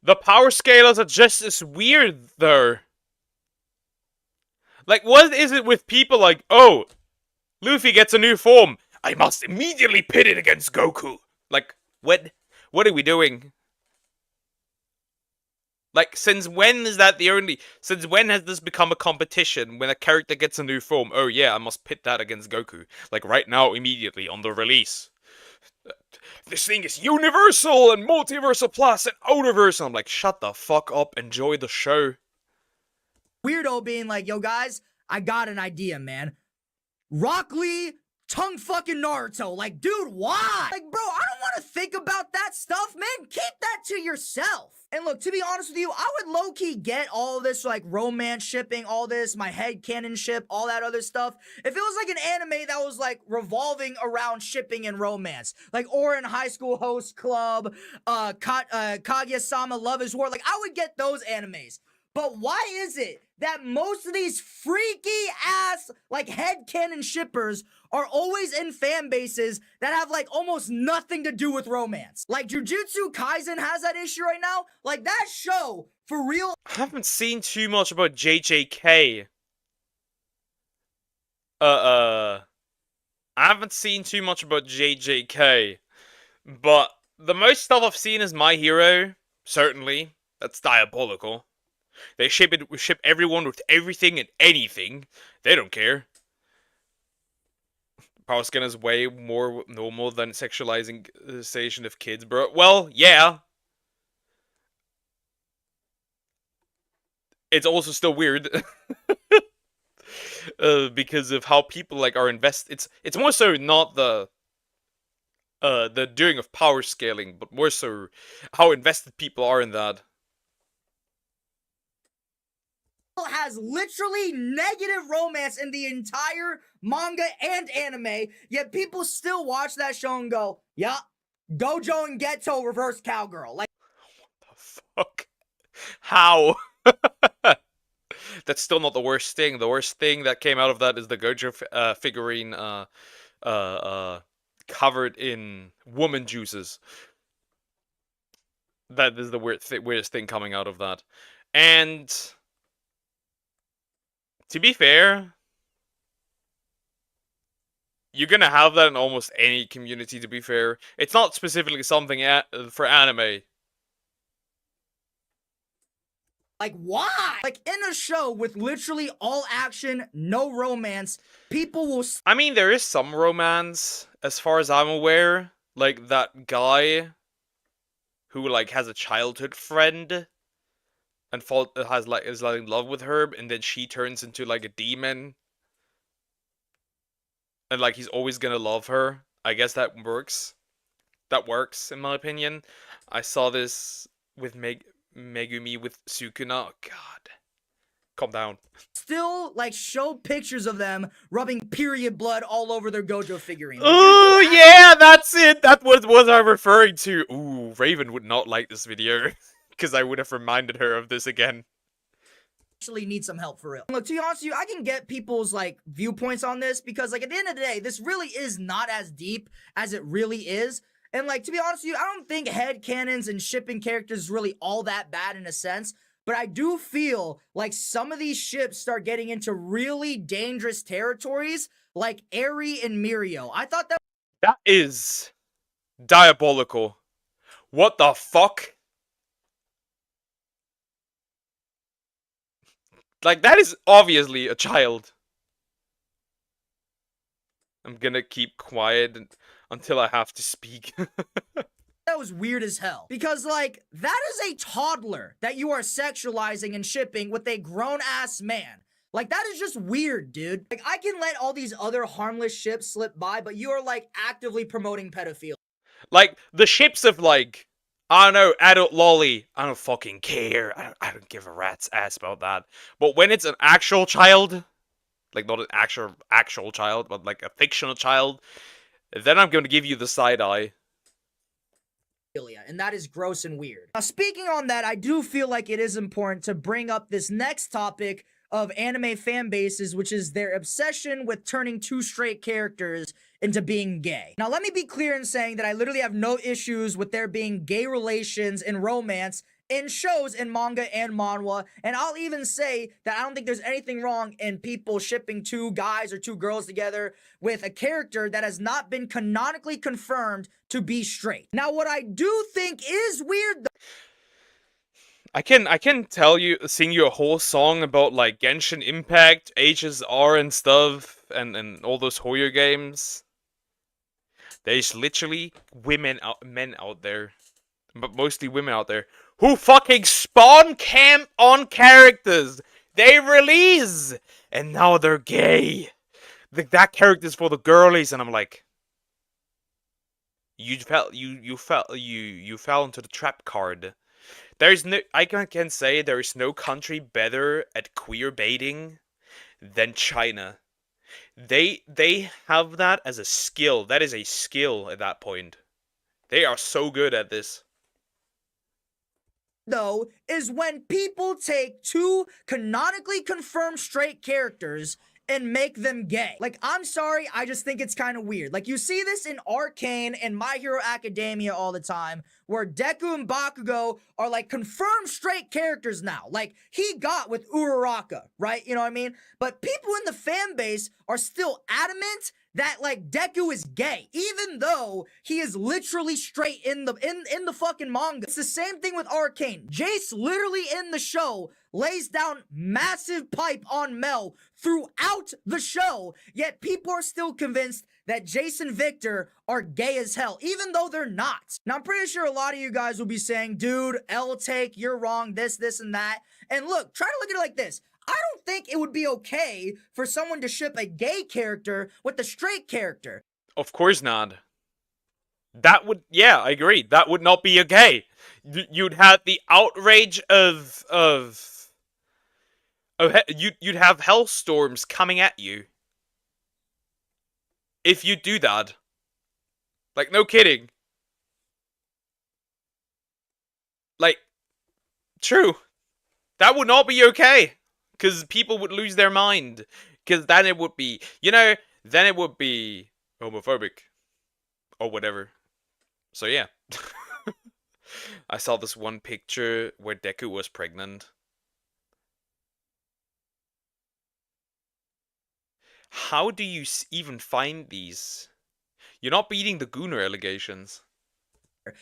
The power scalers are just as weird, though. Like, what is it with people like, oh, Luffy gets a new form. I must immediately pit it against Goku. Like, what? What are we doing? Like, since when is that the only... Since when has this become a competition when a character gets a new form? Oh yeah, I must pit that against Goku. Like, right now, immediately, on the release. This thing is universal and multiversal plus and outerversal. I'm like, shut the fuck up, enjoy the show. Weirdo being like, yo guys, I got an idea, man. Rock Lee, tongue fucking Naruto. Like, dude, why? Like, bro, I don't want to think about that stuff, man. Keep that to yourself. And look, to be honest with you, I would low-key get all this, like, romance shipping, all this, my headcanon ship, all that other stuff. If it was, like, an anime that was, like, revolving around shipping and romance. Like, Orin High School Host Club, Kaguya-sama Love is War. Like, I would get those animes. But why is it that most of these freaky-ass, like, headcanon shippers are always in fan bases that have, like, almost nothing to do with romance? Like, Jujutsu Kaisen has that issue right now. Like, that show, for real... I haven't seen too much about JJK. I haven't seen too much about JJK. But the most stuff I've seen is My Hero. Certainly. That's diabolical. They ship everyone with everything and anything. They don't care. Power scan is way more normal than sexualization of kids, bro. Well, yeah. It's also still weird. Because of how people like are invested. It's more so not the doing of power scaling, but more so how invested people are in that. Has literally negative romance in the entire manga and anime, yet people still watch that show and go, yeah, Gojo and Geto reverse cowgirl. Like, what the fuck? How? That's still not the worst thing. The worst thing that came out of that is the Gojo figurine covered in woman juices. That is the weirdest thing coming out of that. And to be fair, you're gonna have that in almost any community, to be fair. It's not specifically something for anime. Like, why? Like, in a show with literally all action, no romance, people will. I mean, there is some romance, as far as I'm aware. Like, that guy who, like, has a childhood friend and is like in love with her, and then she turns into, like, a demon. And, like, he's always gonna love her. I guess that works. That works, in my opinion. I saw this with Megumi with Sukuna. Oh, God. Calm down. Still, like, show pictures of them rubbing period blood all over their Gojo figurine. Ooh, yeah, that's it. That was what I'm referring to. Ooh, Raven would not like this video because I would have reminded her of this again. Actually need some help for real. Look, to be honest with you, I can get people's like viewpoints on this because like at the end of the day, this really is not as deep as it really is. And like, to be honest with you, I don't think headcanons and shipping characters is really all that bad in a sense. But I do feel like some of these ships start getting into really dangerous territories, like Eri and Mirio. I thought that is diabolical. What the fuck? Like, that is obviously a child. I'm gonna keep quiet until I have to speak. that was weird as hell. Because, like, that is a toddler that you are sexualizing and shipping with a grown-ass man. Like, that is just weird, dude. Like, I can let all these other harmless ships slip by, but you are, like, actively promoting pedophilia. Like, the ships of, like, I don't know, adult lolly, I don't fucking care. I don't give a rat's ass about that. But when it's an actual child, like, not an actual child, but, like, a fictional child, then I'm gonna give you the side eye. And that is gross and weird. Now, speaking on that, I do feel like it is important to bring up this next topic of anime fan bases, which is their obsession with turning two straight characters into being gay. Now, let me be clear in saying that I literally have no issues with there being gay relations and romance in shows in manga and manhwa, and I'll even say that I don't think there's anything wrong in people shipping two guys or two girls together with a character that has not been canonically confirmed to be straight. Now, what I do think is weird, I can sing you a whole song about, like, Genshin Impact, HSR and stuff, and all those Hoyo games. There's literally men out there, but mostly women out there, who fucking spawn camp on characters they release, and now they're gay. That character's for the girlies, and I'm like, you fell into the trap card. There's no, I can say there is no country better at queer baiting than China. They have that as a skill. That is a skill at that point. They are so good at this. Though, is when people take two canonically confirmed straight characters and make them gay. Like, I'm sorry, I just think it's kind of weird. Like, you see this in Arcane and My Hero Academia all the time, where Deku and Bakugo are, like, confirmed straight characters now. Like, he got with Uraraka, right? You know what I mean? But people in the fan base are still adamant that, like, Deku is gay, even though he is literally straight in the fucking manga. It's the same thing with Arcane. Jace literally in the show lays down massive pipe on Mel throughout the show, yet people are still convinced that Jace and Victor are gay as hell, even though they're not. Now, I'm pretty sure a lot of you guys will be saying, dude, L-Take, you're wrong, this, and that. And look, try to look at it like this. I don't think it would be okay for someone to ship a gay character with a straight character. Of course not. That would, yeah, I agree. That would not be okay. You'd have the outrage you'd have hellstorms coming at you if you do that. Like, no kidding. Like, true. That would not be okay. Because people would lose their mind. Because then it would be, then it would be homophobic. Or whatever. So yeah. I saw this one picture where Deku was pregnant. How do you even find these? You're not beating the Gooner allegations.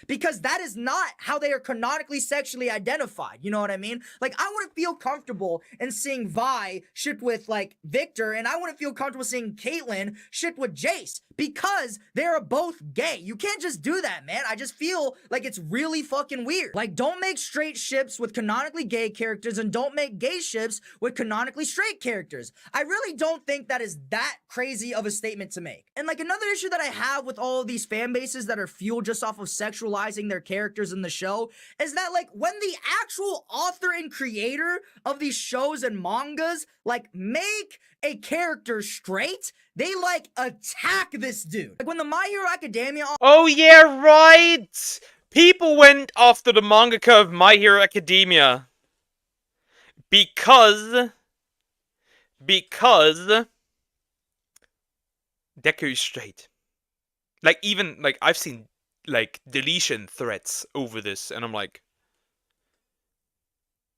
Because that is not how they are canonically sexually identified. You know what I mean? Like, I wouldn't feel comfortable in seeing Vi shipped with, like, Victor, and I wouldn't feel comfortable seeing Caitlyn shipped with Jace, because they're both gay. You can't just do that, man. I just feel like it's really fucking weird. Like, don't make straight ships with canonically gay characters, and don't make gay ships with canonically straight characters. I really don't think that is that crazy of a statement to make. And, like, another issue that I have with all of these fan bases that are fueled just off of sexualizing their characters in the show is that, like, when the actual author and creator of these shows and mangas, like, make a character straight, they, like, attack this dude. Like, when the My Hero Academia... Oh, yeah, right! People went after the mangaka of My Hero Academia because Deku's straight. Like, even, like, I've seen, like, deletion threats over this, and I'm like,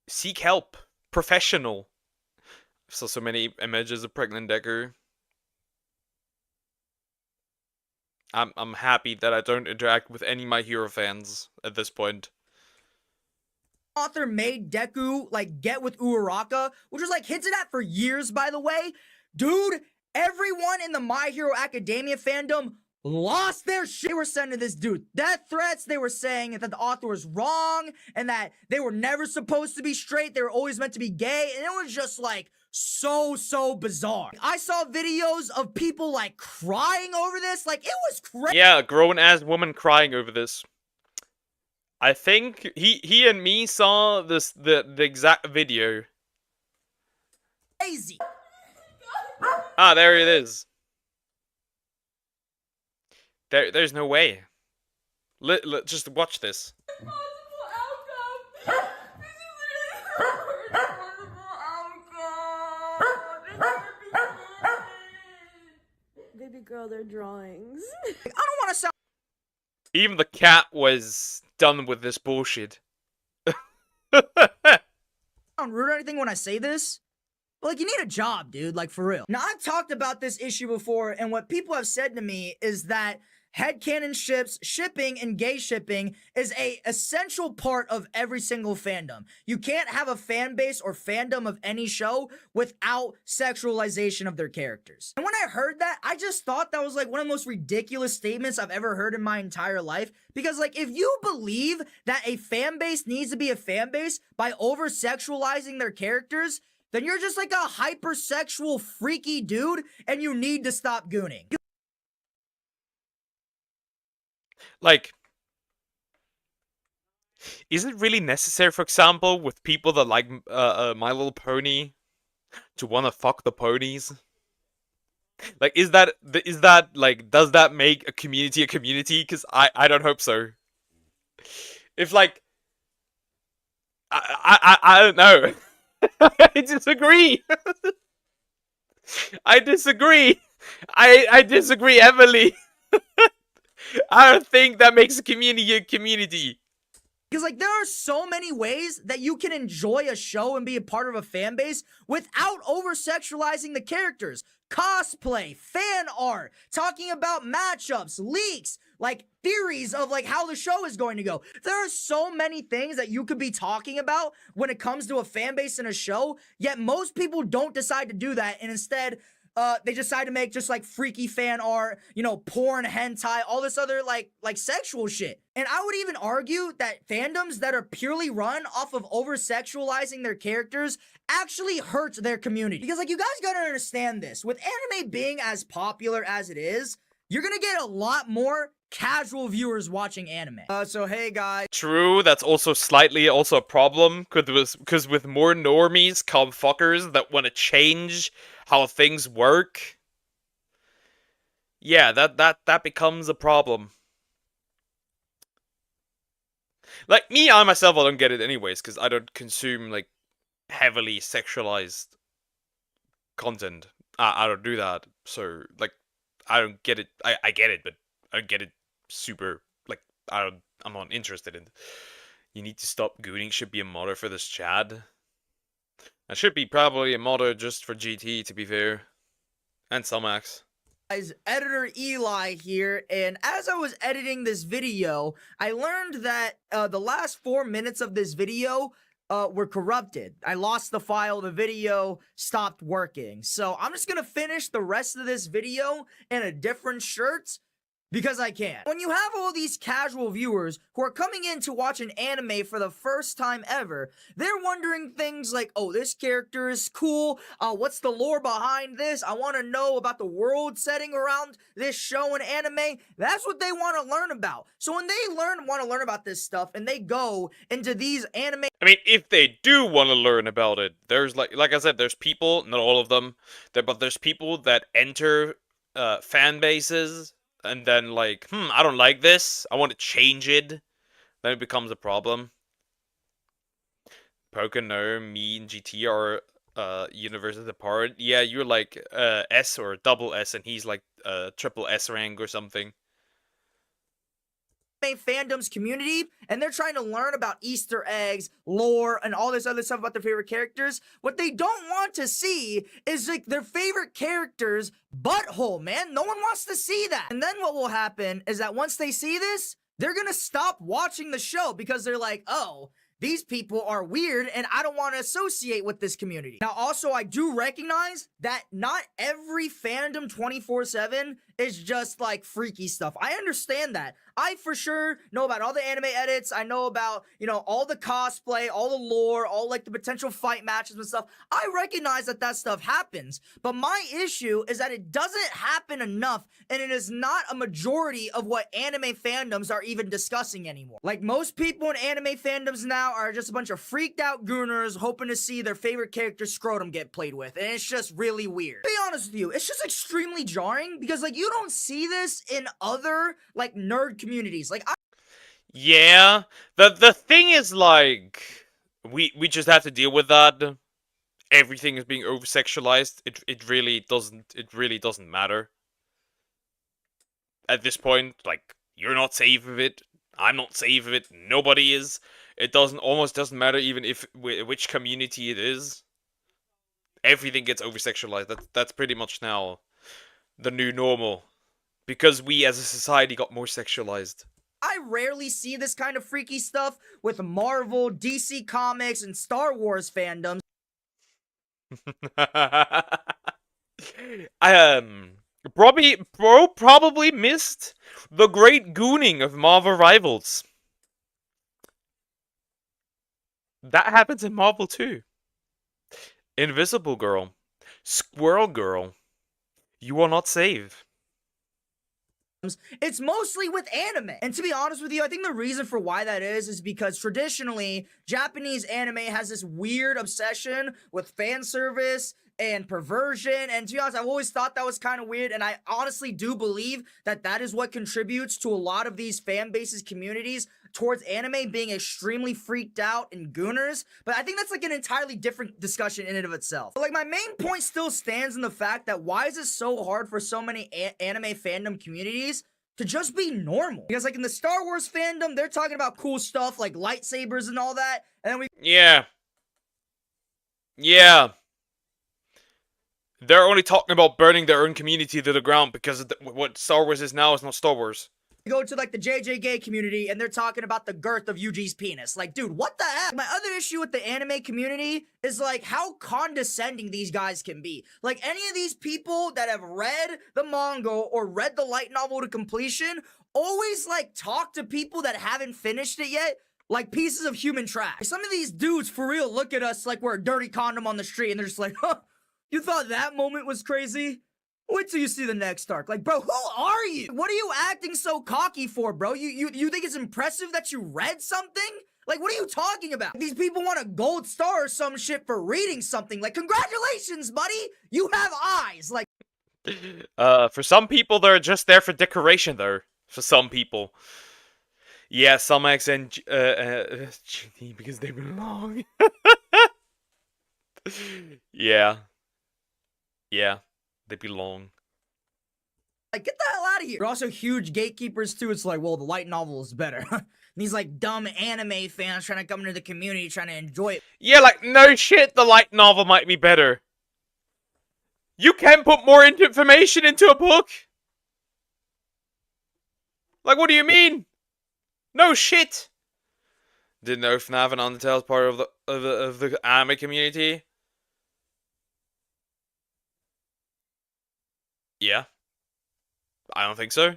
seek help. Professional. I saw so many images of pregnant Deku. I'm happy that I don't interact with any My Hero fans at this point. Author made Deku, like, get with Uraraka, which was, like, hinted at for years, by the way. Dude, everyone in the My Hero Academia fandom lost their shit. They were sending this dude death threats. They were saying that the author was wrong and that they were never supposed to be straight. They were always meant to be gay. And it was just, like, so bizarre. I saw videos of people, like, crying over this. Like, it was crazy. Yeah, a grown-ass woman crying over this. I think he and me saw this the exact video. Crazy. Ah, there it is. There's no way. Just watch this. Baby girl, their drawings. I don't want to sound... Even the cat was done with this bullshit. rude or anything when I say this, but, like, you need a job, dude, like, for real. Now, I've talked about this issue before, and what people have said to me is that headcanon ships, shipping, and gay shipping is a essential part of every single fandom. You can't have a fan base or fandom of any show without sexualization of their characters. And when I heard that, I just thought that was, like, one of the most ridiculous statements I've ever heard in my entire life. Because, like, if you believe that a fan base needs to be a fan base by over-sexualizing their characters, then you're just, like, a hypersexual freaky dude, and you need to stop gooning. Like, is it really necessary, for example, with people that like My Little Pony, to want to fuck the ponies? Like, is that like, does that make a community a community? Because I don't hope so. If, like, I don't know. I disagree. I disagree. I disagree heavily. I don't think that makes a community a community. Because, like, there are so many ways that you can enjoy a show and be a part of a fan base without over-sexualizing the characters. Cosplay, fan art, talking about matchups, leaks, like, theories of, like, how the show is going to go. There are so many things that you could be talking about when it comes to a fan base in a show, yet most people don't decide to do that, and instead... they decide to make just, like, freaky fan art, you know, porn, hentai, all this other, like sexual shit. And I would even argue that fandoms that are purely run off of over-sexualizing their characters actually hurt their community. Because, like, you guys gotta understand this. With anime being as popular as it is, you're gonna get a lot more casual viewers watching anime. So hey guys. True, that's also slightly also a problem, because with more normies come fuckers that want to change how things work. Yeah, that becomes a problem. Like, me, I myself, I don't get it anyways, because I don't consume, like, heavily sexualized content. I don't do that, so, like, I don't get it. I get it, but I don't get it super, like, I'm not interested in. You need to stop gooning should be a motto for this Chad. That should be probably a motto just for GT, to be fair. And Sumax. Editor Eli here, and as I was editing this video, I learned that the last 4 minutes of this video were corrupted. I lost the file, the video stopped working. So I'm just gonna finish the rest of this video in a different shirt because I can. When you have all these casual viewers who are coming in to watch an anime for the first time ever, they're wondering things like, oh, this character is cool, what's the lore behind this? I want to know about the world setting around this show and anime. That's what they want to learn about. So when they want to learn about this stuff and they go into these anime... I mean, if they do want to learn about it, there's like I said, there's people, not all of them, but there's people that enter fan bases and then like, I don't like this, I want to change it, then it becomes a problem. Pocono, me, and GT are universes apart. Yeah, you're like S or double S, and he's like triple S rank or something. Fandom's community, and they're trying to learn about Easter eggs, lore, and all this other stuff about their favorite characters. What they don't want to see is like their favorite character's butthole, man. No one wants to see that. And then what will happen is that once they see this, they're gonna stop watching the show because they're like, oh, these people are weird and I don't want to associate with this community. Now, also, I do recognize that not every fandom 24/7 is just like freaky stuff. I understand that. I for sure know about all the anime edits. I know about, you know, all the cosplay, all the lore, all like the potential fight matches and stuff. I recognize that that stuff happens. But my issue is that it doesn't happen enough, and it is not a majority of what anime fandoms are even discussing anymore. Like, most people in anime fandoms now are just a bunch of freaked out gooners hoping to see their favorite character's scrotum get played with, and it's just really weird. To be honest with you, it's just extremely jarring because, like, you don't see this in other, like, nerd communities. Like, Yeah, the thing is, like, we just have to deal with that. Everything is being over-sexualized. It really doesn't matter. At this point, like, you're not safe of it. I'm not safe of it. Nobody is. It almost doesn't matter even if which community it is. Everything gets over-sexualized. That's pretty much now the new normal. Because we as a society got more sexualized. I rarely see this kind of freaky stuff with Marvel, DC Comics, and Star Wars fandoms. Probably missed the great gooning of Marvel Rivals. That happens in Marvel too. Invisible Girl. Squirrel Girl. You are not safe. It's mostly with anime. And to be honest with you, I think the reason for why that is because traditionally, Japanese anime has this weird obsession with fan service and perversion. And to be honest, I've always thought that was kind of weird. And I honestly do believe that that is what contributes to a lot of these fan bases, communities towards anime being extremely freaked out and gooners. But I think that's like an entirely different discussion in and of itself. But like, my main point still stands in the fact that why is it so hard for so many anime fandom communities to just be normal? Because like in the Star Wars fandom, they're talking about cool stuff like lightsabers and all that. And then we... Yeah. They're only talking about burning their own community to the ground because what Star Wars is now is not Star Wars. Go to like the JJ gay community and they're talking about the girth of Yuji's penis. Like, dude, what the heck? My other issue with the anime community is like how condescending these guys can be. Like, any of these people that have read the manga or read the light novel to completion always like talk to people that haven't finished it yet like pieces of human trash. Some of these dudes for real look at us like we're a dirty condom on the street and they're just like, huh, you thought that moment was crazy? Wait till you see the next arc. Like, bro, who are you? What are you acting so cocky for, bro? You think it's impressive that you read something? Like, what are you talking about? These people want a gold star or some shit for reading something. Like, congratulations, buddy! You have eyes! Like... For some people, they're just there for decoration, though. For some people. Yeah, some X and GT, because they belong. Yeah. They belong. Like, get the hell out of here. They're also huge gatekeepers, too. It's like, well, the light novel is better. These, like, dumb anime fans trying to come into the community, trying to enjoy it. Yeah, like, no shit, the light novel might be better. You can't put more information into a book. Like, what do you mean? No shit. Didn't know FNAF and Undertale is part of the anime community. Yeah. I don't think so.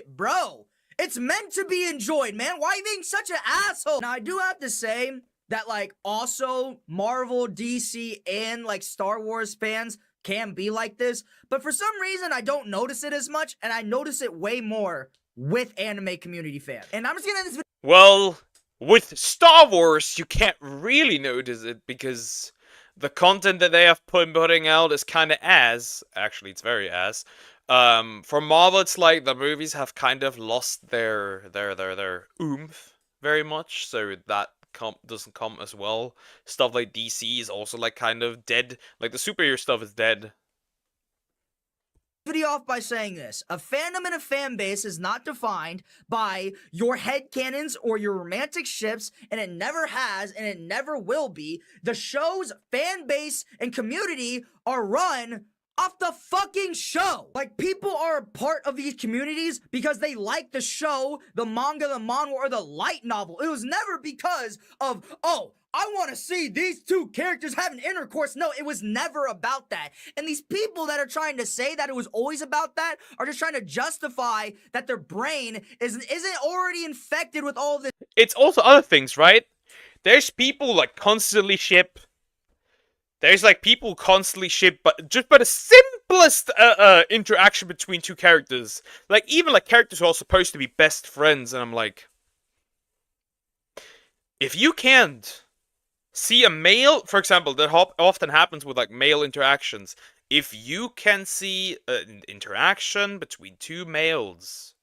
Bro, it's meant to be enjoyed, man. Why are you being such an asshole? Now, I do have to say that, like, also Marvel, DC, and, like, Star Wars fans can be like this, but for some reason, I don't notice it as much, and I notice it way more with anime community fans. And I'm just gonna end this video. Well, with Star Wars, you can't really notice it because the content that they have putting out is kind of ass. Actually, it's very ass. For Marvel, it's like the movies have kind of lost their oomph very much, so that doesn't come as well. Stuff like DC is also like kind of dead. Like the superhero stuff is dead. Video off by saying this: a fandom and a fan base is not defined by your headcanons or your romantic ships, and it never has and it never will be. The show's fan base and community are run off the fucking show. Like, people are a part of these communities because they like the show, the manga, the manhwa, or the light novel. It was never because of, oh, I want to see these two characters having intercourse. No, it was never about that. And these people that are trying to say that it was always about that are just trying to justify that their brain isn't already infected with all this. It's also other things, right? There's people like constantly ship. There's like people constantly ship, but just by the simplest interaction between two characters. Like even like characters who are supposed to be best friends, and I'm like, if you can't see a male, for example, that often happens with like male interactions. If you can see an interaction between two males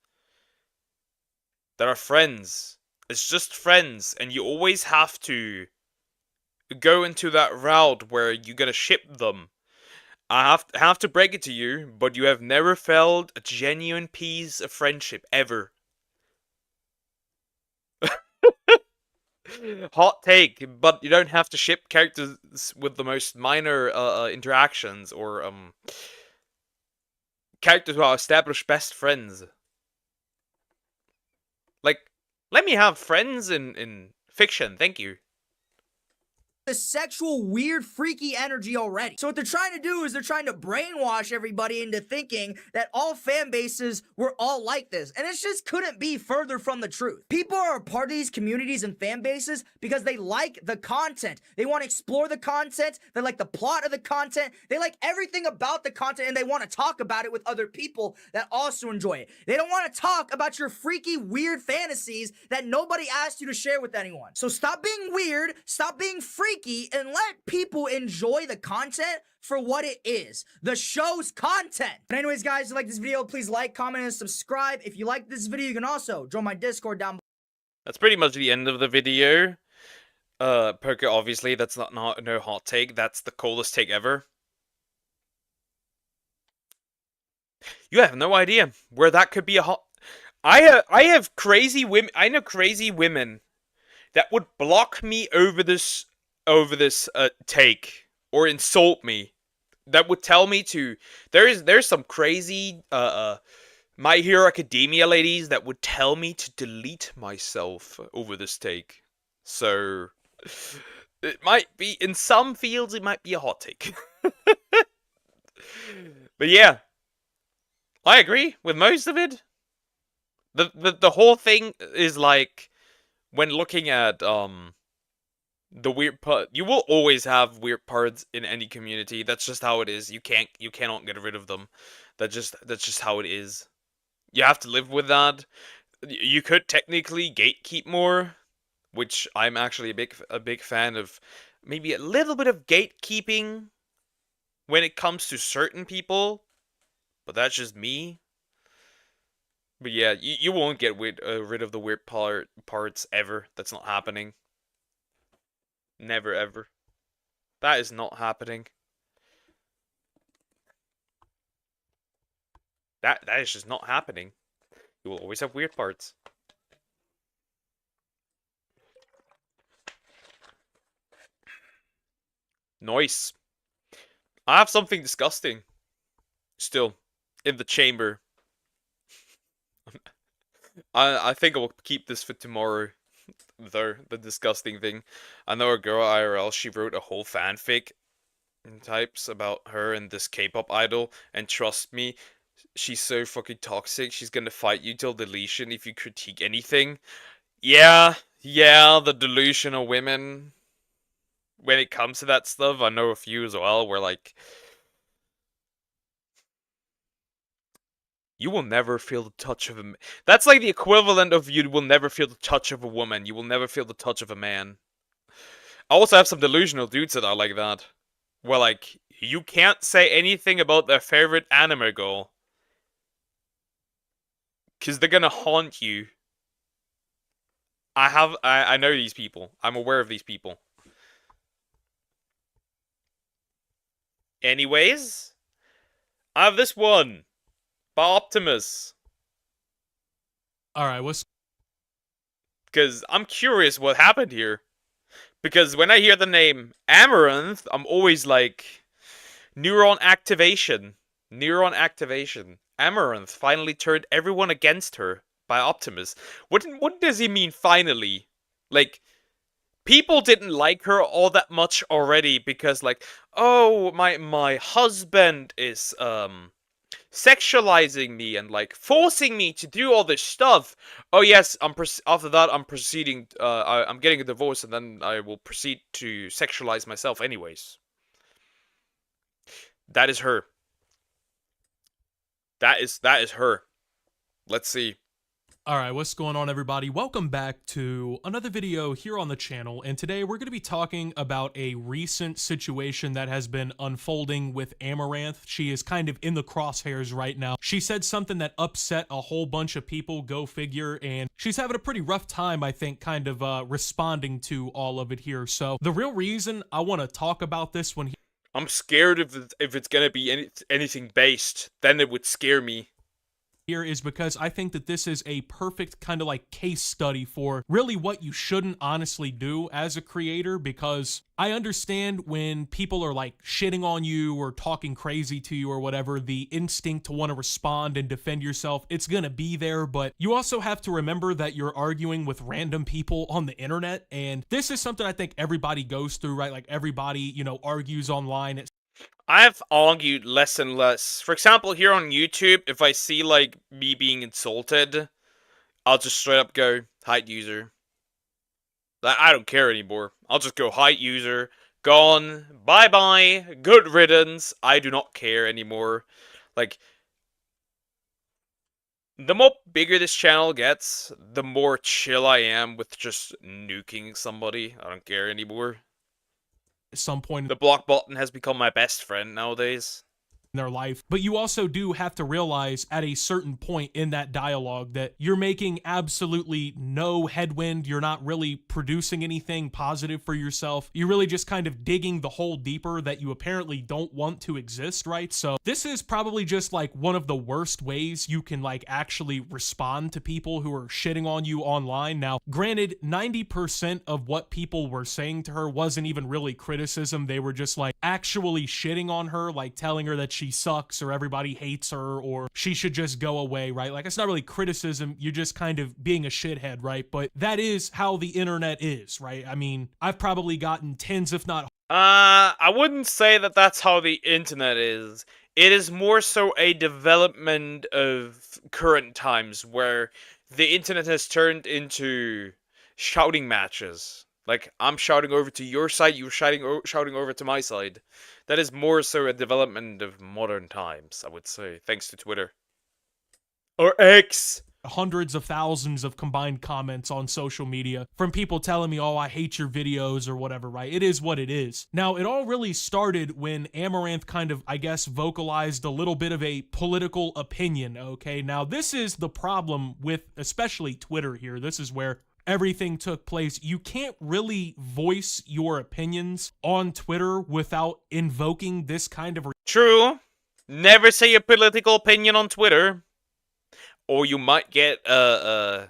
that are friends, it's just friends, and you always have to go into that route where you're gonna ship them. I have to break it to you, but you have never felt a genuine piece of friendship ever. Hot take, but you don't have to ship characters with the most minor interactions or characters who are established best friends. Like, let me have friends in fiction, thank you. The sexual, weird, freaky energy already. So what they're trying to do is they're trying to brainwash everybody into thinking that all fan bases were all like this. And it just couldn't be further from the truth. People are a part of these communities and fan bases because they like the content. They want to explore the content. They like the plot of the content. They like everything about the content, and they want to talk about it with other people that also enjoy it. They don't want to talk about your freaky, weird fantasies that nobody asked you to share with anyone. So stop being weird, stop being freaky, and let people enjoy the content for what it is, the show's content. But anyways, guys, if you like this video, please like, comment, and subscribe. If you like this video, you can also join my Discord down below. That's pretty much the end of the video. Poker, obviously, that's no hot take. That's the coldest take ever. You have no idea where that could be a hot... I have crazy women... I know crazy women that would block me over this take or insult me, that would tell me to there's some crazy My Hero Academia ladies that would tell me to delete myself over this take. So it might be, in some fields it might be a hot take. But yeah, I agree with most of it. The whole thing is like, when looking at the weird part, you will always have weird parts in any community. That's just how it is. You cannot get rid of them. That's just how it is. You have to live with that. You could technically gatekeep more, which I'm actually a big fan of. Maybe a little bit of gatekeeping when it comes to certain people, but that's just me. But yeah, you won't get rid of the weird parts ever. That's not happening. Never ever. That is not happening. That is just not happening. You will always have weird parts. Nice. I have something disgusting. Still. In the chamber. I think I will keep this for tomorrow. Though, the disgusting thing. I know a girl IRL, she wrote a whole fanfic types about her and this K-pop idol, and trust me, she's so fucking toxic, she's gonna fight you till deletion if you critique anything. Yeah, the delusional women. When it comes to that stuff, I know a few as well, where like, you will never feel the touch of a... That's like the equivalent of you will never feel the touch of a woman. You will never feel the touch of a man. I also have some delusional dudes that are like that. Where like, you can't say anything about their favorite anime girl. Because they're gonna haunt you. I know these people. I'm aware of these people. Anyways, I have this one. By Optimus. Alright, what's... Because I'm curious what happened here. Because when I hear the name Amaranth, I'm always like... Neuron activation. Neuron activation. Amaranth finally turned everyone against her by Optimus. What does he mean finally? Like, people didn't like her all that much already because like, oh, my husband is sexualizing me and like forcing me to do all this stuff. Oh yes, after that I'm proceeding. I'm getting a divorce and then I will proceed to sexualize myself anyways. That is her. That is her. Let's see. Alright, what's going on everybody? Welcome back to another video here on the channel, and today we're going to be talking about a recent situation that has been unfolding with Amaranth. She is kind of in the crosshairs right now. She said something that upset a whole bunch of people, go figure, and she's having a pretty rough time, I think, kind of responding to all of it here. So the real reason I want to talk about this one here, I'm scared if it's going to be anything based, then it would scare me. Here is because I think that this is a perfect kind of like case study for really what you shouldn't honestly do as a creator, because I understand when people are like shitting on you or talking crazy to you or whatever, the instinct to want to respond and defend yourself, it's gonna be there, but you also have to remember that you're arguing with random people on the internet, and this is something I think everybody goes through, right? Like everybody, you know, argues online. I've argued less and less. For example, here on YouTube, if I see, like, me being insulted, I'll just straight up go, hide user. I don't care anymore. I'll just go, hide user, gone, bye-bye, good riddance, I do not care anymore. Like, the more bigger this channel gets, the more chill I am with just nuking somebody. I don't care anymore. At some point, the block button has become my best friend nowadays in their life, but you also do have to realize at a certain point in that dialogue that you're making absolutely no headwind. You're not really producing anything positive for yourself. You're really just kind of digging the hole deeper that you apparently don't want to exist, right? So this is probably just like one of the worst ways you can like actually respond to people who are shitting on you online. Now, granted, 90% of what people were saying to her wasn't even really criticism. They were just like actually shitting on her, like telling her that she sucks or everybody hates her or she should just go away, right? Like, it's not really criticism, you're just kind of being a shithead, right? But that is how the internet is, right? I mean, I've probably gotten tens if not... I wouldn't say that that's how the internet is. It is more so a development of current times where the internet has turned into shouting matches. Like, I'm shouting over to your side, you're shouting over to my side. That is more so a development of modern times, I would say, thanks to Twitter. Or X! Hundreds of thousands of combined comments on social media from people telling me, oh, I hate your videos or whatever, right? It is what it is. Now, it all really started when Amaranth kind of, I guess, vocalized a little bit of a political opinion, okay? Now, this is the problem with especially Twitter here. This is where everything took place. You can't really voice your opinions on Twitter without invoking this kind of... True. Never say your political opinion on Twitter. Or you might get, or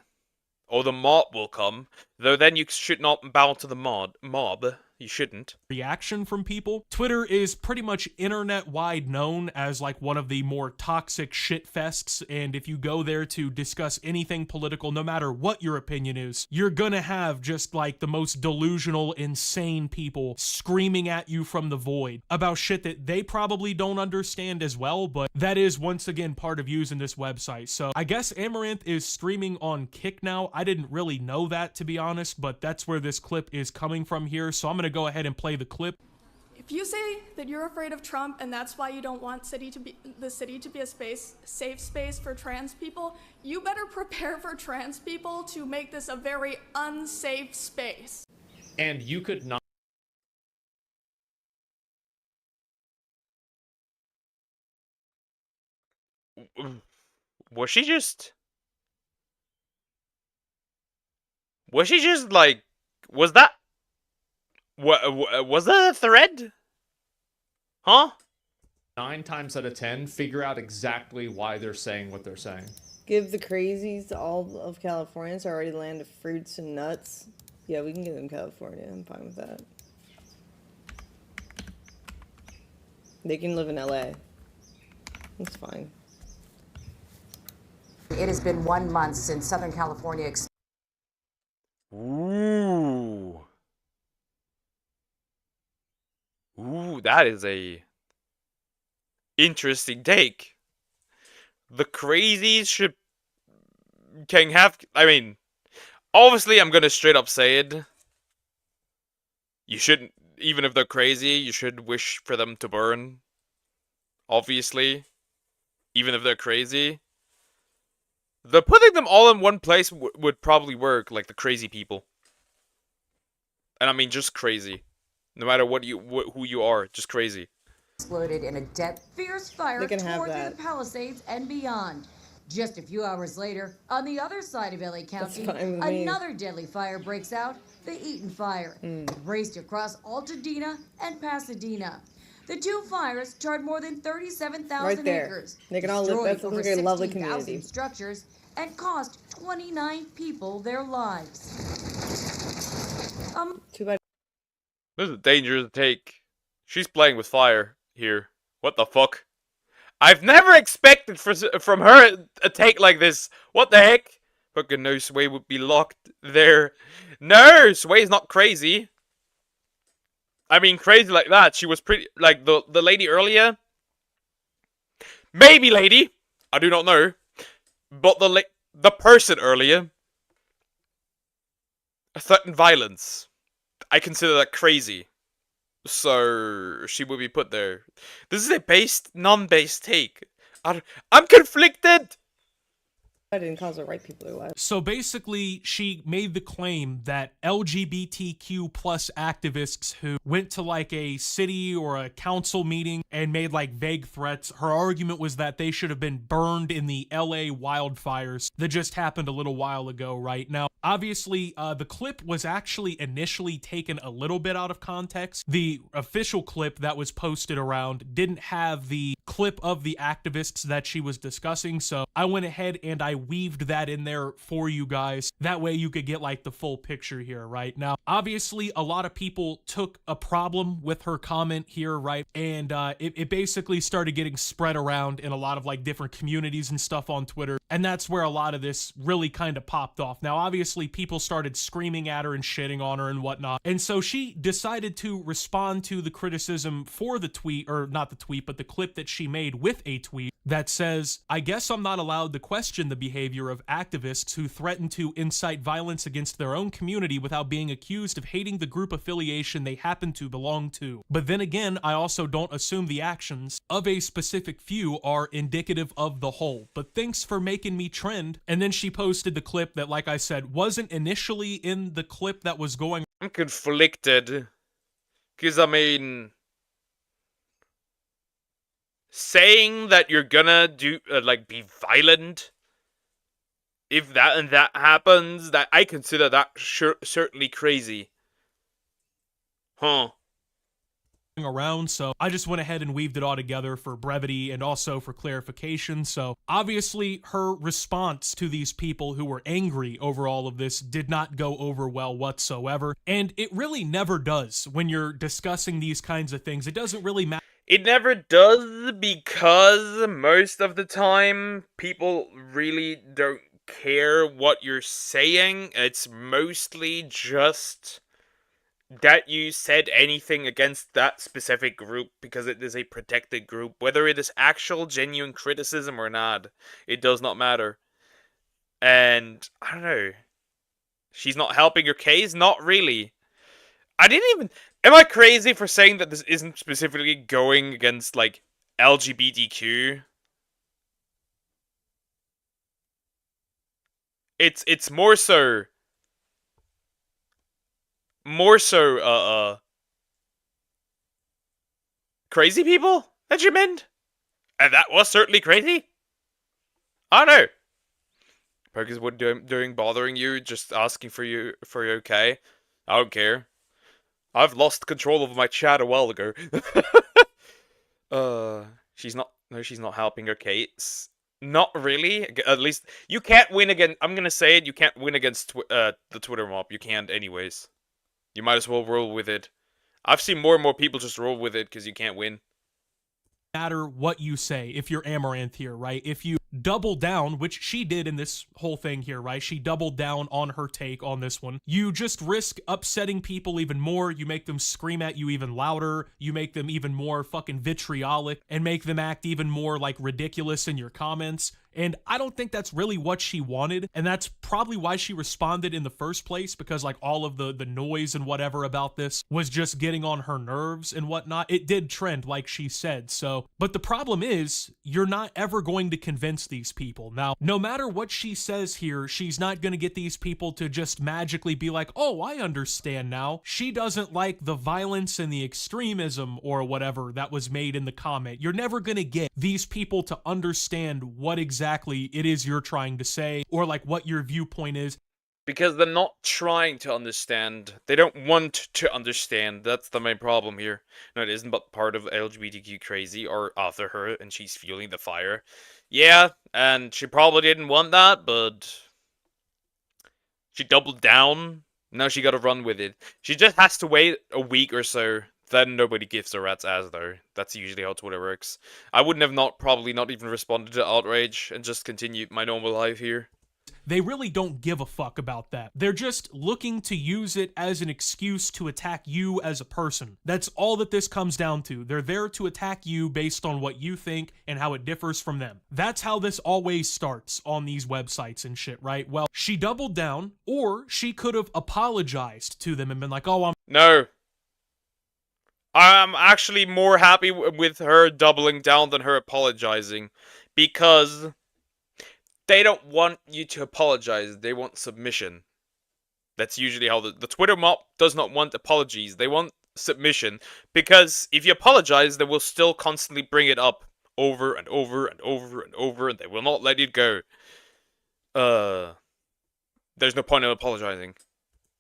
the mob will come. Though then you should not bow to the mob. You shouldn't. Reaction from people. Twitter is pretty much internet-wide known as like one of the more toxic shitfests, and if you go there to discuss anything political, no matter what your opinion is, you're gonna have just like the most delusional, insane people screaming at you from the void about shit that they probably don't understand as well, but that is once again part of using this website. So I guess Amaranth is streaming on Kick now. I didn't really know that, to be honest, but that's where this clip is coming from here, so I'm gonna go ahead and play the clip. If you say that you're afraid of Trump and that's why you don't want the city to be a safe space for trans people, you better prepare for trans people to make this a very unsafe space. And you could not. Was she just like, was that was that a thread? Huh? 9 times out of 10, figure out exactly why they're saying what they're saying. Give the crazies to all of California. It's already land of fruits and nuts. Yeah, we can give them California. I'm fine with that. They can live in LA. That's fine. It has been 1 month since Southern California. Ooh, that is a interesting take. The crazies can have, I mean, obviously I'm gonna straight up say it. You shouldn't, even if they're crazy, you should wish for them to burn. Obviously. Even if they're crazy. Putting them all in one place would probably work, like the crazy people. And I mean just crazy. No matter who you are, just crazy. Exploded in a fierce fire tore through the Palisades and beyond. Just a few hours later, on the other side of LA County, another deadly fire breaks out, the Eaton Fire. It raced across Altadena and Pasadena. The two fires charred more than 37,000 acres. They can all live. That's like a lovely community. Structures and cost 29 people their lives. Too bad. This is a dangerous take. She's playing with fire here. What the fuck? I've never expected from her a take like this. What the heck? Fucking no, Sway would be locked there. No, Sway's not crazy. I mean, crazy like that. She was pretty, like the lady earlier. Maybe lady. I do not know. But the person earlier. Threatened violence. I consider that crazy. So she would be put there. This is a non-based take. I'm conflicted. I didn't cause the right people to laugh. So basically, she made the claim that LGBTQ plus activists who went to like a city or a council meeting and made like vague threats, her argument was that they should have been burned in the LA wildfires that just happened a little while ago, right? Now, obviously, the clip was actually initially taken a little bit out of context. The official clip that was posted around didn't have the clip of the activists that she was discussing, so I went ahead and I weaved that in there for you guys. That way you could get like the full picture here, right? Now, obviously, a lot of people took a problem with her comment here, right? And it basically started getting spread around in a lot of like different communities and stuff on Twitter, and that's where a lot of this really kind of popped off. Now, obviously, people started screaming at her and shitting on her and whatnot, and so she decided to respond to the criticism for the tweet, or not the tweet, but the clip that she made with a tweet that says, "I guess I'm not allowed to question the behavior of activists who threaten to incite violence against their own community without being accused of hating the group affiliation they happen to belong to. But then again, I also don't assume the actions of a specific few are indicative of the whole. But thanks for making me trend." And then she posted the clip that, like I said, wasn't initially in the clip that was going. I'm conflicted. Because, I mean, saying that you're gonna do, like, be violent, if that happens, that I consider that certainly crazy. Huh. around, so I just went ahead and weaved it all together for brevity and also for clarification. So obviously her response to these people who were angry over all of this did not go over well whatsoever, and it really never does when you're discussing these kinds of things. It doesn't really matter. It never does, because most of the time people really don't care what you're saying. It's mostly just that you said anything against that specific group because it is a protected group. Whether it is actual genuine criticism or not, it does not matter. And I don't know. She's not helping your case? Not really. I didn't even... Am I crazy for saying that this isn't specifically going against, like, LGBTQ? It's more so... crazy people that you meant? And that was certainly crazy? I don't know. Pokers, what doing bothering you, just asking for your okay? I don't care. I've lost control of my chat a while ago. She's not helping her case. Not really. At least, you can't win against, I'm gonna say it, you can't win against the Twitter mob. You can't anyways. You might as well roll with it. I've seen more and more people just roll with it because you can't win. Matter what you say if you're Amaranth here, right? If you double down, which she did in this whole thing here, right? She doubled down on her take on this one. You just risk upsetting people even more. You make them scream at you even louder. You make them even more fucking vitriolic and make them act even more like ridiculous in your comments. And I don't think that's really what she wanted. And that's probably why she responded in the first place, because like all of the noise and whatever about this was just getting on her nerves and whatnot. It did trend, like she said. So, but the problem is you're not ever going to convince these people. Now, no matter what she says here, she's not going to get these people to just magically be like, oh, I understand now. She doesn't like the violence and the extremism or whatever that was made in the comment. You're never going to get these people to understand what exactly it is you're trying to say, or like what your viewpoint is. Because they're not trying to understand. They don't want to understand. That's the main problem here. No, it isn't but part of LGBTQ crazy, or after her, and she's fueling the fire. Yeah, and she probably didn't want that, but she doubled down. Now she gotta run with it. She just has to wait a week or so. Then nobody gives a rat's ass, though. That's usually how Twitter works. I wouldn't have probably not even responded to outrage and just continued my normal life here. They really don't give a fuck about that. They're just looking to use it as an excuse to attack you as a person. That's all that this comes down to. They're there to attack you based on what you think and how it differs from them. That's how this always starts on these websites and shit, right? Well, she doubled down, or she could have apologized to them and been like, oh, No. I'm actually more happy with her doubling down than her apologizing, because they don't want you to apologize, they want submission. That's usually how the Twitter mob does not want apologies, they want submission, because if you apologize, they will still constantly bring it up over and over and over and over, and they will not let it go. There's no point in apologizing.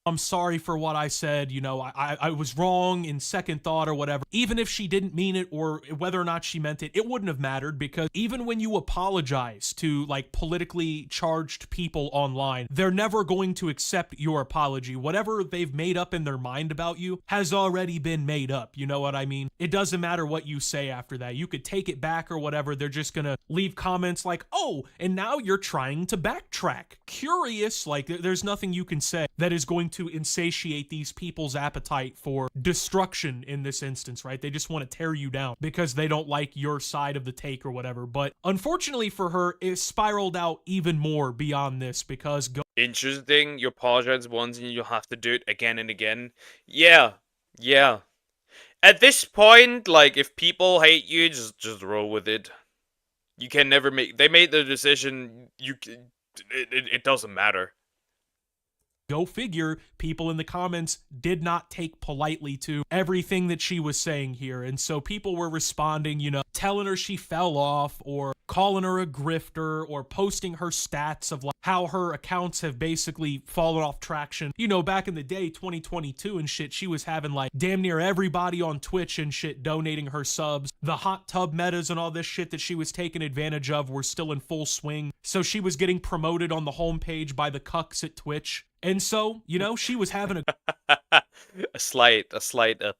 I'm sorry for what I said, you know, I was wrong in second thought or whatever. Even if she didn't mean it, or whether or not she meant it, it wouldn't have mattered, because even when you apologize to like politically charged people online, they're never going to accept your apology. Whatever they've made up in their mind about you has already been made up, you know what I mean? It doesn't matter what you say after that. You could take it back or whatever, they're just gonna leave comments like, oh, and now you're trying to backtrack. Curious, like there's nothing you can say that is going to insatiate these people's appetite for destruction in this instance, right? They just want to tear you down because they don't like your side of the take or whatever. But unfortunately for her, it spiraled out even more beyond this, because interesting, you apologize once and you'll have to do it again and again. Yeah. At this point, like, if people hate you, just roll with it. You can never make... They made the decision, it doesn't matter. Go figure, people in the comments did not take politely to everything that she was saying here. And so people were responding, you know, telling her she fell off, or calling her a grifter or posting her stats of like how her accounts have basically fallen off traction. You know, back in the day, 2022 and shit, she was having like damn near everybody on Twitch and shit donating her subs. The hot tub metas and all this shit that she was taking advantage of were still in full swing. So she was getting promoted on the homepage by the cucks at Twitch. And so, you know, she was having a slight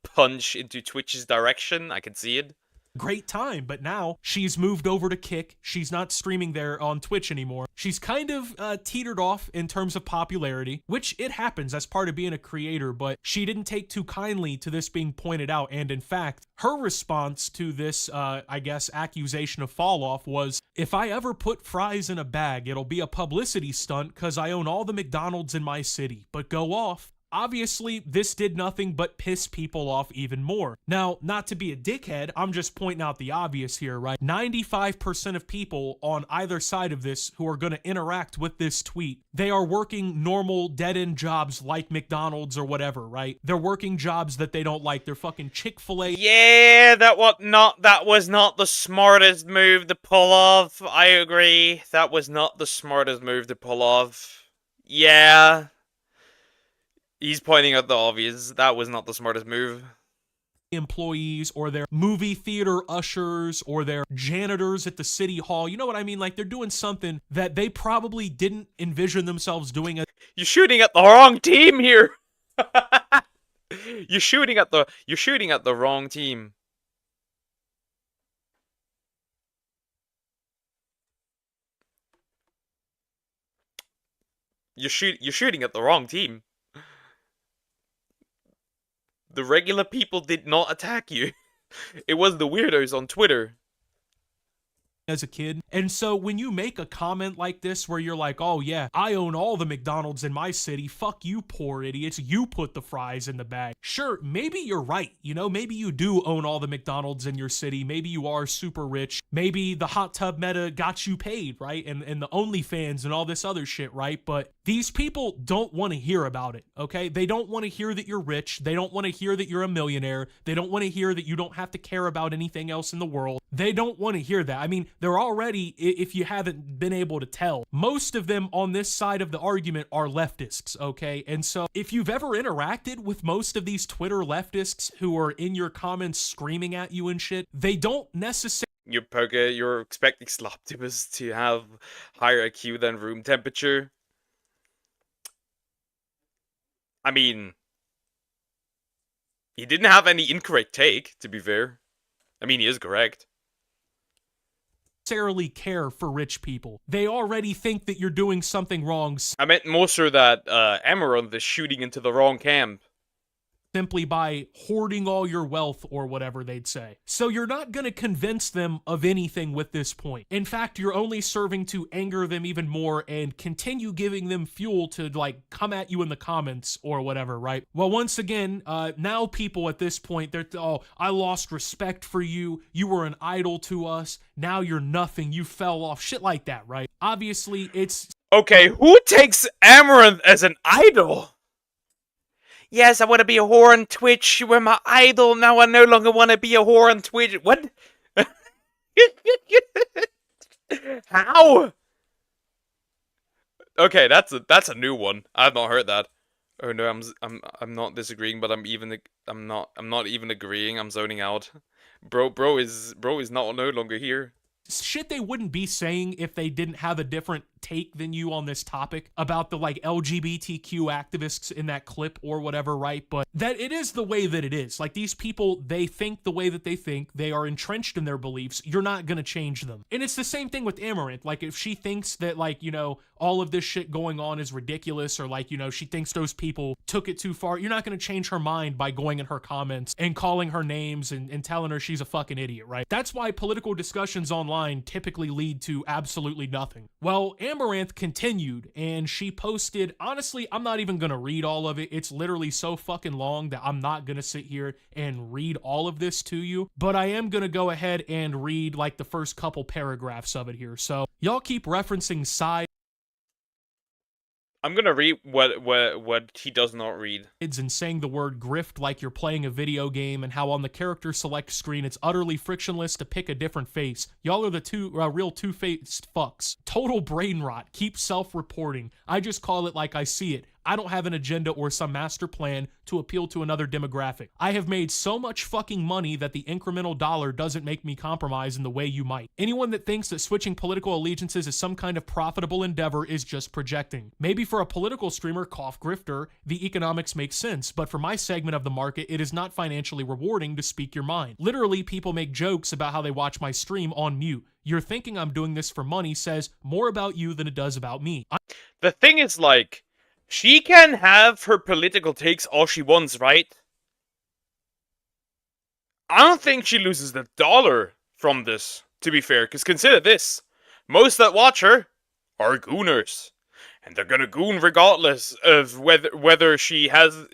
punch into Twitch's direction. I can see it. Great time, but now she's moved over to Kick. She's not streaming there on Twitch anymore. She's kind of teetered off in terms of popularity, which it happens as part of being a creator, but she didn't take too kindly to this being pointed out. And in fact, her response to this, I guess, accusation of fall off was, if I ever put fries in a bag, it'll be a publicity stunt because I own all the McDonald's in my city, but go off. Obviously, this did nothing but piss people off even more. Now, not to be a dickhead, I'm just pointing out the obvious here, right? 95% of people on either side of this who are going to interact with this tweet, they are working normal dead-end jobs like McDonald's or whatever, right? They're working jobs that they don't like. They're fucking Chick-fil-A. Yeah, that was not the smartest move to pull off. I agree. That was not the smartest move to pull off. Yeah. He's pointing out the obvious. That was not the smartest move. Employees or their movie theater ushers or their janitors at the city hall. You know what I mean? Like they're doing something that they probably didn't envision themselves doing. You're shooting at the wrong team here. You're shooting at the wrong team. You're shooting at the wrong team. The regular people did not attack you. It was the weirdos on Twitter. As a kid. And so when you make a comment like this where you're like, oh yeah, I own all the McDonald's in my city, fuck you poor idiots, you put the fries in the bag. Sure, maybe you're right, you know, maybe you do own all the McDonald's in your city, maybe you are super rich, maybe the hot tub meta got you paid, right, and the OnlyFans and all this other shit, right, but these people don't want to hear about it, okay? They don't want to hear that you're rich, they don't want to hear that you're a millionaire, they don't want to hear that you don't have to care about anything else in the world, they don't want to hear that. I mean, they're already, if you haven't been able to tell, most of them on this side of the argument are leftists, okay? And so if you've ever interacted with most of these Twitter leftists who are in your comments screaming at you and shit, they don't necessarily... You're expecting sloptubers to have higher IQ than room temperature. I mean, he didn't have any incorrect take, to be fair. I mean, he is correct. Necessarily care for rich people. They already think that you're doing something wrong. I meant more so that Amaranth is shooting into the wrong camp. Simply by hoarding all your wealth or whatever they'd say. So you're not going to convince them of anything with this point. In fact, you're only serving to anger them even more and continue giving them fuel to like come at you in the comments or whatever, right? Well, once again, now people at this point, they're, oh, I lost respect for you. You were an idol to us. Now you're nothing. You fell off. Shit like that, right? Obviously, it's... Okay, who takes Amaranth as an idol? Yes, I want to be a whore on Twitch. You were my idol. Now I no longer want to be a whore on Twitch. What? How? Okay, that's a new one. I've not heard that. Oh no, I'm not disagreeing, but I'm not even agreeing. I'm zoning out. Bro is no longer here. Shit they wouldn't be saying if they didn't have a different take than you on this topic about the like LGBTQ activists in that clip or whatever, right? But that it is the way that it is. Like these people, they think the way that they think, they are entrenched in their beliefs. You're not gonna change them. And it's the same thing with Amaranth. Like if she thinks that like, you know, all of this shit going on is ridiculous or like, you know, she thinks those people took it too far, you're not gonna change her mind by going in her comments and calling her names and telling her she's a fucking idiot, right? That's why political discussions online typically lead to absolutely nothing. Well, Amaranth continued and she posted, honestly, I'm not even gonna read all of it. It's literally so fucking long that I'm not gonna sit here and read all of this to you, but I am gonna go ahead and read like the first couple paragraphs of it here. So y'all keep referencing side. I'm gonna read what he does not read. And saying the word grift like you're playing a video game, and how on the character select screen it's utterly frictionless to pick a different face. Y'all are the real two-faced fucks. Total brain rot. Keep self-reporting. I just call it like I see it. I don't have an agenda or some master plan to appeal to another demographic. I have made so much fucking money that the incremental dollar doesn't make me compromise in the way you might. Anyone that thinks that switching political allegiances is some kind of profitable endeavor is just projecting. Maybe for a political streamer, cough grifter, the economics make sense, but for my segment of the market, it is not financially rewarding to speak your mind. Literally, people make jokes about how they watch my stream on mute. You're thinking I'm doing this for money says more about you than it does about me. The thing is, like, she can have her political takes all she wants, right? I don't think she loses the dollar from this, to be fair, because consider this. Most that watch her are gooners. And they're gonna goon regardless of whether she has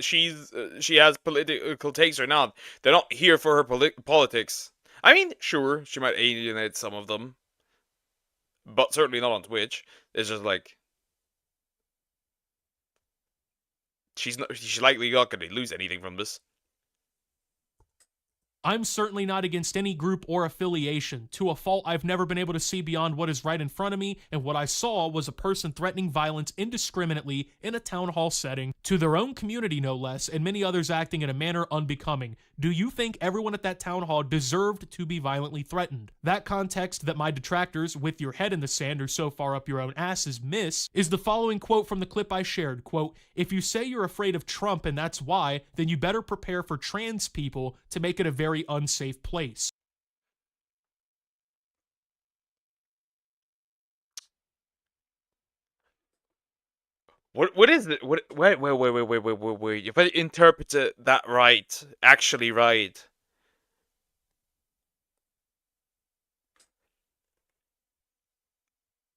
political takes or not. They're not here for her politics. I mean, sure, she might alienate some of them, but certainly not on Twitch. It's just like she's likely not gonna lose anything from this. I'm certainly not against any group or affiliation. To a fault, I've never been able to see beyond what is right in front of me, and what I saw was a person threatening violence indiscriminately in a town hall setting, to their own community no less, and many others acting in a manner unbecoming. Do you think everyone at that town hall deserved to be violently threatened? That context that my detractors, with your head in the sand or so far up your own asses, miss, is the following quote from the clip I shared, quote, "If you say you're afraid of Trump and that's why, then you better prepare for trans people to make it a very unsafe place." What is it? Wait. If I interpret it that right, actually right.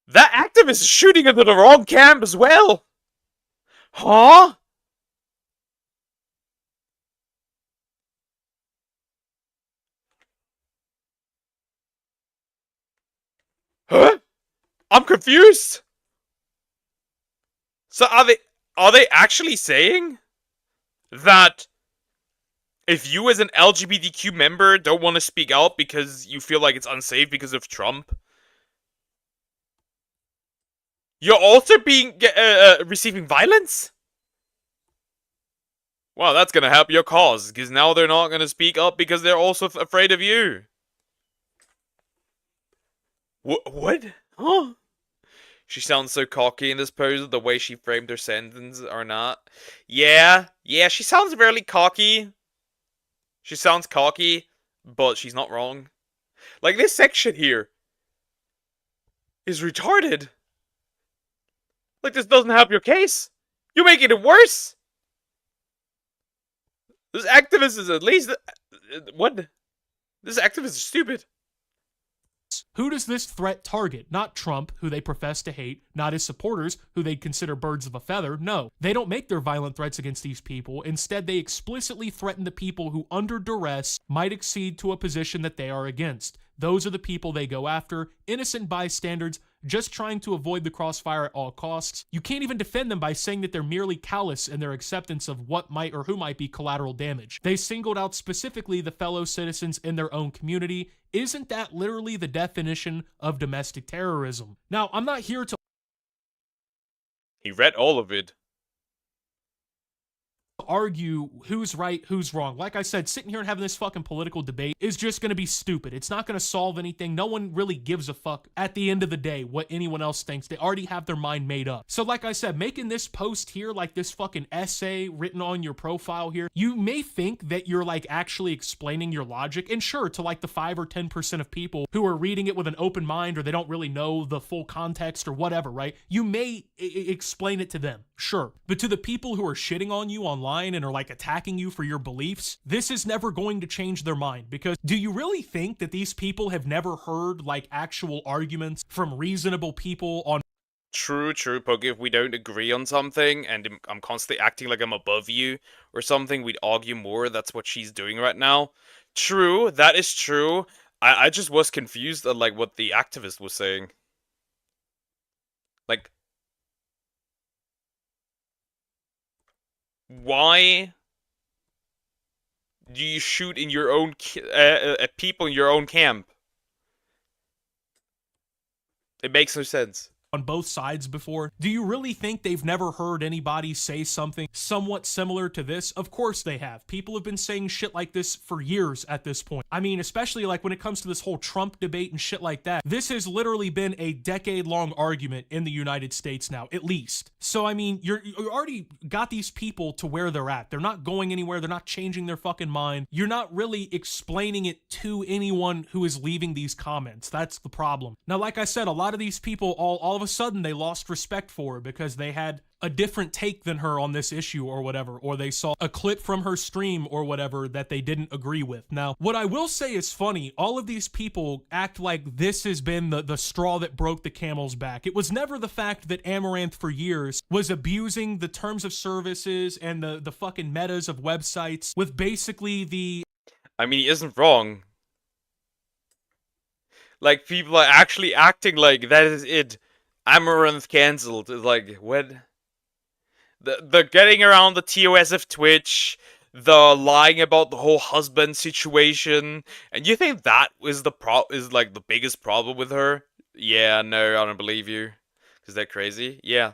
That activist is shooting into the wrong camp as well. Huh? Huh? I'm confused. So are they actually saying that if you as an LGBTQ member don't want to speak out because you feel like it's unsafe because of Trump, you're also being receiving violence? Well, that's gonna help your cause, because now they're not gonna speak up because they're also afraid of you. What? Huh? She sounds so cocky in this pose, the way she framed her sentence or not. Yeah, she sounds really cocky. She sounds cocky, but she's not wrong. Like, this section here is retarded. Like, this doesn't help your case. You're making it worse. This activist is at least... What? This activist is stupid. Who does this threat target? Not Trump, who they profess to hate, not his supporters, who they consider birds of a feather. No, they don't make their violent threats against these people. Instead, they explicitly threaten the people who, under duress, might accede to a position that they are against. Those are the people they go after, innocent bystanders, just trying to avoid the crossfire at all costs. You can't even defend them by saying that they're merely callous in their acceptance of what might or who might be collateral damage. They singled out specifically the fellow citizens in their own community. Isn't that literally the definition of domestic terrorism? Now, I'm not here to He read all of it. argue who's right, who's wrong. Like I said, sitting here and having this fucking political debate is just going to be stupid. It's not going to solve anything. No one really gives a fuck at the end of the day what anyone else thinks. They already have their mind made up. So like I said, making this post here, like this fucking essay written on your profile here, you may think that you're like actually explaining your logic. And sure, to like the 5 or 10% of people who are reading it with an open mind, or they don't really know the full context or whatever, right? You may explain it to them, sure. But to the people who are shitting on you online and are like attacking you for your beliefs, this is never going to change their mind. Because do you really think that these people have never heard like actual arguments from reasonable people on True, Poke. If we don't agree on something and I'm constantly acting like I'm above you or something, we'd argue more. That's what she's doing right now. True, that is true. I just was confused at like what the activist was saying. Like, why do you shoot in your own at people in your own camp? It makes no sense. On both sides before. Do you really think they've never heard anybody say something somewhat similar to this? Of course they have. People have been saying shit like this for years at this point. I mean, especially like when it comes to this whole Trump debate and shit like that. This has literally been a decade-long argument in the United States now, at least. So, I mean, you already got these people to where they're at. They're not going anywhere. They're not changing their fucking mind. You're not really explaining it to anyone who is leaving these comments. That's the problem. Now, like I said, a lot of these people all of a sudden they lost respect for her because they had a different take than her on this issue or whatever, or they saw a clip from her stream or whatever that they didn't agree with. Now, what I will say is funny, all of these people act like this has been the straw that broke the camel's back. It was never the fact that Amaranth for years was abusing the terms of services and the fucking metas of websites with basically the... I mean, he isn't wrong. Like, people are actually acting like that is it. Amaranth cancelled. Like, what? The getting around the TOS of Twitch, the lying about the whole husband situation, and you think that is like the biggest problem with her? Yeah, no, I don't believe you. Because they're crazy? Yeah.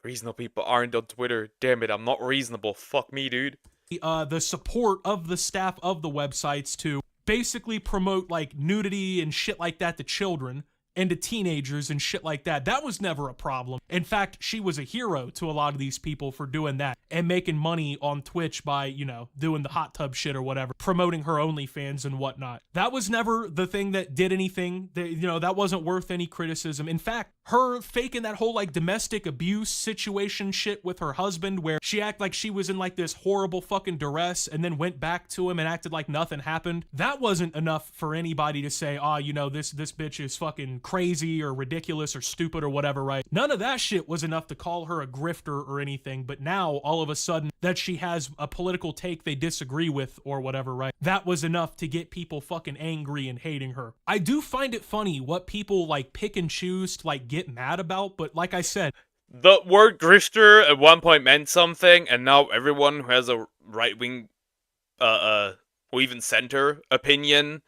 Reasonable people aren't on Twitter. Damn it, I'm not reasonable. Fuck me, dude. The support of the staff of the websites to basically promote, like, nudity and shit like that to children and to teenagers and shit like that. That was never a problem. In fact, she was a hero to a lot of these people for doing that and making money on Twitch by, you know, doing the hot tub shit or whatever, promoting her OnlyFans and whatnot. That was never the thing that did anything. That wasn't worth any criticism. In fact, her faking that whole, like, domestic abuse situation shit with her husband where she acted like she was in, like, this horrible fucking duress and then went back to him and acted like nothing happened. That wasn't enough for anybody to say, this bitch is fucking crazy or ridiculous or stupid or whatever, right? None of that shit was enough to call her a grifter or anything, but now, all of a sudden, that she has a political take they disagree with or whatever, right? That was enough to get people fucking angry and hating her. I do find it funny what people, like, pick and choose to, like, get mad about, but like I said, the word grifter at one point meant something, and now everyone who has a right-wing, or even center opinion,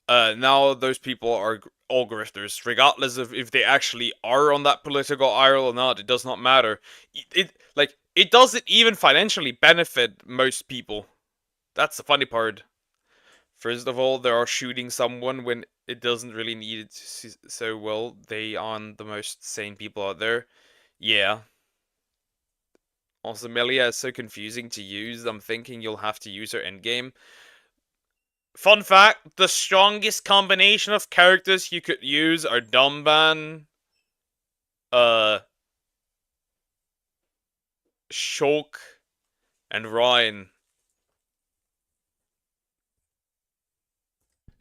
now those people are all grifters, regardless of if they actually are on that political aisle or not. It does not matter. It doesn't even financially benefit most people. That's the funny part. First of all, they are shooting someone when it doesn't really need it so well. They aren't the most sane people out there. Yeah. Also, Melia is so confusing to use. I'm thinking you'll have to use her endgame. Fun fact, the strongest combination of characters you could use are Dumban, Shulk, and Ryan.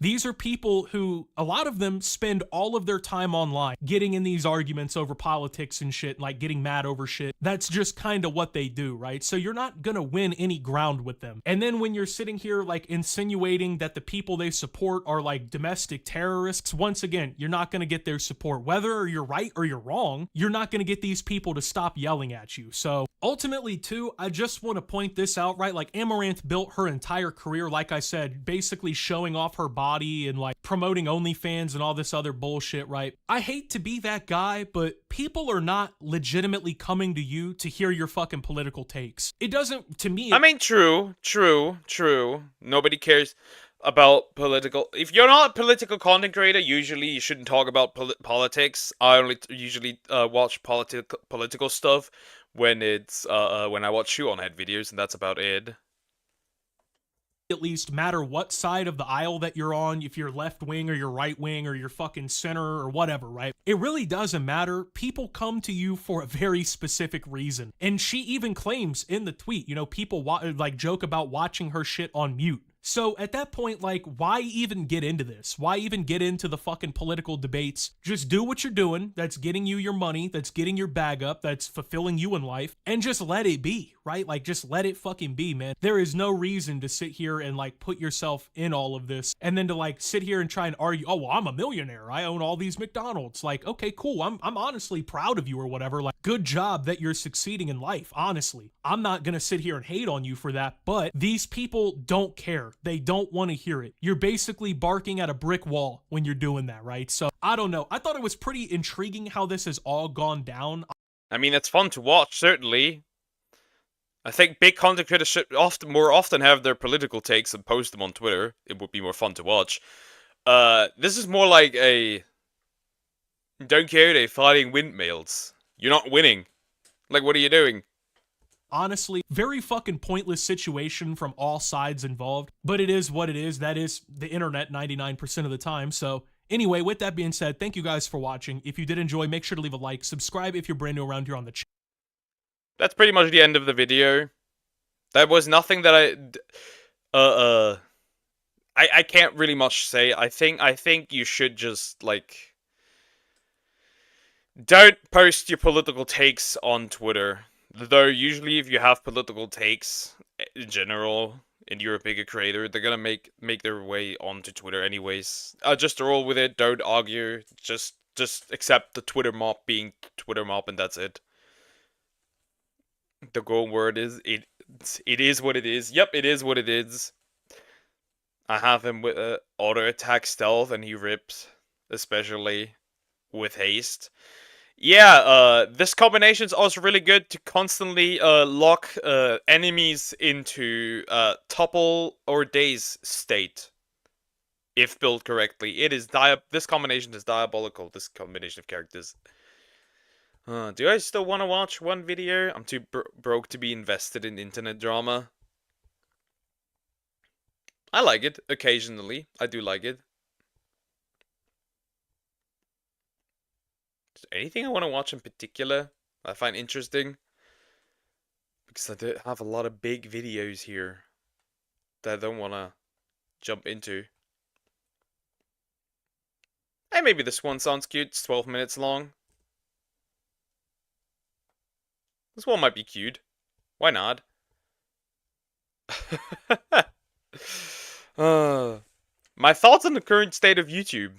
these are people who, a lot of them spend all of their time online getting in these arguments over politics and shit, like getting mad over shit. That's just kind of what they do, right? So you're not gonna win any ground with them. And then when you're sitting here like insinuating that the people they support are like domestic terrorists, once again, you're not gonna get their support. Whether you're right or you're wrong, you're not gonna get these people to stop yelling at you. So ultimately too, I just want to point this out, right? Like Amaranth built her entire career, like I said, basically showing off her body and like promoting OnlyFans and all this other bullshit, right? I hate to be that guy, but people are not legitimately coming to you to hear your fucking political takes. It doesn't, to me... I mean, true. Nobody cares about political... If you're not a political content creator, usually you shouldn't talk about politics. I only usually watch political stuff when it's when I watch Shoe-on-Head videos, and that's about it. At least matter what side of the aisle that you're on, if you're left wing or you're right wing or you're fucking center or whatever, right? It really doesn't matter. People come to you for a very specific reason. And she even claims in the tweet, you know, people like joke about watching her shit on mute. So at that point, like, why even get into this? Why even get into the fucking political debates? Just do what you're doing. That's getting you your money. That's getting your bag up. That's fulfilling you in life. And just let it be, right? Like, just let it fucking be, man. There is no reason to sit here and, like, put yourself in all of this. And then to, like, sit here and try and argue, oh, well, I'm a millionaire. I own all these McDonald's. Like, okay, cool. I'm honestly proud of you or whatever. Like, good job that you're succeeding in life, honestly. I'm not gonna sit here and hate on you for that, but these people don't care. They don't want to hear it. You're basically barking at a brick wall when you're doing that, right? So, I don't know. I thought it was pretty intriguing how this has all gone down. I mean, it's fun to watch, certainly. I think big content creators should more often have their political takes and post them on Twitter. It would be more fun to watch. This is more like a... Don't care, they fighting windmills. You're not winning. Like, what are you doing? Honestly, very fucking pointless situation from all sides involved, but it is what it is. That is the internet 99% of the time. So anyway, with that being said, thank you guys for watching. If you did enjoy, make sure to leave a like, subscribe if you're brand new around here on the channel. That's pretty much the end of the video. That was nothing that I can't really much say. I think you should just, like, don't post your political takes on Twitter. Though usually if you have political takes in general and you're a bigger creator, they're gonna make their way onto Twitter anyways. Just roll with it, don't argue, just accept the Twitter mob being Twitter mob, and that's it. The goal word is it is what it is. Yep, it is what it is. I have him with auto attack stealth and he rips, especially with haste. Yeah, this combination is also really good to constantly lock enemies into topple or daze state. If built correctly. It is this combination is diabolical, this combination of characters. Do I still want to watch one video? I'm too broke to be invested in internet drama. I like it, occasionally. I do like it. Is there anything I want to watch in particular I find interesting? Because I do have a lot of big videos here that I don't want to jump into. Hey, maybe this one sounds cute. It's 12 minutes long. This one might be cute. Why not? My thoughts on the current state of YouTube.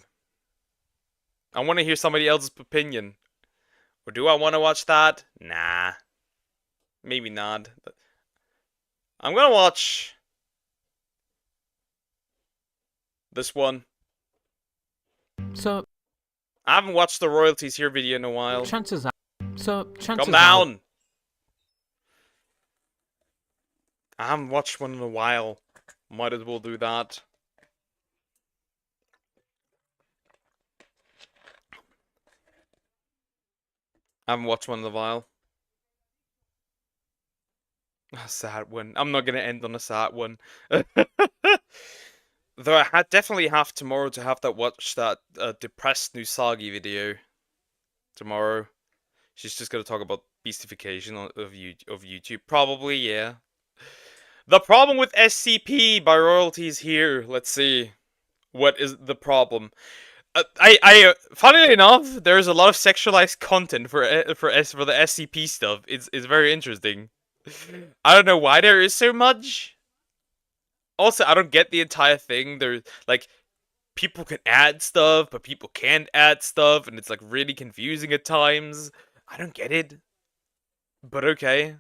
I want to hear somebody else's opinion. Or do I want to watch that? Nah. Maybe not. But I'm gonna watch this one. So, I haven't watched the royalties here video in a while. chances are... Calm down! I haven't watched one in a while. Might as well do that. I haven't watched one in a while. A sad one. I'm not gonna end on a sad one. Though I definitely have tomorrow to have watch that depressed Nusagi video. Tomorrow. She's just gonna talk about beastification of YouTube. Probably, yeah. The problem with SCP by royalties here. Let's see. What is the problem? Funnily enough, there's a lot of sexualized content for the SCP stuff. It's very interesting. I don't know why there is so much. Also, I don't get the entire thing. There's like people can add stuff, but people can't add stuff, and it's like really confusing at times. I don't get it. But okay.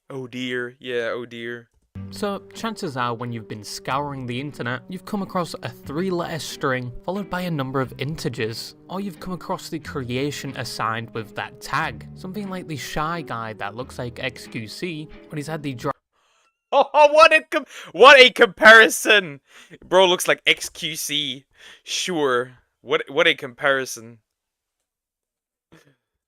Oh dear. Yeah, oh dear. So, chances are when you've been scouring the internet, you've come across a 3-letter string followed by a number of integers, or you've come across the creation assigned with that tag. Something like the shy guy that looks like XQC, but he's had the Oh, what a comparison! Bro looks like XQC. Sure. What a comparison.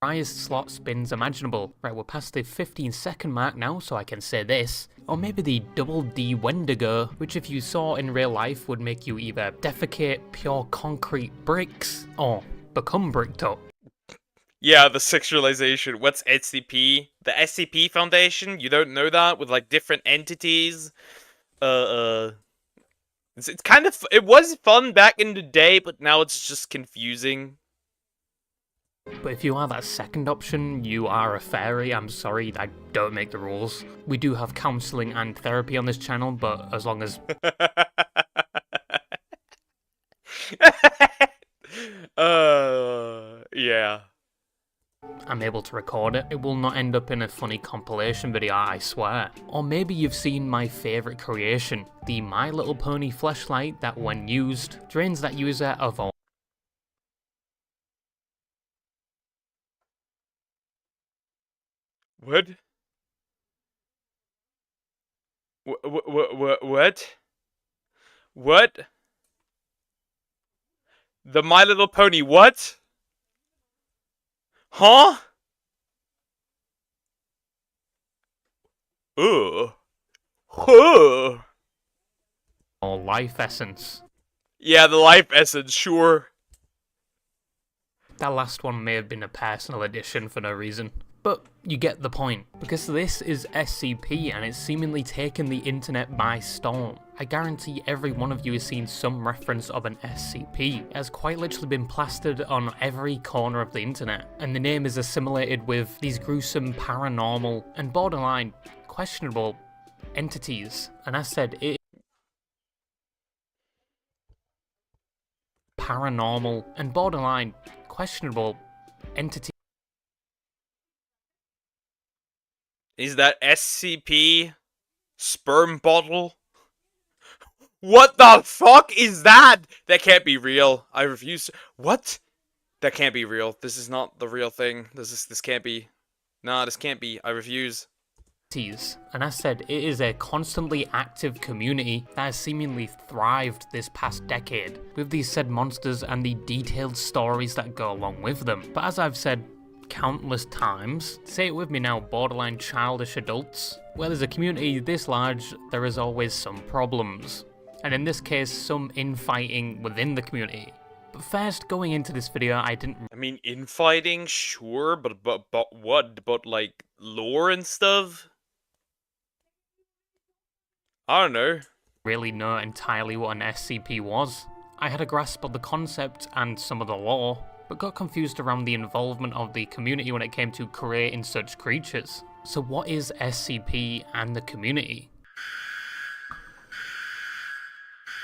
driest slot spins imaginable. Right, we're past the 15-second mark now, so I can say this. Or maybe the double D Wendigo, which if you saw in real life would make you either defecate pure concrete bricks, or become bricked up. Yeah, the sexualization. What's SCP? The SCP Foundation? You don't know that? With like different entities? It's kind of... It was fun back in the day, but now it's just confusing. But if you are that second option, you are a fairy. I'm sorry, I don't make the rules. We do have counselling and therapy on this channel, but as long as... Yeah. I'm able to record it. It will not end up in a funny compilation video, I swear. Or maybe you've seen my favourite creation, the My Little Pony fleshlight that when used, drains that user of all. What? What? What? The My Little Pony what? Huh? Ugh. Huh. Or life essence. Yeah, the life essence, sure. That last one may have been a personal edition for no reason. But you get the point, because this is SCP and it's seemingly taken the internet by storm. I guarantee every one of you has seen some reference of an SCP. It has quite literally been plastered on every corner of the internet, and the name is assimilated with these gruesome, paranormal, and borderline questionable entities. And as said, it paranormal and borderline questionable entities. Is that SCP sperm bottle? What the fuck is that? That can't be real. I refuse. What? That can't be real. This is not the real thing. This can't be. Nah, this can't be. I refuse. And as said, it is a constantly active community that has seemingly thrived this past decade, with these said monsters and the detailed stories that go along with them. But as I've said countless times, say it with me now, borderline childish adults, where there's a community this large, there is always some problems. And in this case, some infighting within the community. But first, going into this video, I mean, infighting, sure, but what? But like lore and stuff? I don't know. Really know entirely what an SCP was. I had a grasp of the concept and some of the lore, but got confused around the involvement of the community when it came to creating such creatures. So what is SCP and the community?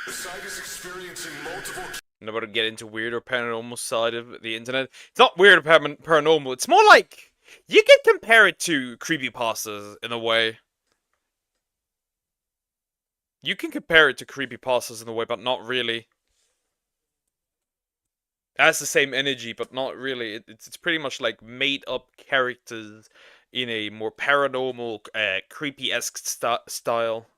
The site is experiencing multiple... I'm about to get into weird or paranormal side of the internet. It's not weird or paranormal. It's more like you can compare it to creepypastas in a way. You can compare it to creepypastas in a way, but not really. It has the same energy, but not really. It's pretty much like made-up characters in a more paranormal, creepy-esque style.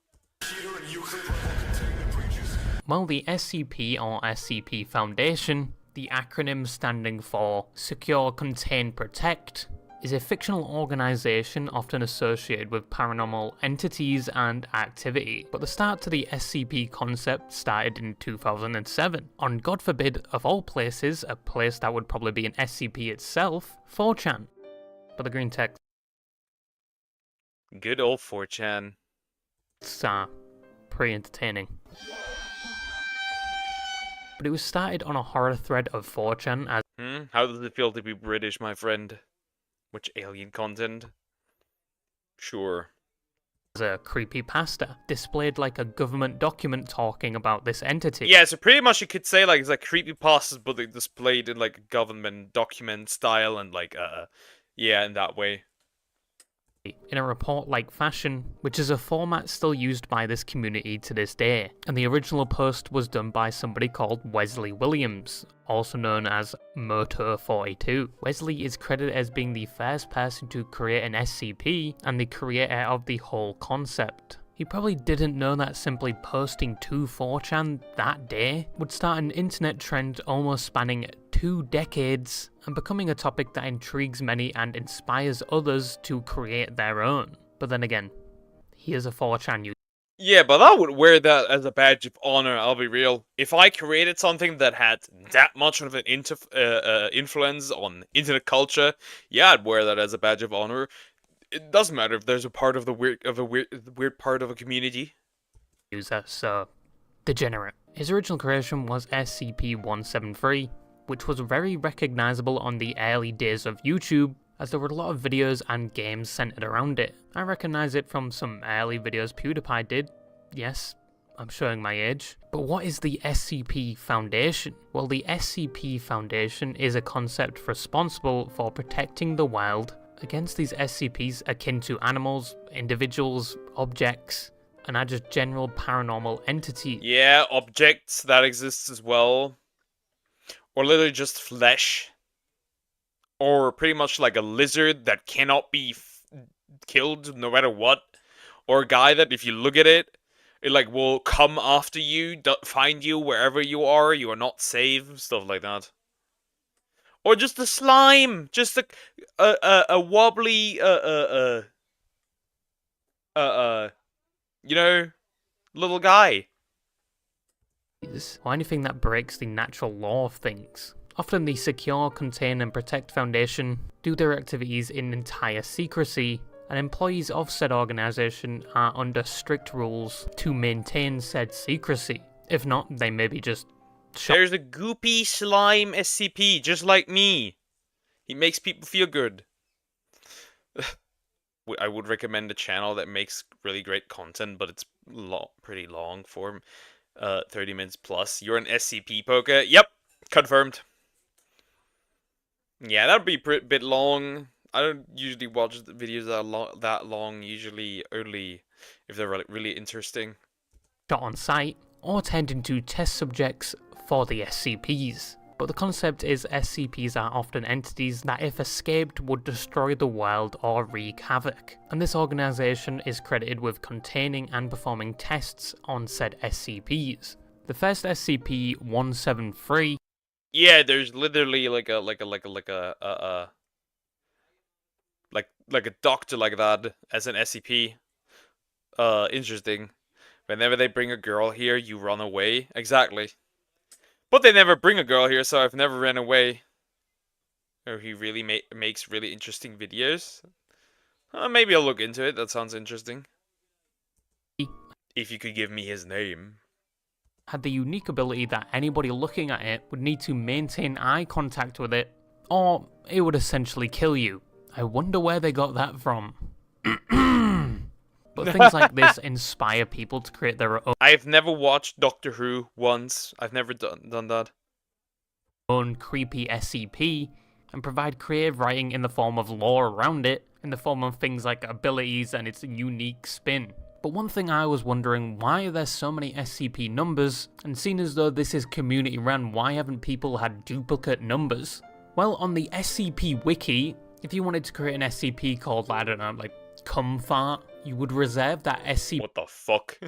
Well, the SCP or SCP Foundation, the acronym standing for Secure, Contain, Protect, is a fictional organization often associated with paranormal entities and activity. But the start to the SCP concept started in 2007, on, God forbid, of all places, a place that would probably be an SCP itself, 4chan. But the green text... Good old 4chan. It's pretty entertaining. But it was started on a horror thread of 4chan as... How does it feel to be British, my friend? Which alien content? Sure. As a creepypasta, displayed like a government document talking about this entity. Yeah, so pretty much you could say like it's like creepypastas, but they displayed in like a government document style and like yeah, in that way. In a report-like fashion, which is a format still used by this community to this day. And the original post was done by somebody called Wesley Williams, also known as Moto42. Wesley is credited as being the first person to create an SCP and the creator of the whole concept. He probably didn't know that simply posting to 4chan that day would start an internet trend almost spanning 2 decades and becoming a topic that intrigues many and inspires others to create their own. But then again, he is a 4chan user. Yeah, but I would wear that as a badge of honor, I'll be real. If I created something that had that much of an influence on internet culture, yeah, I'd wear that as a badge of honor. It doesn't matter if there's a part of the weird part of a community. User, so degenerate. His original creation was SCP-173, which was very recognizable on the early days of YouTube, as there were a lot of videos and games centered around it. I recognize it from some early videos PewDiePie did. Yes, I'm showing my age. But what is the SCP Foundation? Well, the SCP Foundation is a concept responsible for protecting the wild against these SCPs akin to animals, individuals, objects, and are just general paranormal entities. Yeah, objects that exist as well. Or literally just flesh. Or pretty much like a lizard that cannot be killed no matter what. Or a guy that if you look at it, it like will come after you, find you wherever you are not safe, stuff like that. Or just a slime, just a wobbly you know, little guy. Or anything that breaks the natural law of things. Often the Secure, Contain and Protect Foundation do their activities in entire secrecy, and employees of said organisation are under strict rules to maintain said secrecy. If not, they may be just shot. There's a goopy slime SCP, just like me. He makes people feel good. I would recommend a channel that makes really great content, but it's pretty long form. 30 minutes plus. You're an SCP poker? Yep, confirmed. Yeah, that'd be a bit long. I don't usually watch the videos that long. Usually only if they're really interesting. Shot on site or turned into test subjects for the SCPs. But the concept is SCPs are often entities that if escaped would destroy the world or wreak havoc. And this organisation is credited with containing and performing tests on said SCPs. The first SCP-173. Yeah, there's literally like a doctor like that as an SCP. Interesting. Whenever they bring a girl here, you run away. Exactly. But they never bring a girl here, so I've never ran away. Or he really makes really interesting videos. Maybe I'll look into it. That sounds interesting. If you could give me his name. Had the unique ability that anybody looking at it would need to maintain eye contact with it, or it would essentially kill you. I wonder where they got that from. But things like this inspire people to create their own. I've never watched Doctor Who once. I've never done that. Own creepy SCP and provide creative writing in the form of lore around it, in the form of things like abilities and its unique spin. But one thing I was wondering, why are there so many SCP numbers? And seen as though this is community run, why haven't people had duplicate numbers? Well, on the SCP wiki, if you wanted to create an SCP called, I don't know, like Cumfart, you would reserve that SCP. What the fuck?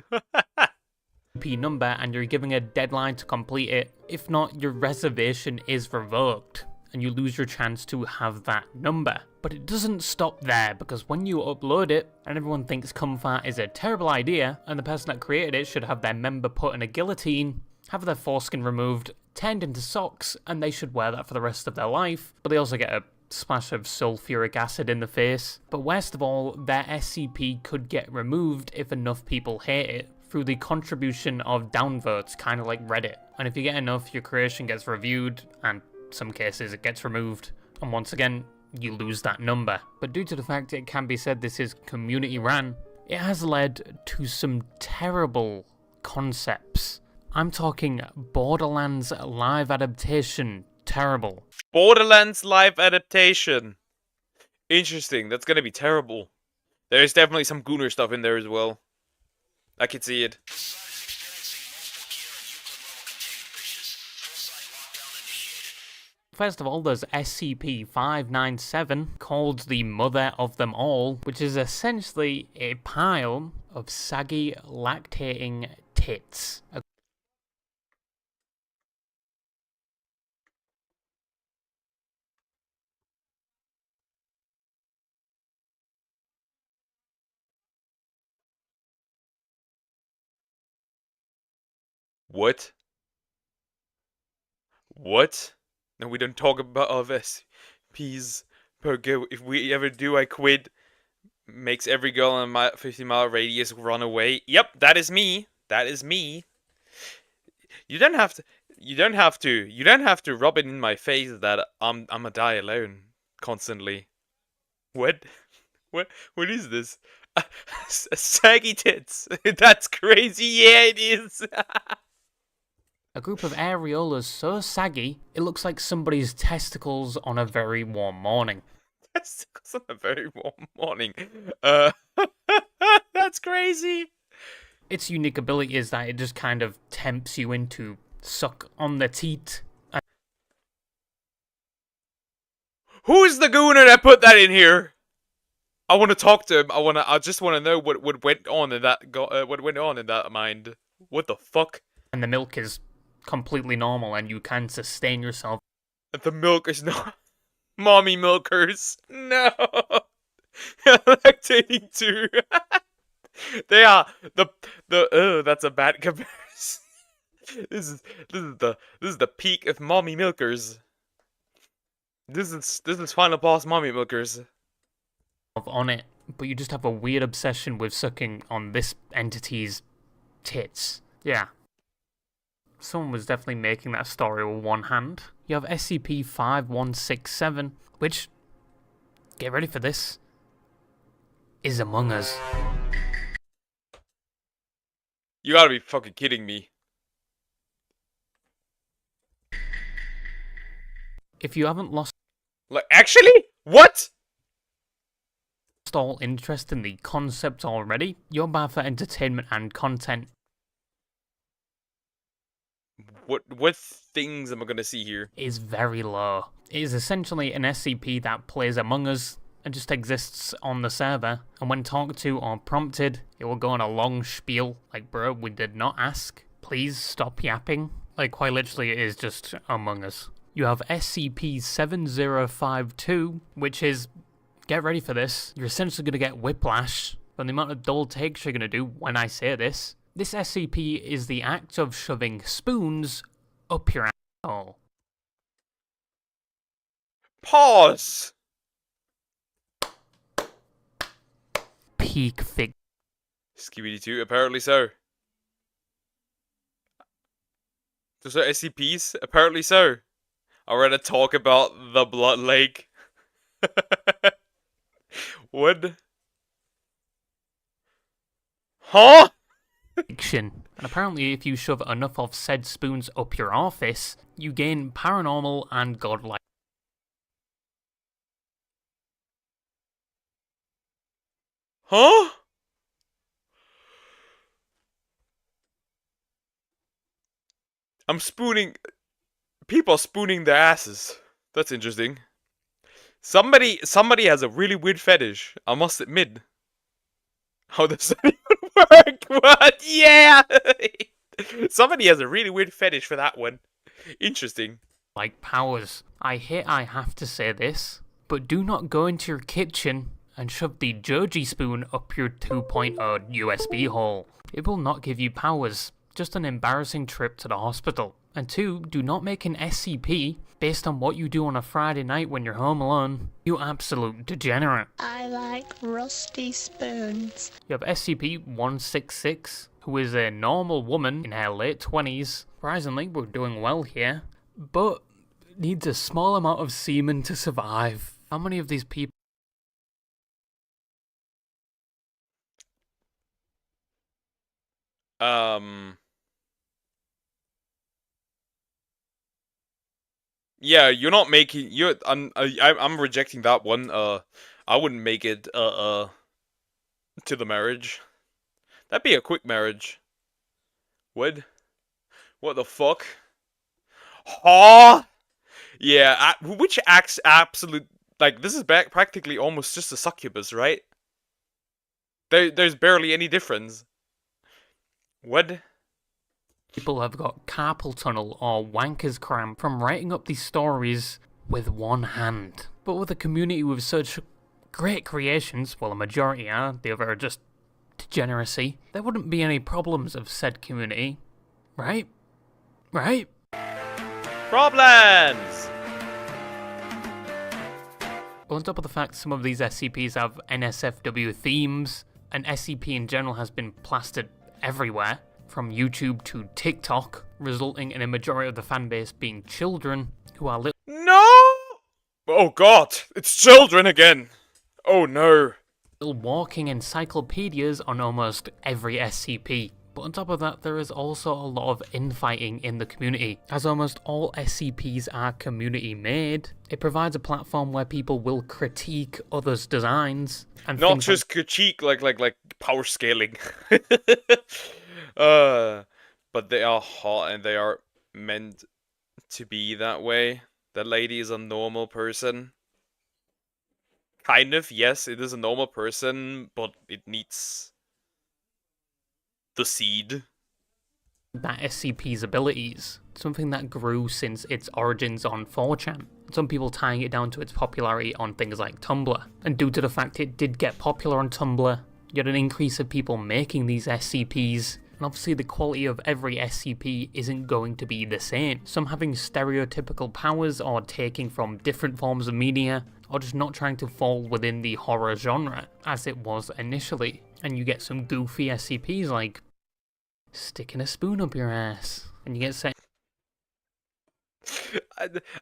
Number and you're giving a deadline to complete it. If not, your reservation is revoked and you lose your chance to have that number. But it doesn't stop there, because when you upload it and everyone thinks Cumfart is a terrible idea and the person that created it should have their member put in a guillotine, have their foreskin removed, turned into socks, and they should wear that for the rest of their life, but they also get a splash of sulfuric acid in the face. But worst of all, their SCP could get removed if enough people hate it, through the contribution of downvotes, kind of like Reddit. And if you get enough, your creation gets reviewed, and some cases it gets removed. And once again, you lose that number. But due to the fact it can be said this is community ran, it has led to some terrible concepts. I'm talking Borderlands live adaptation. Terrible. Borderlands live adaptation. Interesting. That's gonna be terrible. There's definitely some gooner stuff in there as well. I can see it. First of all, there's SCP-597, called the Mother of Them All, which is essentially a pile of saggy, lactating tits. What? What? No, we don't talk about of SCPs per go. If we ever do, I quit. Makes every girl in my 50-mile radius run away. Yep, that is me. That is me. You don't have to. You don't have to. You don't have to rub it in my face that I'm a die alone constantly. What? What is this? Saggy tits. That's crazy. Yeah, it is. A group of areolas so saggy, it looks like somebody's testicles on a very warm morning. Testicles on a very warm morning. That's crazy. Its unique ability is that it just kind of tempts you into suck on the teat. Who's the gooner that put that in here? I want to talk to him. I just want to know what went on in that what went on in that mind. What the fuck? And the milk is completely normal, and you can sustain yourself. The milk is not mommy milkers. No, lactating too. They are the that's a bad comparison. This is the peak of mommy milkers. This is final boss mommy milkers. On it, but you just have a weird obsession with sucking on this entity's tits. Yeah. Someone was definitely making that story with one hand. You have SCP-5167, which, get ready for this, is Among Us. You gotta be fucking kidding me. If you haven't lost... Like, actually? What? All interest in the concept already, your bar for entertainment and content. What things am I gonna see here? Is very low. It is essentially an SCP that plays Among Us and just exists on the server, and when talked to or prompted, it will go on a long spiel like, bro, we did not ask. Please stop yapping. Like, quite literally, it is just Among Us. You have SCP-7052, which is, get ready for this, you're essentially going to get whiplash from the amount of double takes you're going to do when I say this. This SCP is the act of shoving spoons up your asshole. Pause! Peak fig. Skibidi-2, apparently so. Those are SCPs? Apparently so. I read a talk about the Blood Lake. What? Huh? Fiction. And apparently if you shove enough of said spoons up your office, you gain paranormal and godlike. Huh? I'm spooning... People are spooning their asses. That's interesting. Somebody has a really weird fetish, I must admit. How does that even work? What? Yeah! Somebody has a really weird fetish for that one. Interesting. Like powers. I hate I have to say this, but do not go into your kitchen and shove the Joji spoon up your 2.0 USB hole. It will not give you powers, just an embarrassing trip to the hospital. And 2, do not make an SCP based on what you do on a Friday night when you're home alone. You absolute degenerate. I like rusty spoons. You have SCP-166, who is a normal woman in her late 20s. Surprisingly, we're doing well here, but needs a small amount of semen to survive. How many of these people? Yeah, you're not making... I'm rejecting that one. I wouldn't make it, to the marriage. That'd be a quick marriage. What the fuck? Huh? Yeah, which acts absolute... Like, this is practically almost just a succubus, right? There's barely any difference. What? People have got carpal tunnel or wanker's cramp from writing up these stories with one hand. But with a community with such great creations, well, a majority are, the other are just degeneracy, there wouldn't be any problems of said community. Right? Right? Problems! On top of the fact some of these SCPs have NSFW themes, and SCP in general has been plastered everywhere, from YouTube to TikTok, resulting in a majority of the fanbase being children who are No! Oh god, it's children again! Oh no. walking encyclopedias on almost every SCP. But on top of that, there is also a lot of infighting in the community. As almost all SCPs are community made, it provides a platform where people will critique others' designs and not things just critique like power scaling. But they are hot and they are meant to be that way. That lady is a normal person. Kind of, yes, it is a normal person, but it needs the seed. that SCP's abilities, something that grew since its origins on 4chan. Some people tying it down to its popularity on things like Tumblr. And due to the fact it did get popular on Tumblr, you had an increase of people making these SCPs, and obviously the quality of every SCP isn't going to be the same. Some having stereotypical powers or taking from different forms of media, or just not trying to fall within the horror genre, as it was initially. And you get some goofy SCPs like sticking a spoon up your ass, and you get sent.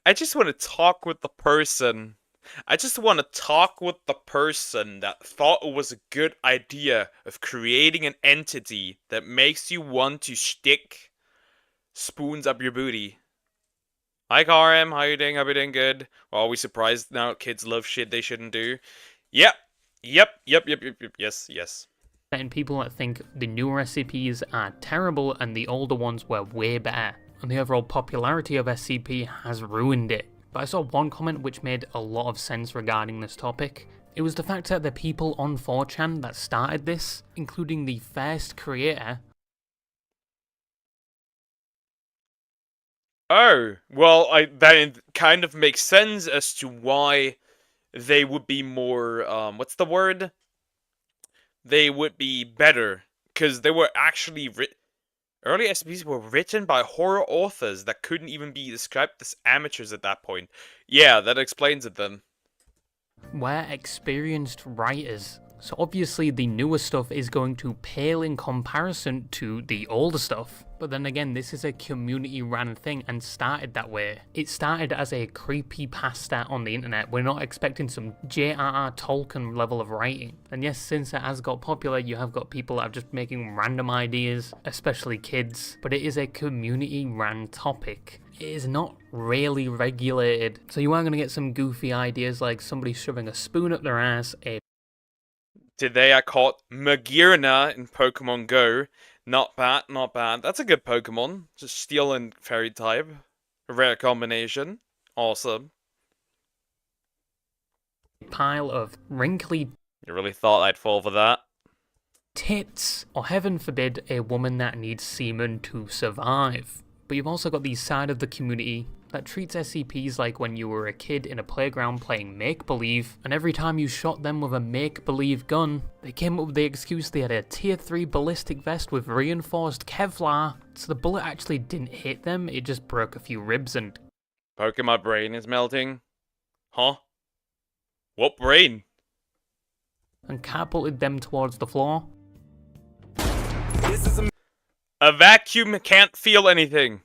I just want to talk with the person. I just want to talk with the person that thought it was a good idea of creating an entity that makes you want to stick spoons up your booty. Hi Karim, how you doing? Hope you're doing good. Well, are we surprised now kids love shit they shouldn't do? Yep, yes. And people that think the newer SCPs are terrible and the older ones were way better, and the overall popularity of SCP has ruined it. But I saw one comment which made a lot of sense regarding this topic. It was the fact that the people on 4chan that started this, including the first creator. Oh, well, that kind of makes sense as to why they would be more, what's the word? They would be better, because they were actually early SCPs were written by horror authors that couldn't even be described as amateurs at that point. Yeah, that explains it then. We're experienced writers, so obviously the newer stuff is going to pale in comparison to the older stuff. But then again, this is a community-ran thing and started that way. It started as a creepypasta on the internet. We're not expecting some J.R.R. Tolkien level of writing. And yes, since it has got popular, you have got people that are just making random ideas, especially kids. But it is a community-ran topic. It is not really regulated. So you are going to get some goofy ideas like somebody shoving a spoon up their ass. Today I caught Magirna in Pokemon Go. Not bad, not bad. That's a good Pokemon. Just Steel and Fairy type. A rare combination. Awesome. Pile of wrinkly... You really thought I'd fall for that? Tits. Or heaven forbid, a woman that needs semen to survive. But you've also got the side of the community that treats SCPs like when you were a kid in a playground playing make-believe, and every time you shot them with a make-believe gun, they came up with the excuse they had a tier 3 ballistic vest with reinforced Kevlar, so the bullet actually didn't hit them, it just broke a few ribs and... Pokemon brain is melting? Huh? What brain? And catapulted them towards the floor. This is a vacuum can't feel anything.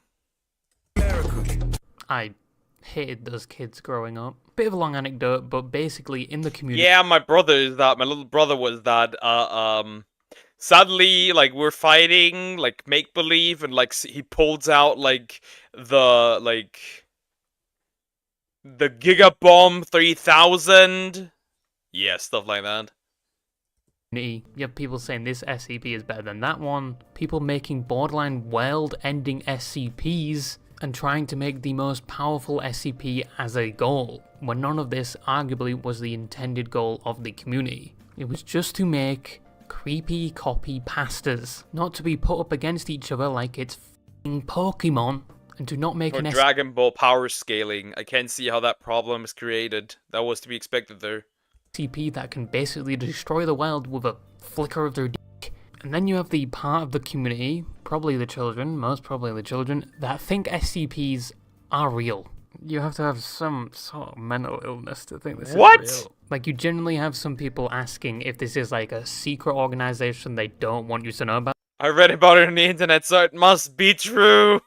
I hated those kids growing up. Bit of a long anecdote, but basically in the community... Yeah, my brother is that. My little brother was that. Suddenly, like, we're fighting, like, make-believe, and, like, he pulls out, like, the Gigabomb 3000. Yeah, stuff like that. You have people saying this SCP is better than that one. People making borderline world-ending SCPs and trying to make the most powerful SCP as a goal, when none of this arguably was the intended goal of the community. It was just to make creepy copy pastas, not to be put up against each other like it's f***ing Pokemon, and to not make For an Dragon Ball power scaling, I can't see how that problem is created. That was to be expected though. SCP that can basically destroy the world with a flicker of their dick. And then you have the part of the community, probably the children, most probably the children, that think SCPs are real. You have to have some sort of mental illness to think this is real. Like, you genuinely have some people asking if this is like a secret organization they don't want you to know about. I read about it on the internet, so it must be true.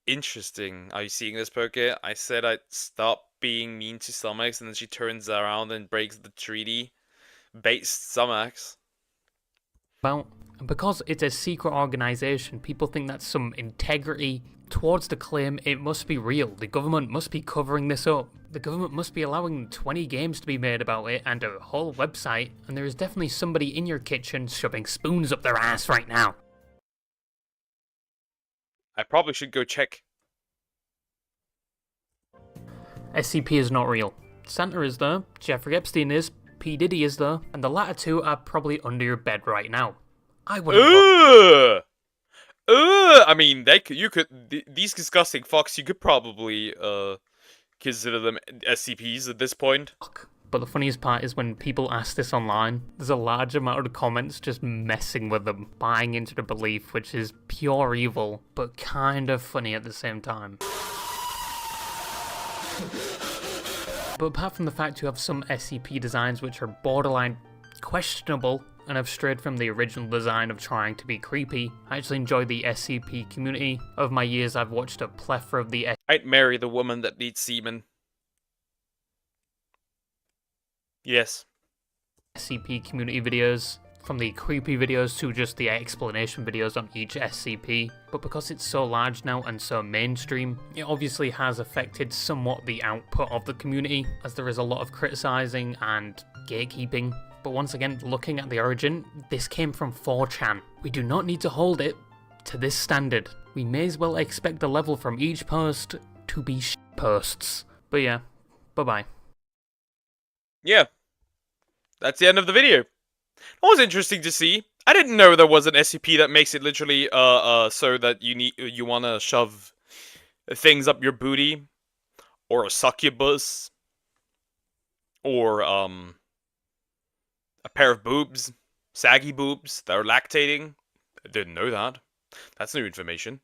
Interesting. Are you seeing this, Poke? I said I'd stop being mean to stomachs, and then she turns around and breaks the treaty based stomachs. Well, because it's a secret organization, people think that's some integrity towards the claim it must be real. The government must be covering this up. The government must be allowing 20 games to be made about it and a whole website, and there is definitely somebody in your kitchen shoving spoons up their ass right now. I probably should go check. SCP is not real. Santa is there, Jeffrey Epstein is, P. Diddy is there, and the latter two are probably under your bed right now. I wouldn't. I mean, these disgusting fucks, you could probably consider them SCPs at this point. But the funniest part is when people ask this online, there's a large amount of comments just messing with them, buying into the belief, which is pure evil, but kind of funny at the same time. But apart from the fact you have some SCP designs which are borderline questionable and have strayed from the original design of trying to be creepy, I actually enjoy the SCP community. Over my years, I've watched a plethora of the I'd marry the woman that needs semen. Yes. SCP community videos, from the creepy videos to just the explanation videos on each SCP, but because it's so large now and so mainstream, it obviously has affected somewhat the output of the community, as there is a lot of criticising and gatekeeping. But once again, looking at the origin, this came from 4chan. We do not need to hold it to this standard. We may as well expect the level from each post to be posts. But yeah, bye-bye. Yeah. That's the end of the video. That was interesting to see. I didn't know there was an SCP that makes it literally so that you wanna shove things up your booty, or a succubus, or a pair of boobs, saggy boobs that are lactating. I didn't know that. That's new information.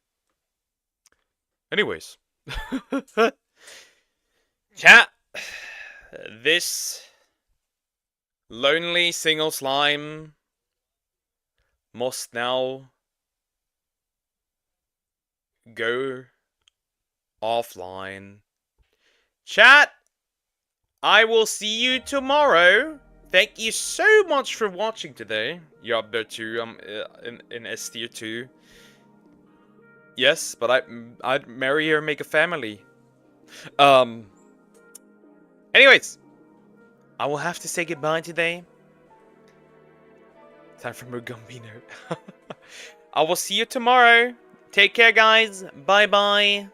Anyways, chat. This lonely single slime must now go offline. Chat, I will see you tomorrow. Thank you so much for watching today. You're up there too. I'm in S tier 2. Yes, but I'd marry her and make a family. Anyways, I will have to say goodbye today. Time for Mugambino. I will see you tomorrow. Take care, guys. Bye-bye.